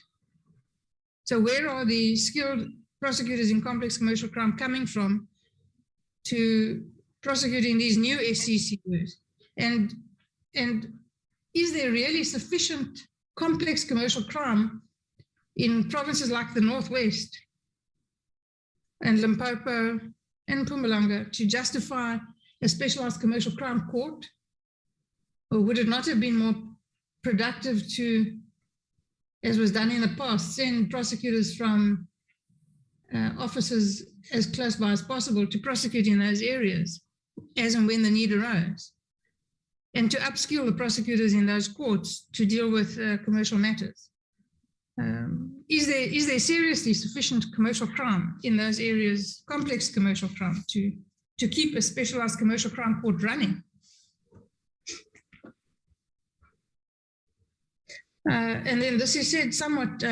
So where are the skilled prosecutors in complex commercial crime coming from to prosecuting these new SCCUs? And is there really sufficient complex commercial crime in provinces like the Northwest and Limpopo and Mpumalanga to justify a specialized commercial crime court? Or would it not have been more productive to, as was done in the past, send prosecutors from offices as close by as possible to prosecute in those areas as and when the need arose, and to upskill the prosecutors in those courts to deal with commercial matters? Is there seriously sufficient commercial crime in those areas, complex commercial crime, to keep a specialized commercial crime court running? And then this is said somewhat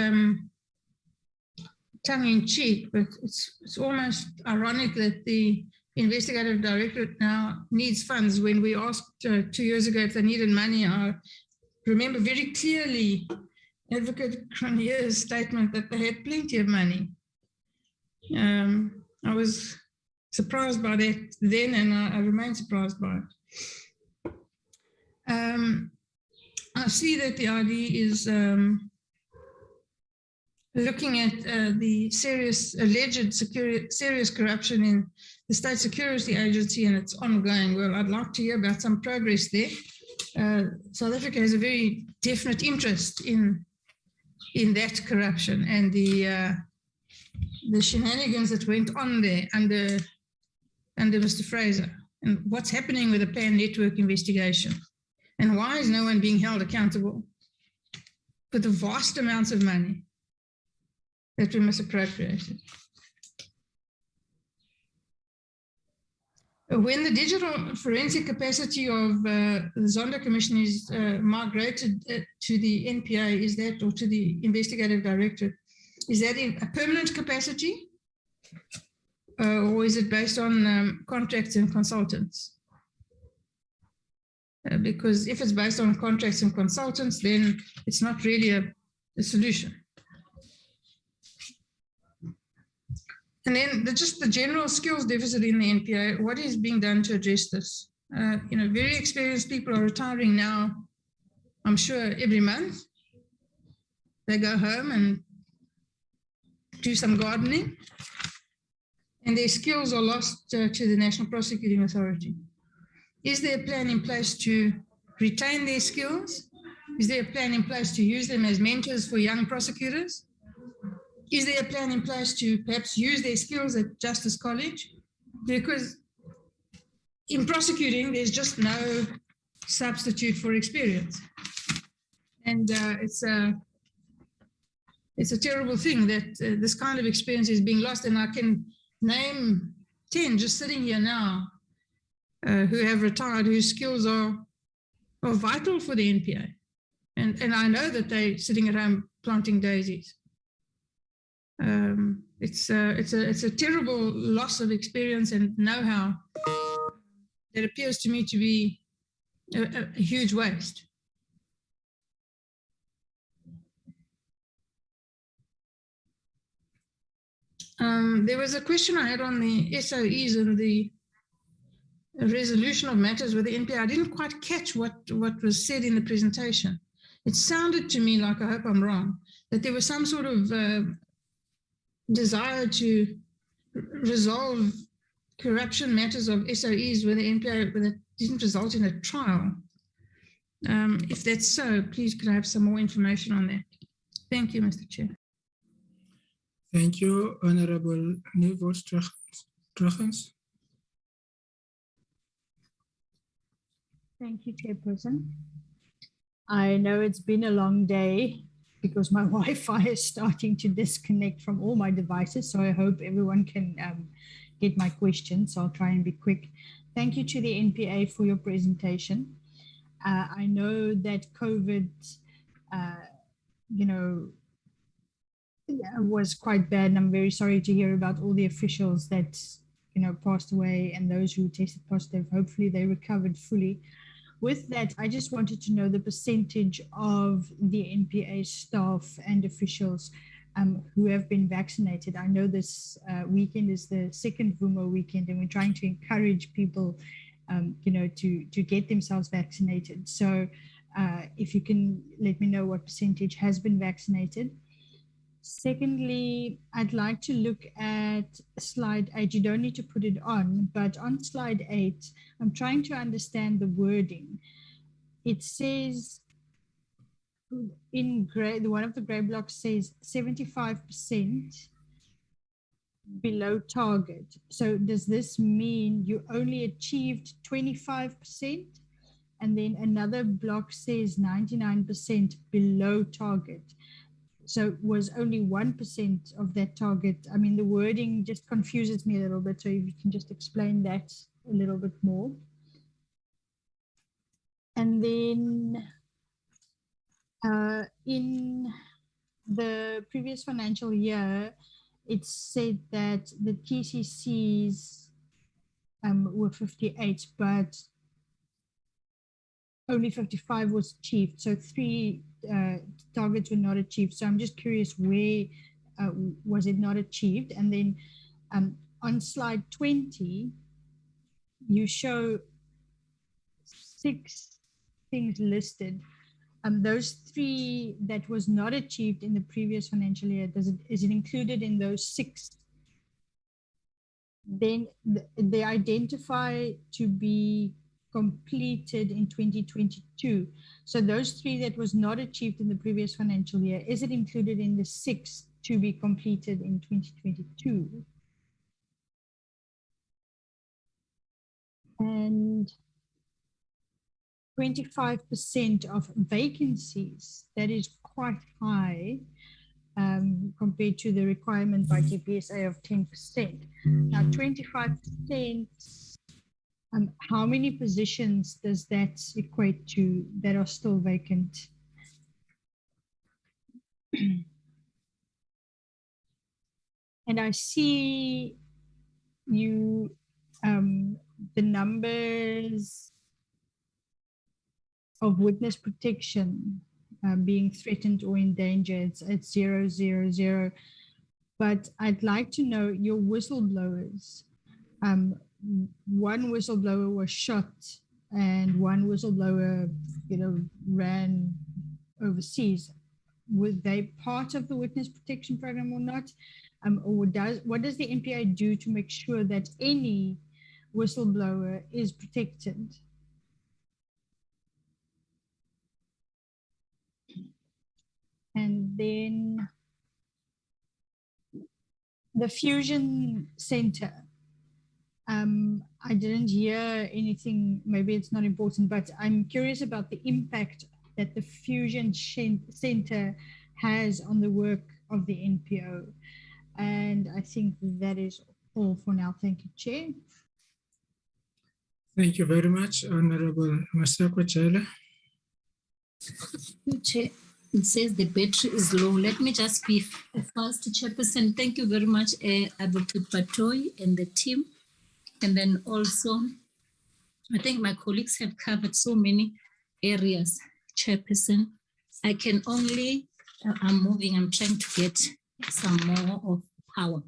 tongue-in-cheek, but it's almost ironic that the investigative directorate now needs funds. When we asked 2 years ago if they needed money, I remember very clearly Advocate Cronier's statement that they had plenty of money. I was surprised by that then, and I remain surprised by it. I see that the ID is looking at the alleged serious corruption in the State Security Agency, and it's ongoing. Well, I'd like to hear about some progress there. South Africa has a very definite interest in that corruption and the shenanigans that went on there under Mr. Fraser, and what's happening with the PAN network investigation, and why is no one being held accountable for the vast amounts of money that we misappropriated? When the digital forensic capacity of the Zondo Commission is migrated to the NPA, is that, or to the Investigative Directorate, is that in a permanent capacity, or is it based on contracts and consultants? Because if it's based on contracts and consultants, then it's not really a solution. And then just the general skills deficit in the NPA, what is being done to address this? Very experienced people are retiring now, I'm sure every month. They go home and do some gardening, and their skills are lost to the National Prosecuting Authority. Is there a plan in place to retain their skills? Is there a plan in place to use them as mentors for young prosecutors? Is there a plan in place to perhaps use their skills at Justice College? Because in prosecuting, there's just no substitute for experience. And it's a terrible thing that this kind of experience is being lost. And I can name 10 just sitting here now who have retired, whose skills are vital for the NPA. And I know that they're sitting at home planting daisies. It's a terrible loss of experience and know-how that appears to me to be a huge waste. There was a question I had on the SOEs and the resolution of matters with the NPA. I didn't quite catch what was said in the presentation. It sounded to me like, I hope I'm wrong, that there was some sort of desire to resolve corruption matters of SOEs with the NPA, but it didn't result in a trial. If that's so, please could I have some more information on that? Thank you, Mr. Chair. Thank you, Honorable Nevos Trachens. Thank you, Chairperson. I know it's been a long day because my Wi-Fi is starting to disconnect from all my devices, so I hope everyone can get my questions, so I'll try and be quick. Thank you to the NPA for your presentation. I know that COVID, was quite bad, and I'm very sorry to hear about all the officials that, passed away and those who tested positive. Hopefully they recovered fully. With that, I just wanted to know the percentage of the NPA staff and officials who have been vaccinated. I know this weekend is the second VUMO weekend, and we're trying to encourage people, to get themselves vaccinated. So if you can let me know what percentage has been vaccinated. Secondly, I'd like to look at slide 8. You don't need to put it on, but on slide 8, I'm trying to understand the wording. It says in gray, one of the gray blocks says 75% below target. So does this mean you only achieved 25%? And then another block says 99% below target. So was only 1% of that target. I mean, the wording just confuses me a little bit. So if you can just explain that a little bit more. And then in the previous financial year, it said that the TCCs were 58, but only 55 was achieved. So 3 targets were not achieved. So I'm just curious, where was it not achieved? And then on slide 20, you show 6 things listed. Those 3 that was not achieved in the previous financial year, is it included in those 6? Then they identify to be completed in 2022. So those 3 that was not achieved in the previous financial year, is it included in the 6 to be completed in 2022? And 25% of vacancies, that is quite high compared to the requirement by GPSA of 10%. Now 25%, how many positions does that equate to that are still vacant? And I see you, the numbers of witness protection being threatened or in danger, it's 000. But I'd like to know your whistleblowers. 1 whistleblower was shot and 1 whistleblower, ran overseas. Were they part of the witness protection program or not? Or what does the NPA do to make sure that any whistleblower is protected? And then the Fusion Center. I didn't hear anything, maybe it's not important, but I'm curious about the impact that the Fusion Center has on the work of the NPO. And I think that is all for now. Thank you, Chair. Thank you very much, Honorable Masako Chela. Chair, it says the battery is low. Let me just be fast, Chairperson. Thank you very much, Advocate Patoy and the team. And then also, I think my colleagues have covered so many areas, Chairperson. I can only, I'm trying to get some more of power.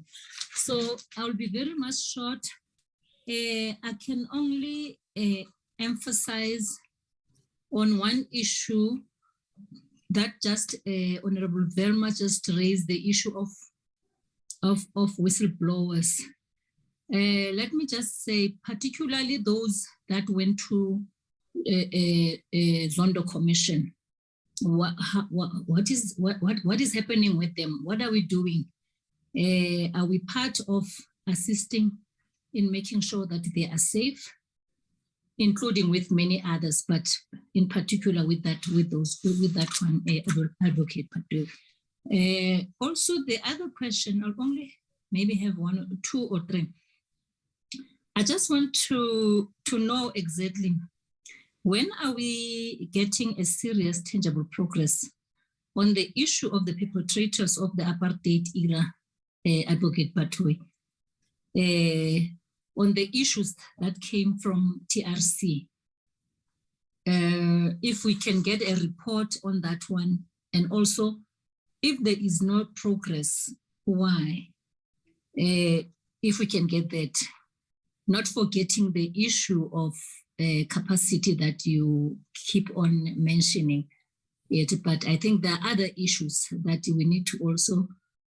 So I'll be very much short. I can only emphasize on one issue that just Honorable Verma just raised, the issue of whistleblowers. Let me just say, particularly those that went to Zondo Commission. What is happening with them? What are we doing? Are we part of assisting in making sure that they are safe, including with many others, but in particular with that one, Advocate Padu. Also, the other question, I'll only maybe have 1 or 2 or 3. I just want to know exactly when are we getting a serious, tangible progress on the issue of the perpetrators of the apartheid era, Advocate Batoi, on the issues that came from TRC. If we can get a report on that one, and also if there is no progress, why? If we can get that, not forgetting the issue of capacity that you keep on mentioning it, but I think there are other issues that we need to also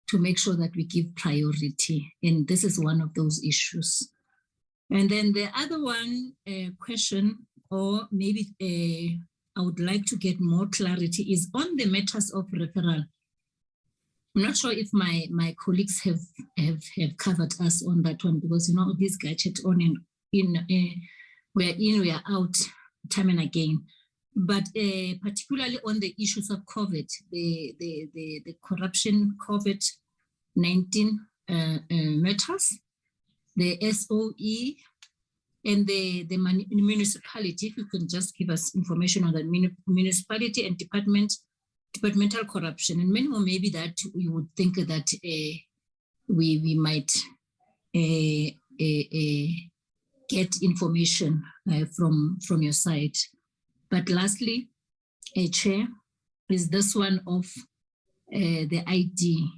to make sure that we give priority, and this is one of those issues. And then the other one question, or maybe I would like to get more clarity, is on the matters of referral. I'm not sure if my colleagues have covered us on that one, because you know this gadget on we're in, we are out time and again. But particularly on the issues of COVID, the corruption COVID-19 matters, the SOE, and the municipality. If you can just give us information on the municipality and departmental corruption, and many more maybe that you would think that we might get information from your side. But lastly, Chair, is this one of the ID,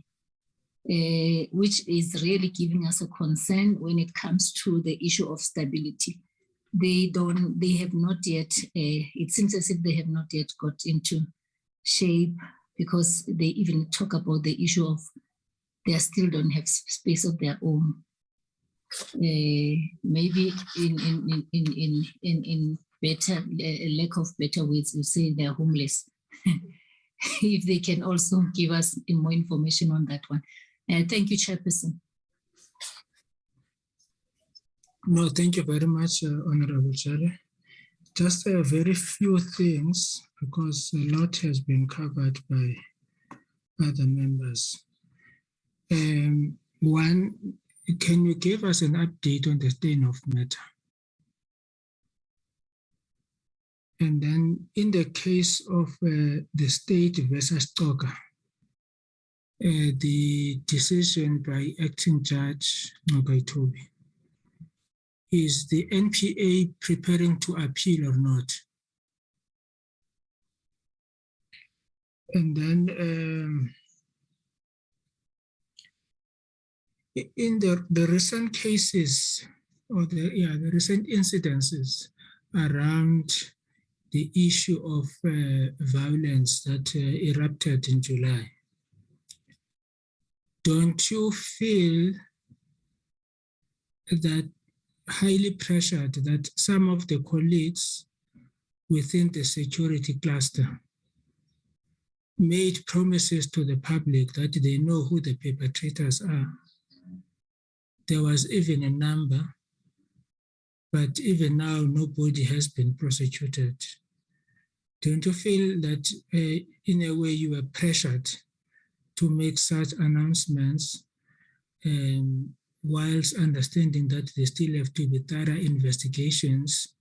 which is really giving us a concern when it comes to the issue of stability. They have not yet, it seems as if they have not yet got into shape, because they even talk about the issue of they still don't have space of their own. Maybe in better lack of better words, we say they're homeless. If they can also give us more information on that one. Thank you, Chairperson. No, thank you very much, Honorable Chair. Just a very few things, because a lot has been covered by other members. One, can you give us an update on the stain of matter? And then in the case of the state versus Toga, the decision by acting judge Nogaitobi, is the NPA preparing to appeal or not? And then in the recent cases, or the recent incidences around the issue of violence that erupted in July, don't you feel that highly pressured that some of the colleagues within the security cluster made promises to the public that they know who the perpetrators are? There was even a number, but even now nobody has been prosecuted. Don't you feel that in a way you were pressured to make such announcements, whilst understanding that there still have to be thorough investigations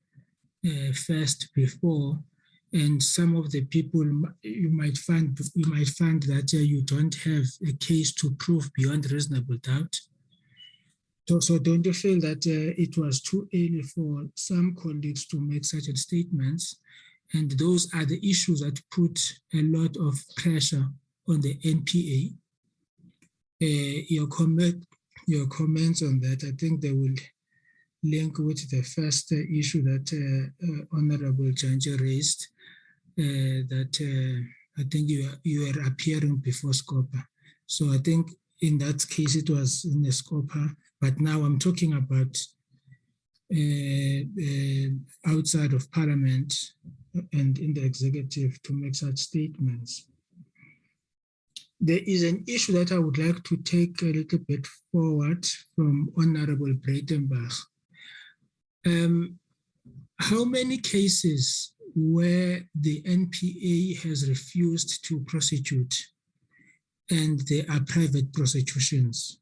first before, and some of the people you might find that you don't have a case to prove beyond reasonable doubt? So don't you feel that it was too early for some colleagues to make such statements? And those are the issues that put a lot of pressure on the NPA. Your comments on that, I think they will link with the first issue that Honorable Janji raised, that I think you are appearing before SCOPA. So I think in that case it was in the SCOPA, but now I'm talking about outside of Parliament and in the executive to make such statements. There is an issue that I would like to take a little bit forward from Honorable Breitenbach. How many cases where the NPA has refused to prosecute and there are private prosecutions?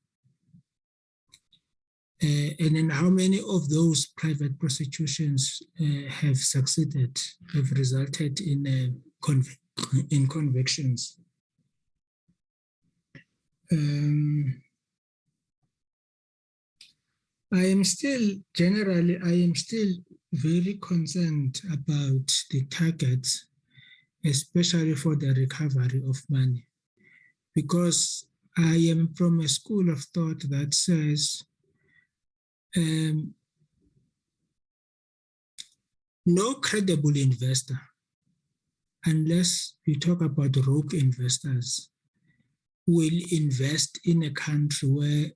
And then how many of those private prosecutions have succeeded, have resulted in convictions? I am still very concerned about the targets, especially for the recovery of money, because I am from a school of thought that says no credible investor, unless you talk about rogue investors, will invest in a country where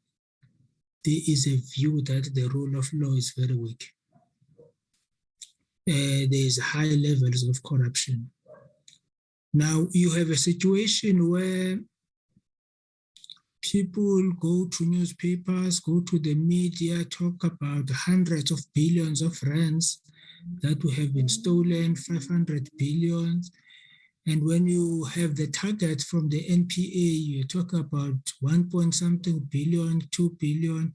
there is a view that the rule of law is very weak. There is high levels of corruption. Now you have a situation where people go to newspapers, go to the media, talk about hundreds of billions of rands that have been stolen, 500 billion. And when you have the target from the NPA, you talk about 1-point-something billion, 2 billion.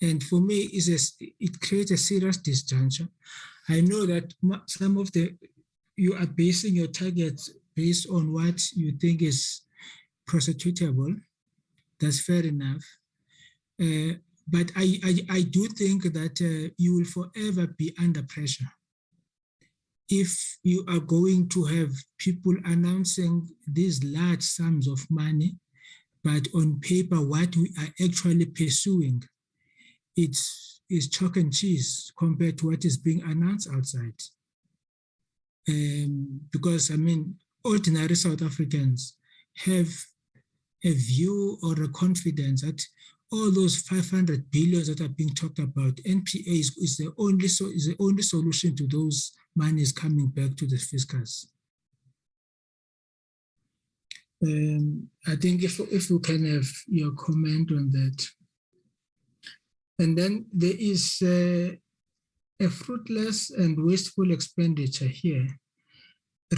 And for me, it creates a serious disjuncture. I know that some of you are basing your targets based on what you think is prosecutable. That's fair enough. But I do think that you will forever be under pressure if you are going to have people announcing these large sums of money, but on paper, what we are actually pursuing, is chalk and cheese compared to what is being announced outside. Because, I mean, ordinary South Africans have a view or a confidence that all those 500 billions that are being talked about, NPA is the only solution to those monies coming back to the fiscals. I think if you can have your comment on that. And then there is a fruitless and wasteful expenditure here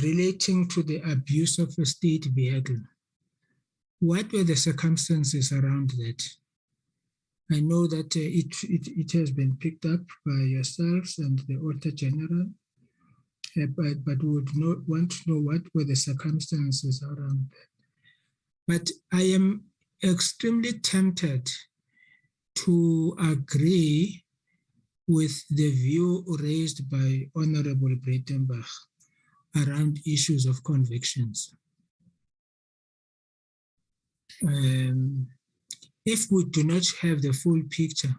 relating to the abuse of a state vehicle. What were the circumstances around that? I know that it has been picked up by yourselves and the Auditor General, but we would want to know what were the circumstances around that. But I am extremely tempted to agree with the view raised by Honorable Breitenbach around issues of convictions. If we do not have the full picture,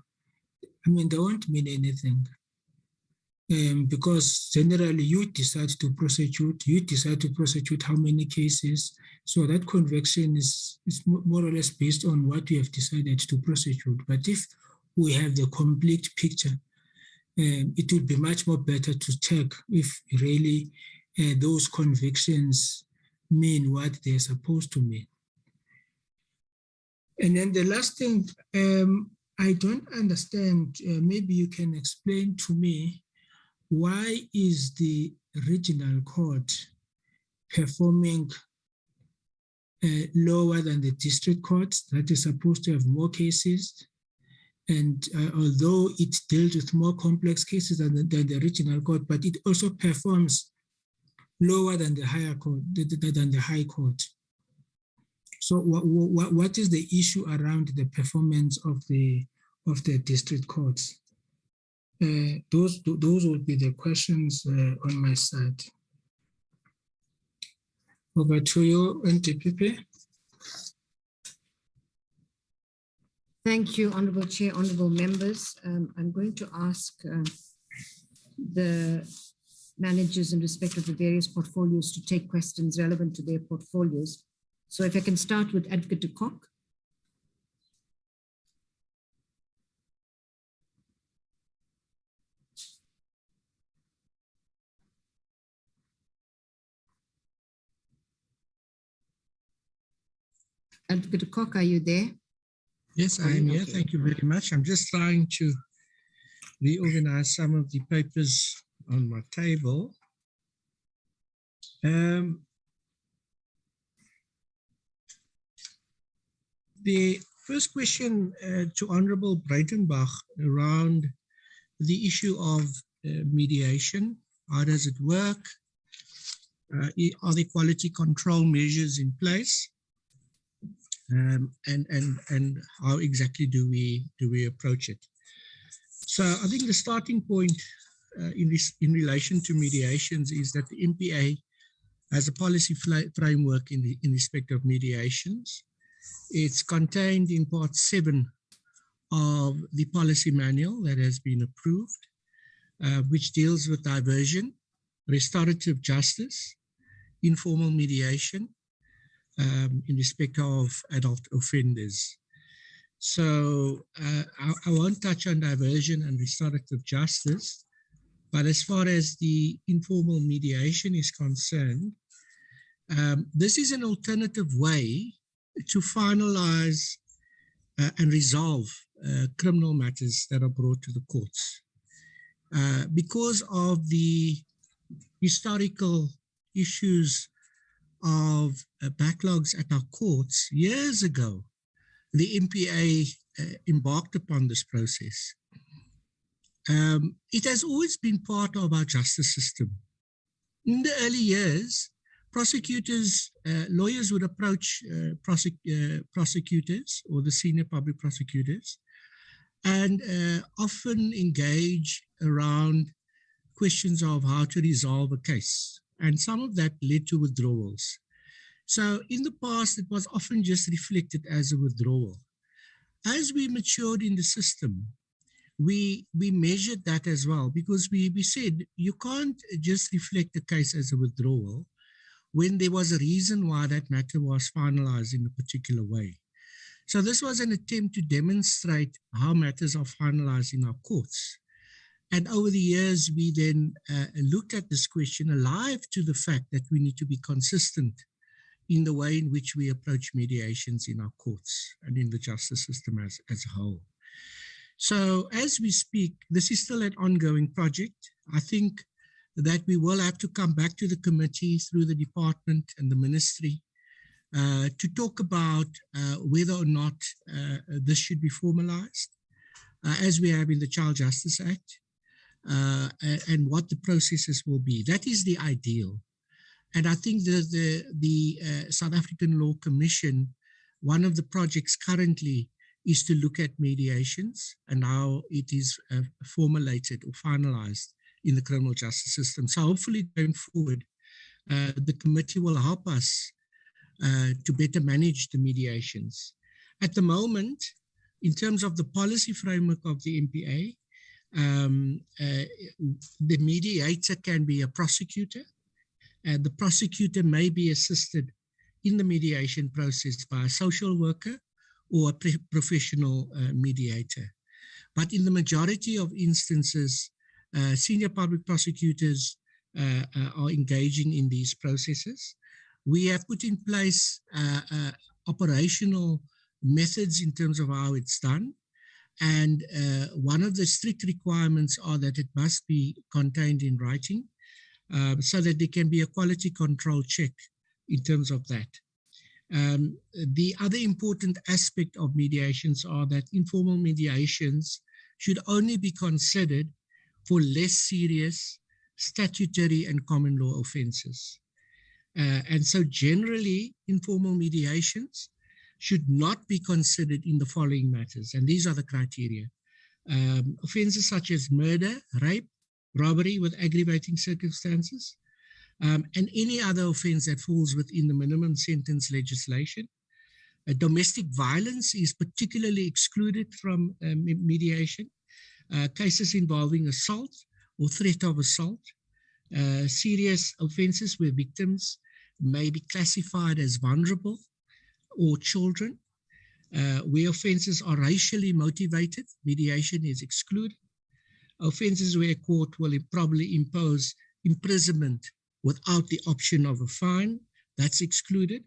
I mean, they won't mean anything. Because generally you decide to prosecute how many cases. So that conviction is more or less based on what we have decided to prosecute. But if we have the complete picture, it would be much more better to check if really those convictions mean what they're supposed to mean. And then the last thing, I don't understand, maybe you can explain to me, why is the regional court performing lower than the district courts that is supposed to have more cases? And although it deals with more complex cases than the regional court, but it also performs lower than the higher court, than the high court. So what is the issue around the performance of the district courts? Those would be the questions on my side. Over to you, NTPP. Thank you, Honorable Chair, honorable members. I'm going to ask the managers in respect of the various portfolios to take questions relevant to their portfolios. So if I can start with Advocate de Kock. Advocate de Kock, are you there? Yes, I am here. Thank you very much. I'm just trying to reorganize some of the papers on my table. First question to Honorable Breitenbach around the issue of mediation. How does it work? Are there quality control measures in place? And how exactly do we approach it? So I think the starting point in relation to mediations is that the MPA has a policy framework in respect of mediations. It's contained in part 7 of the policy manual that has been approved, which deals with diversion, restorative justice, informal mediation, in respect of adult offenders. So I won't touch on diversion and restorative justice, but as far as the informal mediation is concerned, this is an alternative way to finalize and resolve criminal matters that are brought to the courts. Because of the historical issues of backlogs at our courts, years ago, the MPA embarked upon this process. It has always been part of our justice system. In the early years, prosecutors, lawyers would approach prosecutors or the senior public prosecutors and often engage around questions of how to resolve a case. And some of that led to withdrawals. So in the past, it was often just reflected as a withdrawal. As we matured in the system, we measured that as well, because we said you can't just reflect the case as a withdrawal when there was a reason why that matter was finalized in a particular way. So this was an attempt to demonstrate how matters are finalized in our courts. And over the years, we then looked at this question alive to the fact that we need to be consistent in the way in which we approach mediations in our courts and in the justice system as a whole. So as we speak, this is still an ongoing project. I think that we will have to come back to the committee through the department and the ministry to talk about whether or not this should be formalized, as we have in the Child Justice Act, and what the processes will be. That is the ideal. And I think that the South African Law Commission, one of the projects currently is to look at mediations and how it is formulated or finalized in the criminal justice system. So hopefully going forward, the committee will help us to better manage the mediations. At the moment, in terms of the policy framework of the MPA, the mediator can be a prosecutor. The prosecutor may be assisted in the mediation process by a social worker or a professional mediator. But in the majority of instances, senior public prosecutors are engaging in these processes. We have put in place operational methods in terms of how it's done. And one of the strict requirements are that it must be contained in writing so that there can be a quality control check in terms of that. The other important aspect of mediations are that informal mediations should only be considered for less serious statutory and common law offenses. And so generally, informal mediations should not be considered in the following matters, and these are the criteria. Offenses such as murder, rape, robbery with aggravating circumstances, and any other offense that falls within the minimum sentence legislation. Domestic violence is particularly excluded from mediation. Cases involving assault or threat of assault, serious offenses where victims may be classified as vulnerable or children, where offenses are racially motivated, mediation is excluded. Offenses where a court will probably impose imprisonment without the option of a fine, that's excluded.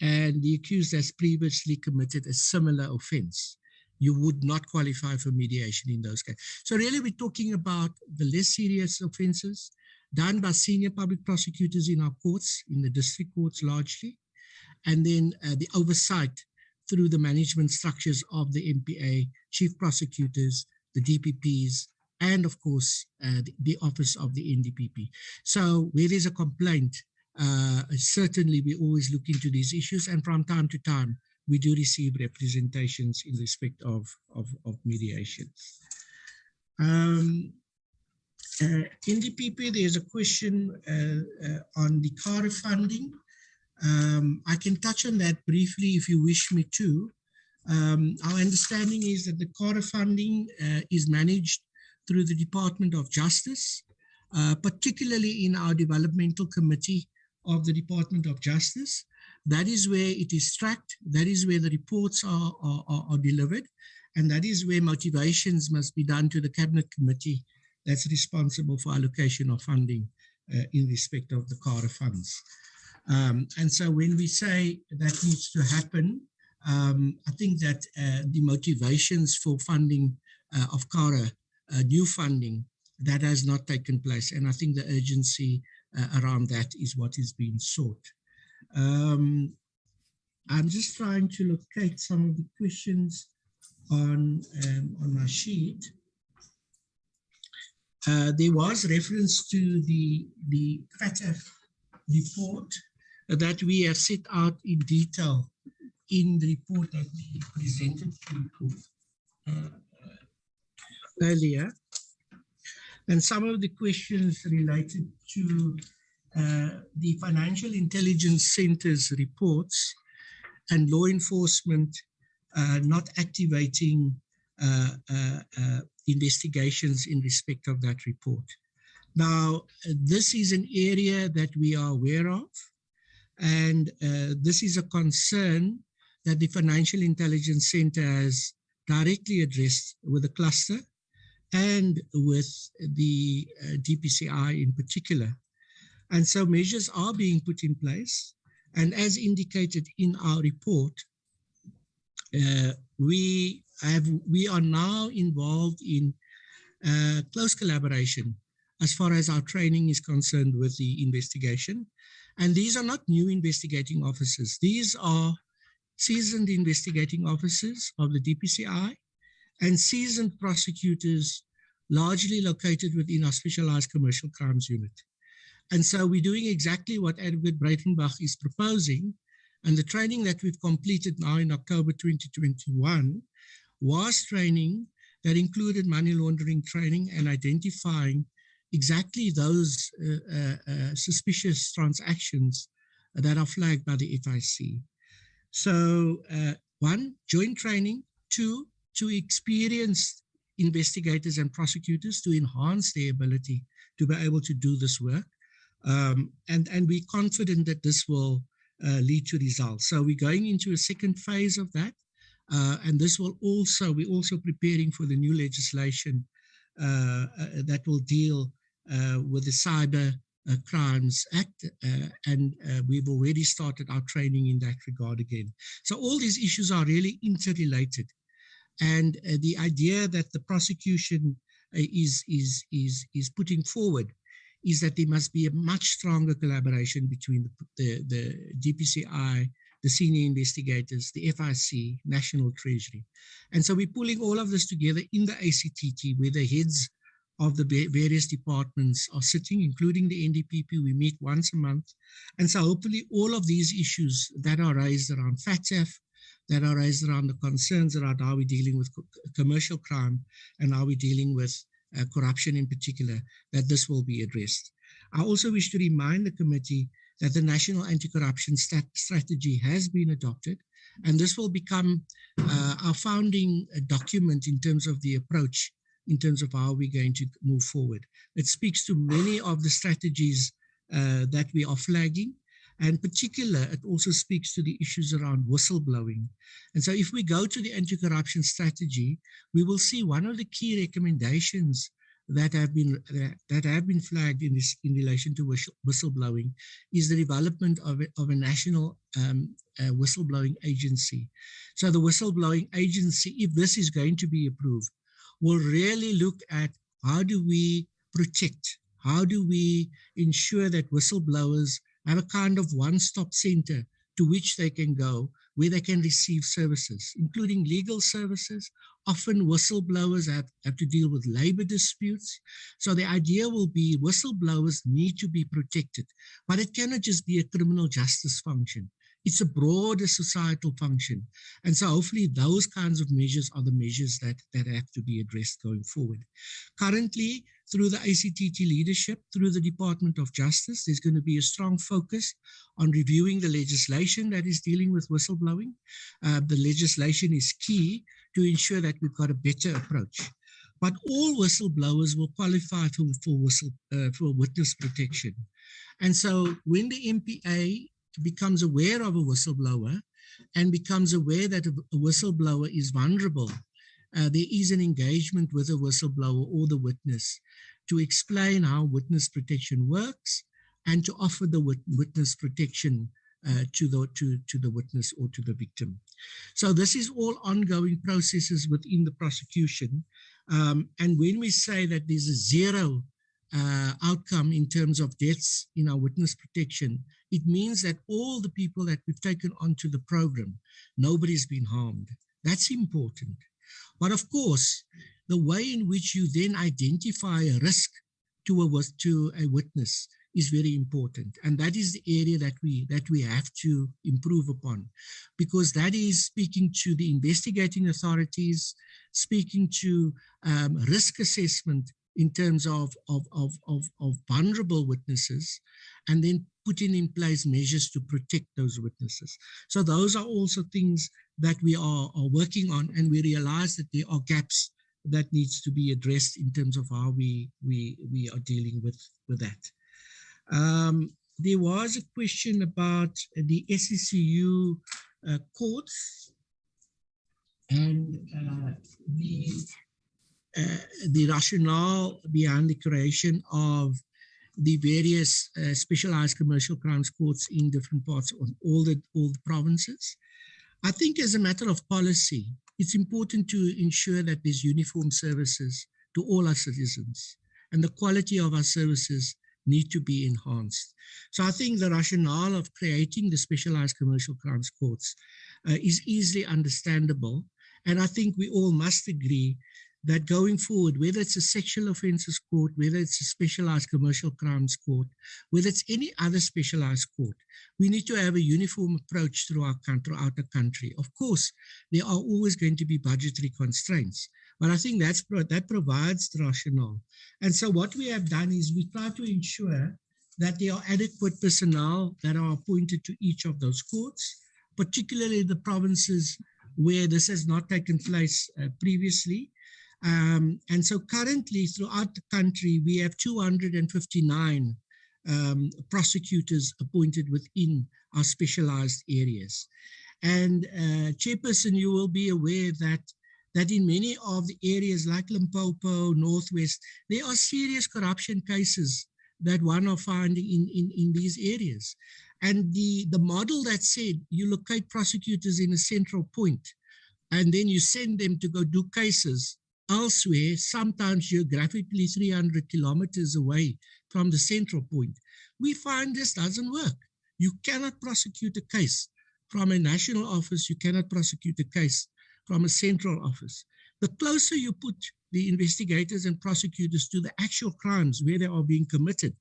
And the accused has previously committed a similar offense. You would not qualify for mediation in those cases. So really we're talking about the less serious offenses done by senior public prosecutors in our courts, in the district courts largely, and then the oversight through the management structures of the MPA, chief prosecutors, the DPPs, and of course, the office of the NDPP. So where there's a complaint, certainly we always look into these issues, and from time to time, we do receive representations in respect of mediation. NDPP, there's a question on the CARA funding. I can touch on that briefly if you wish me to. Our understanding is that the CARA funding is managed through the Department of Justice, particularly in our developmental committee of the Department of Justice. That is where it is tracked, that is where the reports are delivered, and that is where motivations must be done to the Cabinet Committee that's responsible for allocation of funding in respect of the CARA funds. And so when we say that needs to happen, I think that the motivations for funding of CARA, new funding, that has not taken place. And I think the urgency around that is what is being sought. I'm just trying to locate some of the questions on my sheet. There was reference to the FATF report that we have set out in detail in the report that we presented to you earlier. And some of the questions related to the Financial Intelligence Center's reports and law enforcement not activating investigations in respect of that report. Now, this is an area that we are aware of, and this is a concern that the Financial Intelligence Center has directly addressed with the cluster and with the DPCI in particular. And so measures are being put in place. And as indicated in our report, we are now involved in close collaboration as far as our training is concerned with the investigation. And these are not new investigating officers. These are seasoned investigating officers of the DPCI and seasoned prosecutors largely located within our specialized commercial crimes unit. And so we're doing exactly what Advocate Breitenbach is proposing. And the training that we've completed now in October 2021 was training that included money laundering training and identifying exactly those suspicious transactions that are flagged by the FIC. So one, joint training. Two, to experienced investigators and prosecutors to enhance their ability to be able to do this work. And we're confident that this will lead to results. So we're going into a second phase of that. And this will also, we're also preparing for the new legislation that will deal with the Cyber Crimes Act. And we've already started our training in that regard again. So all these issues are really interrelated. And the idea that the prosecution is putting forward is that there must be a much stronger collaboration between the DPCI, the senior investigators, the FIC, National Treasury. And so we're pulling all of this together in the ACTT where the heads of the various departments are sitting, including the NDPP. We meet once a month. And so hopefully all of these issues that are raised around FATF, that are raised around the concerns around how we're dealing with commercial crime and how we're dealing with corruption in particular, that this will be addressed. I also wish to remind the committee that the National Anti-Corruption Strategy has been adopted, and this will become our founding document in terms of the approach, in terms of how we're going to move forward. It speaks to many of the strategies that we are flagging, and in particular, it also speaks to the issues around whistleblowing. And so if we go to the anti-corruption strategy, we will see one of the key recommendations that have been flagged in relation to whistleblowing is the development of a national whistleblowing agency. So the whistleblowing agency, if this is going to be approved, will really look at how do we protect, how do we ensure that whistleblowers have a kind of one-stop center to which they can go where they can receive services, including legal services. Often whistleblowers have to deal with labor disputes. So the idea will be whistleblowers need to be protected, but it cannot just be a criminal justice function. It's a broader societal function. And so hopefully those kinds of measures are the measures that have to be addressed going forward. Currently, through the ACTT leadership, through the Department of Justice, there's going to be a strong focus on reviewing the legislation that is dealing with whistleblowing. The legislation is key to ensure that we've got a better approach. But all whistleblowers will qualify for witness protection. And so when the MPA becomes aware of a whistleblower and becomes aware that a whistleblower is vulnerable, there is an engagement with a whistleblower or the witness to explain how witness protection works and to offer the witness protection to the witness or to the victim. So this is all ongoing processes within the prosecution. And when we say that there's a zero outcome in terms of deaths in our witness protection, it means that all the people that we've taken onto the program, nobody's been harmed. That's important. But of course, the way in which you then identify a risk to a witness is very important. And that is the area that we have to improve upon, because that is speaking to the investigating authorities, speaking to risk assessment in terms of vulnerable witnesses, and then putting in place measures to protect those witnesses. So those are also things that we are working on, and we realize that there are gaps that needs to be addressed in terms of how we are dealing with that. There was a question about the SCCU courts and the rationale behind the creation of the various specialized commercial crimes courts in different parts of all the provinces. I think as a matter of policy, it's important to ensure that there's uniform services to all our citizens, and the quality of our services need to be enhanced. So I think the rationale of creating the specialized commercial crimes courts is easily understandable. And I think we all must agree that going forward, whether it's a sexual offences court, whether it's a specialized commercial crimes court, whether it's any other specialized court, we need to have a uniform approach throughout the country. Of course, there are always going to be budgetary constraints, but I think that provides the rationale. And so what we have done is we try to ensure that there are adequate personnel that are appointed to each of those courts, particularly the provinces where this has not taken place previously. And so currently throughout the country, we have 259 prosecutors appointed within our specialized areas. And Chairperson, you will be aware that in many of the areas like Limpopo, Northwest, there are serious corruption cases that one are finding in these areas. And the model that said you locate prosecutors in a central point and then you send them to go do cases elsewhere, sometimes geographically 300 kilometers away from the central point, we find this doesn't work. You cannot prosecute a case from a national office, you cannot prosecute a case from a central office. The closer you put the investigators and prosecutors to the actual crimes where they are being committed,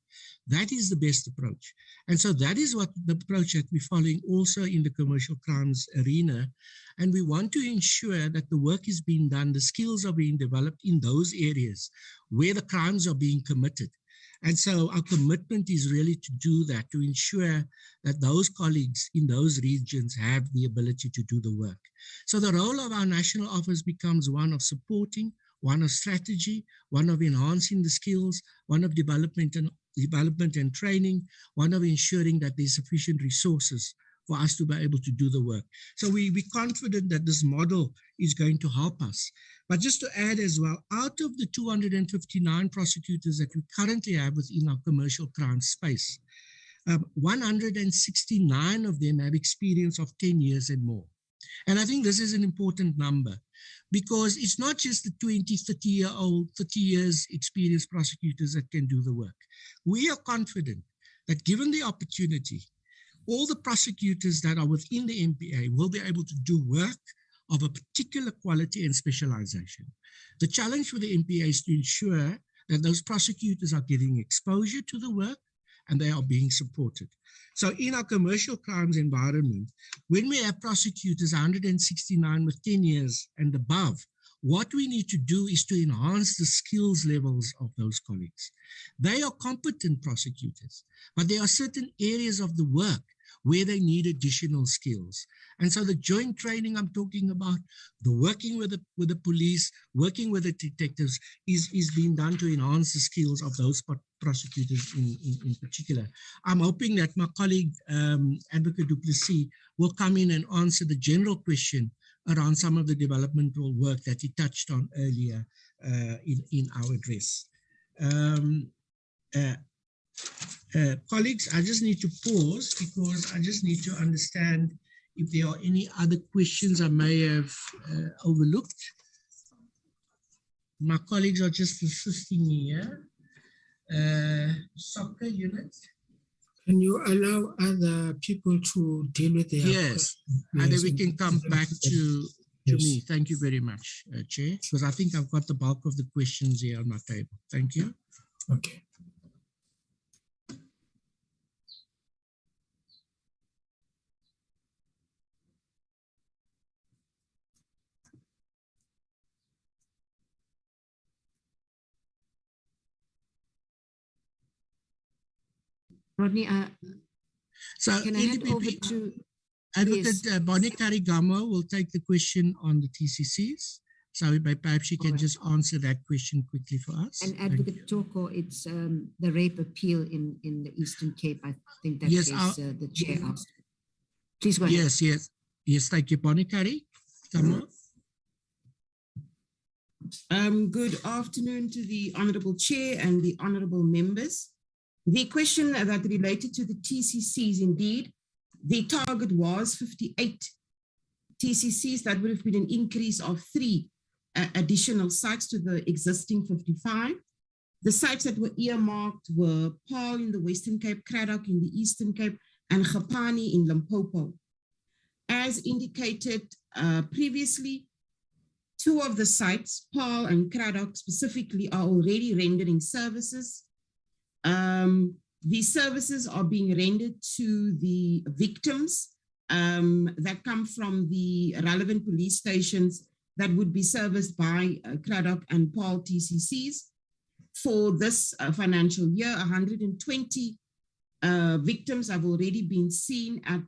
that is the best approach. And so that is what the approach that we're following also in the commercial crimes arena. And we want to ensure that the work is being done, the skills are being developed in those areas where the crimes are being committed. And so our commitment is really to do that, to ensure that those colleagues in those regions have the ability to do the work. So the role of our national office becomes one of supporting, one of strategy, one of enhancing the skills, one of development and training, one of ensuring that there's sufficient resources for us to be able to do the work. So we're confident that this model is going to help us. But just to add as well, out of the 259 prosecutors that we currently have within our commercial crime space, 169 of them have experience of 10 years and more. And I think this is an important number because it's not just the 20, 30 years experienced prosecutors that can do the work. We are confident that given the opportunity, all the prosecutors that are within the MPA will be able to do work of a particular quality and specialization. The challenge for the MPA is to ensure that those prosecutors are getting exposure to the work and they are being supported. So in our commercial crimes environment, when we have prosecutors 169 with 10 years and above, what we need to do is to enhance the skills levels of those colleagues. They are competent prosecutors, but there are certain areas of the work where they need additional skills. And so the joint training I'm talking about, the working with the police, working with the detectives is being done to enhance the skills of those prosecutors in particular. I'm hoping that my colleague, Advocate du Plessis, will come in and answer the general question around some of the developmental work that he touched on earlier in our address. Colleagues, I just need to pause because I just need to understand if there are any other questions I may have overlooked. My colleagues are just assisting me here. Soccer unit. Can you allow other people to deal with their questions? And then we can come back to me. Thank you very much, Chair, because I think I've got the bulk of the questions here on my table. Thank you. Okay. Rodney, so can I hand over to Advocate Bonnie Karigamo will take the question on the TCCs. So perhaps she can just answer that question quickly for us. And Advocate Toko, it's the rape appeal in the Eastern Cape. I think that yes, the chair asked. Please go ahead. Yes. Thank you, Bonnie Karigamo. Good afternoon to the Honorable Chair and the Honorable members. The question that related to the TCCs, indeed, the target was 58 TCCs. That would have been an increase of 3 additional sites to the existing 55. The sites that were earmarked were Paarl in the Western Cape, Cradock in the Eastern Cape, and Gapani in Limpopo. As indicated previously, 2 of the sites, Paarl and Cradock specifically, are already rendering services. These services are being rendered to the victims that come from the relevant police stations that would be serviced by Cradock and Paarl TCCs. For this financial year, 120 victims have already been seen at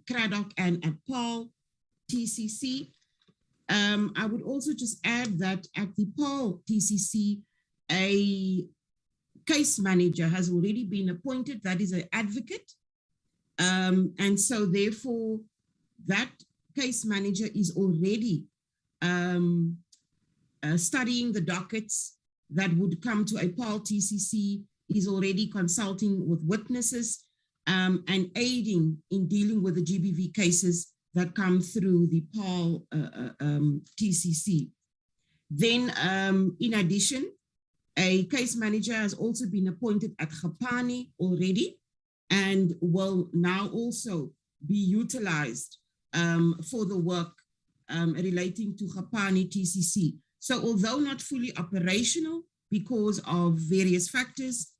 Cradock and at Paarl TCC. I would also just add that at the Paarl TCC, a case manager has already been appointed, that is an advocate. And so therefore, that case manager is already studying the dockets that would come to a Paarl TCC, is already consulting with witnesses and aiding in dealing with the GBV cases that come through the Paarl TCC. Then in addition, a case manager has also been appointed at Gapani already and will now also be utilized for the work relating to Gapani TCC. So although not fully operational because of various factors,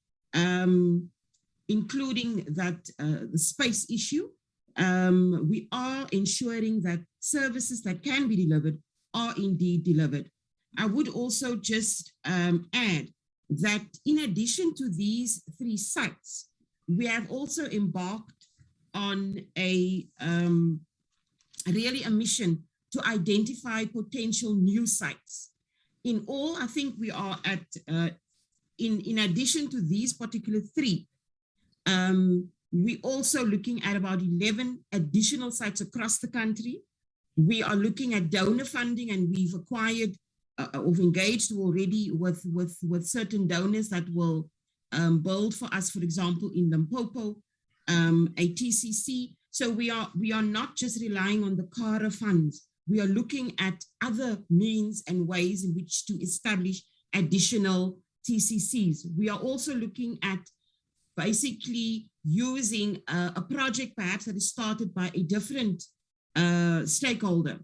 including that the space issue, we are ensuring that services that can be delivered are indeed delivered. I would also just add that in addition to these 3 sites, we have also embarked on a mission to identify potential new sites. In all, I think we are at, in addition to these particular 3, we're also looking at about 11 additional sites across the country. We are looking at donor funding, and we've acquired or engaged already with certain donors that will build for us, for example, in Limpopo, a TCC. So we are not just relying on the CARA funds. We are looking at other means and ways in which to establish additional TCCs. We are also looking at basically using a project perhaps that is started by a different stakeholder.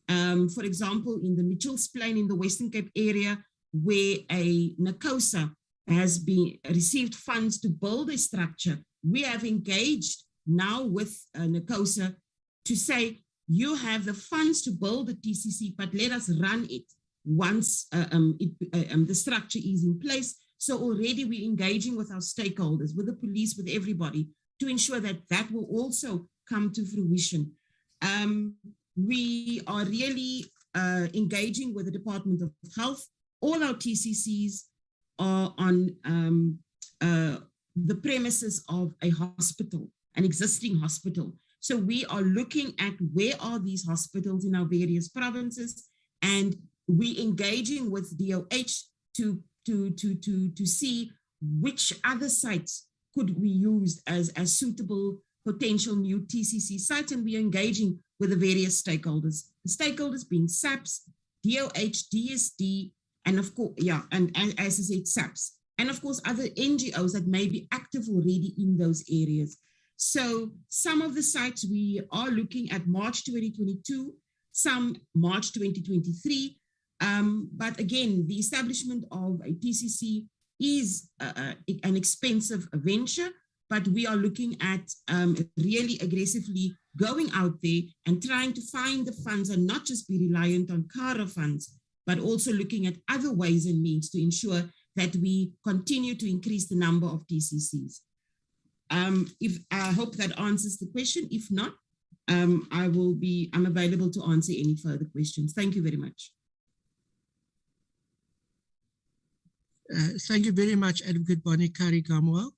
For example, in the Mitchells Plain in the Western Cape area, where a NACOSA has been received funds to build a structure, we have engaged now with NACOSA to say, you have the funds to build the TCC, but let us run it once the structure is in place. So already we're engaging with our stakeholders, with the police, with everybody, to ensure that that will also come to fruition. We are really engaging with the Department of Health. All our TCCs are on the premises of a hospital, an existing hospital. So we are looking at where are these hospitals in our various provinces, and we engaging with DOH to see which other sites could we use as suitable potential new TCC sites, and we are engaging with the various stakeholders. The stakeholders being SAPS, DOH, DSD, and of course, and as I said, SAPS, and of course other NGOs that may be active already in those areas. So some of the sites we are looking at March 2022, some March 2023. But again, the establishment of a TCC is an expensive venture, but we are looking at really aggressively going out there and trying to find the funds and not just be reliant on CARA funds, but also looking at other ways and means to ensure that we continue to increase the number of TCCs. I hope that answers the question. If not, I'm available to answer any further questions. Thank you very much. Thank you very much, Advocate Bonikari Gamwell.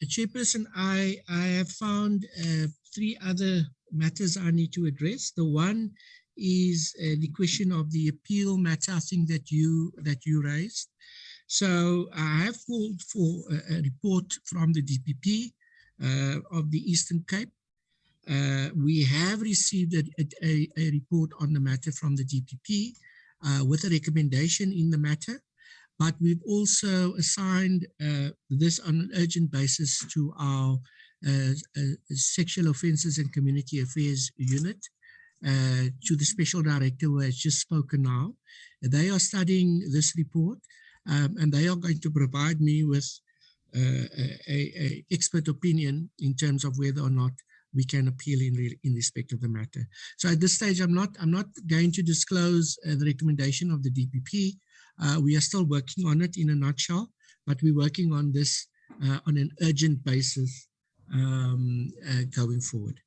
Chairperson, I have found 3 other matters I need to address. The one is the question of the appeal matter, I think that you raised. So I have called for a report from the DPP of the Eastern Cape. We have received a report on the matter from the DPP with a recommendation in the matter, but we've also assigned this on an urgent basis to our Sexual Offences and Community Affairs Unit, to the Special Director who has just spoken now. They are studying this report, and they are going to provide me with a expert opinion in terms of whether or not we can appeal in respect of the matter. So at this stage, I'm not going to disclose the recommendation of the DPP. We are still working on it in a nutshell, but we're working on this on an urgent basis going forward.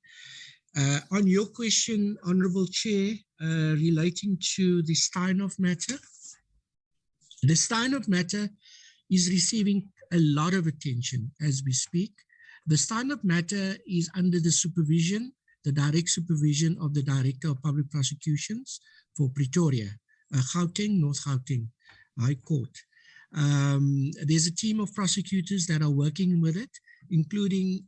On your question, Honourable Chair, relating to the Steinhoff matter, the Steinhoff matter is receiving a lot of attention as we speak. The Steinhoff matter is under the supervision, the direct supervision of the Director of Public Prosecutions for Pretoria, Gauteng, North Gauteng High Court. There's a team of prosecutors that are working with it, including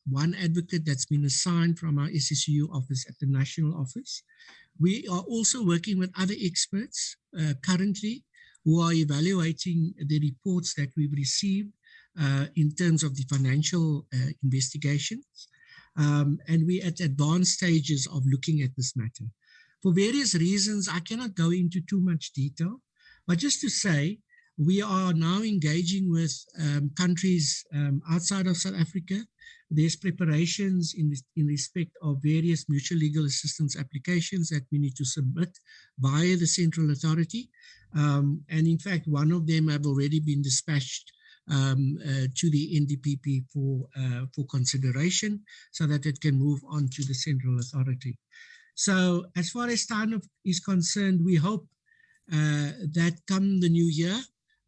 one advocate that's been assigned from our SSU office at the national office. We are also working with other experts currently who are evaluating the reports that we've received in terms of the financial investigations. And we're at advanced stages of looking at this matter. For various reasons, I cannot go into too much detail, but just to say, we are now engaging with countries outside of South Africa. There's preparations in respect of various mutual legal assistance applications that we need to submit via the central authority. And in fact, one of them have already been dispatched to the NDPP for consideration so that it can move on to the central authority. So as far as Steinhoff is concerned, we hope that come the new year,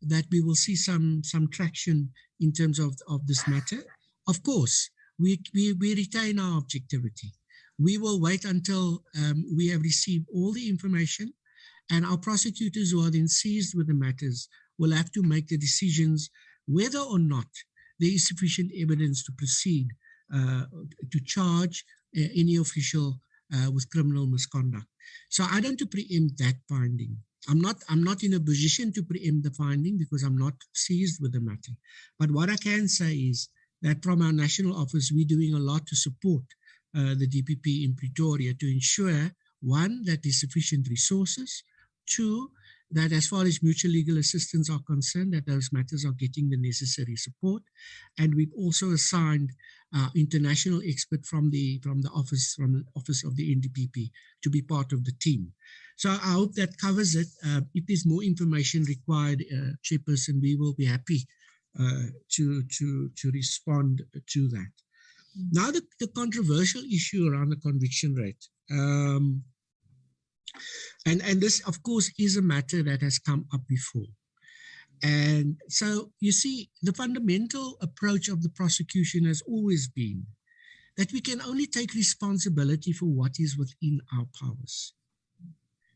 that we will see some traction in terms of this matter. Of course, we retain our objectivity. We will wait until we have received all the information, and our prosecutors who are then seized with the matters will have to make the decisions whether or not there is sufficient evidence to proceed to charge any official with criminal misconduct. So I don't want to preempt that finding. I'm not in a position to preempt the finding because I'm not seized with the matter. But what I can say is that from our national office, we're doing a lot to support the DPP in Pretoria to ensure, one, that there's sufficient resources, two, that as far as mutual legal assistance are concerned, that those matters are getting the necessary support. And we've also assigned international expert from the office of the NDPP to be part of the team. So I hope that covers it. If there's more information required, Chairperson, we will be happy to respond to that. Now the controversial issue around the conviction rate. And this, of course, is a matter that has come up before. And so, you see, the fundamental approach of the prosecution has always been that we can only take responsibility for what is within our powers,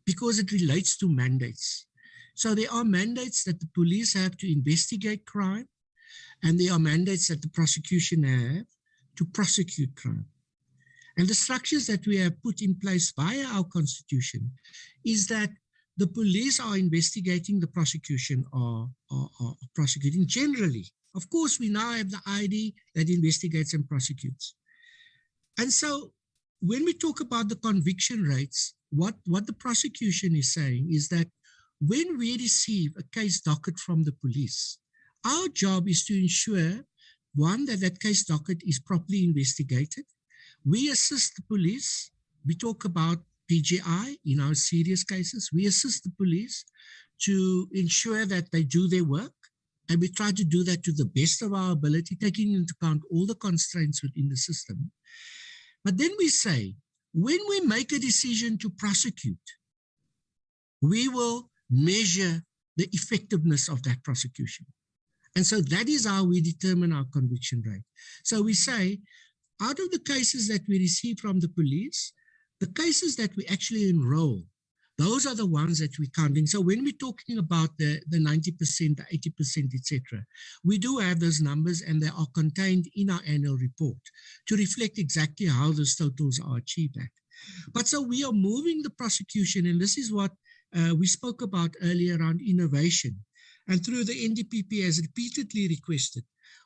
because it relates to mandates. So there are mandates that the police have to investigate crime, and there are mandates that the prosecution have to prosecute crime. And the structures that we have put in place via our constitution is that the police are investigating, the prosecution are prosecuting generally. Of course, we now have the ID that investigates and prosecutes. And so when we talk about the conviction rates, what the prosecution is saying is that when we receive a case docket from the police, our job is to ensure, one, that that case docket is properly investigated. We assist the police. We talk about PGI in our serious cases. We assist the police to ensure that they do their work. And we try to do that to the best of our ability, taking into account all the constraints within the system. But then we say, when we make a decision to prosecute, we will measure the effectiveness of that prosecution. And so that is how we determine our conviction rate. So we say, out of the cases that we receive from the police, the cases that we actually enroll, those are the ones that we're counting. So when we're talking about the 90%, the 80%, etc., we do have those numbers, and they are contained in our annual report to reflect exactly how those totals are achieved at. But so we are moving the prosecution, and this is what we spoke about earlier around innovation. And through the NDPP has repeatedly requested,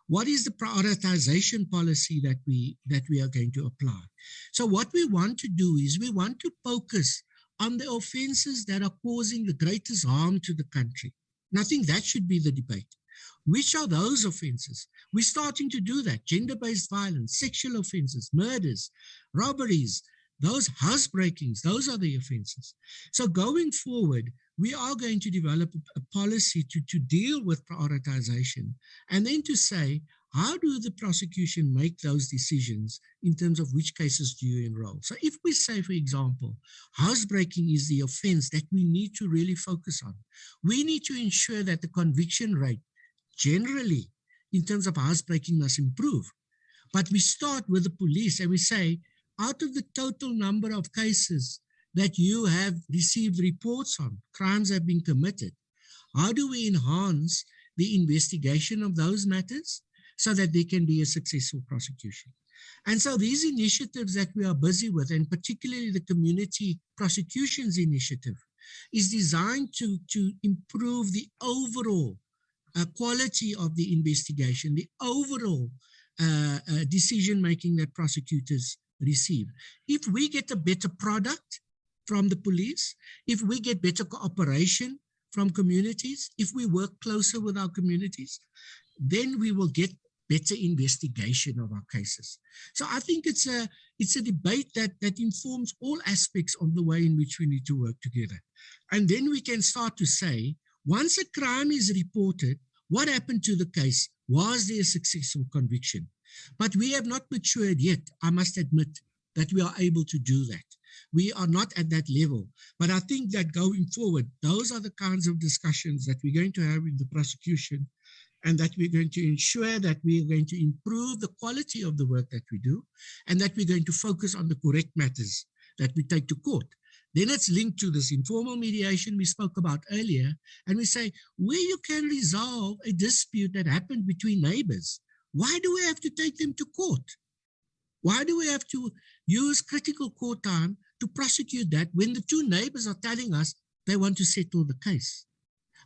what is the prioritization policy that we are going to apply? So what we want to do is we want to focus on the offenses that are causing the greatest harm to the country. And I think that should be the debate. Which are those offenses? We're starting to do that. Gender-based violence, sexual offenses, murders, robberies, those housebreakings, those are the offenses. So going forward, we are going to develop a policy to deal with prioritization, and then to say, how do the prosecution make those decisions in terms of which cases do you enroll? So if we say, for example, housebreaking is the offense that we need to really focus on, we need to ensure that the conviction rate generally in terms of housebreaking must improve. But we start with the police and we say, out of the total number of cases that you have received reports on, crimes have been committed, how do we enhance the investigation of those matters so that there can be a successful prosecution? And so these initiatives that we are busy with, and particularly the Community Prosecutions Initiative, is designed to improve the overall quality of the investigation, the overall decision-making that prosecutors receive. If we get a better product from the police, if we get better cooperation from communities, if we work closer with our communities, then we will get better investigation of our cases. So I think it's a debate that informs all aspects of the way in which we need to work together. And then we can start to say, once a crime is reported, what happened to the case? Was there a successful conviction? But we have not matured yet, I must admit, that we are able to do that. We are not at that level. But I think that going forward, those are the kinds of discussions that we're going to have with the prosecution, and that we're going to ensure that we are going to improve the quality of the work that we do, and that we're going to focus on the correct matters that we take to court. Then it's linked to this informal mediation we spoke about earlier, and we say, where you can resolve a dispute that happened between neighbors, why do we have to take them to court? Why do we have to use critical court time to prosecute that when the two neighbors are telling us They want to settle the case.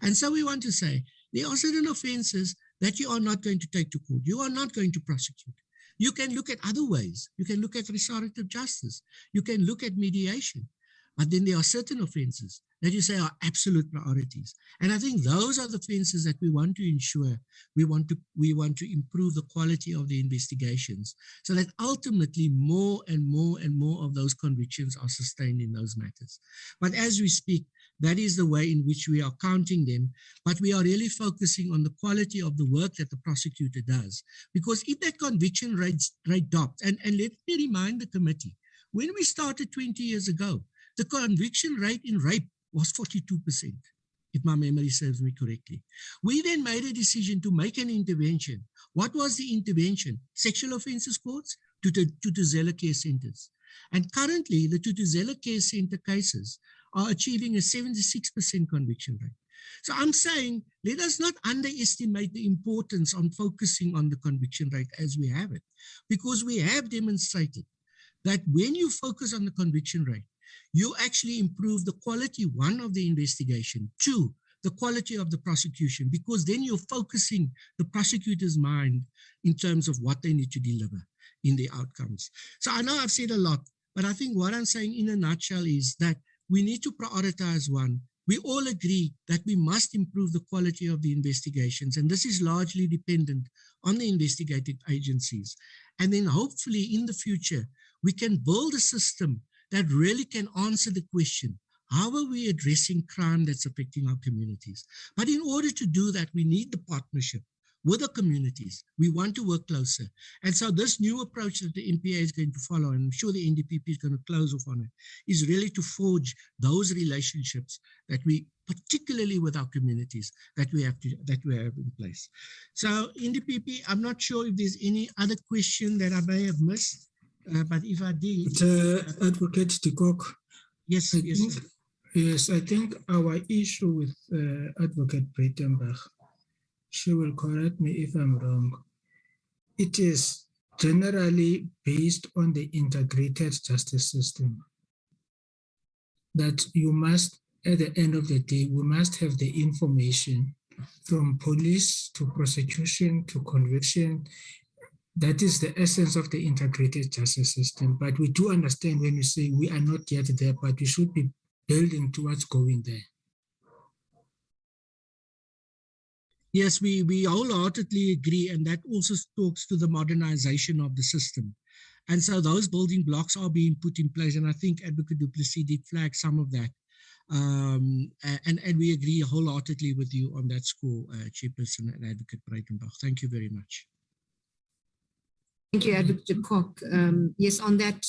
And so we want to say, there are certain offenses that you are not going to take to court. You are not going to prosecute. You can look at other ways. You can look at restorative justice. You can look at mediation. But then there are certain offenses that you say are absolute priorities. And I think those are the offenses that we want to ensure. We want to improve the quality of the investigations so that ultimately more and more and more of those convictions are sustained in those matters. But as we speak, that is the way in which we are counting them. But we are really focusing on the quality of the work that the prosecutor does. Because if that conviction rate dropped, and let me remind the committee, when we started 20 years ago, the conviction rate in rape was 42%, if my memory serves me correctly. We then made a decision to make an intervention. What was the intervention? Sexual offences courts to Tutuzela care centres. And currently, the Tutuzela care centre cases are achieving a 76% conviction rate. So I'm saying, let us not underestimate the importance on focusing on the conviction rate as we have it, because we have demonstrated that when you focus on the conviction rate, you actually improve the quality, one, of the investigation, two, the quality of the prosecution, because then you're focusing the prosecutor's mind in terms of what they need to deliver in the outcomes. So I know I've said a lot, but I think what I'm saying in a nutshell is that we need to prioritize one. We all agree that we must improve the quality of the investigations, and this is largely dependent on the investigative agencies. And then hopefully in the future, we can build a system that really can answer the question, how are we addressing crime that's affecting our communities? But in order to do that, we need the partnership with the communities. We want to work closer. And so this new approach that the NPA is going to follow, and I'm sure the NDPP is going to close off on it, is really to forge those relationships that we, particularly with our communities, that we have in place. So NDPP, I'm not sure if there's any other question that I may have missed. But if I did, Advocate de Kock. Yes, yes, I think our issue with Advocate Breitenbach, she will correct me if I'm wrong. It is generally based on the integrated justice system that you must, at the end of the day, we must have the information from police to prosecution to conviction. That is the essence of the integrated justice system. But we do understand when you say we are not yet there, but we should be building towards going there. Yes, we wholeheartedly agree, and that also talks to the modernization of the system. And so those building blocks are being put in place, and I think Advocate du Plessis did flag some of that. And we agree wholeheartedly with you on that score, Chairperson and Advocate Breitenbach. Thank you very much. Thank you, Advocate Koch. Yes, on that,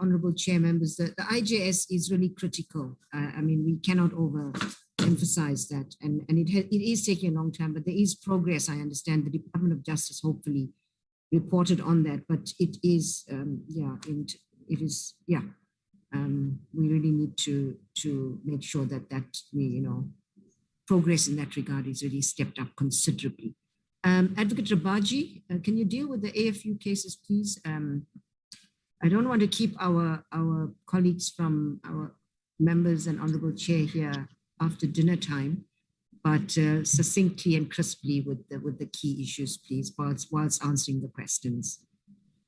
Honourable Chair members, the IJS is really critical. I mean, we cannot overemphasize that. And it is taking a long time, but there is progress, I understand. The Department of Justice hopefully reported on that, but it is, we really need to make sure that we, progress in that regard is really stepped up considerably. Advocate Rabaji, can you deal with the AFU cases, please? I don't want to keep our colleagues from our members and Honourable Chair here after dinner time, but succinctly and crisply with the key issues, please, whilst answering the questions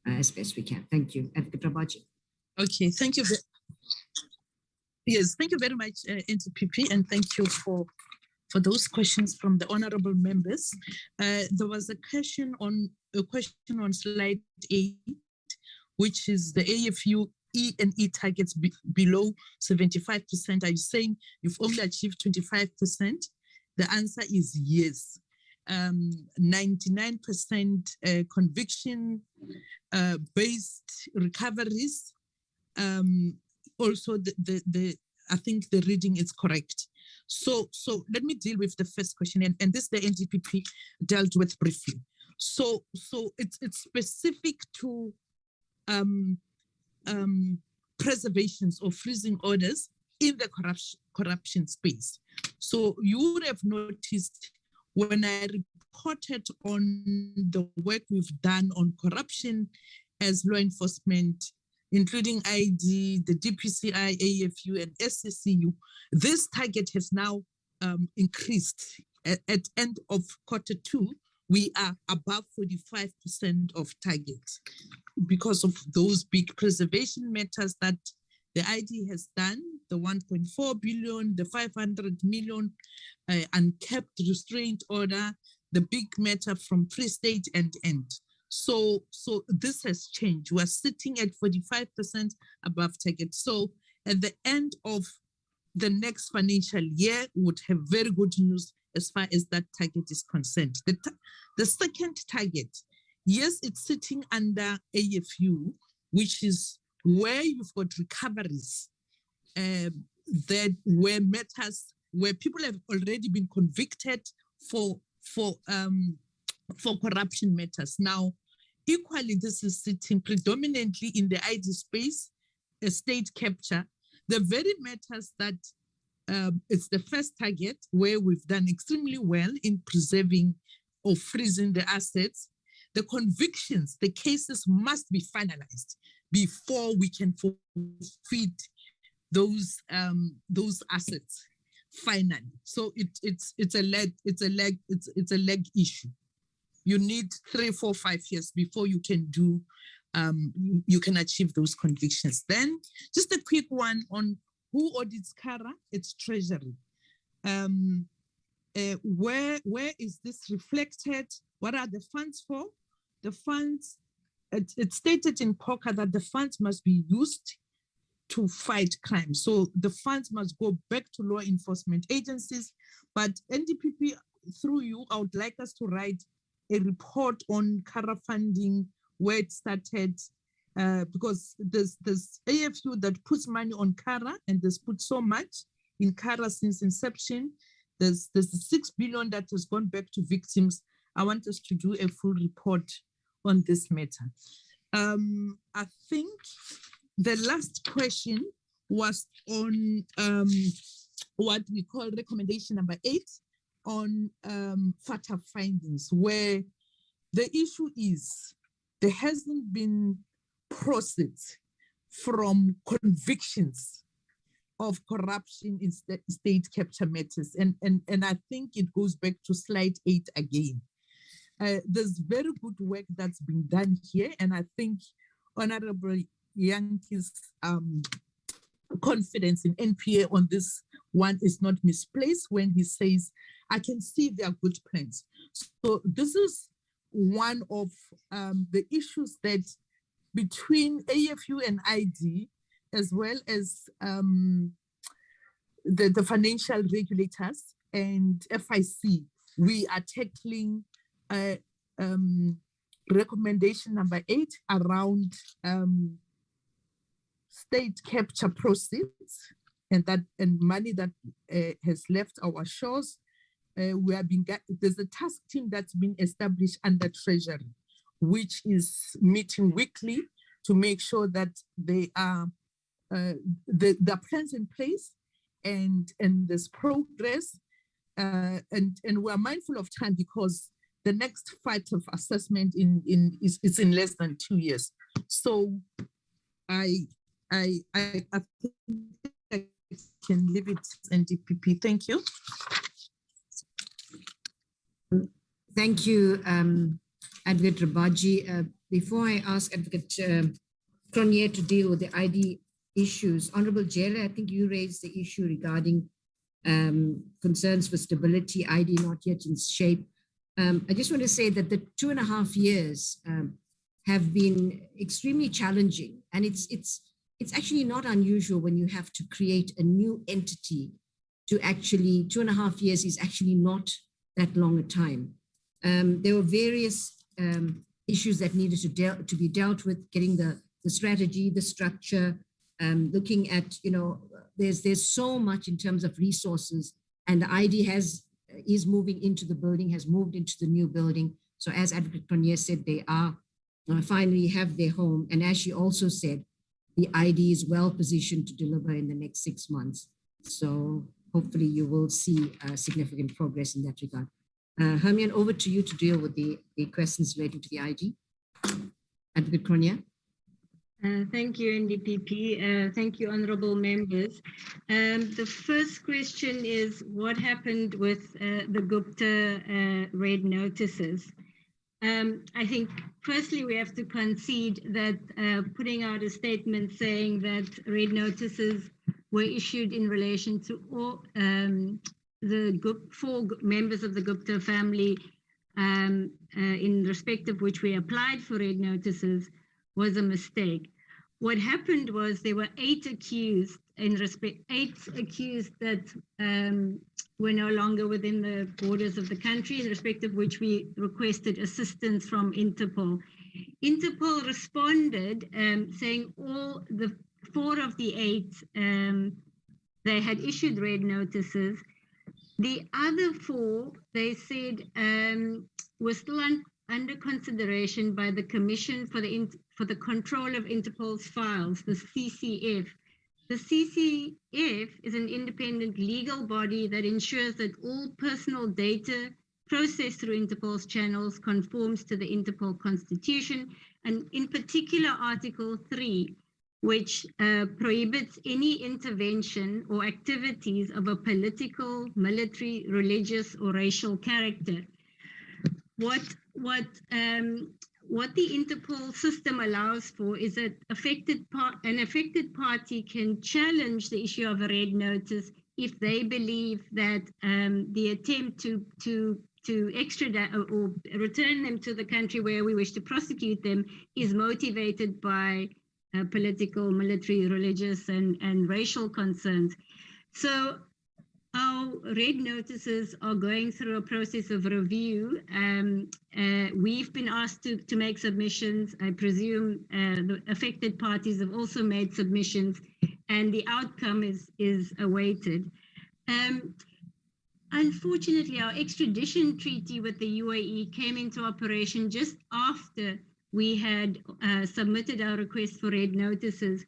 as best we can. Thank you. Advocate Rabaji. Okay, thank you. Yes, thank you very much, NTPP, and thank you for those questions from the honourable members. There was a question on slide 8, which is the AFU E&E targets below 75%. Are you saying you've only achieved 25%? The answer is yes. 99% conviction based recoveries. Also, I think the reading is correct. So let me deal with the first question, and this the NDPP dealt with briefly. So it's specific to preservations or freezing orders in the corruption space. So you would have noticed when I reported on the work we've done on corruption as law enforcement including ID, the DPCI, AFU, and SCCU, this target has now increased. At end of Q2, we are above 45% of target because of those big preservation matters that the ID has done, the 1.4 billion, the 500 million uncapped restraint order, the big matter from Free State and end. So this has changed. We're sitting at 45% above target. So at the end of the next financial year, we would have very good news as far as that target is concerned. The second target, yes, it's sitting under AFU, which is where you've got recoveries that where matters where people have already been convicted for corruption matters. Now, equally, this is sitting predominantly in the ID space, state capture, the very matters that it's the first target where we've done extremely well in preserving or freezing the assets. The convictions, the cases must be finalized before we can forfeit those assets finally. So it's a leg issue. You need 3, 4, 5 years before you can do you can achieve those convictions. Then just a quick one on who audits CARA. It's Treasury. Where is this reflected? What are the funds for? The funds, it's stated in POCA that the funds must be used to fight crime. So the funds must go back to law enforcement agencies. But NDPP, through you, I would like us to write a report on CARA funding, where it started, because there's AFU that puts money on CARA and there's put so much in CARA since inception. There's the 6 billion that has gone back to victims. I want us to do a full report on this matter. I think the last question was on what we call recommendation number 8 on FATA findings, where the issue is there hasn't been process from convictions of corruption in state capture matters. And I think it goes back to slide 8 again. There's very good work that's been done here. And I think Honorable Yankee's confidence in NPA on this one is not misplaced when he says, I can see there are good plans. So this is one of the issues that between AFU and ID, as well as the financial regulators and FIC, we are tackling recommendation number 8 around state capture proceeds and money that has left our shores. There's a task team that's been established under Treasury, which is meeting weekly to make sure that they are the plans in place and there's progress. And we're mindful of time because the next fight of assessment is in less than 2 years. So I think I can leave it NDPP. Thank you. Thank you, Advocate Rabaji. Before I ask Advocate Cronje to deal with the ID issues, Honorable Jere, I think you raised the issue regarding concerns for stability, ID not yet in shape. I just want to say that the 2.5 years have been extremely challenging, and it's actually not unusual when you have to create a new entity to actually 2.5 years is actually not that long a time. There were various issues that needed to be dealt with, getting the strategy, the structure, looking at, there's so much in terms of resources, and the ID is moving into the building, has moved into the new building. So as Advocate Cronje said, they are finally have their home. And as she also said, the ID is well positioned to deliver in the next 6 months. So hopefully you will see significant progress in that regard. Hermione, over to you to deal with the questions relating to the ID. Advocate Cronje. Thank you, NDPP. Thank you, honorable members. The first question is, what happened with the Gupta red notices? I think, firstly, we have to concede that putting out a statement saying that red notices were issued in relation to all the 4 members of the Gupta family, in respect of which we applied for red notices, was a mistake. What happened was there were 8 accused that were no longer within the borders of the country, in respect of which we requested assistance from Interpol. Interpol responded saying all the 4 of the 8 they had issued red notices. The other 4, they said, were still under consideration by the Commission for the Control of Interpol's Files, the CCF. The CCF is an independent legal body that ensures that all personal data processed through Interpol's channels conforms to the Interpol Constitution, and in particular Article 3, which prohibits any intervention or activities of a political, military, religious, or racial character. What the Interpol system allows for is that an affected party can challenge the issue of a red notice if they believe that the attempt to extradite or return them to the country where we wish to prosecute them is motivated by political, military, religious, and racial concerns. So our red notices are going through a process of review. We've been asked to make submissions. I presume the affected parties have also made submissions, and the outcome is awaited. Unfortunately, our extradition treaty with the UAE came into operation just after we had submitted our request for red notices.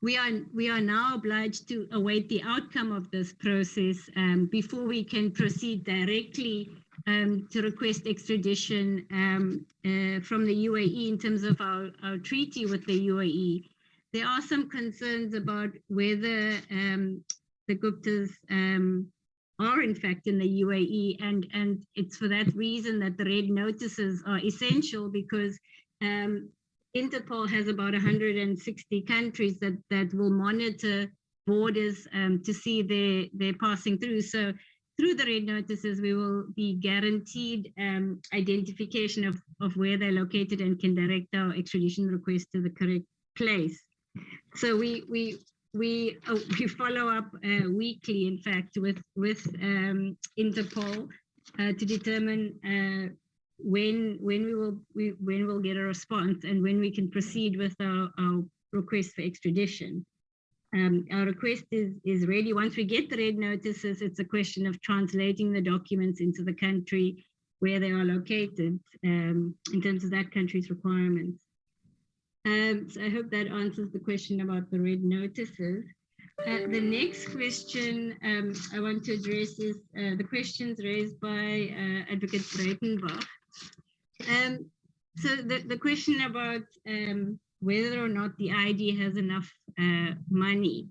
We are now obliged to await the outcome of this process before we can proceed directly to request extradition from the UAE in terms of our treaty with the UAE. There are some concerns about whether the Guptas are in fact in the UAE, and it's for that reason that the red notices are essential, because Interpol has about 160 countries that will monitor borders to see they're passing through. So through the red notices, we will be guaranteed identification of where they're located and can direct our extradition request to the correct place. So we follow up weekly, in fact, with Interpol to determine when we'll get a response and when we can proceed with our request for extradition. Our request is ready. Once we get the red notices, it's a question of translating the documents into the country where they are located in terms of that country's requirements. So I hope that answers the question about the red notices. The next question I want to address is the questions raised by Advocate Breitenbach. So the question about whether or not the ID has enough money.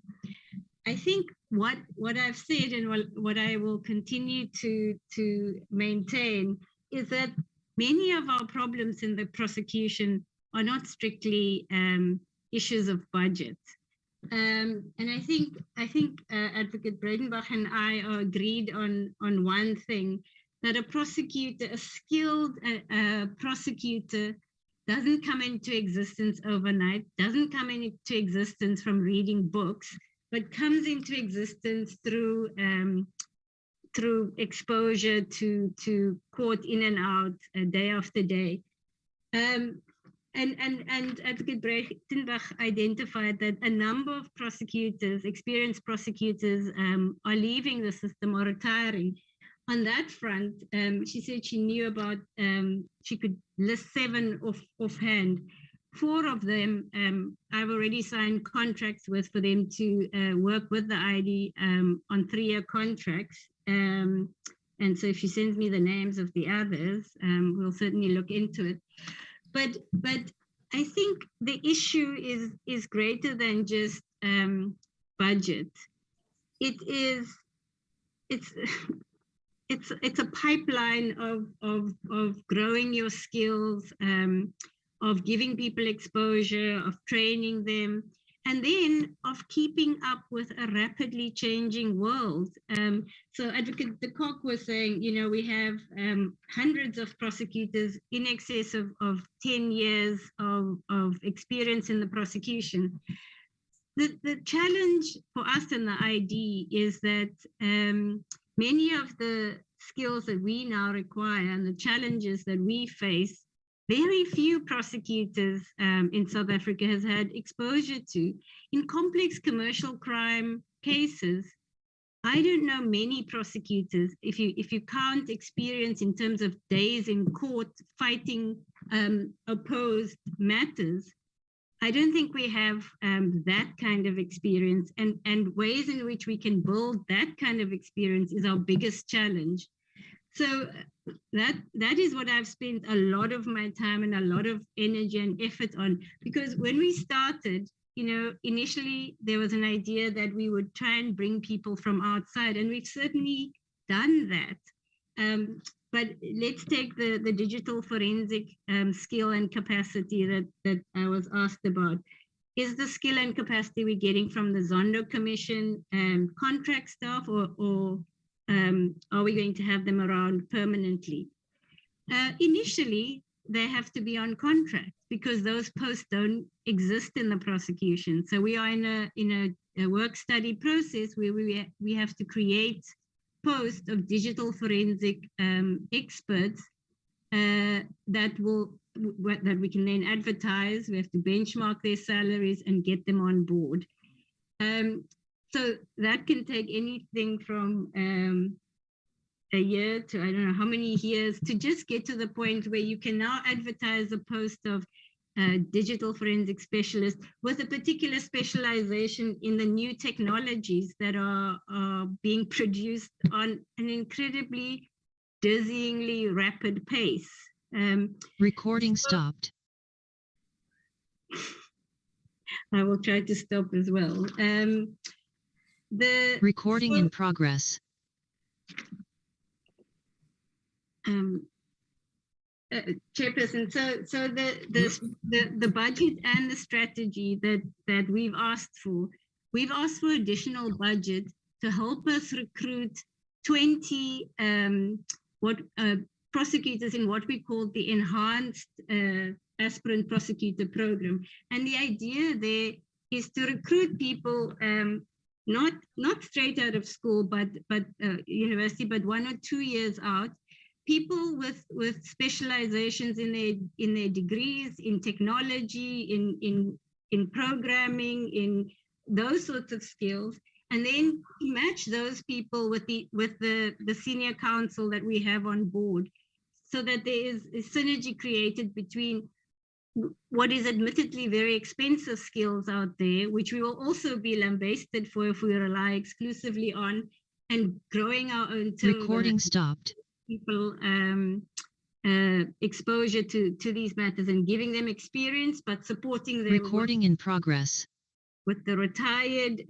I think what I've said and what I will continue to maintain is that many of our problems in the prosecution are not strictly issues of budget. And I think Advocate Breitenbach and I are agreed on one thing, that a skilled prosecutor doesn't come into existence overnight, doesn't come into existence from reading books, but comes into existence through exposure to court in and out day after day. And Advocate Breitenbach identified that a number of prosecutors, experienced prosecutors, are leaving the system or retiring. On that front, she said she knew about, she could list 7 offhand. 4 of them I've already signed contracts with for them to work with the ID on 3-year contracts. And so if she sends me the names of the others, we'll certainly look into it. But I think the issue is greater than just budget. It's a pipeline of growing your skills, of giving people exposure, of training them, and then of keeping up with a rapidly changing world. So Advocate de Kock was saying, we have hundreds of prosecutors in excess of 10 years of experience in the prosecution. The challenge for us in the ID is that many of the skills that we now require and the challenges that we face, very few prosecutors in South Africa has had exposure to. In complex commercial crime cases, I don't know many prosecutors, if you count experience in terms of days in court fighting opposed matters, I don't think we have that kind of experience, and ways in which we can build that kind of experience is our biggest challenge. So that is what I've spent a lot of my time and a lot of energy and effort on, because when we started, initially there was an idea that we would try and bring people from outside, and we've certainly done that. But let's take the digital forensic skill and capacity that I was asked about. Is the skill and capacity we're getting from the Zondo Commission contract staff, or are we going to have them around permanently? Initially, they have to be on contract because those posts don't exist in the prosecution. So we are in a work study process where we have to create posts of digital forensic experts that we can then advertise. We have to benchmark their salaries and get them on board. So that can take anything from a year to I don't know how many years to just get to the point where you can now advertise a post of digital forensic specialist with a particular specialization in the new technologies that are being produced on an incredibly dizzyingly rapid pace. Recording stopped. I will try to stop as well. The recording in progress. Chairperson, so the budget and the strategy that we've asked for additional budget to help us recruit 20 prosecutors in what we call the enhanced aspirant prosecutor program. And the idea there is to recruit people not straight out of school, but university, but 1 or 2 years out, people with specializations in their degrees, in technology, in programming, in those sorts of skills, and then match those people with the senior counsel that we have on board, so that there is a synergy created between what is admittedly very expensive skills out there, which we will also be lambasted for if we rely exclusively on, and growing our own recording stopped. People exposure to these matters and giving them experience, but supporting them. Recording in progress. With the retired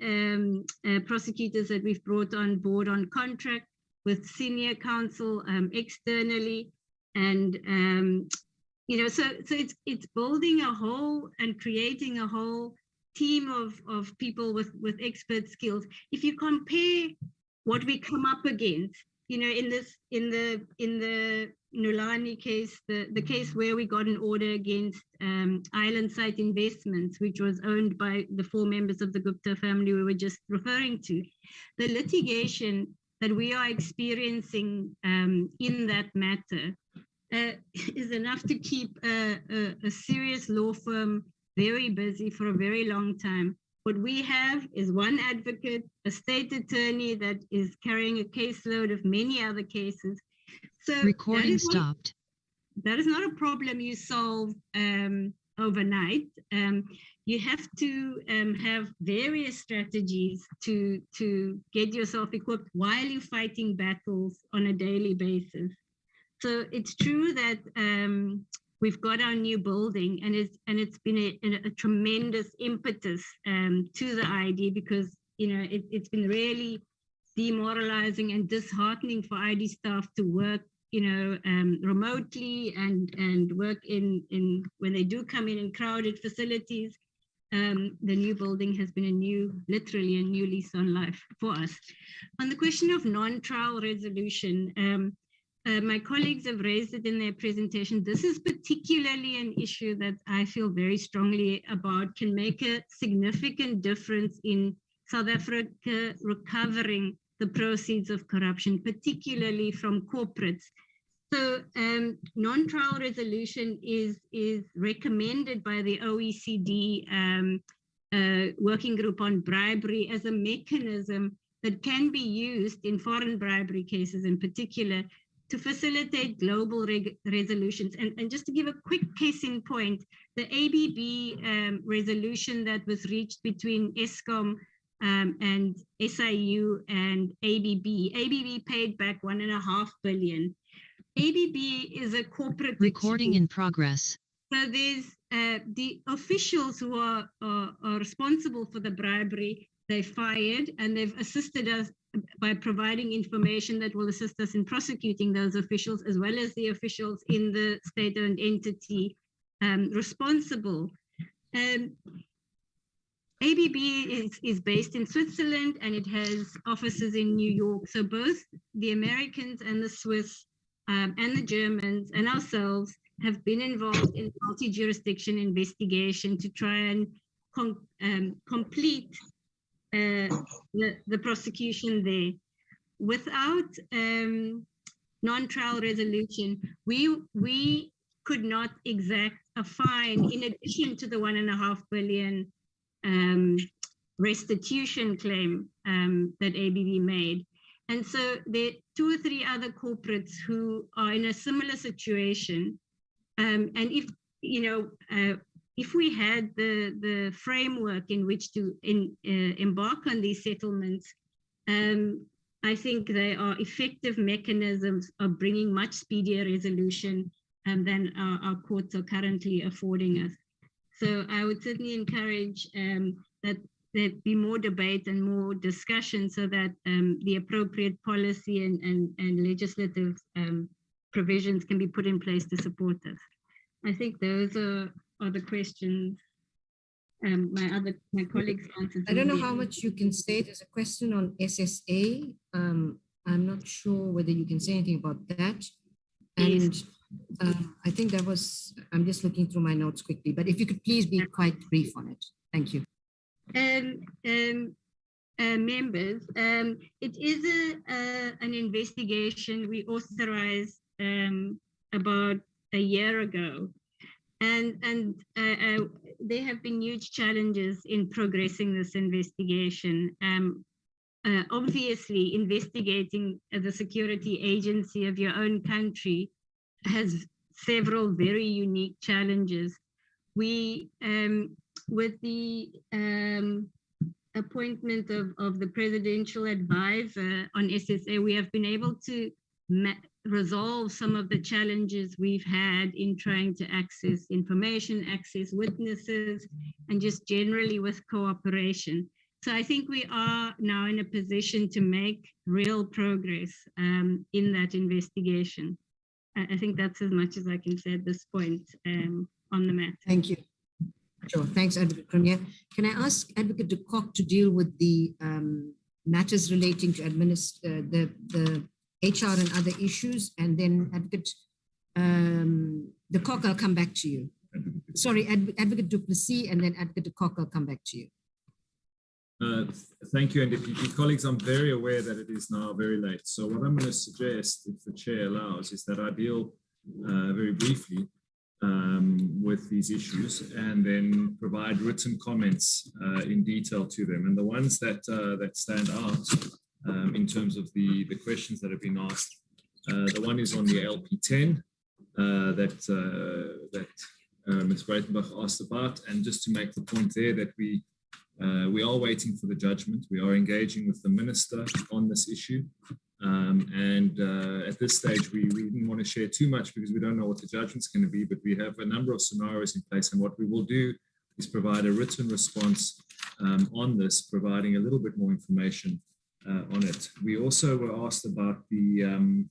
prosecutors that we've brought on board on contract, with senior counsel externally, and so it's building a whole and creating a whole team of people with expert skills. If you compare what we come up against, in the Nulani case, the case where we got an order against Island Site Investments, which was owned by the 4 members of the Gupta family we were just referring to, the litigation that we are experiencing in that matter is enough to keep a serious law firm very busy for a very long time. What we have is one advocate, a state attorney that is carrying a caseload of many other cases. So recording stopped. That is not a problem you solve overnight. You have to have various strategies to get yourself equipped while you're fighting battles on a daily basis. So it's true that we've got our new building, and it's been a tremendous impetus to the ID, because it's been really demoralizing and disheartening for ID staff to work remotely and work in when they do come in crowded facilities. The new building has been literally a new lease on life for us. On the question of non-trial resolution, my colleagues have raised it in their presentation. This is particularly an issue that I feel very strongly about, can make a significant difference in South Africa recovering the proceeds of corruption, particularly from corporates. So non-trial resolution is recommended by the OECD working group on bribery as a mechanism that can be used in foreign bribery cases in particular to facilitate global resolutions. And just to give a quick case in point, the ABB resolution that was reached between ESCOM and SIU and ABB paid back $1.5 billion. ABB is a corporate recording in progress. So there's the officials who are responsible for the bribery, they fired, and they've assisted us by providing information that will assist us in prosecuting those officials, as well as the officials in the state-owned entity responsible. ABB is based in Switzerland, and it has offices in New York. So both the Americans and the Swiss and the Germans and ourselves have been involved in multi-jurisdiction investigation to try and complete the prosecution there. Without non-trial resolution, we could not exact a fine in addition to the $1.5 billion restitution claim that ABB made. And so there are 2 or 3 other corporates who are in a similar situation. And if we had the framework in which to embark on these settlements, I think they are effective mechanisms of bringing much speedier resolution than our courts are currently affording us. So I would certainly encourage that there be more debate and more discussion so that the appropriate policy and legislative provisions can be put in place to support this. I think those are the questions my colleagues answered. I don't know how much you can say. There's a question on SSA. I'm not sure whether you can say anything about that. And I think that was, I'm just looking through my notes quickly, but if you could please be quite brief on it. Thank you. Members, it is an investigation we authorized about a year ago, and there have been huge challenges in progressing this investigation. Obviously, investigating the security agency of your own country has several very unique challenges. We, with the appointment of the presidential advisor on SSA, we have been able to resolve some of the challenges we've had in trying to access information, access witnesses, and just generally with cooperation. So I think we are now in a position to make real progress in that investigation. I think that's as much as I can say at this point on the matter. Thank you. Sure. Thanks, Advocate Cronje. Can I ask Advocate de Kock to deal with the matters relating to the HR and other issues, and then Advocate de Kock, I'll come back to you. Sorry, Advocate du Plessis, and then Advocate de Kock, I'll come back to you. Thank you, NDPP colleagues. I'm very aware that it is now very late. So what I'm going to suggest, if the chair allows, is that I deal very briefly with these issues and then provide written comments in detail to them. And the ones that stand out in terms of the questions that have been asked, the one is on the LP10 that Ms. Breitenbach asked about. And just to make the point there that we We are waiting for the judgment. We are engaging with the minister on this issue. At this stage, we didn't want to share too much because we don't know what the judgment's going to be, but we have a number of scenarios in place. And what we will do is provide a written response on this, providing a little bit more information on it. We also were asked about the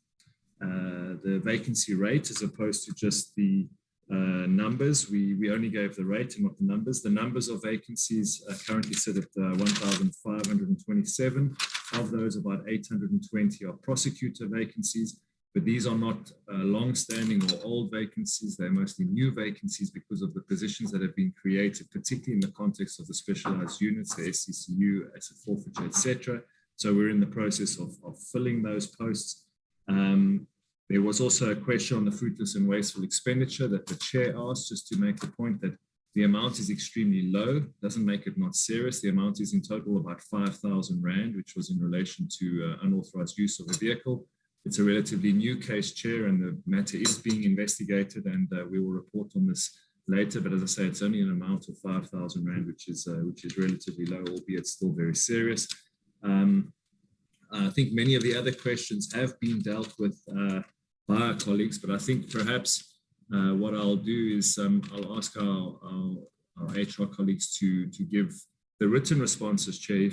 vacancy rate as opposed to just the numbers. We only gave the rate and not the numbers. The numbers of vacancies currently sit at 1,527. Of those, about 820 are prosecutor vacancies, but these are not long-standing or old vacancies. They're mostly new vacancies because of the positions that have been created, particularly in the context of the specialized units, the SCCU, asset forfeiture, etc. So we're in the process of filling those posts. There was also a question on the fruitless and wasteful expenditure that the chair asked, just to make the point that the amount is extremely low, doesn't make it not serious. The amount is in total about 5,000 Rand, which was in relation to unauthorized use of a vehicle. It's a relatively new case, Chair, and the matter is being investigated, and we will report on this later. But as I say, it's only an amount of 5,000 Rand, which is relatively low, albeit still very serious. I think many of the other questions have been dealt with by our colleagues, but I think perhaps what I'll do is I'll ask our HR colleagues to give the written responses, Chair,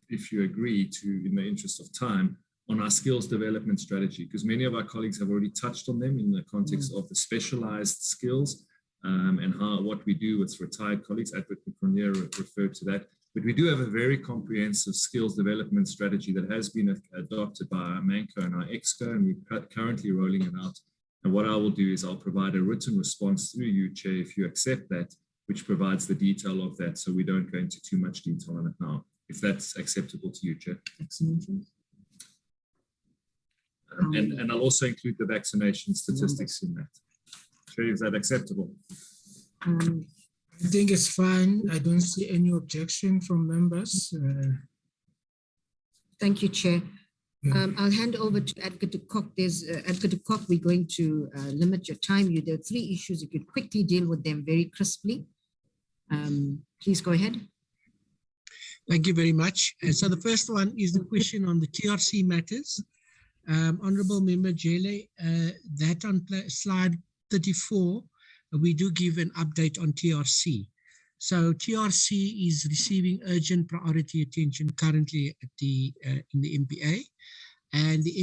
if you agree to, in the interest of time, on our skills development strategy, because many of our colleagues have already touched on them in the context of the specialized skills and what we do with retired colleagues. Advocate Cronje referred to that. But we do have a very comprehensive skills development strategy that has been adopted by our MANCO and our EXCO, and we're currently rolling it out. And what I will do is I'll provide a written response through you, Chair, if you accept that, which provides the detail of that, so we don't go into too much detail on it now, if that's acceptable to you, Chair. Excellent. And I'll also include the vaccination statistics in that. Chair, is that acceptable? I think it's fine. I don't see any objection from members. Thank you, Chair. I'll hand over to Advocate Kok. Advocate Kok, we're going to limit your time. There are 3 issues. You could quickly deal with them very crisply. Please go ahead. Thank you very much. And so the first one is the question on the TRC matters. Honorable Member Jele, that on slide 34, we do give an update on TRC. So TRC is receiving urgent priority attention currently at in the MPA, and the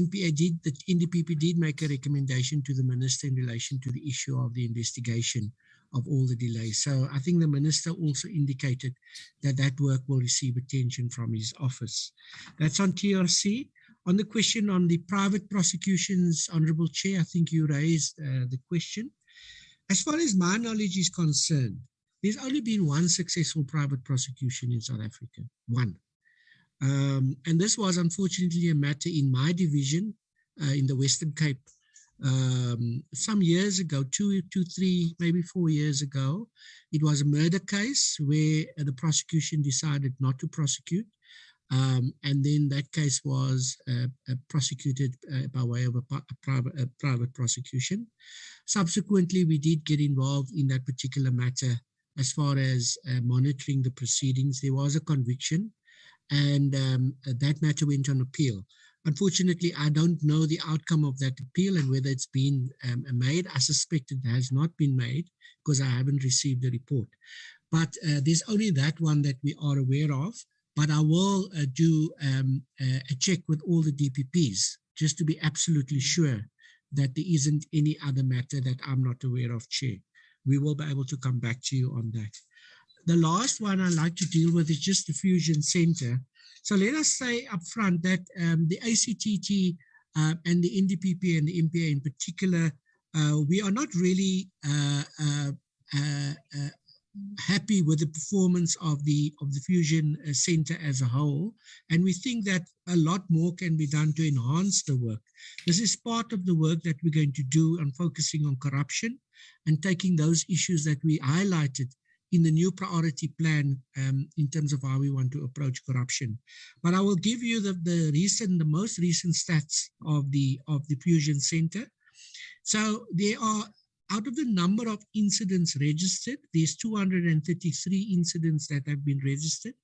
NDPP did make a recommendation to the minister in relation to the issue of the investigation of all the delays. So I think the minister also indicated that that work will receive attention from his office. That's on TRC. On the question on the private prosecutions, Honorable Chair, I think you raised the question. As far as my knowledge is concerned, there's only been one successful private prosecution in South Africa, one. And this was unfortunately a matter in my division in the Western Cape some years ago, 2, 3, maybe 4 years ago. It was a murder case where the prosecution decided not to prosecute. And then that case was prosecuted by way of a private prosecution. Subsequently, we did get involved in that particular matter as far as monitoring the proceedings. There was a conviction, and that matter went on appeal. Unfortunately, I don't know the outcome of that appeal and whether it's been made. I suspect it has not been made because I haven't received the report. But there's only that one that we are aware of. But I will do a check with all the DPPs just to be absolutely sure that there isn't any other matter that I'm not aware of, Chair. We will be able to come back to you on that. The last one I'd like to deal with is just the Fusion Center. So let us say up front that the ACTT and the NDPP and the MPA in particular, we are not really happy with the performance of the Fusion Center as a whole, and we think that a lot more can be done to enhance the work. This is part of the work that we're going to do on focusing on corruption and taking those issues that we highlighted in the new priority plan in terms of how we want to approach corruption. But I will give you the most recent stats of the Fusion Center. So there are out of the number of incidents registered, there's 233 incidents that have been registered.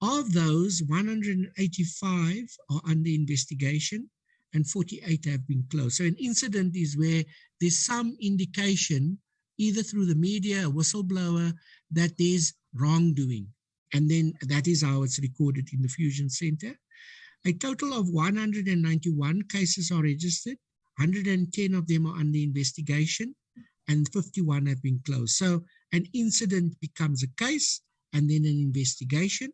Of those, 185 are under investigation and 48 have been closed. So an incident is where there's some indication, either through the media, a whistleblower, that there's wrongdoing. And then that is how it's recorded in the Fusion Center. A total of 191 cases are registered. 110 of them are under investigation and 51 have been closed. So an incident becomes a case and then an investigation.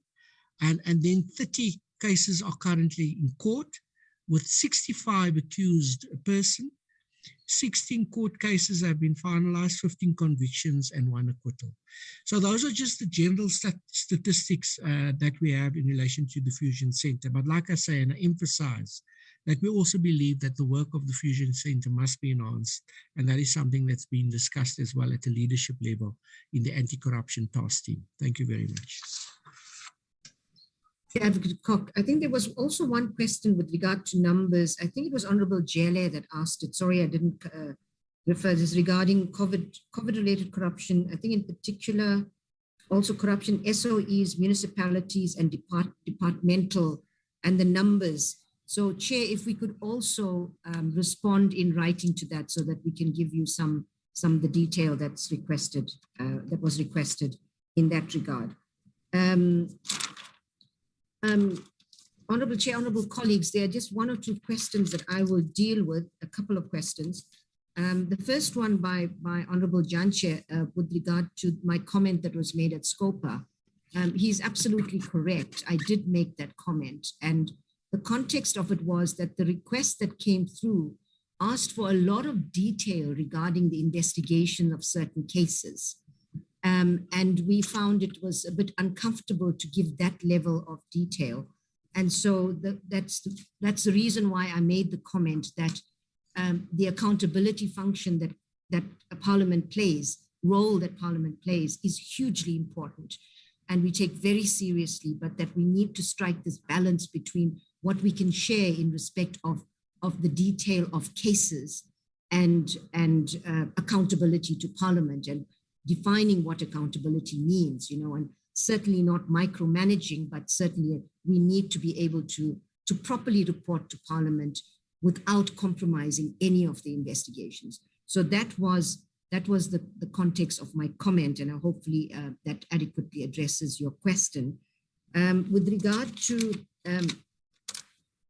And then 30 cases are currently in court with 65 accused person. 16 court cases have been finalized, 15 convictions and 1 acquittal. So those are just the general statistics that we have in relation to the Fusion Center. But like I say, and I emphasize that we also believe that the work of the Fusion Center must be enhanced. And that is something that's been discussed as well at the leadership level in the anti-corruption task team. Thank you very much. Advocate Cock, I think there was also one question with regard to numbers. I think it was Honorable Jele that asked it. Sorry, I didn't refer this regarding COVID-related corruption. I think in particular, also corruption, SOEs, municipalities, and departmental, and the numbers. So, Chair, if we could also respond in writing to that, so that we can give you some of the detail that's requested, that was requested in that regard. Honorable Chair, honorable colleagues, there are just 1 or 2 questions that I will deal with, a couple of questions. The first one by Honorable Janche with regard to my comment that was made at Scopa. He's absolutely correct. I did make that comment. And the context of it was that the request that came through asked for a lot of detail regarding the investigation of certain cases. And we found it was a bit uncomfortable to give that level of detail. And so that's the reason why I made the comment that the accountability function that a Parliament plays, role that Parliament plays, is hugely important. And we take very seriously, but that we need to strike this balance between what we can share in respect of the detail of cases and accountability to Parliament, and defining what accountability means, and certainly not micromanaging, but certainly we need to be able to properly report to Parliament without compromising any of the investigations. So that was the context of my comment, and hopefully that adequately addresses your question. With regard to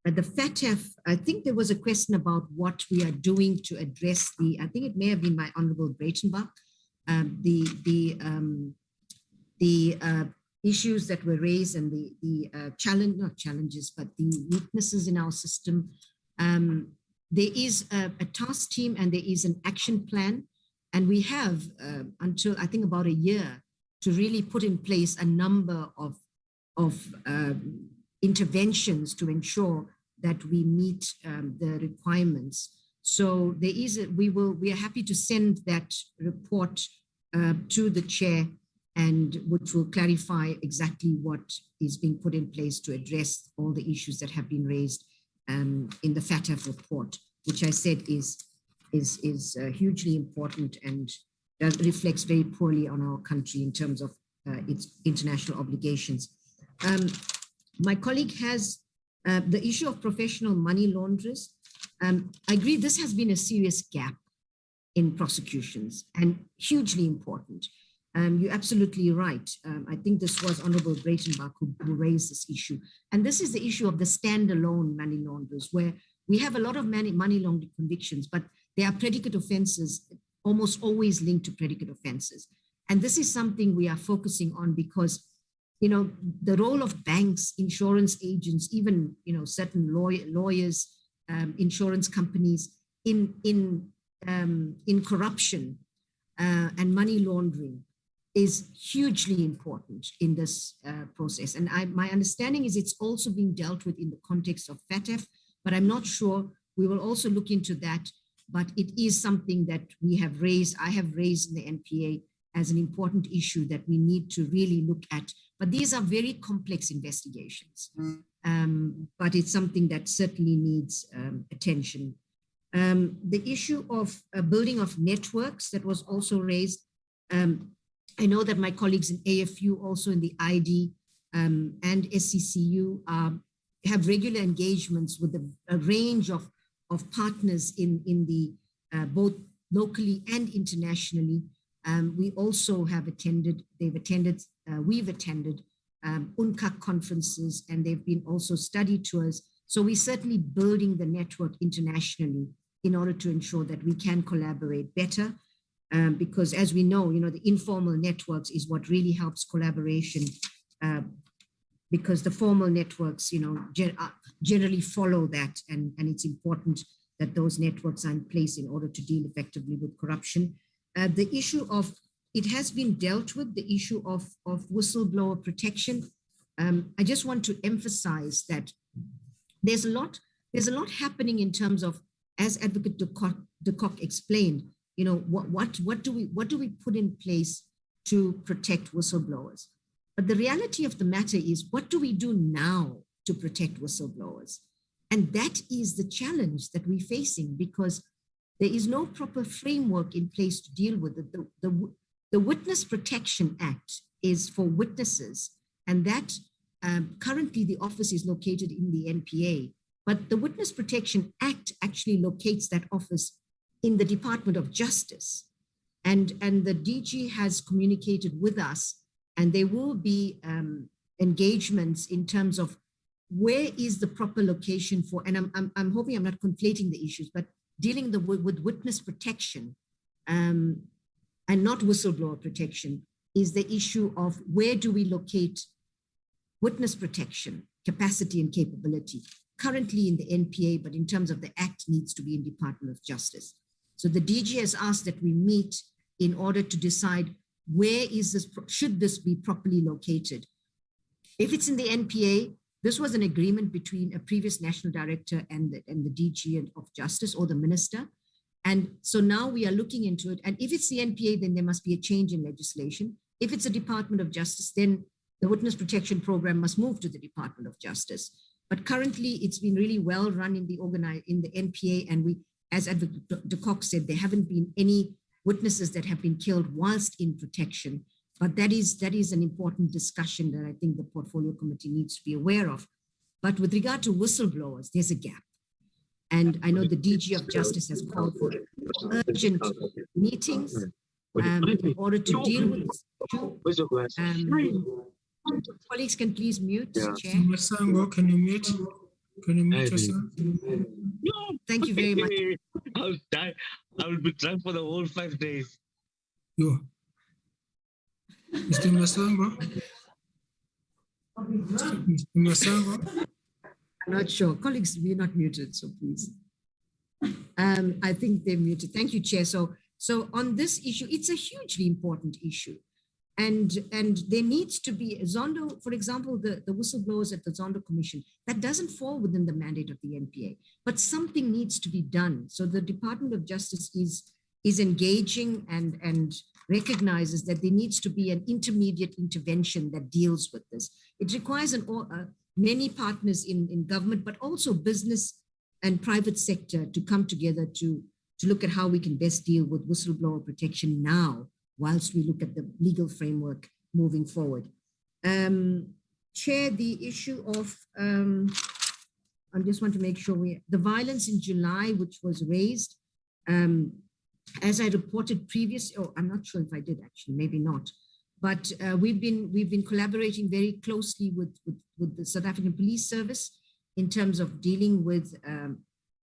the FATF, I think there was a question about what we are doing to address I think it may have been by Honorable Breitenbach, the issues that were raised and the not challenges, but the weaknesses in our system. There is a task team and there is an action plan. And we have until I think about a year to really put in place a number of interventions to ensure that we meet the requirements. So there is we are happy to send that report to the chair, and which will clarify exactly what is being put in place to address all the issues that have been raised in the FATF report, which I said is hugely important and reflects very poorly on our country in terms of its international obligations. My colleague has the issue of professional money launderers. I agree this has been a serious gap in prosecutions and hugely important. You're absolutely right. I think this was Honorable Breitenbach who raised this issue. And this is the issue of the standalone money launderers, where we have a lot of money laundering convictions, but there are predicate offenses almost always linked to predicate offenses. And this is something we are focusing on because, the role of banks, insurance agents, even, certain lawyers, insurance companies in corruption and money laundering is hugely important in this process. And my understanding is it's also being dealt with in the context of FATF, but I'm not sure. We will also look into that, but it is something that I have raised in the NPA as an important issue that we need to really look at. But these are very complex investigations, but it's something that certainly needs attention The issue of building of networks that was also raised. I know that my colleagues in AFU, also in the ID and SCCU, have regular engagements with a range of partners in the both locally and internationally. We also have attended, we've attended UNCAC conferences, and they've been also study tours. So we're certainly building the network internationally in order to ensure that we can collaborate better. Because as we know, the informal networks is what really helps collaboration, because the formal networks, generally follow that, and it's important that those networks are in place in order to deal effectively with corruption. The issue of, it has been dealt with, the issue of whistleblower protection. I just want to emphasize that there's a lot happening in terms of, as Advocate de Kock explained, what do we put in place to protect whistleblowers? But the reality of the matter is, what do we do now to protect whistleblowers? And that is the challenge that we're facing, because there is no proper framework in place to deal with it. The Witness Protection Act is for witnesses, and that currently the office is located in the NPA, but the Witness Protection Act actually locates that office in the Department of Justice. And the DG has communicated with us, and there will be engagements in terms of where is the proper location for, and I'm hoping I'm not conflating the issues, but dealing with witness protection and not whistleblower protection is the issue of where do we locate witness protection, capacity and capability, currently in the NPA, but in terms of the act needs to be in Department of Justice. So the DG has asked that we meet in order to decide where is this, should this be properly located. If it's in the NPA, this was an agreement between a previous national director and the DG of Justice, or the minister. And so now we are looking into it. And if it's the NPA, then there must be a change in legislation. If it's a Department of Justice, then the witness protection program must move to the Department of Justice. But currently it's been really well run in the NPA. And we, as Advocate de Kock said, there haven't been any witnesses that have been killed whilst in protection. But that is an important discussion that I think the Portfolio Committee needs to be aware of. But with regard to whistleblowers, there's a gap. And I know the DG of Justice has called for urgent meetings in order to deal with this issue. Colleagues can please mute, Chair. Masango, can you mute? Can you mute yourself? Thank you very much. I'll die. I will be drunk for the whole 5 days. You. Mr. Masango? Mr. Masango? I'm not sure. Colleagues, we're not muted, so please. I think they're muted. Thank you, Chair. So on this issue, it's a hugely important issue. And there needs to be, Zondo, for example, the whistleblowers at the Zondo Commission, that doesn't fall within the mandate of the NPA, but something needs to be done. So the Department of Justice is engaging and recognizes that there needs to be an intermediate intervention that deals with this. It requires many partners in government, but also business and private sector to come together to look at how we can best deal with whistleblower protection now, whilst we look at the legal framework moving forward. Chair, the issue of, I just want to make sure the violence in July, which was raised, as I reported previously, I'm not sure if I did actually, maybe not, but we've been collaborating very closely with the South African Police Service in terms of dealing with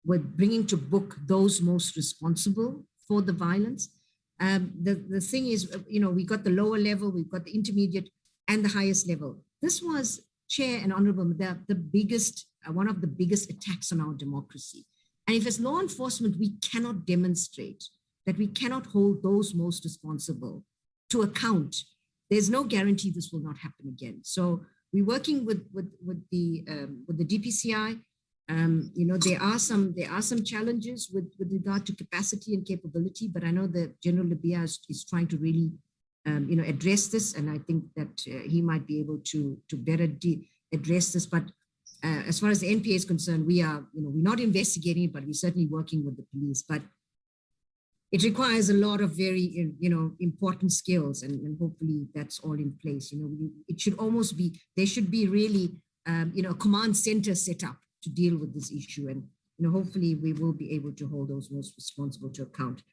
bringing to book those most responsible for the violence. The thing is, we got the lower level, we've got the intermediate and the highest level. This was, Chair and Honorable, the biggest, one of the biggest attacks on our democracy. And if as law enforcement, we cannot demonstrate that we cannot hold those most responsible to account, there's no guarantee this will not happen again. So we're working with the DPCI. There are some challenges with regard to capacity and capability, but I know that General Libya is trying to really address this, and I think that he might be able to better address this. But as far as the NPA is concerned, we are, we're not investigating it, but we're certainly working with the police. But it requires a lot of very, important skills, and hopefully that's all in place. It should almost be, there should be really, a command center set up to deal with this issue. And, hopefully we will be able to hold those most responsible to account.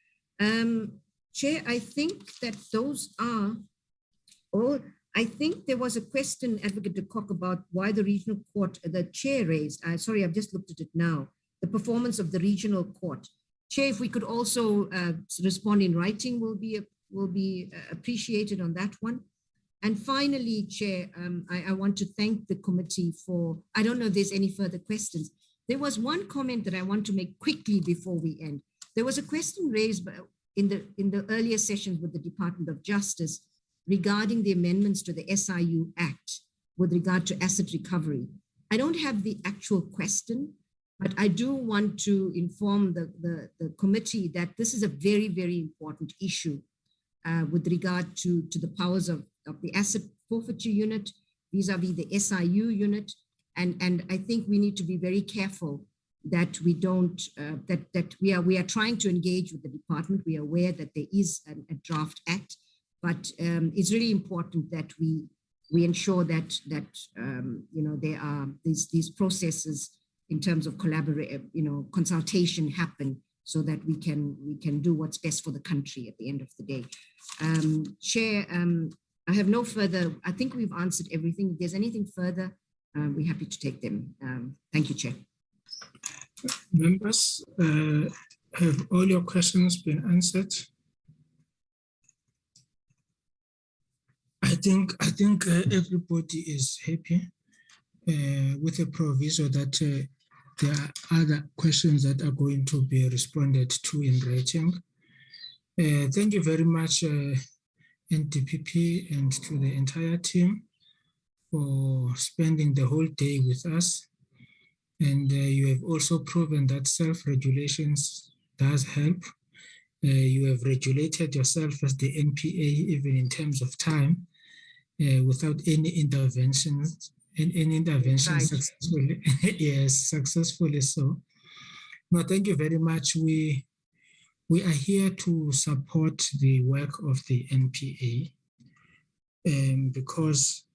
Chair, I think that those are all. I think there was a question, Advocate de Kock, about why the regional court, the chair raised. Sorry, I've just looked at it now. The performance of the regional court. Chair, if we could also respond in writing, will be appreciated on that one. And finally, Chair, I want to thank the committee for, I don't know if there's any further questions. There was one comment that I want to make quickly before we end. There was a question raised in the earlier sessions with the Department of Justice regarding the amendments to the SIU Act with regard to asset recovery. I don't have the actual question, but I do want to inform the committee that this is a very, very important issue with regard to the powers of the asset forfeiture unit vis-a-vis the SIU unit. And I think we need to be very careful that we don't, that we are trying to engage with the department. We are aware that there is a draft act, but it's really important that we ensure that there are these processes in terms of consultation happen, so that we can do what's best for the country at the end of the day. Chair, I have no further. I think we've answered everything. If there's anything further, we're happy to take them. Thank you, Chair. Members, have all your questions been answered? I think everybody is happy with the proviso that there are other questions that are going to be responded to in writing. Thank you very much, NDPP, and to the entire team for spending the whole day with us. And you have also proven that self-regulations does help. You have regulated yourself as the NPA, even in terms of time, without any interventions. Right. Successfully. Yes, successfully so. No, thank you very much. We are here to support the work of the NPA because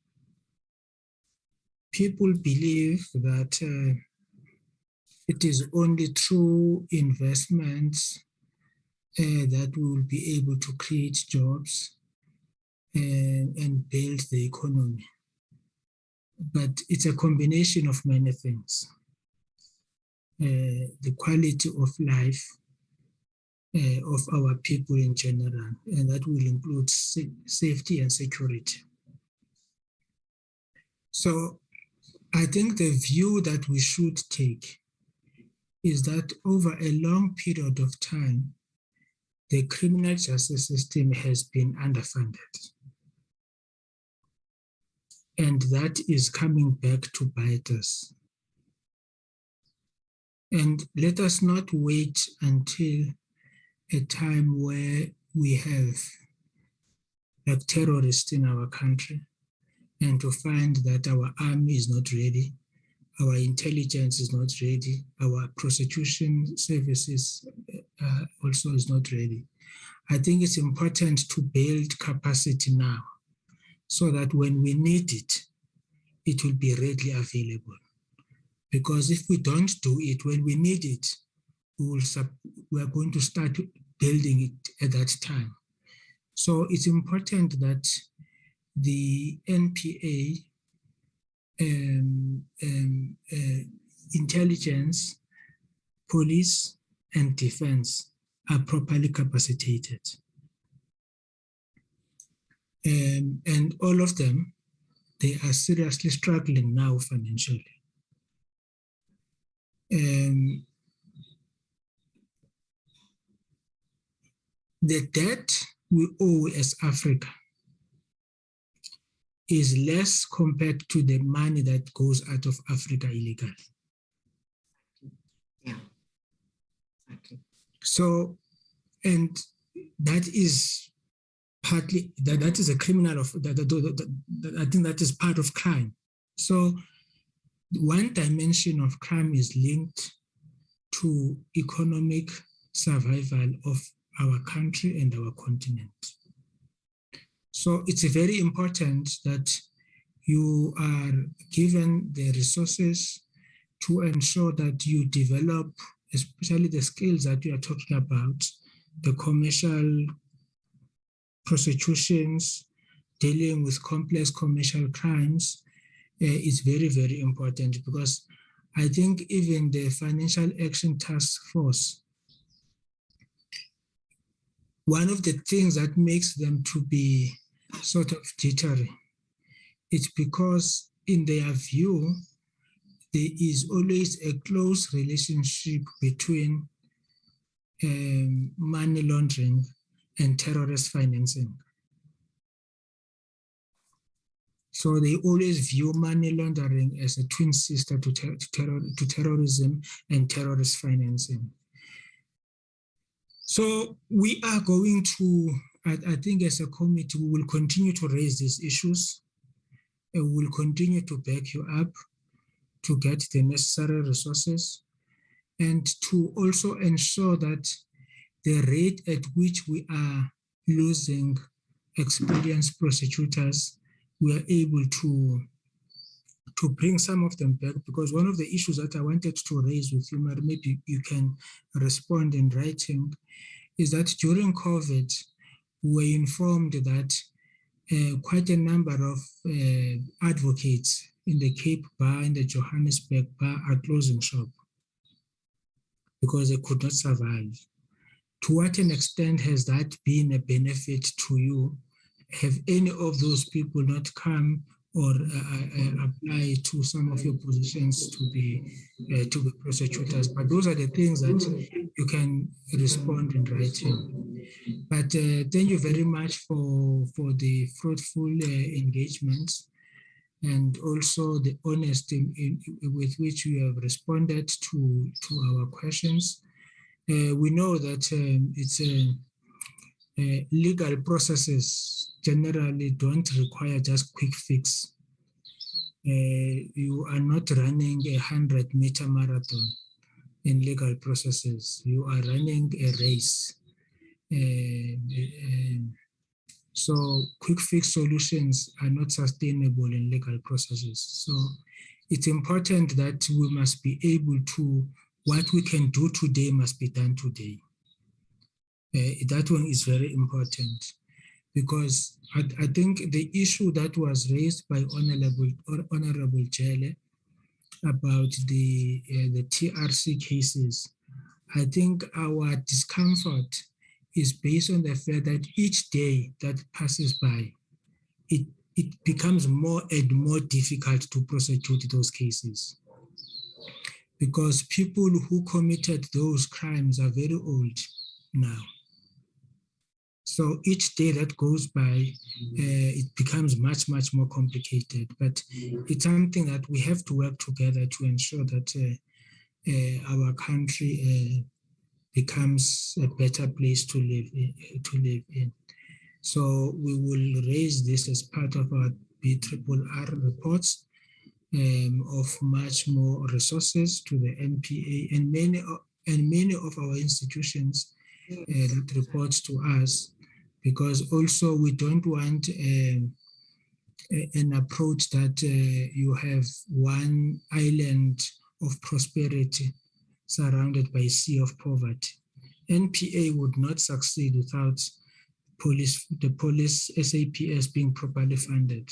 people believe that it is only through investments that we will be able to create jobs and build the economy. But it's a combination of many things. The quality of life of our people in general, and that will include safety and security. So I think the view that we should take is that over a long period of time, the criminal justice system has been underfunded. And that is coming back to bite us. And let us not wait until a time where we have like terrorists in our country and to find that our army is not ready, our intelligence is not ready, our prosecution services also is not ready. I think it's important to build capacity now so that when we need it, it will be readily available. Because if we don't do it when we need it, we are going to start building it at that time. So it's important that the NPA intelligence, police, and defense are properly capacitated. And all of them, they are seriously struggling now financially. The debt we owe as Africa is less compared to the money that goes out of Africa illegally. Yeah. Okay. So, and that is partly, that is a criminal of, I think that is part of crime. So one dimension of crime is linked to economic survival of our country and our continent. So it's very important that you are given the resources to ensure that you develop, especially the skills that you are talking about, the commercial prosecutions, dealing with complex commercial crimes is very, very important, because I think even the Financial Action Task Force, one of the things that makes them to be sort of jittery, it's because in their view, there is always a close relationship between money laundering and terrorist financing. So they always view money laundering as a twin sister to terrorism and terrorist financing. So we are going to, I think as a committee, we will continue to raise these issues. We will continue to back you up to get the necessary resources and to also ensure that the rate at which we are losing experienced prosecutors, we are able to bring some of them back, because one of the issues that I wanted to raise with you, maybe you can respond in writing, is that during COVID, we were informed that quite a number of advocates in the Cape Bar, in the Johannesburg Bar, are closing shop because they could not survive. To what an extent has that been a benefit to you? Have any of those people not come or apply to some of your positions to be prosecutors? But those are the things that you can respond in writing. But thank you very much for the fruitful engagement and also the honesty with which you have responded to our questions. We know that it's legal processes generally don't require just quick fix. You are not running a 100-meter marathon in legal processes. You are running a race. So quick fix solutions are not sustainable in legal processes. So it's important that we must be able to, what we can do today must be done today. That one is very important, because I think the issue that was raised by Honorable Jele about the TRC cases, I think our discomfort is based on the fact that each day that passes by, it becomes more and more difficult to prosecute those cases, because people who committed those crimes are very old now. So each day that goes by, it becomes much, much more complicated. But it's something that we have to work together to ensure that our country becomes a better place to live in. So we will raise this as part of our BRRR reports of much more resources to the MPA and many of our institutions that reports to us, because also we don't want an approach that you have one island of prosperity surrounded by a sea of poverty. NPA would not succeed without the police SAPS being properly funded.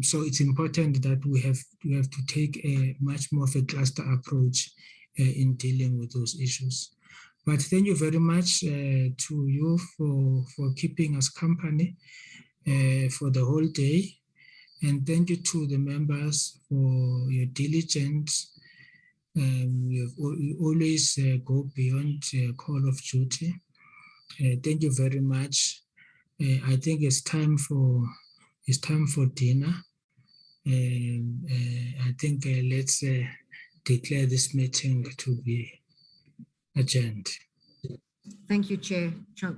So it's important that we have to take a much more of a cluster approach in dealing with those issues. But thank you very much to you for keeping us company for the whole day. And thank you to the members for your diligence. You always go beyond call of duty. Thank you very much. I think it's time for dinner. I think let's declare this meeting to be adjourned. Thank you, Chair.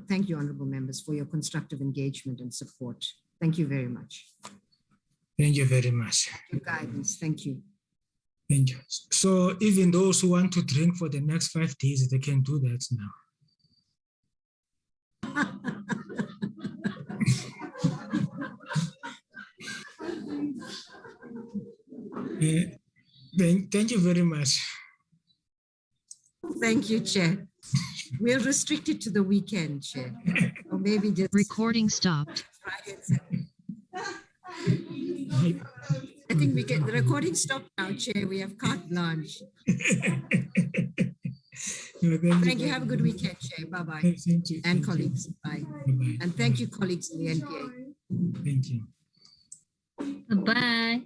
Thank you, honorable members, for your constructive engagement and support. Thank you very much. Thank you very much. Your guidance. Thank you. Thank you. So even those who want to drink for the next 5 days, they can do that now. Thank you very much. Thank you, Chair. We'll restrict it to the weekend, Chair. Or maybe just Recording stopped. Friday and Saturday. I think we get the recording stopped now, Chair. We have carte blanche. Thank you. Have a good weekend, Chair. Bye-bye. Thank you. And colleagues. Bye. Bye-bye. And thank you, colleagues in the NPA. Thank you. Bye.